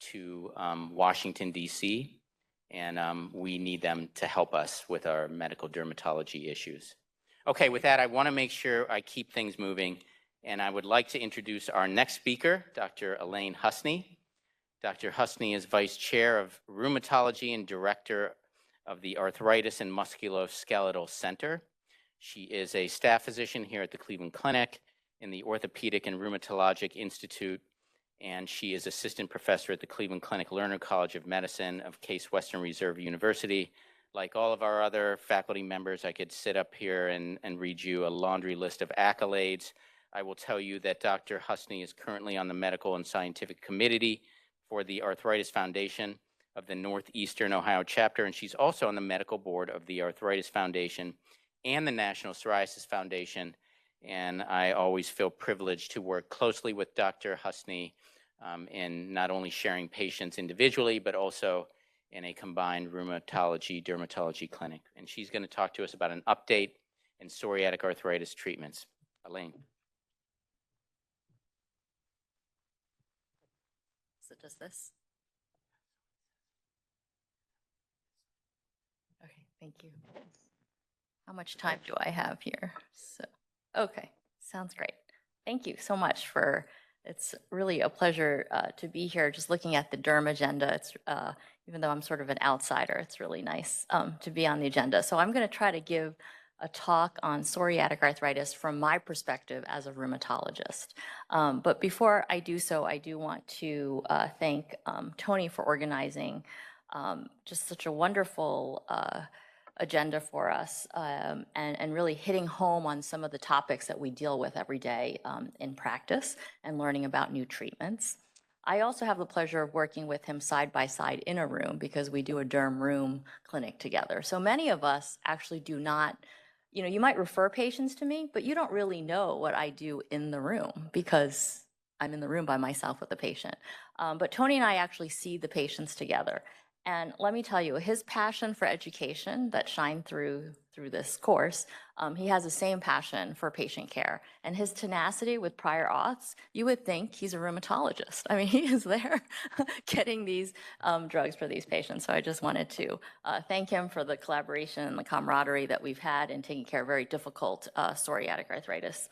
to Washington, D.C. and we need them to help us with our medical dermatology issues. Okay, with that, I want to make sure I keep things moving, and I would like to introduce our next speaker, Dr. Elaine Husney. Dr. Husney is Vice Chair of Rheumatology and Director of the Arthritis and Musculoskeletal Center. She is a staff physician here at the Cleveland Clinic in the Orthopedic and Rheumatologic Institute, and she is Assistant Professor at the Cleveland Clinic Lerner College of Medicine of Case Western Reserve University. Like all of our other faculty members, I could sit up here and read you a laundry list of accolades. I will tell you that Dr. Husney is currently on the Medical and Scientific Committee for the Arthritis Foundation of the Northeastern Ohio chapter, and she's also on the medical board of the Arthritis Foundation and the National Psoriasis Foundation. And I always feel privileged to work closely with Dr. Husney in not only sharing patients individually, but also in a combined rheumatology, dermatology clinic. And she's going to talk to us about an update in psoriatic arthritis treatments. Elaine. So does this? Okay, thank you. How much time do I have here? So, okay, sounds great. Thank you so much for, it's really a pleasure to be here just looking at the derm agenda. It's, even though I'm sort of an outsider, it's really nice to be on the agenda. So I'm going to try to give a talk on psoriatic arthritis from my perspective as a rheumatologist. But before I do so, I do want to thank Tony for organizing just such a wonderful agenda for us and really hitting home on some of the topics that we deal with every day in practice and learning about new treatments. I also have the pleasure of working with him side by side in a room because we do a derm room clinic together. So many of us actually do not, you know, you might refer patients to me, but you don't really know what I do in the room because I'm in the room by myself with the patient. But Tony and I actually see the patients together. And let me tell you, his passion for education that shined through this course, he has the same passion for patient care. And his tenacity with prior auths, you would think he's a rheumatologist. I mean, he is there getting these drugs for these patients. So I just wanted to thank him for the collaboration and the camaraderie that we've had in taking care of very difficult psoriatic arthritis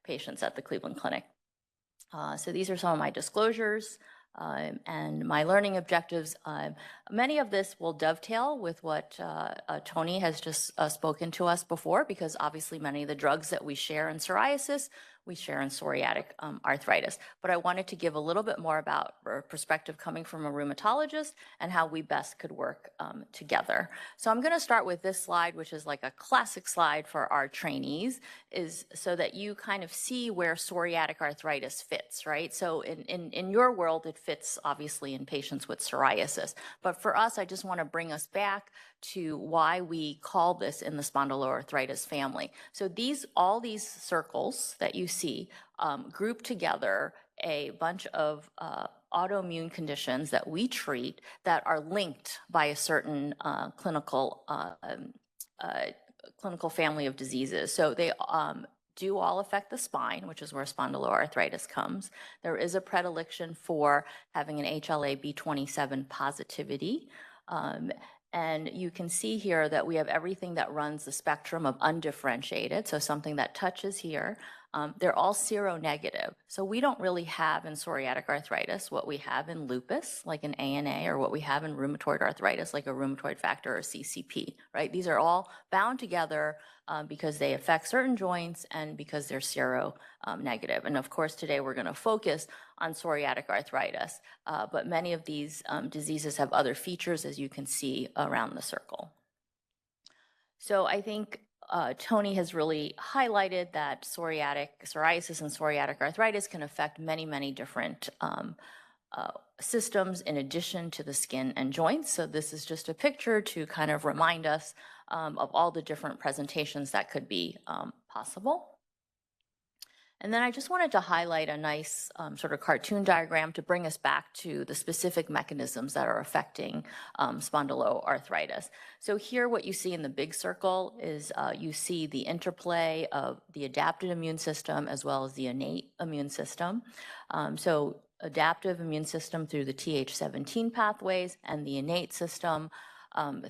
patients at the Cleveland Clinic. So these are some of my disclosures. And my learning objectives. Many of this will dovetail with what Tony has just spoken to us before, because obviously many of the drugs that we share in psoriasis, we share in psoriatic arthritis. But I wanted to give a little bit more about perspective coming from a rheumatologist and how we best could work together. So I'm going to start with this slide, which is like a classic slide for our trainees, is so that you kind of see where psoriatic arthritis fits, right? So in your world, it fits obviously in patients with psoriasis. But for us, I just want to bring us back to why we call this in the spondyloarthritis family. So all these circles that you see group together a bunch of autoimmune conditions that we treat that are linked by a certain clinical family of diseases. So they do all affect the spine, which is where spondyloarthritis comes. There is a predilection for having an HLA-B27 positivity. And you can see here that we have everything that runs the spectrum of undifferentiated, so something that touches here. They're all seronegative. So we don't really have in psoriatic arthritis what we have in lupus, like an ANA, or what we have in rheumatoid arthritis, like a rheumatoid factor or CCP, right? These are all bound together because they affect certain joints and because they're seronegative. And of course, today we're going to focus on psoriatic arthritis, but many of these diseases have other features, as you can see around the circle. So I think Tony has really highlighted that psoriasis and psoriatic arthritis can affect many, many different systems in addition to the skin and joints. So this is just a picture to kind of remind us of all the different presentations that could be possible. And then I just wanted to highlight a nice sort of cartoon diagram to bring us back to the specific mechanisms that are affecting spondyloarthritis. So here what you see in the big circle is you see the interplay of the adaptive immune system as well as the innate immune system. So adaptive immune system through the Th17 pathways and the innate system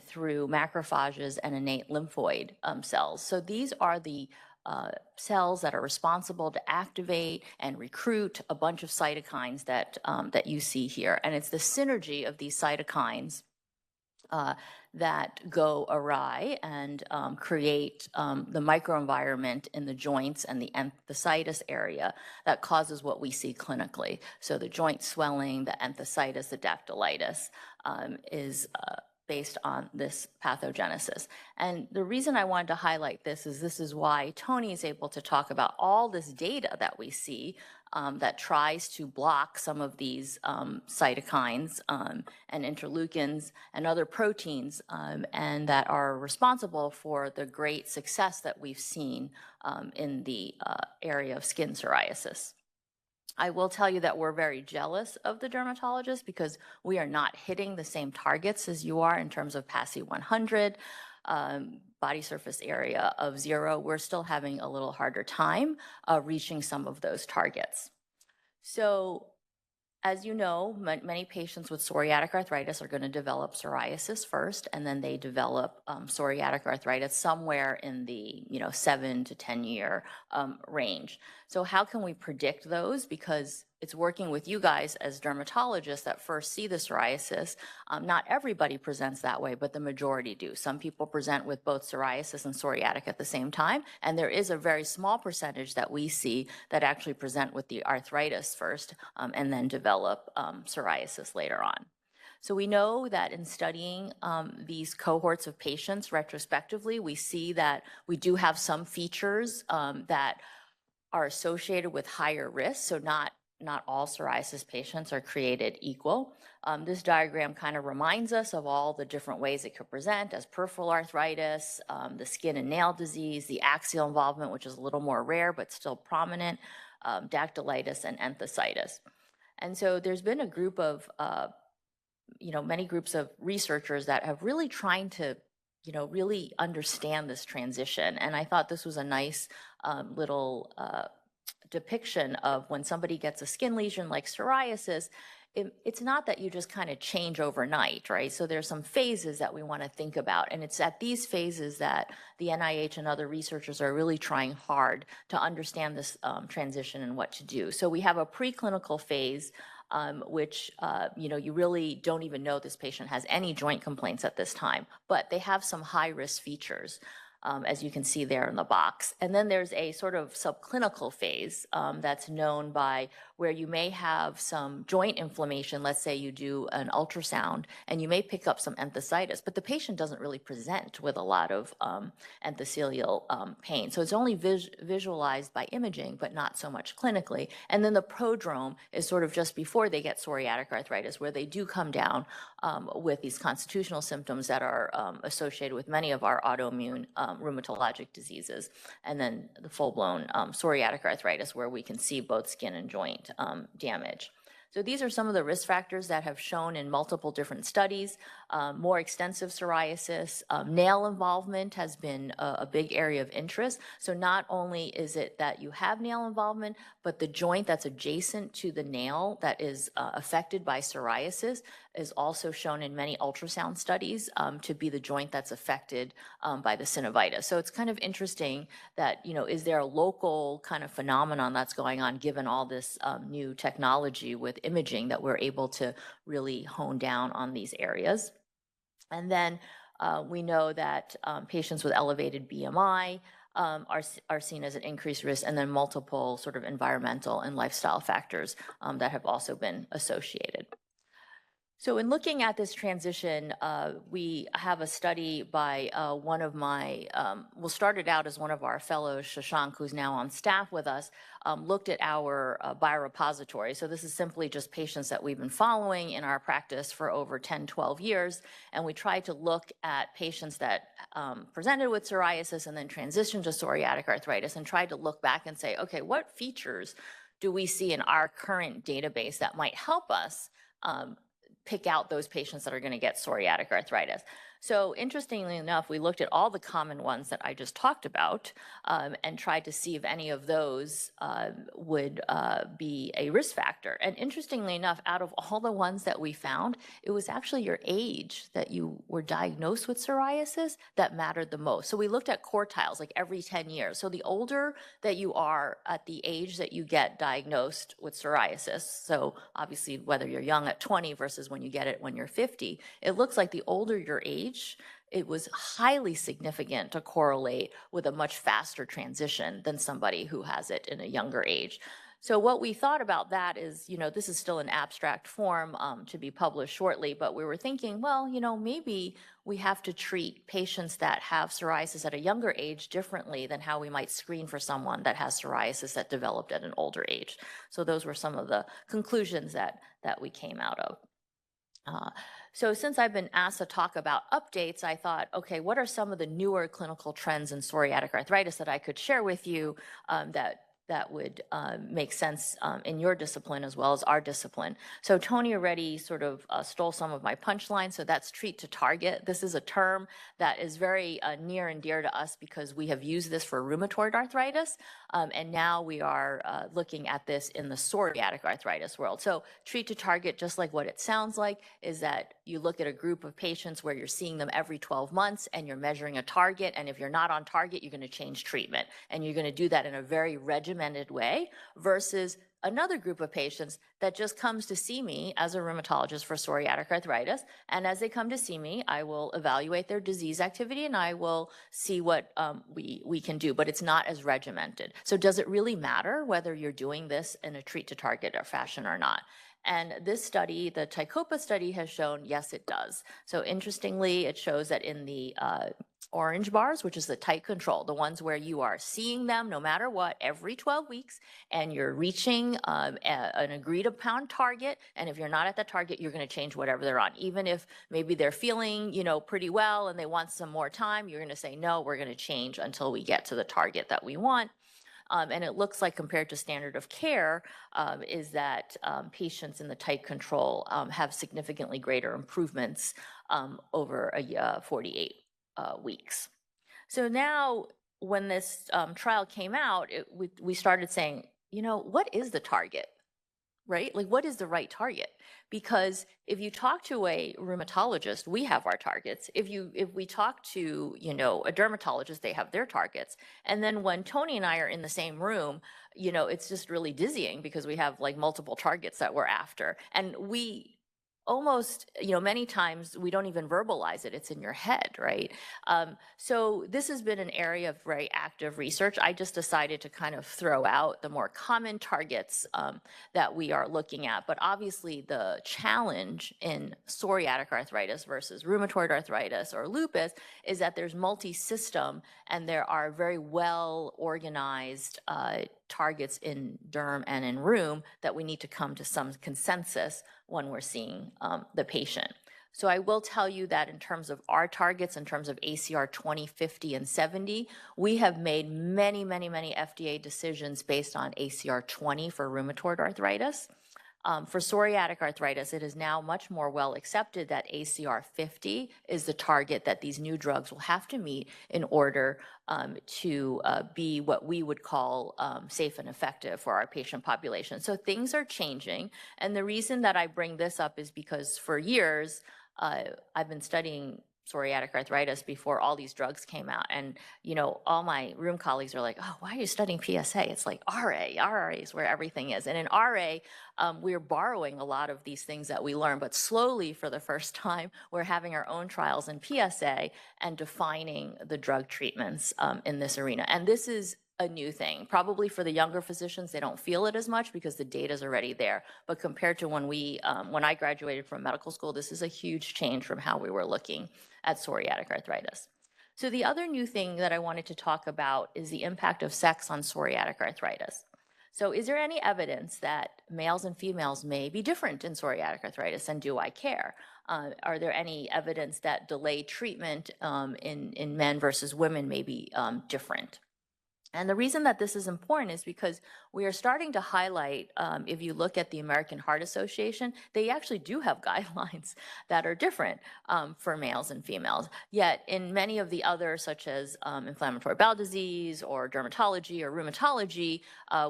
through macrophages and innate lymphoid cells. So these are the cells that are responsible to activate and recruit a bunch of cytokines that, that you see here. And it's the synergy of these cytokines that go awry and create the microenvironment in the joints and the enthesitis area that causes what we see clinically. So the joint swelling, the enthesitis, the dactylitis is based on this pathogenesis. And the reason I wanted to highlight this is why Tony is able to talk about all this data that we see that tries to block some of these cytokines and interleukins and other proteins and that are responsible for the great success that we've seen in the area of skin psoriasis. I will tell you that we're very jealous of the dermatologists because we are not hitting the same targets as you are in terms of PASI 100, body surface area of 0. We're still having a little harder time reaching some of those targets. So as you know, many patients with psoriatic arthritis are going to develop psoriasis first, and then they develop psoriatic arthritis somewhere in the 7 to 10 year range. So how can we predict those? Because it's working with you guys as dermatologists that first see the psoriasis. Not everybody presents that way, but the majority do. Some people present with both psoriasis and psoriatic at the same time, and there is a very small percentage that we see that actually present with the arthritis first and then develop psoriasis later on. So we know that in studying these cohorts of patients retrospectively, we see that we do have some features that are associated with higher risk, so not all psoriasis patients are created equal. This diagram kind of reminds us of all the different ways it could present as peripheral arthritis, the skin and nail disease, the axial involvement, which is a little more rare but still prominent, dactylitis and enthesitis. And so there's been a group of, many groups of researchers that have really trying to, really understand this transition. And I thought this was a nice little depiction of when somebody gets a skin lesion like psoriasis, it's not that you just kind of change overnight, right? So there's some phases that we want to think about. And it's at these phases that the NIH and other researchers are really trying hard to understand this transition and what to do. So we have a preclinical phase which, you really don't even know this patient has any joint complaints at this time, but they have some high-risk features. As you can see there in the box. And then there's a sort of subclinical phase that's known by where you may have some joint inflammation. Let's say you do an ultrasound and you may pick up some enthesitis, but the patient doesn't really present with a lot of enthesial pain. So it's only visualized by imaging, but not so much clinically. And then the prodrome is sort of just before they get psoriatic arthritis, where they do come down with these constitutional symptoms that are associated with many of our autoimmune rheumatologic diseases, and then the full-blown psoriatic arthritis where we can see both skin and joint damage. So these are some of the risk factors that have shown in multiple different studies. More extensive psoriasis, nail involvement has been a big area of interest. So not only is it that you have nail involvement, but the joint that's adjacent to the nail that is affected by psoriasis is also shown in many ultrasound studies to be the joint that's affected by the synovitis. So it's kind of interesting that, is there a local kind of phenomenon that's going on given all this new technology with imaging that we're able to really hone down on these areas. And then we know that patients with elevated BMI are seen as an increased risk, and then multiple sort of environmental and lifestyle factors that have also been associated. So in looking at this transition, we have a study by one of my, started out as one of our fellows, Shashank, who's now on staff with us, looked at our biorepository. So this is simply just patients that we've been following in our practice for over 10, 12 years. And we tried to look at patients that presented with psoriasis and then transitioned to psoriatic arthritis and tried to look back and say, okay, what features do we see in our current database that might help us pick out those patients that are going to get psoriatic arthritis. So interestingly enough, we looked at all the common ones that I just talked about and tried to see if any of those would be a risk factor. And interestingly enough, out of all the ones that we found, it was actually your age that you were diagnosed with psoriasis that mattered the most. So we looked at quartiles, like every 10 years. So the older that you are at the age that you get diagnosed with psoriasis, so obviously whether you're young at 20 versus when you get it when you're 50, it looks like the older your age, it was highly significant to correlate with a much faster transition than somebody who has it in a younger age. So what we thought about that is, this is still an abstract form to be published shortly, but we were thinking, well, maybe we have to treat patients that have psoriasis at a younger age differently than how we might screen for someone that has psoriasis that developed at an older age. So those were some of the conclusions that we came out of. So since I've been asked to talk about updates, I thought, okay, what are some of the newer clinical trends in psoriatic arthritis that I could share with you that would make sense in your discipline as well as our discipline. So Tony already sort of stole some of my punchlines, so that's treat to target. This is a term that is very near and dear to us because we have used this for rheumatoid arthritis, and now we are looking at this in the psoriatic arthritis world. So treat to target, just like what it sounds like, is that you look at a group of patients where you're seeing them every 12 months and you're measuring a target, and if you're not on target, you're going to change treatment, and you're going to do that in a very regimented way versus another group of patients that just comes to see me as a rheumatologist for psoriatic arthritis. And as they come to see me, I will evaluate their disease activity and I will see what we can do, but it's not as regimented. So does it really matter whether you're doing this in a treat to target or fashion or not? And this study, the TICOPA study, has shown, yes, it does. So interestingly, it shows that in the orange bars, which is the tight control, the ones where you are seeing them no matter what every 12 weeks, and you're reaching an agreed upon target. And if you're not at that target, you're going to change whatever they're on. Even if maybe they're feeling, pretty well and they want some more time, you're going to say, no, we're going to change until we get to the target that we want. And it looks like compared to standard of care is that patients in the tight control have significantly greater improvements over 48 weeks. So now when this trial came out, we started saying, what is the target, right? Like, what is the right target? Because if you talk to a rheumatologist, we have our targets. If we talk to, a dermatologist, they have their targets. And then when Tony and I are in the same room, it's just really dizzying because we have like multiple targets that we're after. And we almost, many times we don't even verbalize it. It's in your head, right? So this has been an area of very active research. I just decided to kind of throw out the more common targets that we are looking at. But obviously the challenge in psoriatic arthritis versus rheumatoid arthritis or lupus is that there's multi-system and there are very well organized targets in derm and in rheum that we need to come to some consensus when we're seeing the patient. So I will tell you that in terms of our targets, in terms of ACR 20, 50, and 70, we have made many, many, many FDA decisions based on ACR 20 for rheumatoid arthritis. For psoriatic arthritis, it is now much more well accepted that ACR 50 is the target that these new drugs will have to meet in order to be what we would call safe and effective for our patient population. So things are changing. And the reason that I bring this up is because for years, I've been studying psoriatic arthritis before all these drugs came out. And, all my room colleagues are like, oh, why are you studying PSA? It's like RA is where everything is. And in RA, we're borrowing a lot of these things that we learn, but slowly for the first time, we're having our own trials in PSA and defining the drug treatments in this arena. And this is a new thing. Probably for the younger physicians, they don't feel it as much because the data is already there. But compared to when I graduated from medical school, this is a huge change from how we were looking at psoriatic arthritis. So the other new thing that I wanted to talk about is the impact of sex on psoriatic arthritis. So is there any evidence that males and females may be different in psoriatic arthritis, and do I care? Are there any evidence that delayed treatment in men versus women may be different? And the reason that this is important is because we are starting to highlight, if you look at the American Heart Association, they actually do have guidelines that are different for males and females. Yet in many of the others, such as inflammatory bowel disease or dermatology or rheumatology,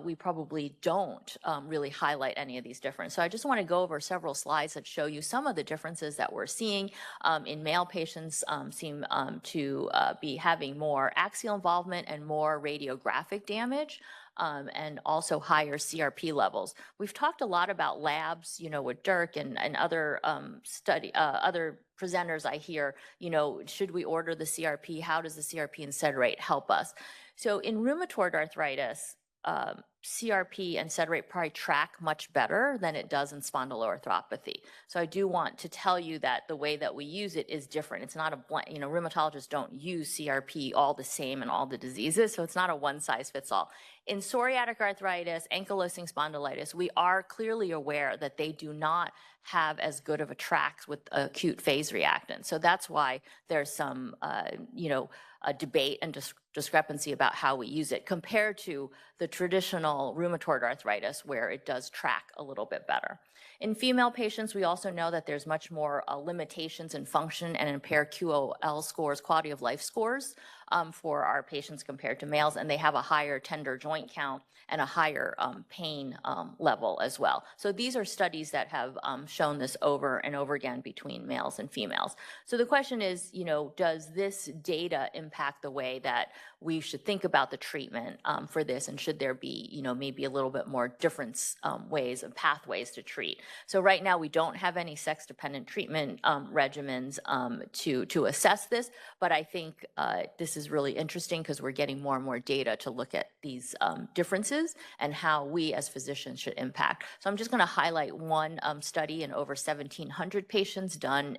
we probably don't really highlight any of these differences. So I just want to go over several slides that show you some of the differences that we're seeing in male patients seem to be having more axial involvement and more radiographic damage. And also higher CRP levels. We've talked a lot about labs, with Dirk and other other presenters I hear, should we order the CRP? How does the CRP and SED rate help us? So in rheumatoid arthritis, CRP and SED rate probably track much better than it does in spondyloarthropathy. So I do want to tell you that the way that we use it is different. It's not a rheumatologists don't use CRP all the same in all the diseases, so it's not a one size fits all. In psoriatic arthritis, ankylosing spondylitis, we are clearly aware that they do not have as good of a track with acute phase reactant. So that's why there's some, a debate and discrepancy about how we use it compared to the traditional rheumatoid arthritis where it does track a little bit better. In female patients, we also know that there's much more limitations in function and impaired QOL scores, quality of life scores, for our patients compared to males, and they have a higher tender joint count and a higher pain level as well. So these are studies that have shown this over and over again between males and females. So the question is, does this data impact the way that we should think about the treatment for this, and should there be, maybe a little bit more different ways and pathways to treat? So right now we don't have any sex-dependent treatment regimens to assess this, but I think this is really interesting because we're getting more and more data to look at these differences and how we as physicians should impact. So I'm just going to highlight one study in over 1,700 patients done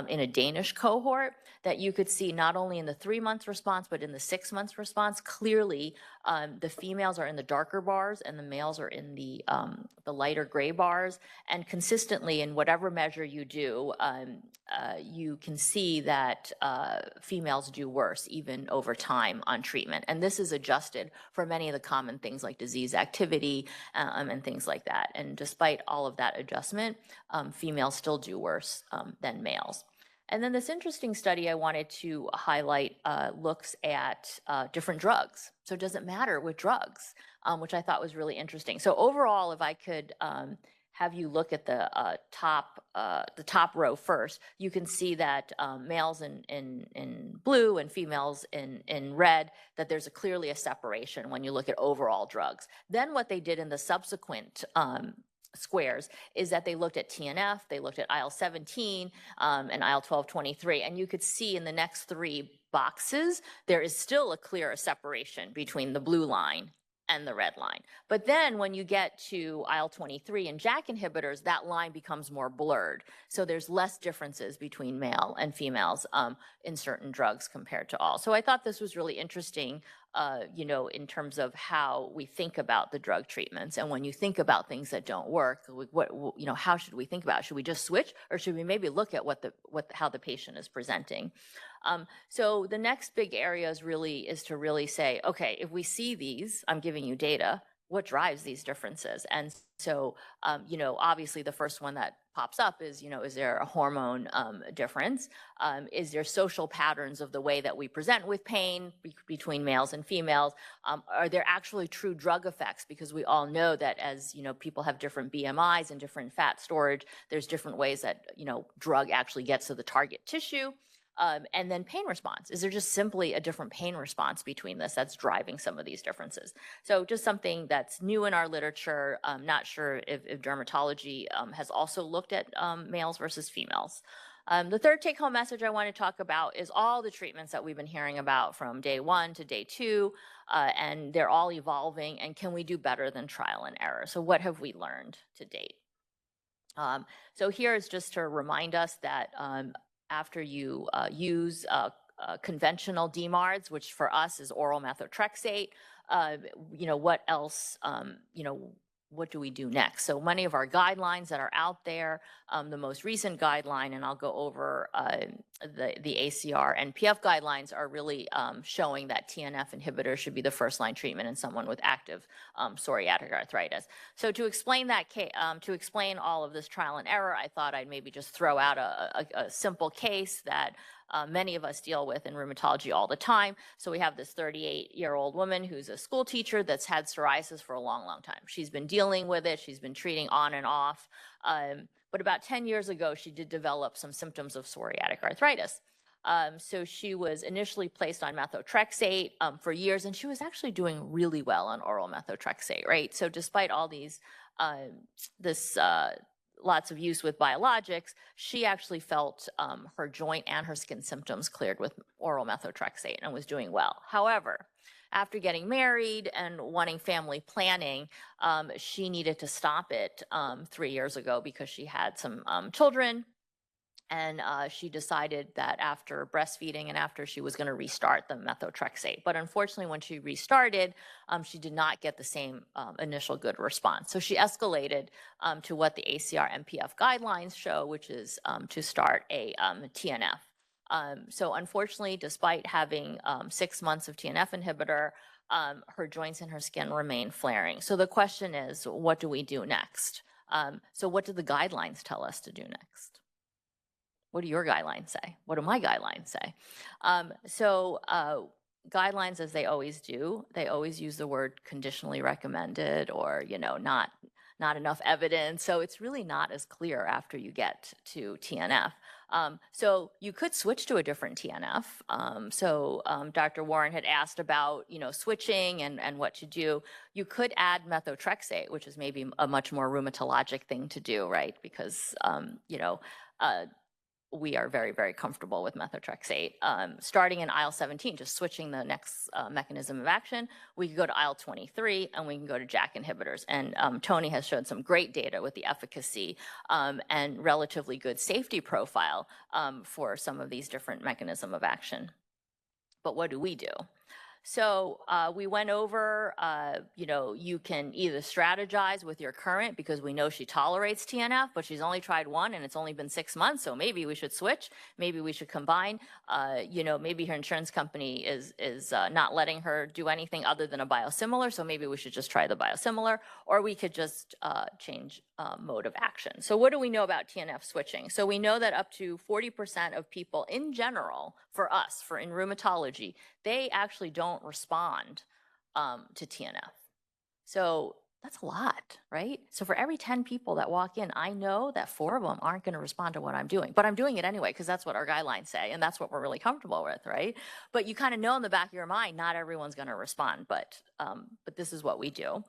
in a Danish cohort that you could see not only in the 3 months response, but in the 6 months response. Clearly, the females are in the darker bars and the males are in the lighter gray bars. And consistently, in whatever measure you do, you can see that females do worse even over time on treatment. And this is adjusted for many of the common things like disease activity and things like that. And despite all of that adjustment, females still do worse than males. And then this interesting study I wanted to highlight looks at different drugs. So does it matter with drugs, which I thought was really interesting. So overall, if I could have you look at the top row first, you can see that males in blue and females in red, that there's clearly a separation when you look at overall drugs. Then what they did in the subsequent squares is that they looked at TNF, they looked at IL-17 and IL-12/23, and you could see in the next 3 boxes, there is still a clear separation between the blue line and the red line. But then when you get to IL-23 and JAK inhibitors, that line becomes more blurred. So there's less differences between male and females in certain drugs compared to all. So I thought this was really interesting, in terms of how we think about the drug treatments. And when you think about things that don't work, how should we think about it? Should we just switch, or should we maybe look at how the patient is presenting? So the next big area is to really say, okay, if we see these, I'm giving you data, what drives these differences? And so, obviously the first one that pops up is, is there a hormone difference? Is there social patterns of the way that we present with pain between males and females? Are there actually true drug effects? Because we all know that as, people have different BMIs and different fat storage, there's different ways that, drug actually gets to the target tissue. And then pain response. Is there just simply a different pain response between this that's driving some of these differences? So just something that's new in our literature. I'm not sure if dermatology has also looked at males versus females. The third take-home message I want to talk about is all the treatments that we've been hearing about from day 1 to day 2, and they're all evolving, and can we do better than trial and error? So what have we learned to date? So here is just to remind us that after you use conventional DMARDs, which for us is oral methotrexate, what else, what do we do next? So many of our guidelines that are out there, the most recent guideline, and I'll go over the ACR and PF guidelines are really showing that TNF inhibitor should be the first line treatment in someone with active psoriatic arthritis. So to explain that, to explain all of this trial and error, I thought I'd maybe just throw out a simple case that many of us deal with in rheumatology all the time. So we have this 38-year-old woman who's a school teacher that's had psoriasis for a long, long time. She's been dealing with it. She's been treating on and off. But about 10 years ago, she did develop some symptoms of psoriatic arthritis. So she was initially placed on methotrexate for years, and she was actually doing really well on oral methotrexate, right? So despite all these, lots of use with biologics, she actually felt her joint and her skin symptoms cleared with oral methotrexate and was doing well. However, after getting married and wanting family planning, she needed to stop it 3 years ago because she had some children. And she decided that after breastfeeding and after she was going to restart the methotrexate. But unfortunately, when she restarted, she did not get the same initial good response. So she escalated to what the ACR MPF guidelines show, which is to start a TNF. So unfortunately, despite having 6 months of TNF inhibitor, her joints and her skin remain flaring. So the question is, what do we do next? So what do the guidelines tell us to do next? What do your guidelines say? What do my guidelines say? Guidelines, as they always do, they always use the word conditionally recommended or, not enough evidence. So it's really not as clear after you get to TNF. So you could switch to a different TNF. Dr. Warren had asked about, switching and what to do. You could add methotrexate, which is maybe a much more rheumatologic thing to do, right? Because, we are very, very comfortable with methotrexate. Starting in IL-17, just switching the next mechanism of action, we can go to IL-23 and we can go to JAK inhibitors. And Tony has shown some great data with the efficacy and relatively good safety profile for some of these different mechanism of action. But what do we do? So we went over, you can either strategize with your current because we know she tolerates TNF, but she's only tried one and it's only been 6 months. So maybe we should switch. Maybe we should combine. Maybe her insurance company is not letting her do anything other than a biosimilar. So maybe we should just try the biosimilar, or we could just change mode of action. So what do we know about TNF switching? So we know that up to 40% of people in general, for us, in rheumatology, they actually don't respond to TNF. So that's a lot, right? So for every 10 people that walk in, I know that 4 of them aren't going to respond to what I'm doing, but I'm doing it anyway because that's what our guidelines say and that's what we're really comfortable with, right? But you kind of know in the back of your mind, not everyone's going to respond, but this is what we do.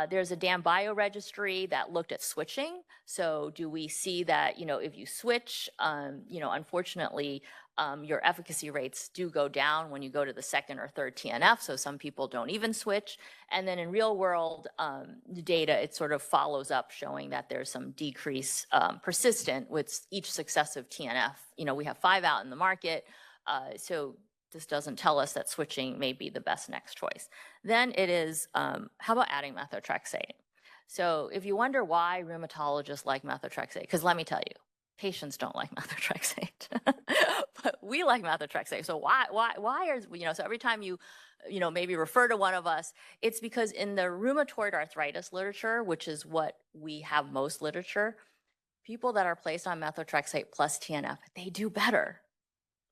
There's a DAM bio registry that looked at switching. So do we see that, if you switch, unfortunately, your efficacy rates do go down when you go to the second or third TNF. So some people don't even switch. And then in real world data, it sort of follows up showing that there's some decrease persistent with each successive TNF. We have 5 out in the market. So this doesn't tell us that switching may be the best next choice. Then it is, how about adding methotrexate? So if you wonder why rheumatologists like methotrexate, because let me tell you, patients don't like methotrexate, but we like methotrexate. So why are, so every time you maybe refer to one of us, it's because in the rheumatoid arthritis literature, which is what we have most literature, people that are placed on methotrexate plus TNF, they do better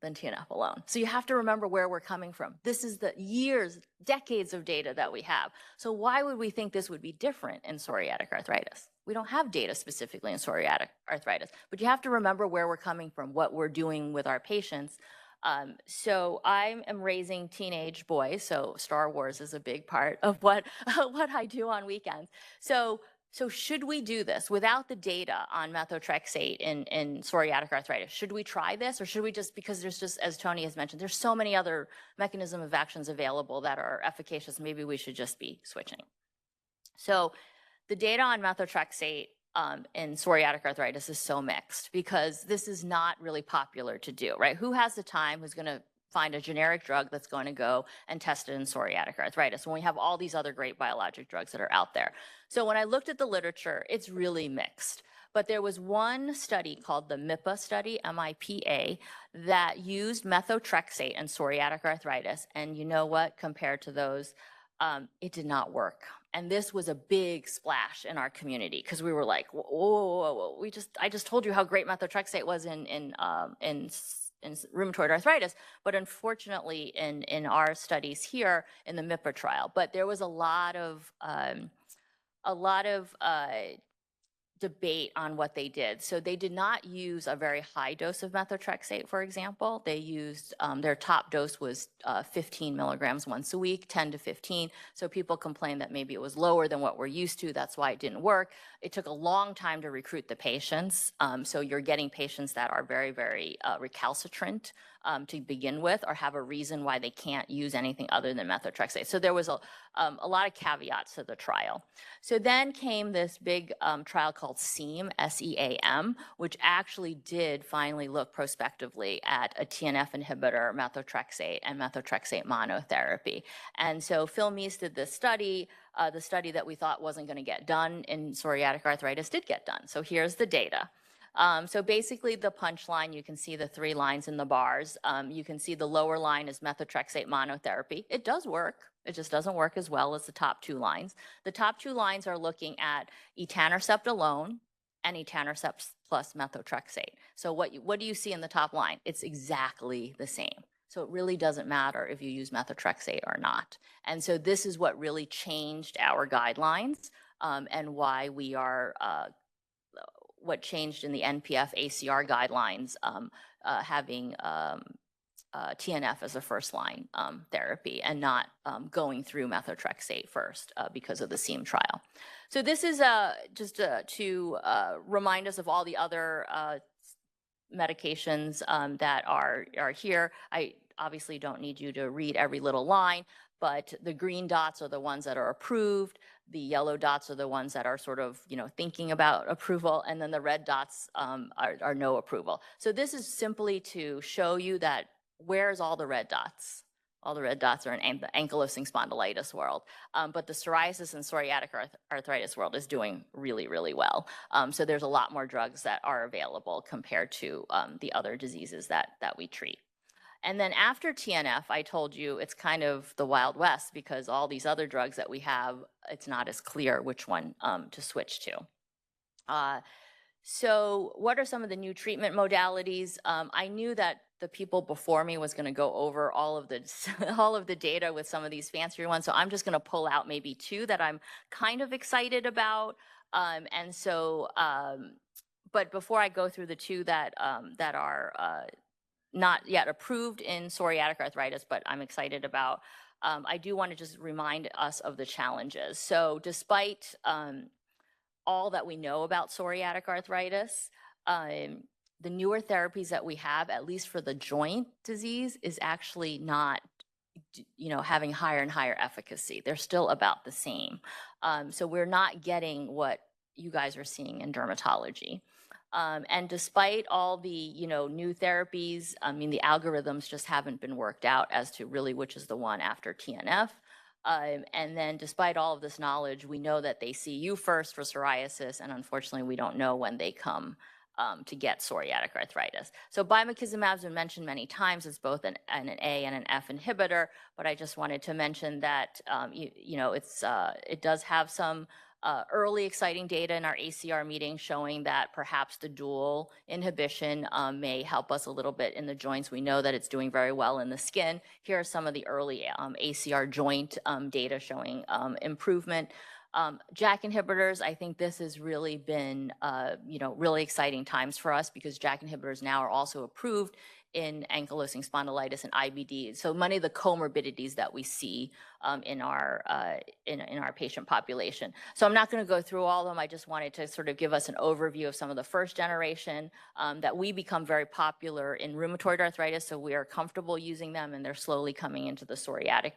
than TNF alone. So you have to remember where we're coming from. This is the years, decades of data that we have. So why would we think this would be different in psoriatic arthritis? We don't have data specifically in psoriatic arthritis, but you have to remember where we're coming from, what we're doing with our patients. So I am raising teenage boys, so Star Wars is a big part of what I do on weekends. So should we do this without the data on methotrexate in psoriatic arthritis? Should we try this, or should we just, because there's just, as Tony has mentioned, there's so many other mechanism of actions available that are efficacious, maybe we should just be switching. So the data on methotrexate in psoriatic arthritis is so mixed because this is not really popular to do, right? Who has the time, who's going to find a generic drug that's going to go and test it in psoriatic arthritis when we have all these other great biologic drugs that are out there. So when I looked at the literature, it's really mixed. But there was one study called the MIPA study, M-I-P-A, that used methotrexate and psoriatic arthritis. And you know what? Compared to those, it did not work. And this was a big splash in our community because we were like, whoa, whoa, whoa, I just told you how great methotrexate was in rheumatoid arthritis, but unfortunately in our studies here in the MIPA trial, but there was a lot of debate on what they did. So they did not use a very high dose of methotrexate, for example. They used, their top dose was 15 milligrams once a week, 10 to 15. So people complained that maybe it was lower than what we're used to. That's why it didn't work. It took a long time to recruit the patients. So you're getting patients that are very, very recalcitrant to begin with, or have a reason why they can't use anything other than methotrexate. So there was a lot of caveats to the trial. So then came this big trial called SEAM, S-E-A-M, which actually did finally look prospectively at a TNF inhibitor, methotrexate, and methotrexate monotherapy. And so Phil Meese did this study. The study that we thought wasn't going to get done in psoriatic arthritis did get done. So here's the data. So basically the punchline, you can see the 3 lines in the bars. You can see the lower line is methotrexate monotherapy. It does work. It just doesn't work as well as the top 2 lines. The top 2 lines are looking at etanercept alone and etanercept plus methotrexate. So what do you see in the top line? It's exactly the same. So it really doesn't matter if you use methotrexate or not. And so this is what really changed our guidelines and why we are what changed in the NPF ACR guidelines, having TNF as a first line therapy and not going through methotrexate first because of the SEAM trial. So this is just to remind us of all the other medications that are here. I obviously don't need you to read every little line, but the green dots are the ones that are approved. The yellow dots are the ones that are sort of, thinking about approval, and then the red dots are no approval. So this is simply to show you that where's all the red dots? All the red dots are in the ankylosing spondylitis world, but the psoriasis and psoriatic arthritis world is doing really, really well. So there's a lot more drugs that are available compared to the other diseases that we treat. And then after TNF, I told you it's kind of the Wild West because all these other drugs that we have, it's not as clear which one to switch to. So what are some of the new treatment modalities? I knew that the people before me was going to go over all of the data with some of these fancier ones. So I'm just going to pull out maybe 2 that I'm kind of excited about. But before I go through the 2 that are not yet approved in psoriatic arthritis, but I'm excited about, I do want to just remind us of the challenges. So despite all that we know about psoriatic arthritis, the newer therapies that we have, at least for the joint disease, is actually not having higher and higher efficacy. They're still about the same. So we're not getting what you guys are seeing in dermatology. And despite all the, new therapies, the algorithms just haven't been worked out as to really which is the one after TNF. And then despite all of this knowledge, we know that they see you first for psoriasis, and unfortunately, we don't know when they come to get psoriatic arthritis. So bimekizumab has been mentioned many times as both an A and an F inhibitor, but I just wanted to mention that, it does have some early exciting data in our ACR meeting showing that perhaps the dual inhibition may help us a little bit in the joints. We know that it's doing very well in the skin. Here are some of the early ACR joint data showing improvement. JAK inhibitors, I think this has really been, really exciting times for us because JAK inhibitors now are also approved in ankylosing spondylitis and IBD. So many of the comorbidities that we see in our patient population. So I'm not going to go through all of them. I just wanted to sort of give us an overview of some of the first generation that we become very popular in rheumatoid arthritis. So we are comfortable using them, and they're slowly coming into the psoriatic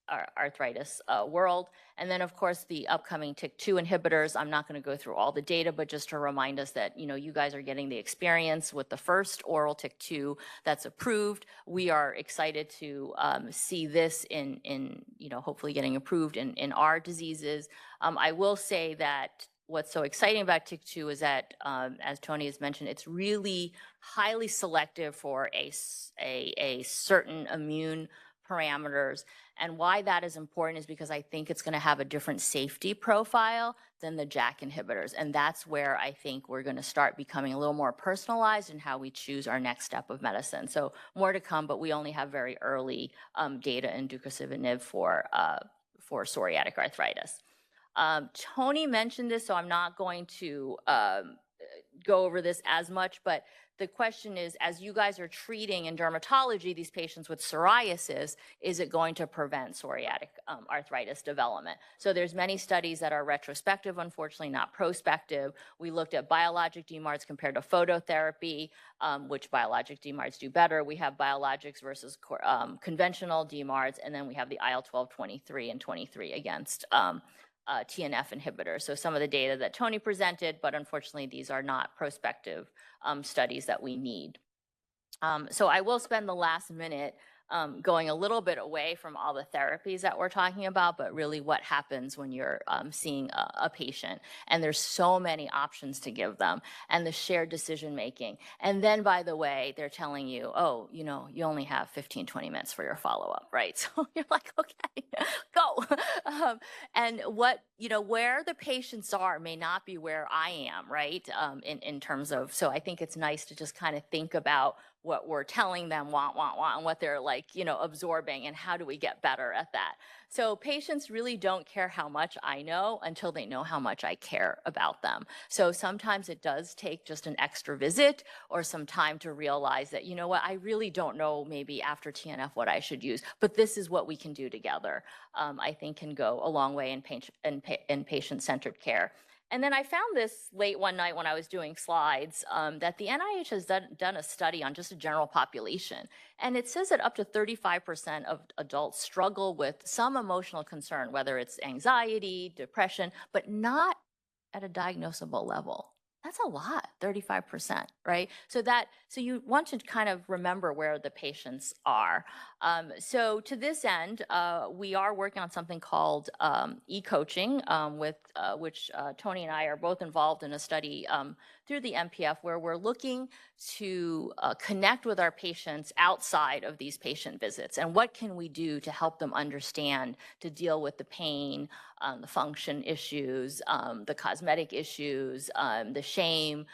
arthritis world. And then, of course, the upcoming TYK2 inhibitors. I'm not going to go through all the data, but just to remind us that, you guys are getting the experience with the first oral TYK2 that's approved. We are excited to see this in hopefully getting approved in our diseases. I will say that what's so exciting about TYK2 is that, as Tony has mentioned, it's really highly selective for a certain immune parameters. And why that is important is because I think it's going to have a different safety profile than the JAK inhibitors. And that's where I think we're going to start becoming a little more personalized in how we choose our next step of medicine. So more to come, but we only have very early data in deucravacitinib for psoriatic arthritis. Tony mentioned this, so I'm not going to go over this as much, but the question is, as you guys are treating in dermatology these patients with psoriasis, is it going to prevent psoriatic arthritis development? So there's many studies that are retrospective, unfortunately not prospective. We looked at biologic DMARDs compared to phototherapy, which biologic DMARDs do better. We have biologics versus conventional DMARDs, and then we have the IL-12, 23, and 23 against TNF inhibitors. So some of the data that Tony presented, but unfortunately these are not prospective studies that we need. So I will spend the last minute going a little bit away from all the therapies that we're talking about, but really what happens when you're seeing a patient. And there's so many options to give them, and the shared decision making. And then, by the way, they're telling you, oh, you only have 15, 20 minutes for your follow-up, right? So you're like, okay, go. And where the patients are may not be where I am, right? In terms of, so I think it's nice to just kind of think about what we're telling them want, and what they're like, absorbing, and how do we get better at that. So patients really don't care how much I know until they know how much I care about them. So sometimes it does take just an extra visit or some time to realize that, what, I really don't know maybe after TNF what I should use, but this is what we can do together. I think can go a long way in patient-centered care. And then I found this late one night when I was doing slides that the NIH has done a study on just a general population. And it says that up to 35% of adults struggle with some emotional concern, whether it's anxiety, depression, but not at a diagnosable level. That's a lot, 35%, right? So you want to kind of remember where the patients are. So to this end, we are working on something called e-coaching, with which Tony and I are both involved in a study through the MPF, where we're looking to connect with our patients outside of these patient visits. And what can we do to help them understand, to deal with the pain, the function issues, the cosmetic issues, the shame,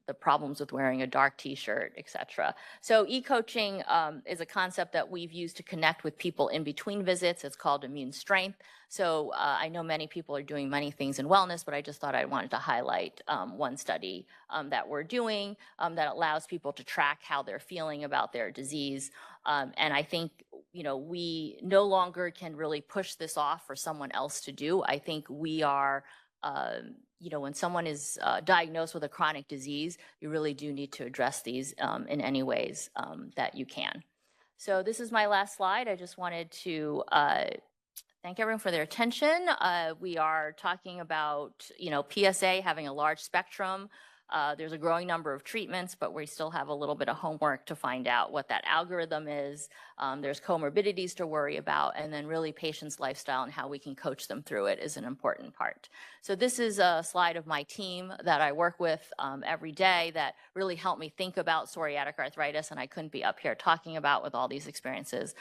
the problems with wearing a dark t-shirt, et cetera. So e-coaching is a concept that we've used to connect with people in between visits. It's called Immune Strength. So I know many people are doing many things in wellness, but I just thought I wanted to highlight one study that we're doing that allows people to track how they're feeling about their disease. And I think, we no longer can really push this off for someone else to do. I think we are, when someone is diagnosed with a chronic disease, you really do need to address these in any ways that you can. So this is my last slide. I just wanted to thank everyone for their attention. We are talking about, PSA having a large spectrum. There's a growing number of treatments, but we still have a little bit of homework to find out what that algorithm is. There's comorbidities to worry about, and then really patients' lifestyle and how we can coach them through it is an important part. So this is a slide of my team that I work with every day that really helped me think about psoriatic arthritis, and I couldn't be up here talking about with all these experiences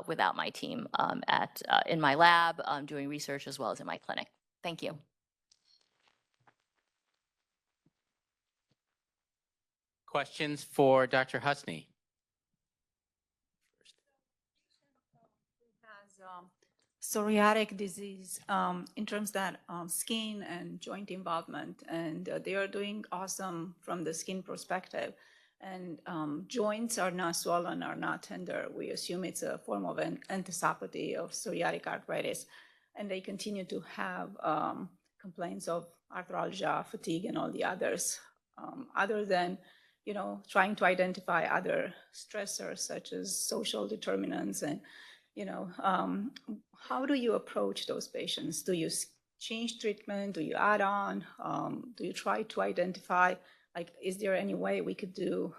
without my team in my lab doing research as well as in my clinic. Thank you. Questions for Dr. Husney? Psoriatic disease in terms that skin and joint involvement, and they are doing awesome from the skin perspective. And joints are not swollen, are not tender. We assume it's a form of an enthesopathy of psoriatic arthritis. And they continue to have complaints of arthralgia, fatigue, and all the others, other than trying to identify other stressors such as social determinants and how do you approach those patients? Do you change treatment? Do you add on? Do you try to identify, like, is there any way we could do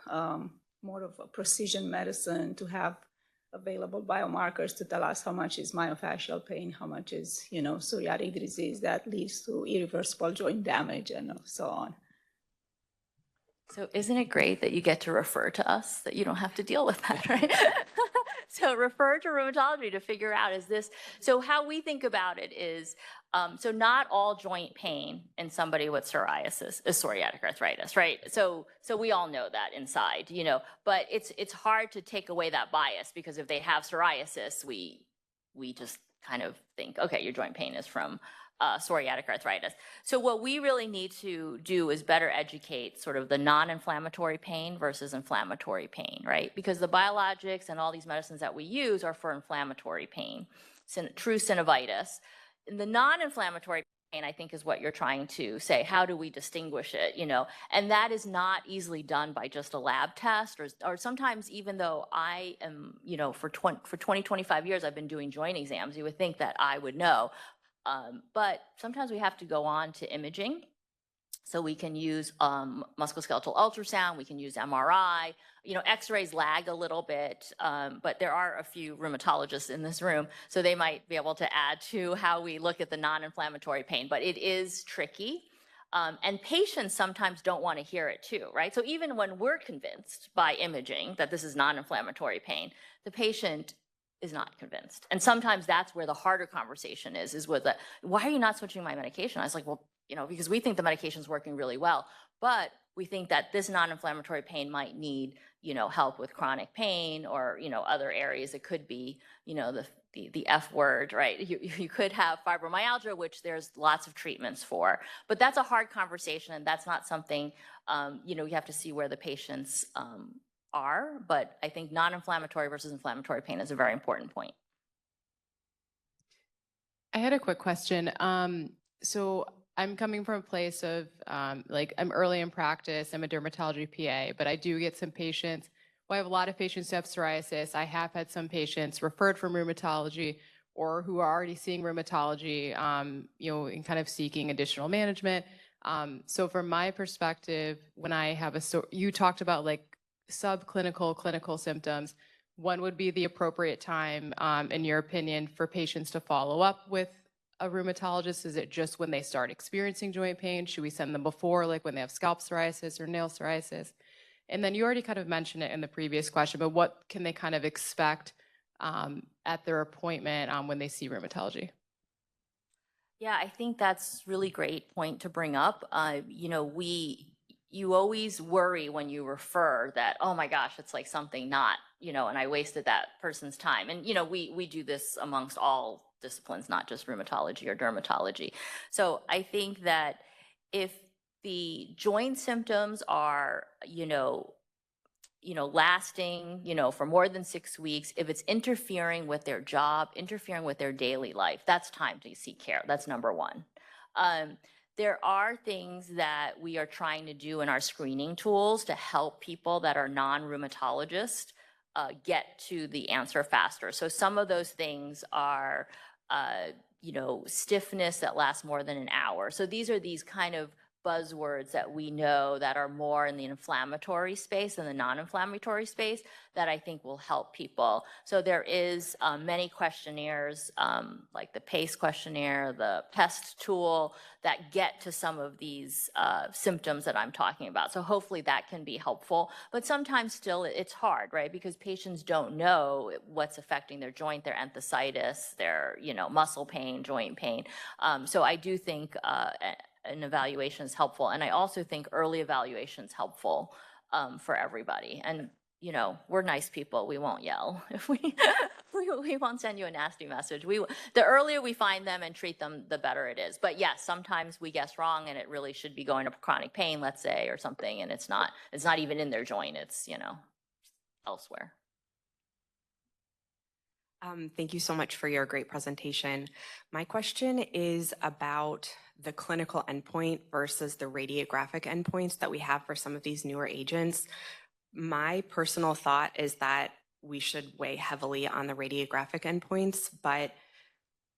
more of a precision medicine to have available biomarkers to tell us how much is myofascial pain, how much is, psoriatic disease that leads to irreversible joint damage and so on? So isn't it great that you get to refer to us, that you don't have to deal with that, right? So refer to rheumatology to figure out, is this, so how we think about it is, so not all joint pain in somebody with psoriasis is psoriatic arthritis, right? So we all know that inside, but it's hard to take away that bias, because if they have psoriasis, we just kind of think, okay, your joint pain is from psoriatic arthritis. So what we really need to do is better educate sort of the non-inflammatory pain versus inflammatory pain, right? Because the biologics and all these medicines that we use are for inflammatory pain, true synovitis. And the non-inflammatory pain, I think, is what you're trying to say. How do we distinguish it, And that is not easily done by just a lab test, or sometimes, even though I am, for 20, 25 years, I've been doing joint exams, you would think that I would know. But sometimes we have to go on to imaging. So we can use musculoskeletal ultrasound, we can use MRI. X-rays lag a little bit, but there are a few rheumatologists in this room, so they might be able to add to how we look at the non-inflammatory pain. But it is tricky. And patients sometimes don't want to hear it too, right? So even when we're convinced by imaging that this is non-inflammatory pain, the patient is not convinced. And sometimes that's where the harder conversation is with why are you not switching my medication? I was like, well, because we think the medication's working really well, but we think that this non-inflammatory pain might need, help with chronic pain, or, other areas. It could be, the F word, right? You could have fibromyalgia, which there's lots of treatments for, but that's a hard conversation, and that's not something, you have to see where the patients are, but I think non-inflammatory versus inflammatory pain is a very important point. I had a quick question. So I'm coming from a place of, I'm early in practice, I'm a dermatology PA, but I do get some patients. Well, I have a lot of patients who have psoriasis. I have had some patients referred from rheumatology, or who are already seeing rheumatology, and kind of seeking additional management. So from my perspective, when I have you talked about subclinical, clinical symptoms, when would be the appropriate time, in your opinion, for patients to follow up with a rheumatologist? Is it just when they start experiencing joint pain? Should we send them before, like when they have scalp psoriasis or nail psoriasis? And then you already kind of mentioned it in the previous question, but what can they kind of expect at their appointment when they see rheumatology? Yeah, I think that's really great point to bring up. You always worry when you refer that, oh my gosh, it's like something not, and I wasted that person's time. And, we do this amongst all disciplines, not just rheumatology or dermatology. So I think that if the joint symptoms are, lasting, for more than 6 weeks, if it's interfering with their job, interfering with their daily life, that's time to seek care. That's number one. There are things that we are trying to do in our screening tools to help people that are non-rheumatologists get to the answer faster. So some of those things are, stiffness that lasts more than an hour. So these are these kind of buzzwords that we know that are more in the inflammatory space than the non-inflammatory space that I think will help people. So there is many questionnaires, like the PACE questionnaire, the PEST tool, that get to some of these symptoms that I'm talking about. So hopefully that can be helpful. But sometimes still it's hard, right? Because patients don't know what's affecting their joint, their enthesitis, their muscle pain, joint pain. So I do think an evaluation is helpful. And I also think early evaluation is helpful for everybody. And, we're nice people. We won't yell. If we won't send you a nasty message. The earlier we find them and treat them, the better it is. But yes, sometimes we guess wrong, and it really should be going to chronic pain, let's say, or something. And it's not even in their joint. It's, elsewhere. Thank you so much for your great presentation. My question is about the clinical endpoint versus the radiographic endpoints that we have for some of these newer agents. My personal thought is that we should weigh heavily on the radiographic endpoints, but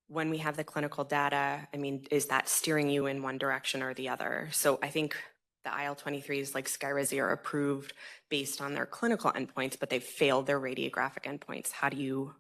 when we have the clinical data, I mean, is that steering you in one direction or the other? So I think the IL-23s like Skyrizi are approved based on their clinical endpoints, but they've failed their radiographic endpoints. How do you,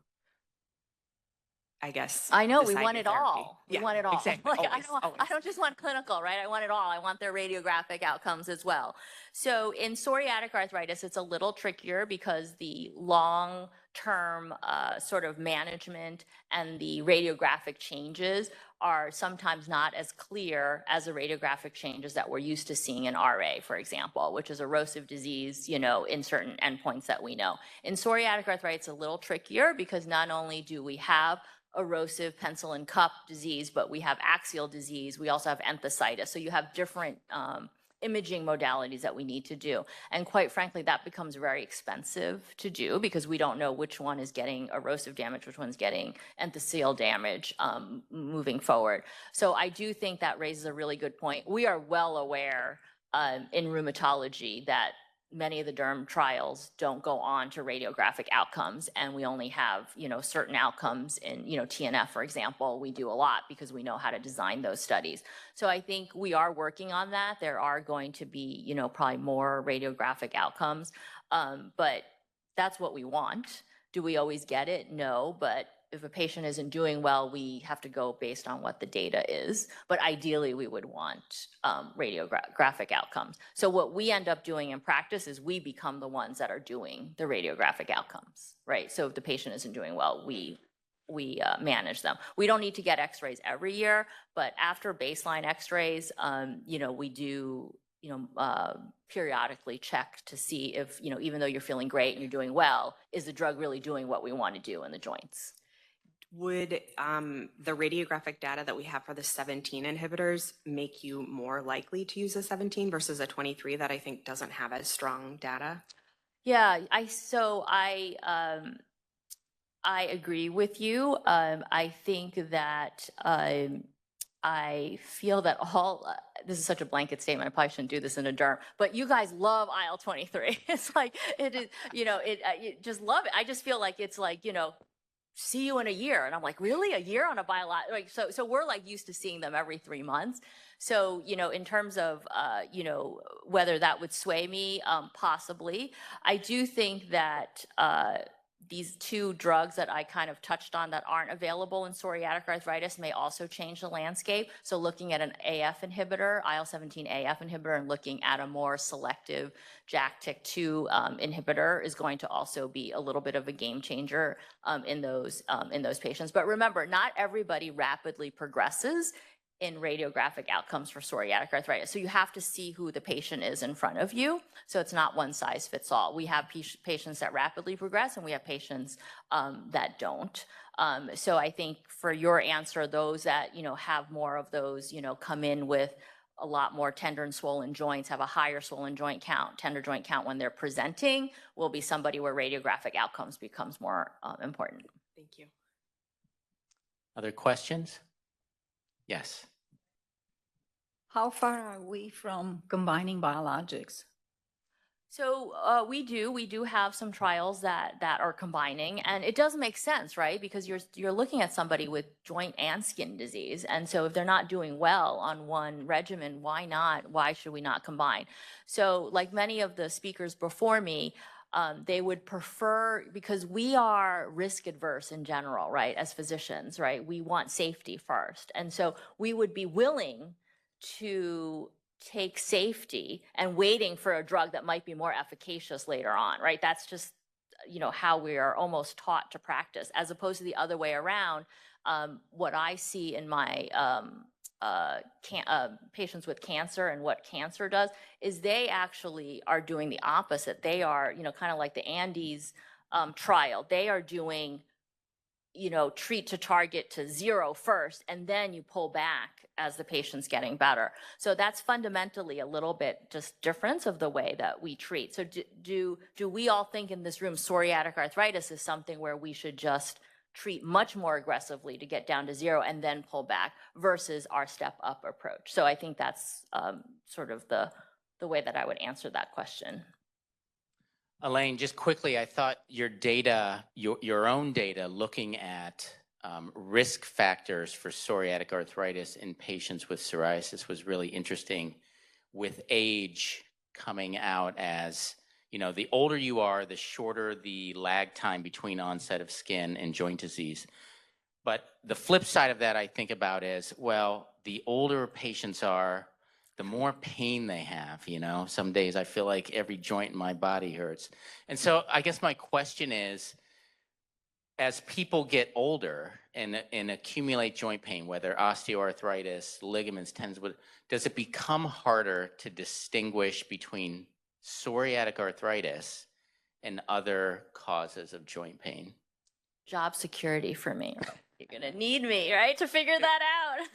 I guess, I know, we decide want your it therapy? all. We Yeah, want it all. exactly. Like, Always, I always. don't just want clinical, right? I want it all. I want their radiographic outcomes as well. So in psoriatic arthritis, it's a little trickier because the long-term sort of management and the radiographic changes are sometimes not as clear as the radiographic changes that we're used to seeing in RA, for example, which is erosive disease, you know, in certain endpoints that we know. In psoriatic arthritis, it's a little trickier because not only do we have erosive pencil and cup disease, but we have axial disease. We also have enthesitis. So you have different imaging modalities that we need to do. And quite frankly, that becomes very expensive to do because we don't know which one is getting erosive damage, which one's getting enthesial damage moving forward. So I do think that raises a really good point. We are well aware in rheumatology that many of the derm trials don't go on to radiographic outcomes, and we only have, you know, certain outcomes in, you know, TNF, for example. We do a lot because we know how to design those studies. So I think we are working on that. There are going to be, you know, probably more radiographic outcomes, but that's what we want. Do we always get it? No, but if a patient isn't doing well, we have to go based on what the data is. But ideally, we would want radiographic outcomes. So what we end up doing in practice is we become the ones that are doing the radiographic outcomes, right? So if the patient isn't doing well, we manage them. We don't need to get x-rays every year, but after baseline x-rays, you know, we do, you know, periodically check to see if, you know, even though you're feeling great and you're doing well, is the drug really doing what we want to do in the joints? Would the radiographic data that we have for the 17 inhibitors make you more likely to use a 17 versus a 23 that I think doesn't have as strong data? Yeah, I agree with you. I think that I feel that all, this is such a blanket statement, I probably shouldn't do this in a derm, but you guys love IL-23. It's like, it is, you know, you just love it. I just feel like it's like, you know, see you in a year. And I'm like, really? A year on a biologic? Like, so we're like used to seeing them every 3 months. So, you know, in terms of, you know, whether that would sway me, possibly. I do think that these two drugs that I kind of touched on that aren't available in psoriatic arthritis may also change the landscape. So looking at an AF inhibitor, IL-17 AF inhibitor, and looking at a more selective JAK-TYK2 inhibitor is going to also be a little bit of a game changer in those patients. But remember, not everybody rapidly progresses in radiographic outcomes for psoriatic arthritis. So you have to see who the patient is in front of you. So it's not one size fits all. We have patients that rapidly progress and we have patients that don't. So I think for your answer, those that, you know, have more of those, you know, come in with a lot more tender and swollen joints, have a higher swollen joint count, tender joint count when they're presenting, will be somebody where radiographic outcomes becomes more important. Thank you. Other questions? Yes. How far are we from combining biologics? So we do have some trials that are combining, and it does make sense, right? Because you're looking at somebody with joint and skin disease, and so if they're not doing well on one regimen, why not? Why should we not combine? So like many of the speakers before me, they would prefer, because we are risk adverse in general, right? As physicians, right? We want safety first, and so we would be willing to take safety and waiting for a drug that might be more efficacious later on, right? That's just, you know, how we are almost taught to practice, as opposed to the other way around. What I see in my patients with cancer and what cancer does is they actually are doing the opposite. They are, you know, kind of like the Andes trial. They are doing, you know, treat to target to 0 first, and then you pull back as the patient's getting better. So that's fundamentally a little bit just difference of the way that we treat. So do we all think in this room psoriatic arthritis is something where we should just treat much more aggressively to get down to 0 and then pull back versus our step up approach? So I think that's sort of the way that I would answer that question. Elaine, just quickly, I thought your data, your own data, looking at risk factors for psoriatic arthritis in patients with psoriasis was really interesting, with age coming out as, you know, the older you are, the shorter the lag time between onset of skin and joint disease. But the flip side of that I think about is, well, the older patients are, the more pain they have, you know? Some days I feel like every joint in my body hurts. And so I guess my question is, as people get older and accumulate joint pain, whether osteoarthritis, ligaments, tendons, does it become harder to distinguish between psoriatic arthritis and other causes of joint pain? Job security for me. You're gonna need me, right, to figure that out.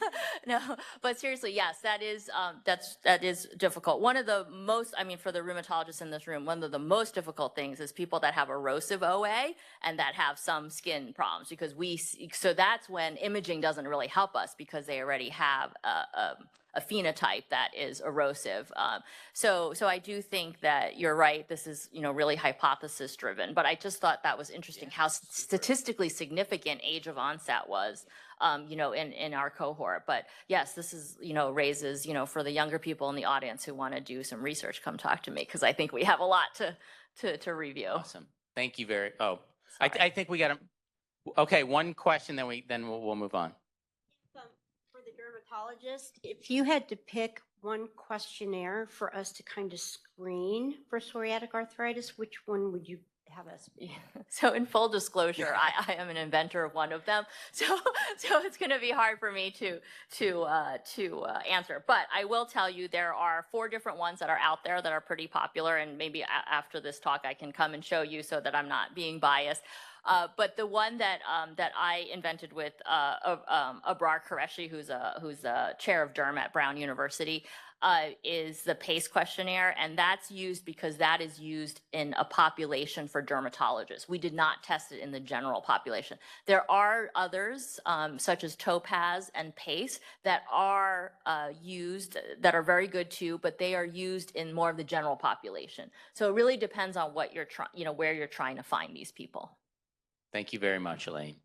No, but seriously, yes, that is difficult. One of the most, I mean, for the rheumatologists in this room, one of the most difficult things is people that have erosive OA and that have some skin problems, because so that's when imaging doesn't really help us, because they already have a phenotype that is erosive. So I do think that you're right. This is, you know, really hypothesis driven, but I just thought that was interesting how statistically significant age of onset was, you know, in our cohort. But yes, this is, you know, raises, you know, for the younger people in the audience who want to do some research, come talk to me, because I think we have a lot to review. Awesome. Thank you very, I think we got to, okay, one question, then we'll move on. For the dermatologist, if you had to pick one questionnaire for us to kind of screen for psoriatic arthritis, which one would you have us? So in full disclosure, I am an inventor of one of them. So it's going to be hard for me to answer. But I will tell you there are 4 different ones that are out there that are pretty popular, and maybe after this talk I can come and show you so that I'm not being biased. But the one that I invented with Abrar Qureshi, who's a chair of derm at Brown University, is the PACE questionnaire, and that's used because that is used in a population for dermatologists. We did not test it in the general population. There are others, such as Topaz and PACE, that are used, that are very good too, but they are used in more of the general population. So it really depends on what you're trying, you know, where you're trying to find these people. Thank you very much, Elaine.